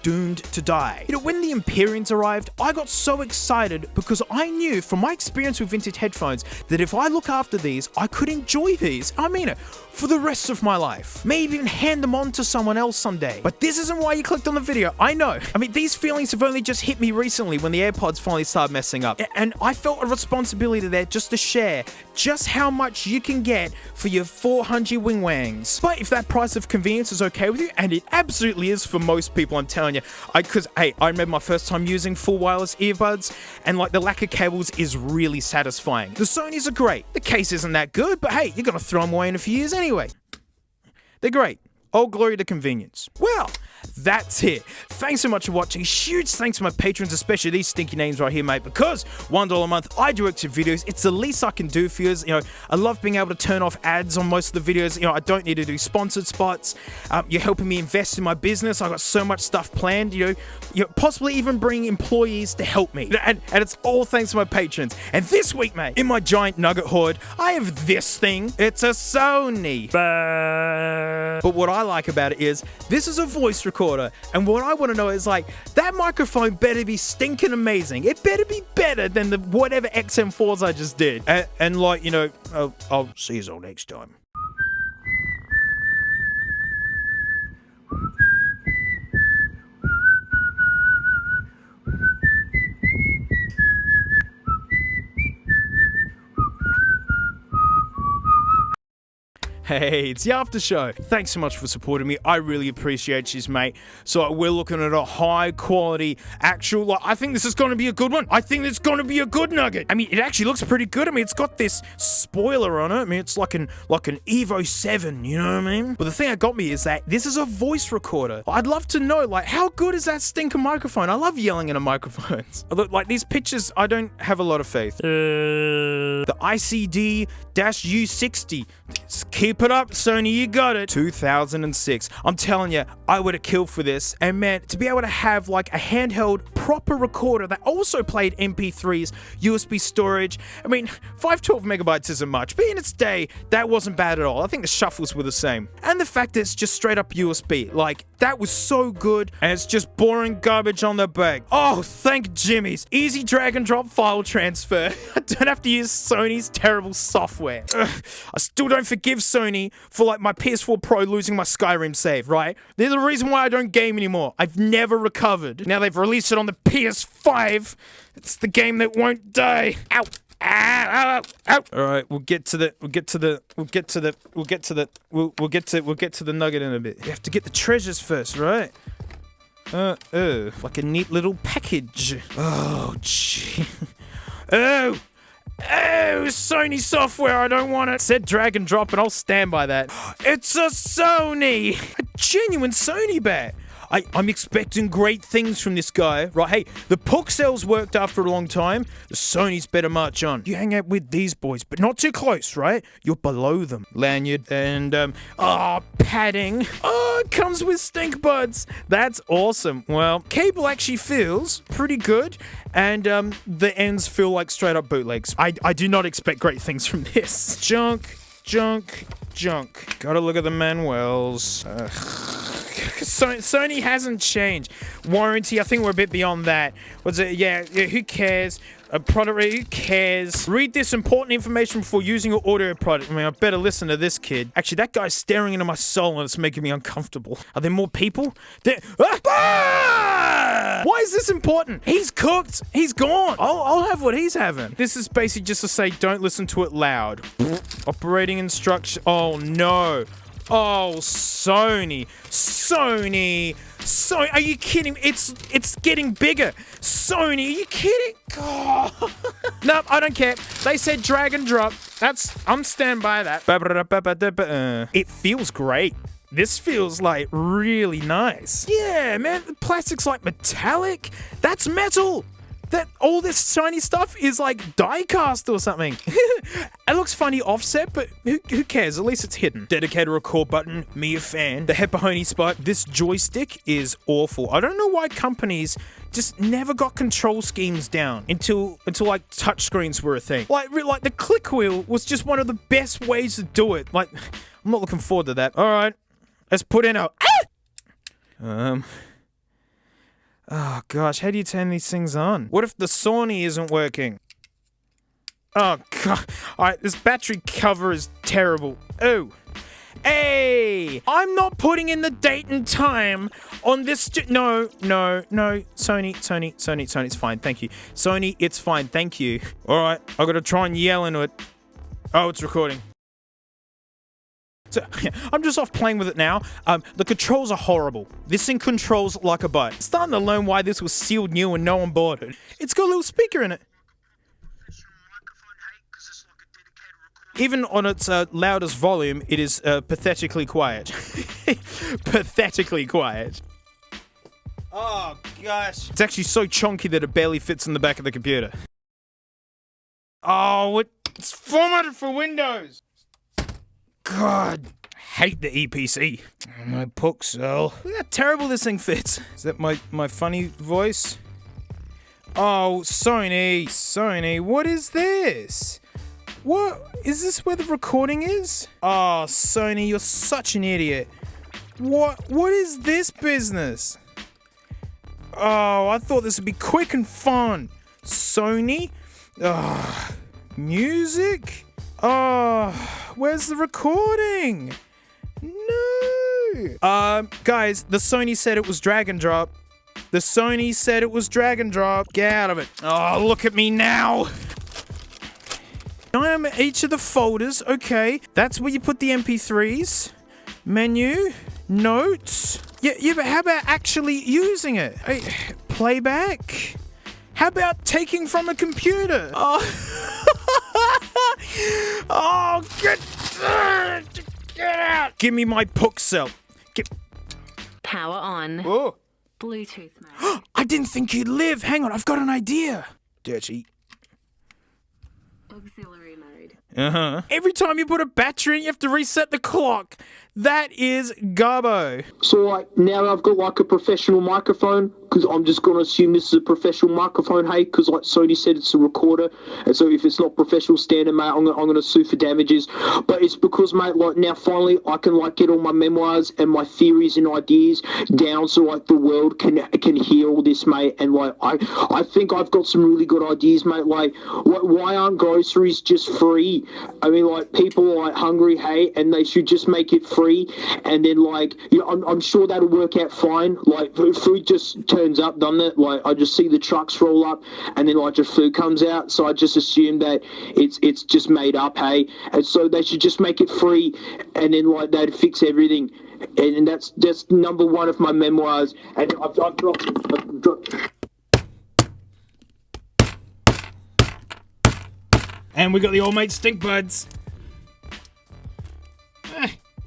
doomed to die. You know, when the Empyreans arrived, I got so excited because I knew from my experience with vintage headphones that if I look after these, I could enjoy these, I mean it, for the rest of my life. Maybe even hand them on to someone else someday. But this isn't why you clicked on the video, I know. I mean, these feelings have only just hit me recently when the AirPods finally started messing up. And I felt a responsibility there just to share just how much you can get for your 400 wing wangs. But if that price of convenience is okay with you, and it absolutely is for most people, I'm telling you, because hey, I remember my first time using full wireless earbuds, and like the lack of cables is really satisfying. The Sonys are great. The case isn't that good, but hey, you're gonna throw them away in a few years anyway. They're great. All glory to convenience. Well, that's it. Thanks so much for watching. Huge thanks to my patrons, especially these stinky names right here, mate, because $1 a month, I direct your videos. It's the least I can do for you. You know, I love being able to turn off ads on most of the videos. You know, I don't need to do sponsored spots. You're helping me invest in my business. I got so much stuff planned, you know, possibly even bring employees to help me. And it's all thanks to my patrons. And this week, mate, in my giant Nugget hoard, I have this thing. It's a Sony. But what I like about it is this is a voice recorder, and what I want to know is like that microphone better be stinking amazing. It better be better than the whatever XM4s I just did. And like, you know, I'll see you all next time. Hey, it's the after show. Thanks so much for supporting me. I really appreciate you, mate. So we're looking at a high quality actual, like, I think this is going to be a good one. I think it's going to be a good Nugget. I mean, it actually looks pretty good. I mean, it's got this spoiler on it. I mean, it's like an Evo 7, you know what I mean? But the thing that got me is that this is a voice recorder. I'd love to know, like, how good is that stinker microphone? I love yelling into microphones. Look, like, these pictures, I don't have a lot of faith. The ICD-U60. Keep it up, Sony, you got it. 2006. I'm telling you, I would have killed for this. And man, to be able to have like a handheld proper recorder that also played MP3s, USB storage. I mean, 512 megabytes isn't much, but in its day, that wasn't bad at all. I think the shuffles were the same. And the fact that it's just straight up USB, like, that was so good, and it's just boring garbage on the back. Oh, thank Jimmy's. Easy drag and drop file transfer. I don't have to use Sony's terrible software. Ugh. I still don't forgive Sony for like my PS4 Pro losing my Skyrim save, right? There's a reason why I don't game anymore. I've never recovered. Now they've released it on the PS5. It's the game that won't die. Ow. Ow, ow, ow. All right, we'll get to the Nugget in a bit. You have to get the treasures first, right? Like a neat little package. Oh, gee. Oh, Sony software, I don't want it. Said drag and drop and I'll stand by that. It's a Sony! A genuine Sony bat. I'm expecting great things from this guy, right? Hey, the Puxels worked after a long time. The Sony's better march on. You hang out with these boys, but not too close, right? You're below them. Lanyard and, padding. Oh, it comes with stink buds. That's awesome. Well, cable actually feels pretty good, and, the ends feel like straight up bootlegs. I do not expect great things from this. Junk. Gotta look at the manuals. Sony hasn't changed. Warranty, I think we're a bit beyond that. What's it? Yeah, who cares? A product, who cares? Read this important information before using your audio product. I mean, I better listen to this kid. Actually, that guy's staring into my soul and it's making me uncomfortable. Are there more people? Why is this important? He's cooked. He's gone. I'll have what he's having. This is basically just to say don't listen to it loud. Operating instruction. Oh, no. Oh, Sony, are you kidding? It's getting bigger. Sony, are you kidding? Oh. Nope, I don't care. They said drag and drop. I'm stand by that. It feels great. This feels like really nice. Yeah, man, the plastic's like metallic. That's metal. That all this shiny stuff is like die cast or something. It looks funny offset, but who cares? At least it's hidden. Dedicated record button, me a fan. The Hepahony spot. This joystick is awful. I don't know why companies just never got control schemes down until like touchscreens were a thing. Like the click wheel was just one of the best ways to do it. Like, I'm not looking forward to that. All right, let's put in a. Oh gosh, how do you turn these things on? What if the Sony isn't working? Oh god. Alright, this battery cover is terrible. Oh. Hey! I'm not putting in the date and time on this No. Sony, it's fine, thank you. Sony, it's fine, thank you. Alright, I gotta try and yell into it. Oh, it's recording. So, I'm just off playing with it now. The controls are horrible. This thing controls like a butt. Starting to learn why this was sealed new and no one bought it. It's got a little speaker in it. Even on its loudest volume, it is pathetically quiet. Pathetically quiet. Oh, gosh. It's actually so chunky that it barely fits in the back of the computer. Oh, it's formatted for Windows. God, hate the EPC. My Puxel. Look how terrible this thing fits. Is that my funny voice? Oh, Sony, what is this? What? Is this where the recording is? Oh, Sony, you're such an idiot. What is this business? Oh, I thought this would be quick and fun. Sony? Music? Oh, where's the recording? No. Guys, the Sony said it was drag and drop. The Sony said it was drag and drop. Get out of it. Oh, look at me now. I am each of the folders. Okay, that's where you put the MP3s. Menu, notes. Yeah, but how about actually using it? Playback? How about taking from a computer? Oh, oh, get out! Give me my Puxel. Power on. Oh. Bluetooth mode. I didn't think you'd live. Hang on, I've got an idea. Dirty. Auxiliary mode. Uh-huh. Every time you put a battery in, you have to reset the clock. That is garbo. So, like, now I've got, like, a professional microphone, because I'm just going to assume this is a professional microphone, hey, because, like, Sony said it's a recorder, and so if it's not professional standard, mate, I'm going to sue for damages. But it's because, mate, like, now finally I can, like, get all my memoirs and my theories and ideas down so, like, the world can hear all this, mate, and, like, I think I've got some really good ideas, mate, like, why aren't groceries just free? I mean, like, people are, like, hungry, hey, and they should just make it free. And then, like, you know, I'm sure that'll work out fine. Like, food just turns up, doesn't it? Like, I just see the trucks roll up, and then, like, just food comes out. So I just assume that it's just made up, hey. And so they should just make it free, and then, like, they'd fix everything. And that's just number one of my memoirs. And I've dropped. And we got the All Mate Stink Buds.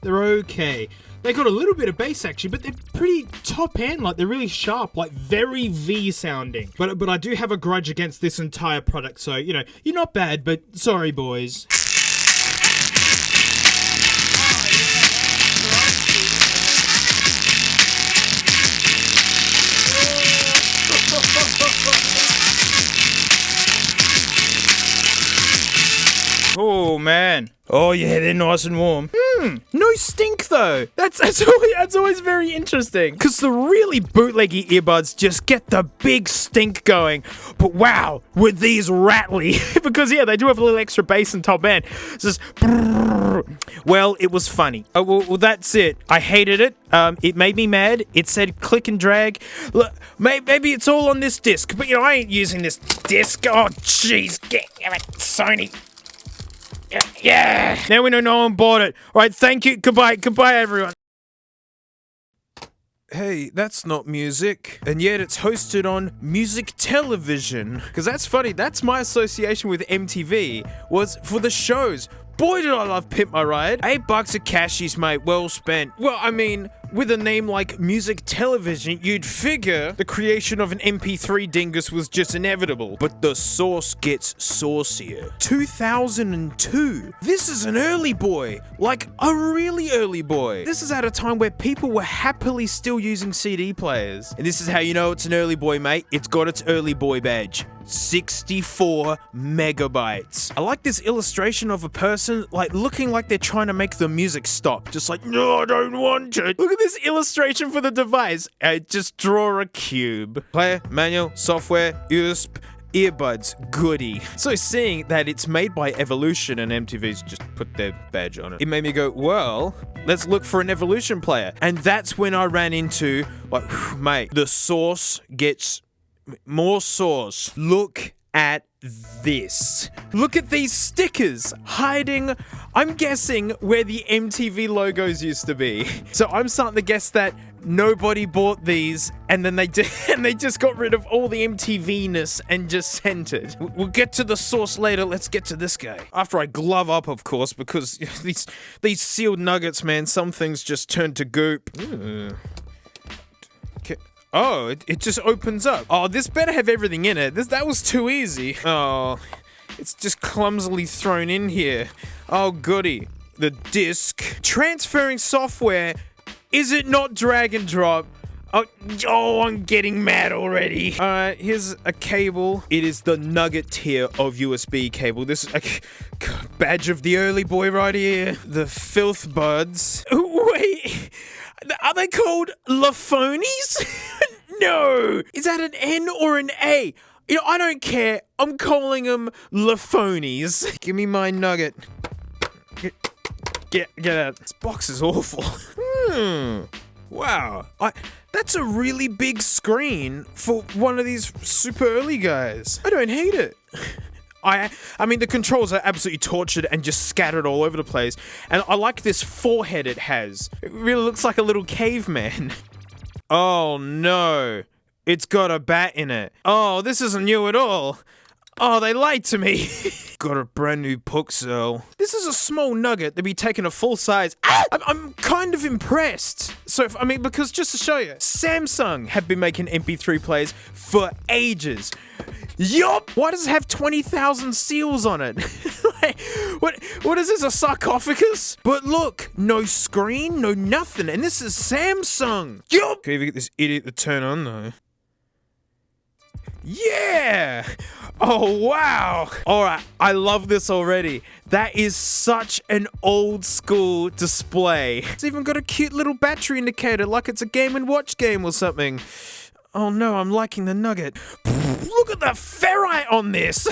They're okay. They got a little bit of bass actually, but they're pretty top end. Like, they're really sharp, like very V sounding. But I do have a grudge against this entire product. So, you know, you're not bad, but sorry, boys. Oh man. Oh yeah, they're nice and warm. No stink though. That's always very interesting. Because the really bootleggy earbuds just get the big stink going. But wow, with these rattly, because yeah, they do have a little extra bass and top end. It's just, well, it was funny. Oh, well, that's it. I hated it. It made me mad. It said click and drag. Look, maybe it's all on this disc, but you know, I ain't using this disc. Oh jeez, get it, Sony. Yeah. Now we know no one bought it. All right, thank you. Goodbye, everyone. Hey, that's not music. And yet it's hosted on music television. Because that's funny. That's my association with MTV, was for the shows. Boy, did I love Pimp My Ride. $8 of cashies, mate. Well spent. Well, I mean, with a name like Music Television, you'd figure the creation of an MP3 dingus was just inevitable. But the sauce gets saucier. 2002. This is an early boy. Like, a really early boy. This is at a time where people were happily still using CD players. And this is how you know it's an early boy, mate. It's got its early boy badge. 64 megabytes. I like this illustration of a person, like, looking like they're trying to make the music stop. Just like, no, I don't want it. Look at this illustration for the device. Just draw a cube. Player, manual, software, USB, earbuds, goodie. So seeing that it's made by Evolution and MTV's just put their badge on it, it made me go, well, let's look for an Evolution player. And that's when I ran into, like, mate, the sauce gets more sauce. Look at this. Look at these stickers hiding, I'm guessing, where the MTV logos used to be. So I'm starting to guess that nobody bought these and then they just got rid of all the MTV-ness and just sent it. We'll get to the sauce later. Let's get to this guy. After I glove up, of course, because these sealed nuggets, man, some things just turn to goop. Oh, it just opens up. Oh, this better have everything in it. That was too easy. Oh, it's just clumsily thrown in here. Oh, goody. The disc. Transferring software. Is it not drag and drop? Oh, I'm getting mad already. Alright, here's a cable. It is the Nugget tier of USB cable. This is a badge of the early boy right here. The filth buds. Wait, are they called Lafonies? No! Is that an N or an A? You know, I don't care. I'm calling them Lafonies. Give me my Nugget. Get out. This box is awful. Wow. That's a really big screen for one of these super early guys. I don't hate it. I mean, the controls are absolutely tortured and just scattered all over the place. And I like this forehead it has. It really looks like a little caveman. Oh no, it's got a bat in it. Oh, this isn't new at all. Oh, they lied to me. Got a brand new Pixel. This is a small Nugget to be taken a full size. I'm kind of impressed. So, because just to show you, Samsung have been making MP3 players for ages. Yup! Why does it have 20,000 seals on it? Like, what is this, a sarcophagus? But look, no screen, no nothing, and this is Samsung. Yup! Can you even get this idiot to turn on though? Yeah! Oh, wow! Alright, I love this already. That is such an old school display. It's even got a cute little battery indicator like it's a Game & Watch game or something. Oh no, I'm liking the Nugget. Look at the ferrite on this!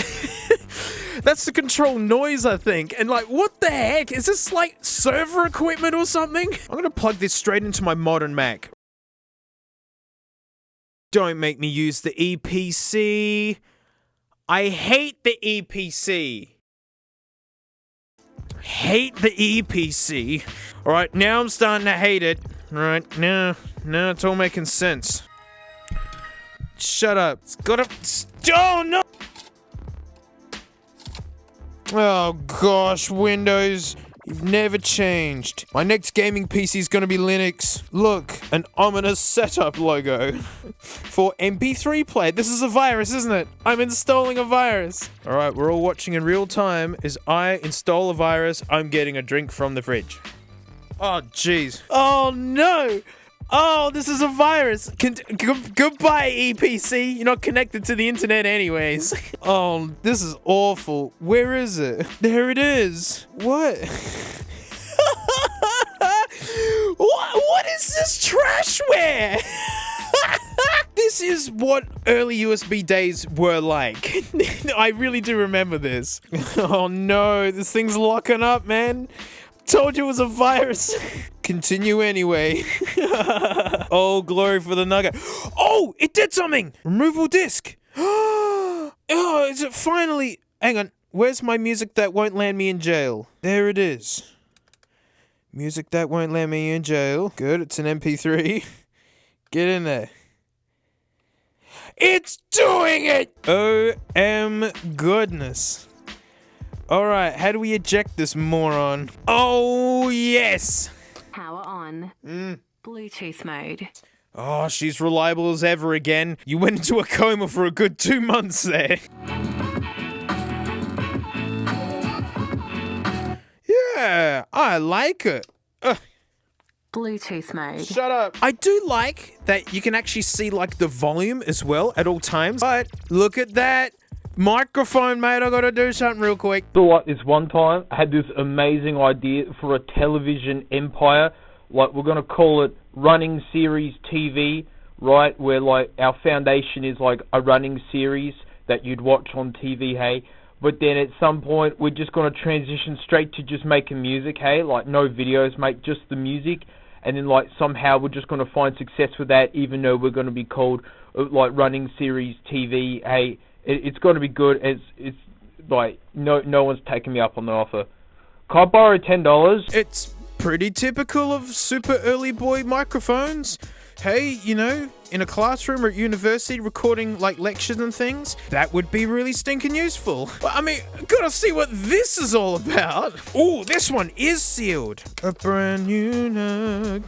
That's to control noise, I think. And like, what the heck? Is this like server equipment or something? I'm gonna plug this straight into my modern Mac. Don't make me use the EPC. I hate the EPC. Hate the EPC. Alright, now I'm starting to hate it. Alright, now it's all making sense. Shut up. It's gotta... Oh, no! Oh, gosh, Windows. You've never changed. My next gaming PC is gonna be Linux. Look, an ominous setup logo for MP3 player. This is a virus, isn't it? I'm installing a virus. All right, we're all watching in real time. As I install a virus, I'm getting a drink from the fridge. Oh, jeez. Oh, no. Oh, this is a virus. Goodbye, EPC. You're not connected to the internet anyways. Oh, this is awful. Where is it? There it is. What? What is this trashware? This is what early USB days were like. I really do remember this. Oh no, this thing's locking up, man. Told you it was a virus. Continue anyway. Oh, glory for the Nugget. Oh, it did something. Removal disk. Oh, is it finally? Hang on. Where's my music that won't land me in jail? There it is. Music that won't land me in jail. Good, it's an MP3. Get in there. It's doing it! OM goodness. Alright, how do we eject this moron? Oh, yes! Power on. Bluetooth mode. Oh, she's reliable as ever again. You went into a coma for a good 2 months there. Yeah, I like it. Bluetooth mode. Shut up. I do like that you can actually see like the volume as well at all times. But look at that. Microphone, mate, I gotta do something real quick. So like this one time, I had this amazing idea for a television empire. Like, we're gonna call it Running Series TV, right? Where like our foundation is like a running series that you'd watch on TV, hey? But then at some point, we're just gonna transition straight to just making music, hey? Like, no videos, mate, just the music. And then like somehow we're just gonna find success with that, even though we're gonna be called like Running Series TV, hey? It's going to be good. It's like no one's taking me up on the offer. Can I borrow $10? It's pretty typical of super early boy microphones. Hey, you know, in a classroom or at university recording like lectures and things, that would be really stinking useful. But I mean, gotta see what this is all about. Oh, this one is sealed. A brand new Nugge.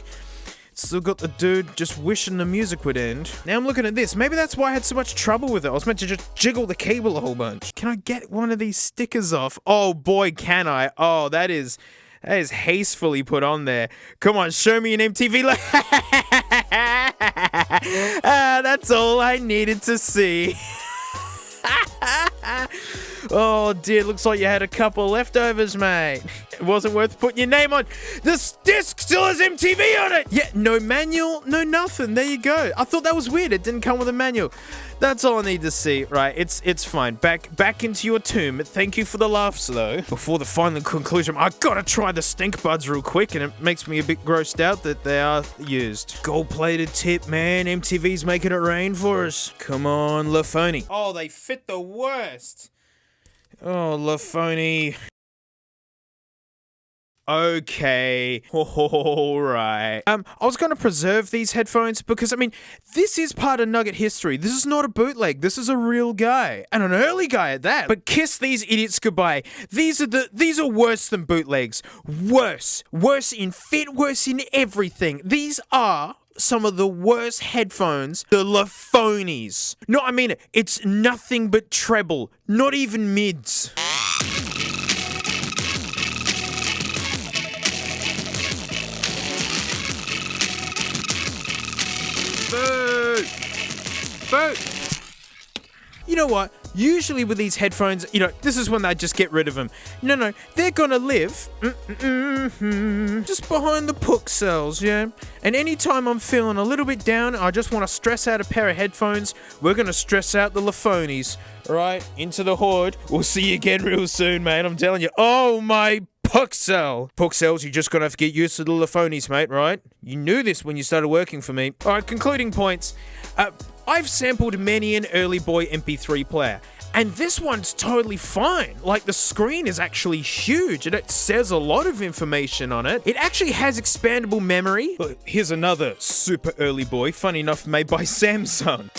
Still got the dude just wishing the music would end. Now I'm looking at this. Maybe that's why I had so much trouble with it. I was meant to just jiggle the cable a whole bunch. Can I get one of these stickers off? Oh boy, can I. Oh, that is hastefully put on there. Come on, show me an MTV. That's all I needed to see. Oh dear, looks like you had a couple leftovers, mate. It wasn't worth putting your name on. This disc still has MTV on it! Yeah, no manual, no nothing. There you go. I thought that was weird. It didn't come with a manual. That's all I need to see. Right, it's fine. Back into your tomb. Thank you for the laughs, though. Before the final conclusion, I gotta try the stink buds real quick, and it makes me a bit grossed out that they are used. Gold-plated tip, man. MTV's making it rain for us. Come on, LaPhony. Oh, they fit the worst. Oh, LaPhony. Okay, alright. I was going to preserve these headphones because, I mean, this is part of Nugget history. This is not a bootleg. This is a real guy. And an early guy at that. But kiss these idiots goodbye. These are worse than bootlegs. Worse. Worse in fit, worse in everything. These are some of the worst headphones, the LaPhonies. No, I mean, it's nothing but treble. Not even mids. Boo! Boo! You know what? Usually with these headphones, this is when they just get rid of them. No, they're gonna live just behind the puck cells, yeah? And anytime I'm feeling a little bit down, I just want to stress out a pair of headphones, we're gonna stress out the LaPhonies. Alright, into the horde. We'll see you again real soon, mate. I'm telling you. Oh my puck cell. Puck cells, you're just gonna have to get used to the LaPhonies, mate, right? You knew this when you started working for me. Alright, concluding points. I've sampled many an early boy MP3 player, and this one's totally fine. Like, the screen is actually huge, and it says a lot of information on it. It actually has expandable memory. Look, here's another super early boy, funny enough, made by Samsung.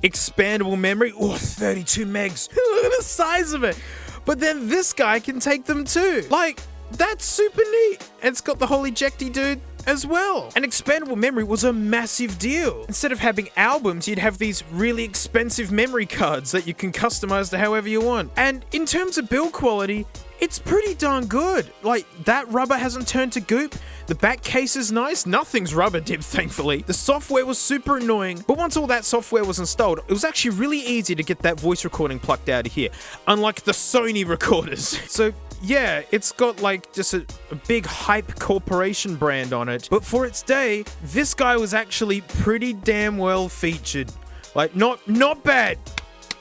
Expandable memory, 32 megs. Look at the size of it. But then this guy can take them too. Like, that's super neat. And it's got the whole ejecty dude as well. And expandable memory was a massive deal. Instead of having albums, you'd have these really expensive memory cards that you can customize to however you want. And in terms of build quality, it's pretty darn good. Like, that rubber hasn't turned to goop. The back case is nice. Nothing's rubber dipped, thankfully. The software was super annoying, but once all that software was installed, it was actually really easy to get that voice recording plucked out of here, unlike the Sony recorders. So yeah, it's got like just a big hype corporation brand on it, but for its day, this guy was actually pretty damn well featured. Like, not bad.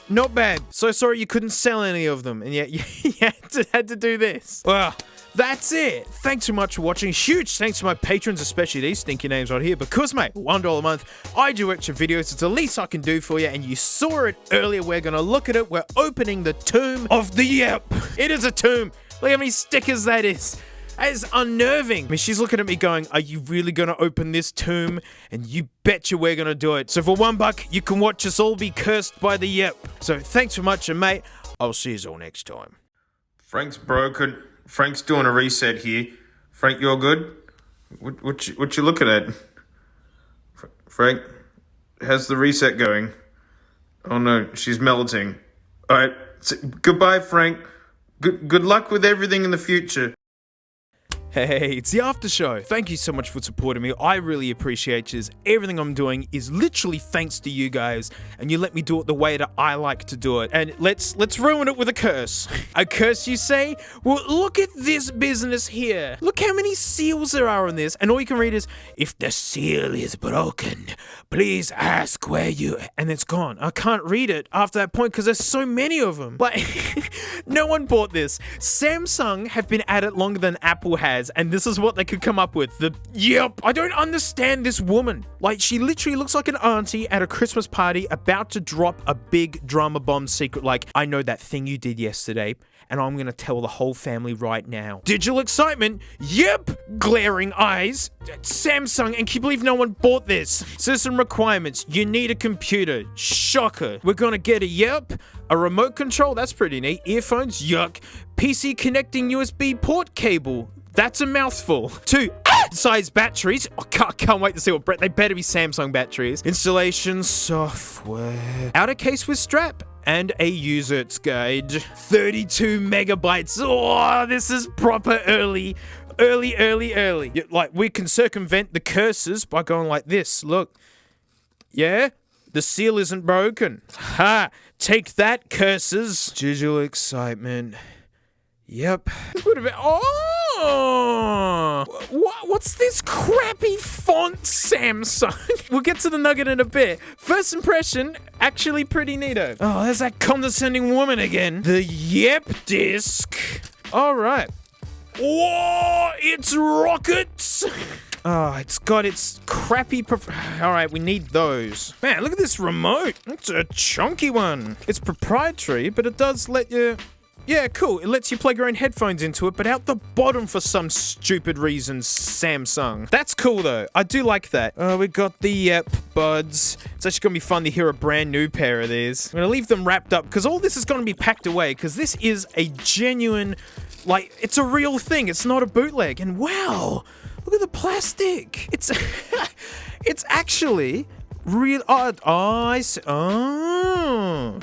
Not bad. So sorry you couldn't sell any of them, and yet you had to do this. Well, that's it. Thanks so much for watching. Huge thanks to my patrons, especially these stinky names right here, because, mate, $1 a month, I do extra videos. It's the least I can do for you, and you saw it earlier. We're going to look at it. We're opening the tomb of the YEPP. It is a tomb. Look how many stickers that is. That is unnerving. I mean, she's looking at me going, are you really going to open this tomb? And you betcha we're going to do it. So for $1, you can watch us all be cursed by the YEPP. So thanks so much, and mate, I'll see you all next time. Frank's broken. Frank's doing a reset here. Frank, you're good? What you looking at? Frank, how's the reset going? Oh no, she's melting. Alright, goodbye, Frank. Good luck with everything in the future. Hey, it's the after show. Thank you so much for supporting me. I really appreciate you. Everything I'm doing is literally thanks to you guys, and you let me do it the way that I like to do it. And let's ruin it with a curse. A curse, you say? Well, look at this business here. Look how many seals there are on this, and all you can read is, if the seal is broken, please ask where you... And it's gone. I can't read it after that point because there's so many of them. Like, no one bought this. Samsung have been at it longer than Apple has, and this is what they could come up with. YEPP. I don't understand this woman. Like, she literally looks like an auntie at a Christmas party about to drop a big drama bomb secret. Like, I know that thing you did yesterday, and I'm gonna tell the whole family right now. Digital excitement. YEPP. Glaring eyes. Samsung, and can you believe no one bought this? System requirements. You need a computer. Shocker. We're gonna get a YEPP. A remote control. That's pretty neat. Earphones. Yuck. PC connecting USB port cable. That's a mouthful. 2 size batteries. Oh, can't wait to see what they better be Samsung batteries. Installation software. Outer case with strap. And a user's guide. 32 megabytes. Oh, this is proper early. Early. Like, we can circumvent the curses by going like this. Look. Yeah? The seal isn't broken. Ha! Take that, curses. Digital excitement. Yep. This would have been... Oh! What's this crappy font, Samsung? We'll get to the Nugget in a bit. First impression, actually pretty neato. Oh, there's that condescending woman again. The YEPP disc. All right. Whoa! It's rockets! Oh, it's got its crappy Alright, we need those. Man, look at this remote. It's a chunky one. It's proprietary, but it does let you... Yeah, cool. It lets you plug your own headphones into it, but out the bottom for some stupid reason, Samsung. That's cool, though. I do like that. We got the YEPP buds. It's actually going to be fun to hear a brand new pair of these. I'm going to leave them wrapped up, because all this is going to be packed away, because this is a genuine... Like, it's a real thing. It's not a bootleg. And wow, look at the plastic. It's... it's actually real... I see. Oh...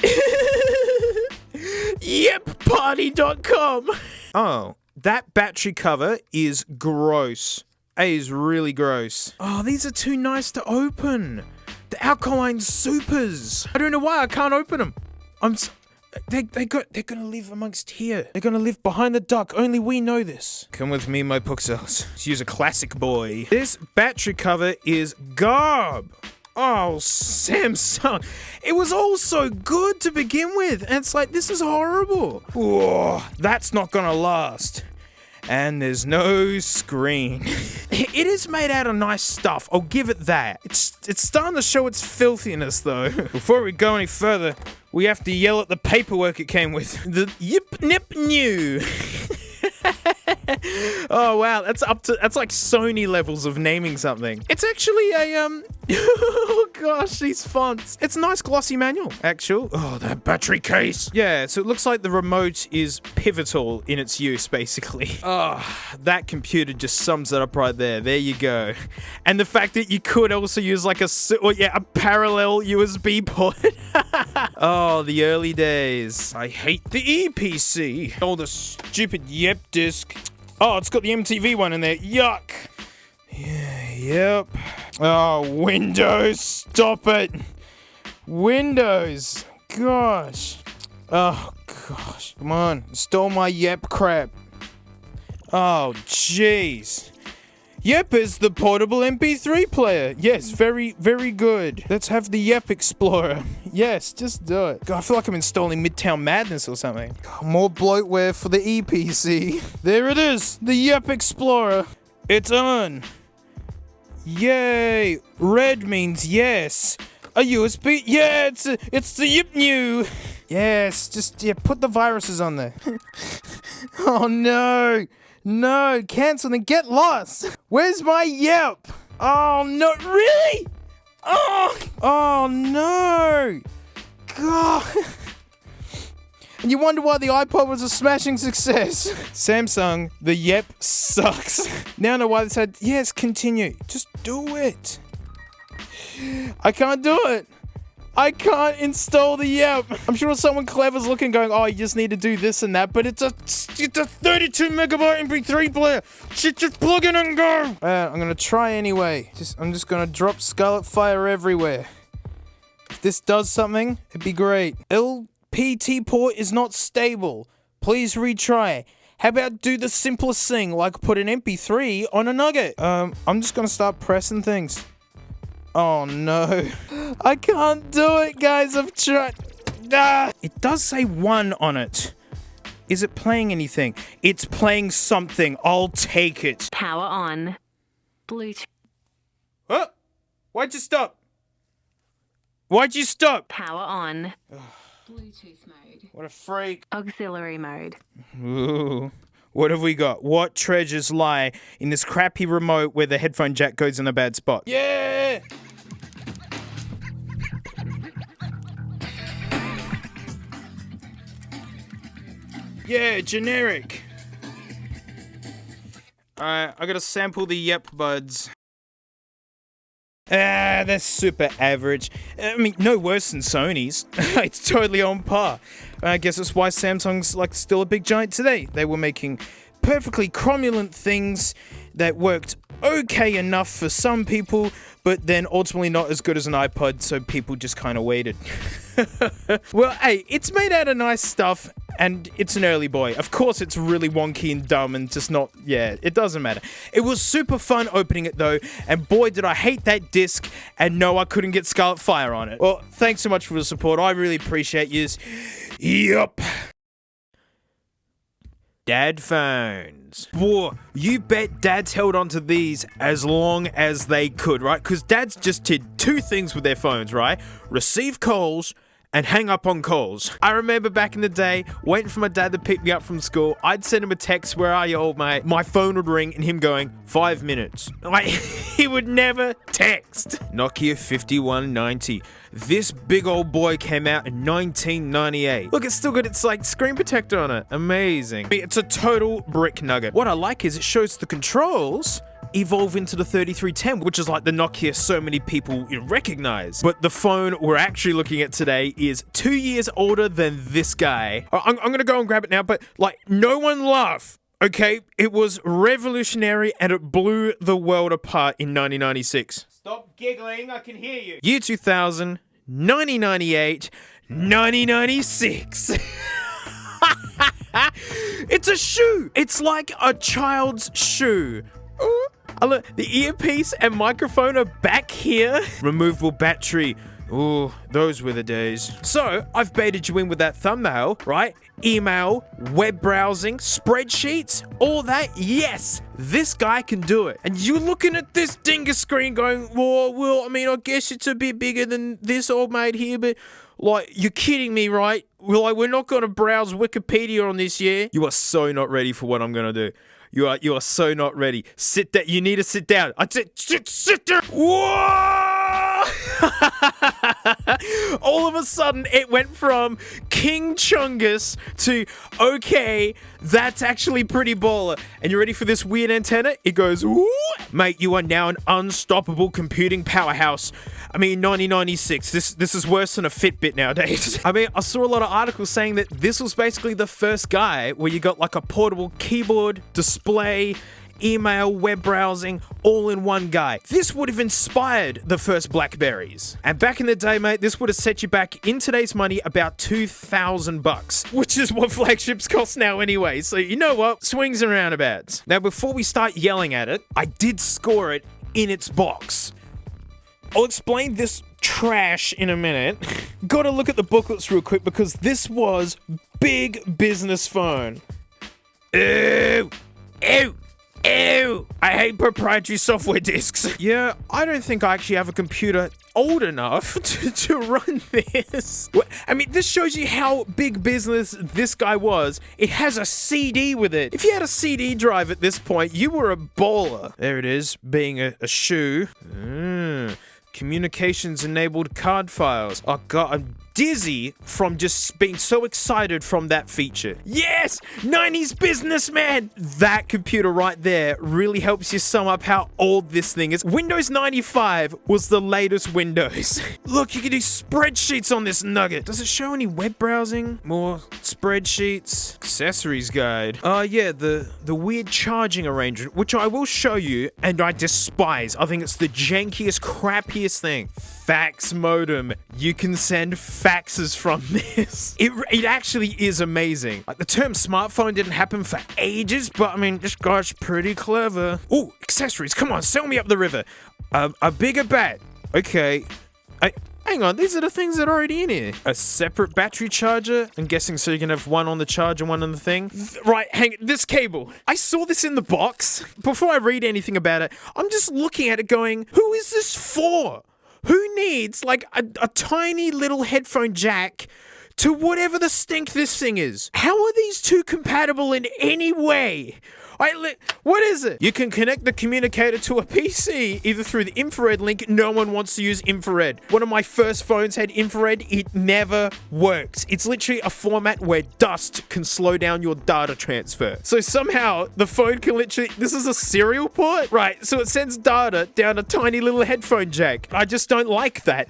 YEPParty.com. Oh, that battery cover is gross. It is really gross. Oh, these are too nice to open. The alkaline supers. I don't know why I can't open them. They're gonna live amongst here. They're gonna live behind the duck. Only we know this. Come with me, my pixels. Let's use a classic boy. This battery cover is garb. Oh, Samsung. It was all so good to begin with. And it's like, this is horrible. Whoa, that's not gonna last. And there's no screen. It is made out of nice stuff. I'll give it that. It's starting to show its filthiness, though. Before we go any further, we have to yell at the paperwork it came with. The Yip Nip New. Oh wow, that's like Sony levels of naming something. It's actually a oh gosh, these fonts. It's a nice glossy manual, actual. Oh, that battery case. Yeah, so it looks like the remote is pivotal in its use, basically. Oh, that computer just sums it up right there. There you go. And the fact that you could also use like a parallel USB port. Oh, the early days. I hate the EPC. Oh, the stupid YEPP disc. Oh, it's got the MTV one in there. Yuck. Yeah, yep. Oh, Windows. Stop it. Windows. Gosh. Oh, gosh. Come on. Install my YEPP crap. Oh, jeez. YEPP is the portable MP3 player. Yes, very, very good. Let's have the YEPP Explorer. Yes, just do it. God, I feel like I'm installing Midtown Madness or something. God, more bloatware for the EPC. There it is, the YEPP Explorer. It's on. Yay. Red means yes. A USB. Yeah, it's the YEPP New. Yes, just put the viruses on there. Oh no. No, cancel and get lost. Where's my YEPP? Oh no, really? Oh no. God. And you wonder why the iPod was a smashing success. Samsung, the YEPP sucks. Now I know why they said, yes, continue. Just do it. I can't do it. I can't install the YEPP. I'm sure someone clever's looking going, oh, you just need to do this and that, but it's a 32 megabyte MP3 player. Shit, just plug in and go. I'm gonna try anyway. I'm just gonna drop Scarlet Fire everywhere. If this does something, it'd be great. LPT port is not stable. Please retry. How about do the simplest thing, like put an MP3 on a Nugget? I'm just gonna start pressing things. Oh no. I can't do it, guys. I've tried. Ah! It does say 1 on it. Is it playing anything? It's playing something. I'll take it. Power on. Bluetooth. Huh? Why'd you stop? Why'd you stop? Power on. Bluetooth mode. What a freak. Auxiliary mode. Ooh. What have we got? What treasures lie in this crappy remote where the headphone jack goes in a bad spot? Yeah! Yeah, generic. Alright, I gotta sample the YEPP buds. That's super average. I mean, no worse than Sony's. It's totally on par. I guess that's why Samsung's like still a big giant today. They were making perfectly cromulent things that worked okay enough for some people, but then ultimately not as good as an iPod, so people just kind of waited. Well, hey, it's made out of nice stuff, and it's an early boy. Of course it's really wonky and dumb and just not, yeah, it doesn't matter. It was super fun opening it though, and boy did I hate that disc, and no, I couldn't get Scarlet Fire on it. Well, thanks so much for the support, I really appreciate yous. Yup. Dad phones. Whoa, you bet dads held onto these as long as they could, right? Because dads just did two things with their phones, right? Receive calls and hang up on calls. I remember back in the day, waiting for my dad to pick me up from school. I'd send him a text, "Where are you, old mate?" My phone would ring and him going, 5 minutes. Like, he would never text. Nokia 5190. This big old boy came out in 1998. Look, it's still got its like screen protector on it. Amazing. It's a total brick nugget. What I like is it shows the controls evolve into the 3310, which is like the Nokia so many people recognize. But the phone we're actually looking at today is 2 years older than this guy. I'm gonna go and grab it now, but like, no one laugh. Okay, it was revolutionary and it blew the world apart in 1996. Stop giggling, I can hear you. Year 2000, 1998, 1996. It's a shoe. It's like a child's shoe. Look, the earpiece and microphone are back here. Removable battery. Ooh, those were the days. So, I've baited you in with that thumbnail, right? Email, web browsing, spreadsheets, all that. Yes, this guy can do it. And you're looking at this dingus screen going, well, I mean, I guess it's a bit bigger than this old mate here, but like, you're kidding me, right? We're not going to browse Wikipedia on this year. You are so not ready for what I'm going to do. You are so not ready. Sit down. You need to sit down. I said, sit down. Whoa! All of a sudden, it went from King Chungus to, okay, that's actually pretty baller. And you ready for this weird antenna? It goes, woo! Mate, you are now an unstoppable computing powerhouse. I mean, 1996. This is worse than a Fitbit nowadays. I mean, I saw a lot of articles saying that this was basically the first guy where you got like a portable keyboard, display, email, web browsing, all in one guy. This would have inspired the first Blackberries. And back in the day, mate, this would have set you back in today's money about $2,000, which is what flagships cost now anyway. So you know what? Swings and roundabouts. Now, before we start yelling at it, I did score it in its box. I'll explain this trash in a minute. Gotta look at the booklets real quick because this was big business phone. Ew! Ew! Ew! I hate proprietary software disks. Yeah, I don't think I actually have a computer old enough to run this. I mean, this shows you how big business this guy was. It has a CD with it. If you had a CD drive at this point, you were a baller. There it is, being a shoe. Communications-enabled card files. Oh god, I'm dizzy from just being so excited from that feature. Yes! 90s businessman! That computer right there really helps you sum up how old this thing is. Windows 95 was the latest Windows. Look, you can do spreadsheets on this nugget. Does it show any web browsing? More spreadsheets. Accessories guide. Yeah, the weird charging arrangement, which I will show you, and I despise. I think it's the jankiest, crappiest thing. Fax modem. You can send faxes from this. It actually is amazing. Like, the term smartphone didn't happen for ages, but I mean, this guy's pretty clever. Ooh, accessories. Come on, sail me up the river. A bigger bat. Okay. Hang on, these are the things that are already in here. A separate battery charger. I'm guessing so you can have one on the charge and one on the thing. Right, this cable. I saw this in the box. Before I read anything about it, I'm just looking at it going, who is this for? Who needs, like, a tiny little headphone jack to whatever the stink this thing is? How are these two compatible in any way? What is it? You can connect the communicator to a PC, either through the infrared link. No one wants to use infrared. One of my first phones had infrared. It never works. It's literally a format where dust can slow down your data transfer. So somehow the phone can literally, this is a serial port? Right, so it sends data down a tiny little headphone jack. I just don't like that.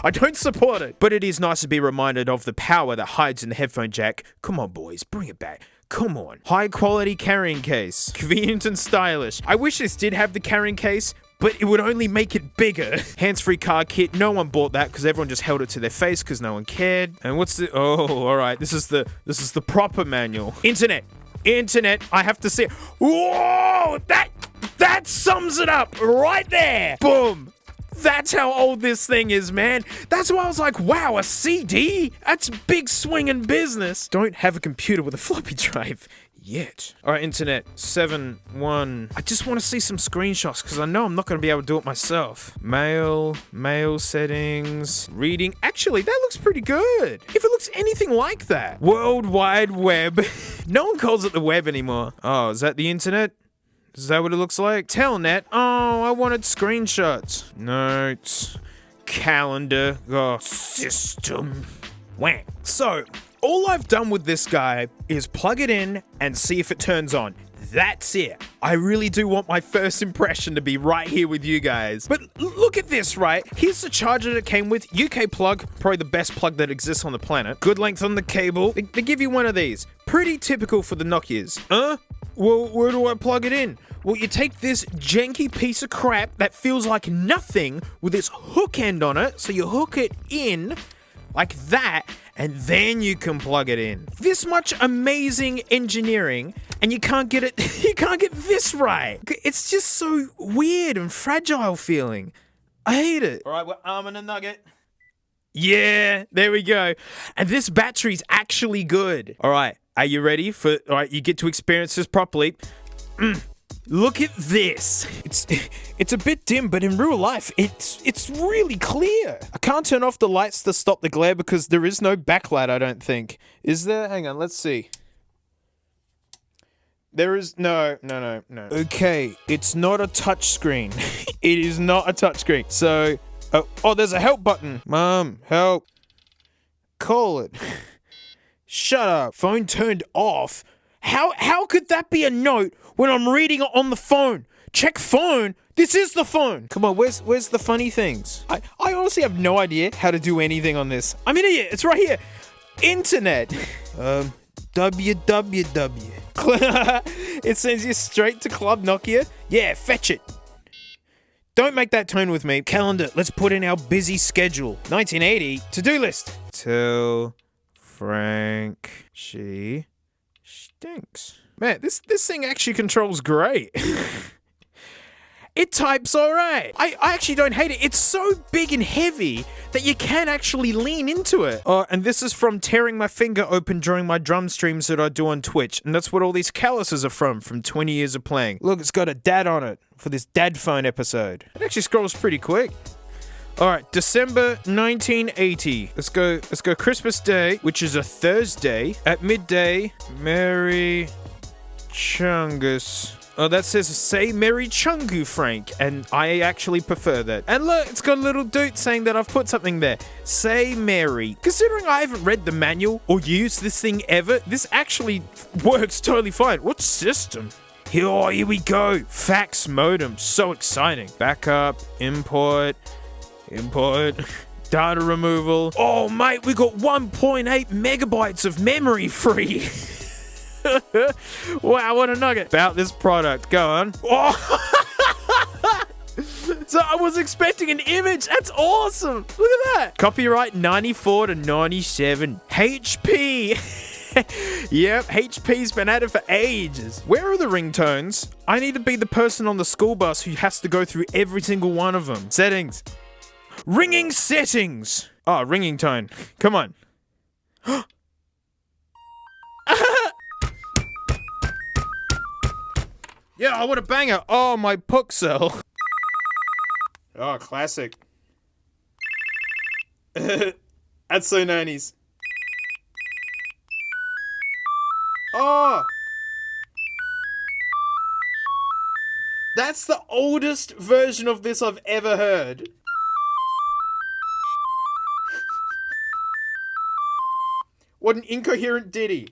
I don't support it. But it is nice to be reminded of the power that hides in the headphone jack. Come on, boys, bring it back. Come on. High quality carrying case. Convenient and stylish. I wish this did have the carrying case, but it would only make it bigger. Hands-free car kit. No one bought that because everyone just held it to their face because no one cared. And what's the... Oh, all right. This is the proper manual. Internet. I have to see it. Whoa! That sums it up right there. Boom. That's how old this thing is, man. That's why I was like, wow, a CD? That's big swinging business. Don't have a computer with a floppy drive yet. All right, internet, 7-1. I just want to see some screenshots because I know I'm not going to be able to do it myself. Mail settings, reading. Actually, that looks pretty good. If it looks anything like that. World Wide Web. No one calls it the web anymore. Oh, is that the internet? Is that what it looks like? Telnet. Oh, I wanted screenshots. Notes. Calendar. Oh, system. Whack. So, all I've done with this guy is plug it in and see if it turns on. That's it. I really do want my first impression to be right here with you guys. But look at this, right? Here's the charger that it came with. UK plug, probably the best plug that exists on the planet. Good length on the cable. They give you one of these. Pretty typical for the Nokias. Well, where do I plug it in? Well, you take this janky piece of crap that feels like nothing with this hook end on it. So you hook it in like that, and then you can plug it in. This much amazing engineering, and you can't get it, you can't get this right. It's just so weird and fragile feeling. I hate it. All right, we're arming a Nugget. Yeah, there we go. And this battery's actually good. All right, are you ready for, all right, you get to experience this properly. Look at this. It's a bit dim, but in real life, it's really clear. I can't turn off the lights to stop the glare because there is no backlight, I don't think. Is there? Hang on, let's see. There is no. Okay, it's not a touch screen. It is not a touch screen. So, oh, there's a help button. Mom, help. Call it. Shut up. Phone turned off. How could that be a note when I'm reading it on the phone? Check phone. This is the phone. Come on, where's the funny things? I honestly have no idea how to do anything on this. I'm an idiot. It's right here. Internet. www. It sends you straight to Club Nokia. Yeah, fetch it. Don't make that tone with me. Calendar. Let's put in our busy schedule. 1980. To-do list. Tell Frank she stinks. Man, this thing actually controls great. It types alright. I actually don't hate it. It's so big and heavy that you can actually lean into it. And this is from tearing my finger open during my drum streams that I do on Twitch. And that's what all these calluses are from 20 years of playing. Look, it's got a dad on it for this dad phone episode. It actually scrolls pretty quick. Alright, December 1980. Let's go Christmas Day, which is a Thursday. At midday, Merry Chungus. Oh, that says say Merry Chungu, Frank, and I actually prefer that. And look, it's got a little doot saying that I've put something there. Say Merry. Considering I haven't read the manual or used this thing ever, this actually works totally fine. What system? Here we go. Fax modem. So exciting. Backup, import, data removal. Oh, mate, we got 1.8 megabytes of memory free. Wow, what a nugget. About this product. Go on. Oh. So I was expecting an image. That's awesome. Look at that. Copyright 94 to 97. HP. Yep, HP's been at it for ages. Where are the ringtones? I need to be the person on the school bus who has to go through every single one of them. Settings. Ringing settings. Oh, ringing tone. Come on. Yeah, what a banger. Oh, my Puxel. Oh, classic. That's so 90s. Oh. That's the oldest version of this I've ever heard. What an incoherent ditty.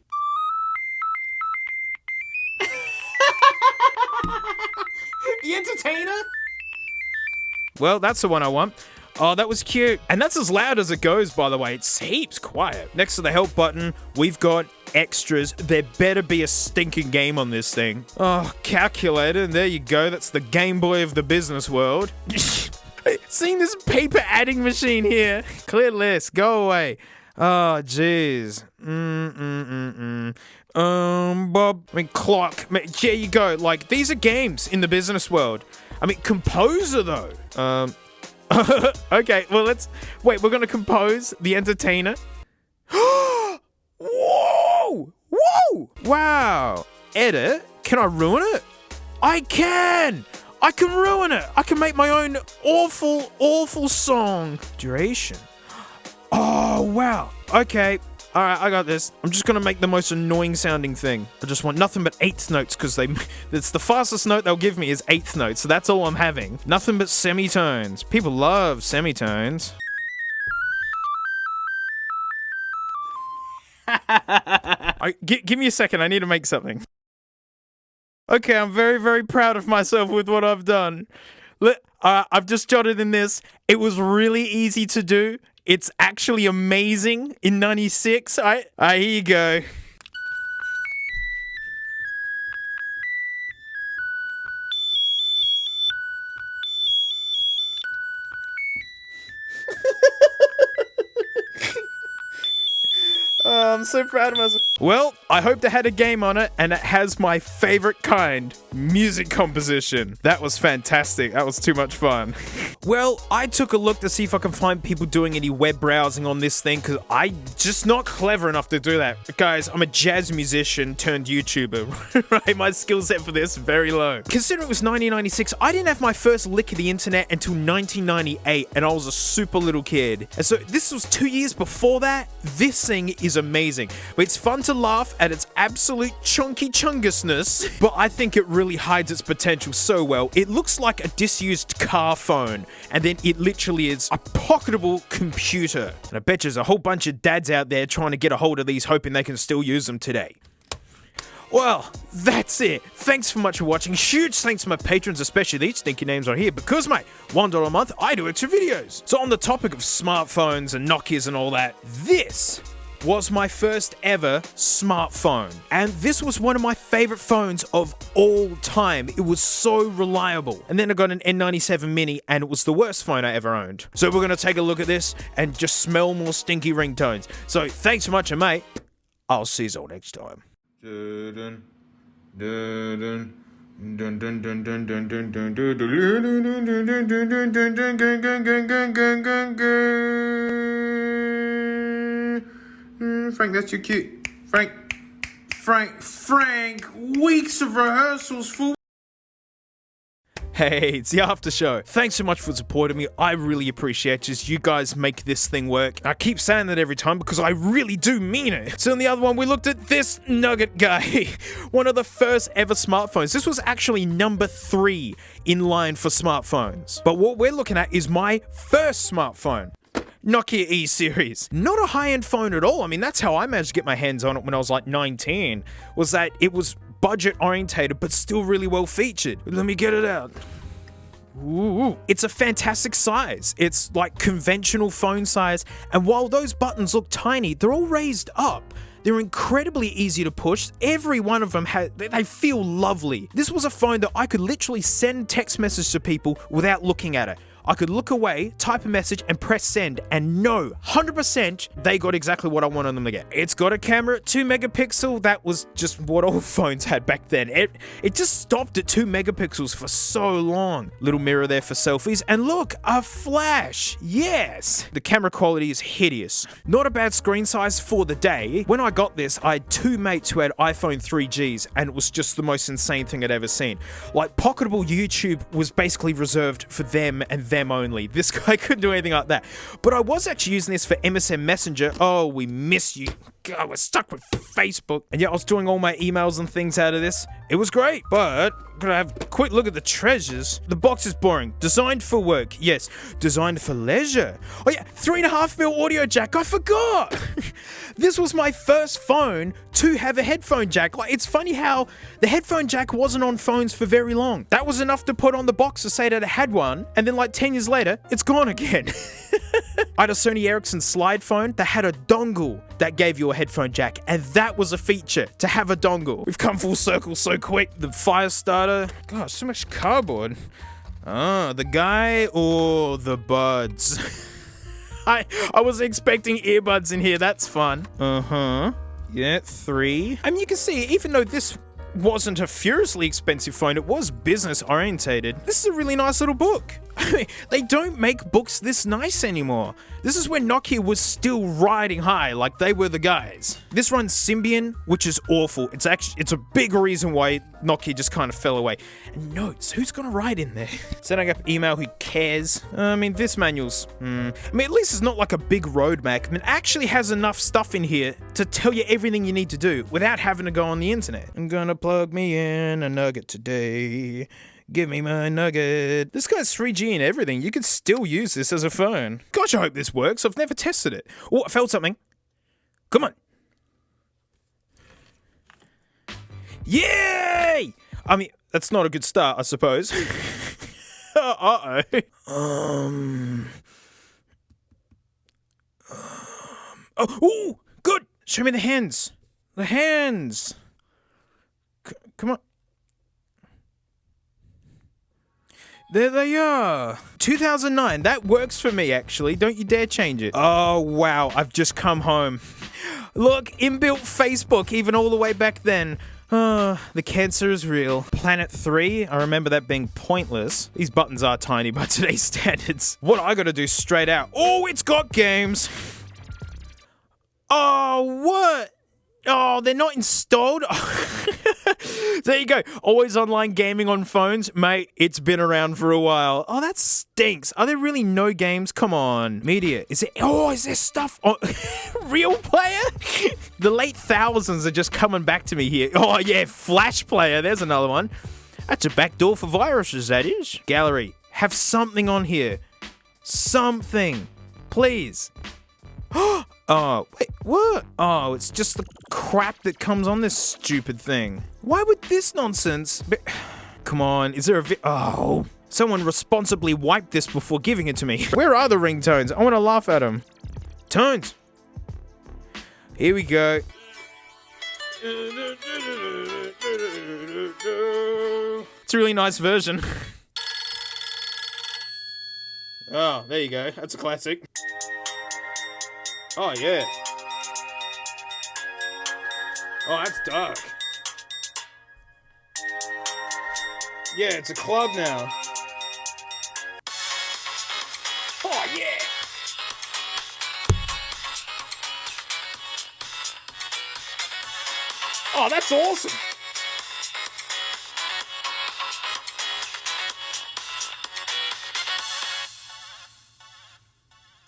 The Entertainer? Well, that's the one I want. Oh, that was cute. And that's as loud as it goes, by the way. It's heaps quiet. Next to the help button, we've got extras. There better be a stinking game on this thing. Oh, calculator. And there you go. That's the Game Boy of the business world. Seeing this paper adding machine here. Clear list. Go away. Oh, jeez. Bob. I mean, clock. There you go. Like, these are games in the business world. I mean, composer, though. Okay, well, wait, we're gonna compose the entertainer. Whoa! Whoa! Wow. Edit? Can I ruin it? I can ruin it. I can make my own awful, awful song. Duration. Oh, wow. Okay. All right, I got this. I'm just gonna make the most annoying sounding thing. I just want nothing but eighth notes because it's the fastest note they'll give me is eighth notes. So that's all I'm having. Nothing but semitones. People love semitones. Give me a second. I need to make something. Okay, I'm very, very proud of myself with what I've done. I've just jotted in this. It was really easy to do. It's actually amazing in 96. Here you go. Oh, I'm so proud of myself. Well, I hope they had a game on it, and it has my favorite kind, music composition. That was fantastic. That was too much fun. Well, I took a look to see if I can find people doing any web browsing on this thing, because I'm just not clever enough to do that. Guys, I'm a jazz musician turned YouTuber, right? My skill set for this, very low. Considering it was 1996, I didn't have my first lick of the internet until 1998, and I was a super little kid. And so this was 2 years before that. This thing is amazing. But it's fun to laugh at its absolute chunky chungusness, but I think it really hides its potential so well. It looks like a disused car phone, and then it literally is a pocketable computer. And I bet there's a whole bunch of dads out there trying to get a hold of these, hoping they can still use them today. Well, that's it. Thanks so much for watching. Huge thanks to my patrons, especially these stinky names right here, because, mate, $1 a month, I do extra videos. So on the topic of smartphones and Nokias and all that, this was my first ever smartphone. And this was one of my favorite phones of all time. It was so reliable. And then I got an N97 Mini, and it was the worst phone I ever owned. So we're going to take a look at this and just smell more stinky ringtones. So thanks so much, and mate, I'll see you all next time. Frank, that's too cute. Frank, weeks of rehearsals for... Hey, it's the after show. Thanks so much for supporting me. I really appreciate it. You guys make this thing work. I keep saying that every time because I really do mean it. So in the other one, we looked at this Nugget guy. One of the first ever smartphones. This was actually number 3 in line for smartphones. But what we're looking at is my first smartphone. Nokia E-Series. Not a high-end phone at all. I mean, that's how I managed to get my hands on it when I was like 19, was that it was budget-orientated, but still really well-featured. Let me get it out. Ooh. It's a fantastic size. It's like conventional phone size, and while those buttons look tiny, they're all raised up. They're incredibly easy to push. Every one of them they feel lovely. This was a phone that I could literally send text messages to people without looking at it. I could look away, type a message, and press send, and no, 100% they got exactly what I wanted them to get. It's got a camera at 2 megapixel. That was just what all phones had back then. It just stopped at 2 megapixels for so long. Little mirror there for selfies, and look, a flash. Yes. The camera quality is hideous. Not a bad screen size for the day. When I got this, I had 2 mates who had iPhone 3Gs, and it was just the most insane thing I'd ever seen. Like, pocketable YouTube was basically reserved for them and them only. This guy couldn't do anything like that. But I was actually using this for MSN Messenger. Oh, we miss you. God, we're stuck with Facebook. And yeah, I was doing all my emails and things out of this. It was great, but gotta have a quick look at the treasures. The box is boring. Designed for work. Yes. Designed for leisure. Oh yeah, 3.5mm audio jack. I forgot. This was my first phone to have a headphone jack. Like, it's funny how the headphone jack wasn't on phones for very long. That was enough to put on the box to say that it had one, and then like 10 years later, it's gone again. I had a Sony Ericsson slide phone that had a dongle that gave you a headphone jack, and that was a feature, to have a dongle. We've come full circle so quick. The fire starter. Gosh, so much cardboard. The guy or the buds? I wasn't expecting earbuds in here. That's fun. Yeah, 3. I mean, you can see, even though this wasn't a furiously expensive phone, it was business orientated. This is a really nice little book. They don't make books this nice anymore. This is when Nokia was still riding high, like they were the guys. This runs Symbian, which is awful. It's a big reason why Nokia just kind of fell away. And notes, who's gonna write in there? Setting up email, who cares? I mean, this manual's, I mean, at least it's not like a big roadmap. I mean, it actually has enough stuff in here to tell you everything you need to do without having to go on the internet. I'm gonna plug me in a Nugget today. Give me my Nugget. This guy's 3G and everything. You could still use this as a phone. Gosh, I hope this works. I've never tested it. Oh, I felt something. Come on. Yay! I mean, that's not a good start, I suppose. Uh-oh. Oh, good. Show me the hands. The hands. Come on. There they are. 2009. That works for me, actually. Don't you dare change it. Oh, wow. I've just come home. Look, inbuilt Facebook, even all the way back then. The cancer is real. Planet 3, I remember that being pointless. These buttons are tiny by today's standards. What I gotta do straight out. Oh, it's got games. Oh, what? Oh, they're not installed? There you go. Always online gaming on phones. Mate, it's been around for a while. Oh, that stinks. Are there really no games? Come on. Media. Is there stuff on... Real Player? The late thousands are just coming back to me here. Oh, yeah. Flash Player. There's another one. That's a backdoor for viruses, that is. Gallery. Have something on here. Something. Please. Oh, wait, what? Oh, it's just the crap that comes on this stupid thing. Why would this nonsense be... Come on, is there a Oh, someone responsibly wiped this before giving it to me. Where are the ringtones? I want to laugh at them. Tones. Here we go. It's a really nice version. Oh, there you go. That's a classic. Oh, yeah. Oh, that's dark. Yeah, it's a club now. Oh, yeah. Oh, that's awesome.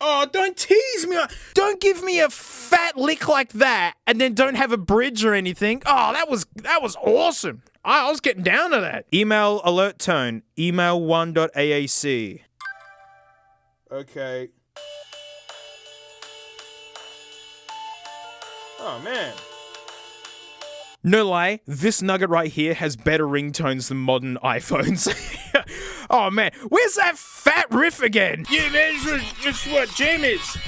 Oh, don't tease me. Don't give me a fat lick like that and then don't have a bridge or anything. Oh, that was awesome. I was getting down to that. Email alert tone. Email1.aac. Okay. Oh, man. No lie, this Nugget right here has better ringtones than modern iPhones. Oh man, where's that fat riff again? Yeah, that's what jam is.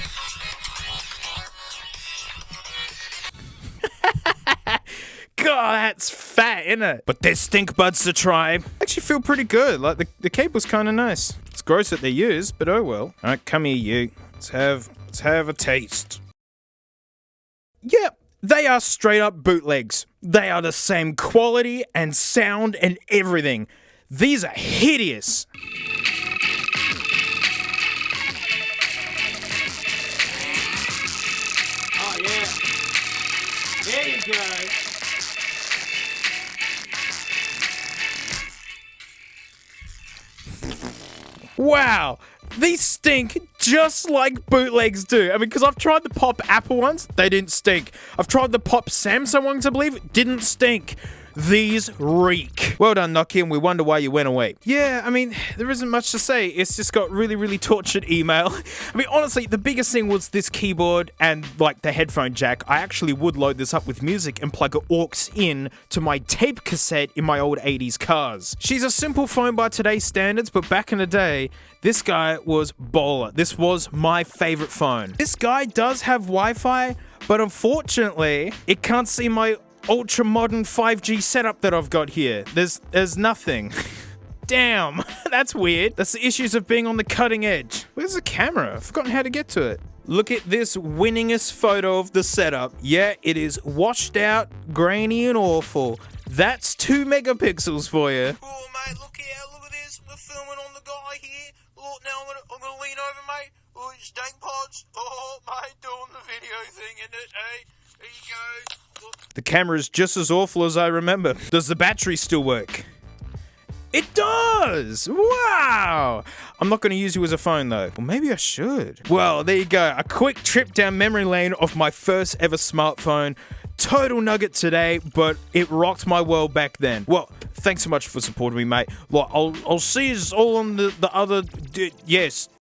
God, that's fat, innit? But there's stink buds to try. Actually feel pretty good. Like the cable's kind of nice. It's gross that they use, but oh well. All right, come here, you. Let's have a taste. Yep. They are straight up bootlegs. They are the same quality and sound and everything. These are hideous. Oh, yeah. There you go. Wow. These stink just like bootlegs do. I mean, because I've tried the pop Apple ones, they didn't stink. I've tried the pop Samsung ones, I believe, didn't stink. These reek. Well done, Nokia, and we wonder why you went away. Yeah, I mean, there isn't much to say. It's just got really, really tortured email. I mean, honestly, the biggest thing was this keyboard and, like, the headphone jack. I actually would load this up with music and plug an aux in to my tape cassette in my old 80s cars. She's a simple phone by today's standards, but back in the day, this guy was baller. This was my favorite phone. This guy does have Wi-Fi, but unfortunately, it can't see my ultra modern 5G setup that I've got here. There's nothing. Damn, that's weird. That's the issues of being on the cutting edge. Where's the camera? I've forgotten how to get to it. Look at this winningest photo of the setup. Yeah, it is washed out, grainy and awful. That's 2 megapixels for you. Oh mate, look here, look at this. We're filming on the guy here. Oh, now I'm gonna lean over, mate. Oh, it's DankPods. Oh, mate, doing the video thing, isn't it? Hey, there you go. Look. The camera's just as awful as I remember. Does the battery still work? It does! Wow! I'm not going to use you as a phone though. Well, maybe I should. Well, there you go. A quick trip down memory lane of my first ever smartphone. Total nugget today, but it rocked my world back then. Well, thanks so much for supporting me, mate. Well, I'll see you all on the other... yes.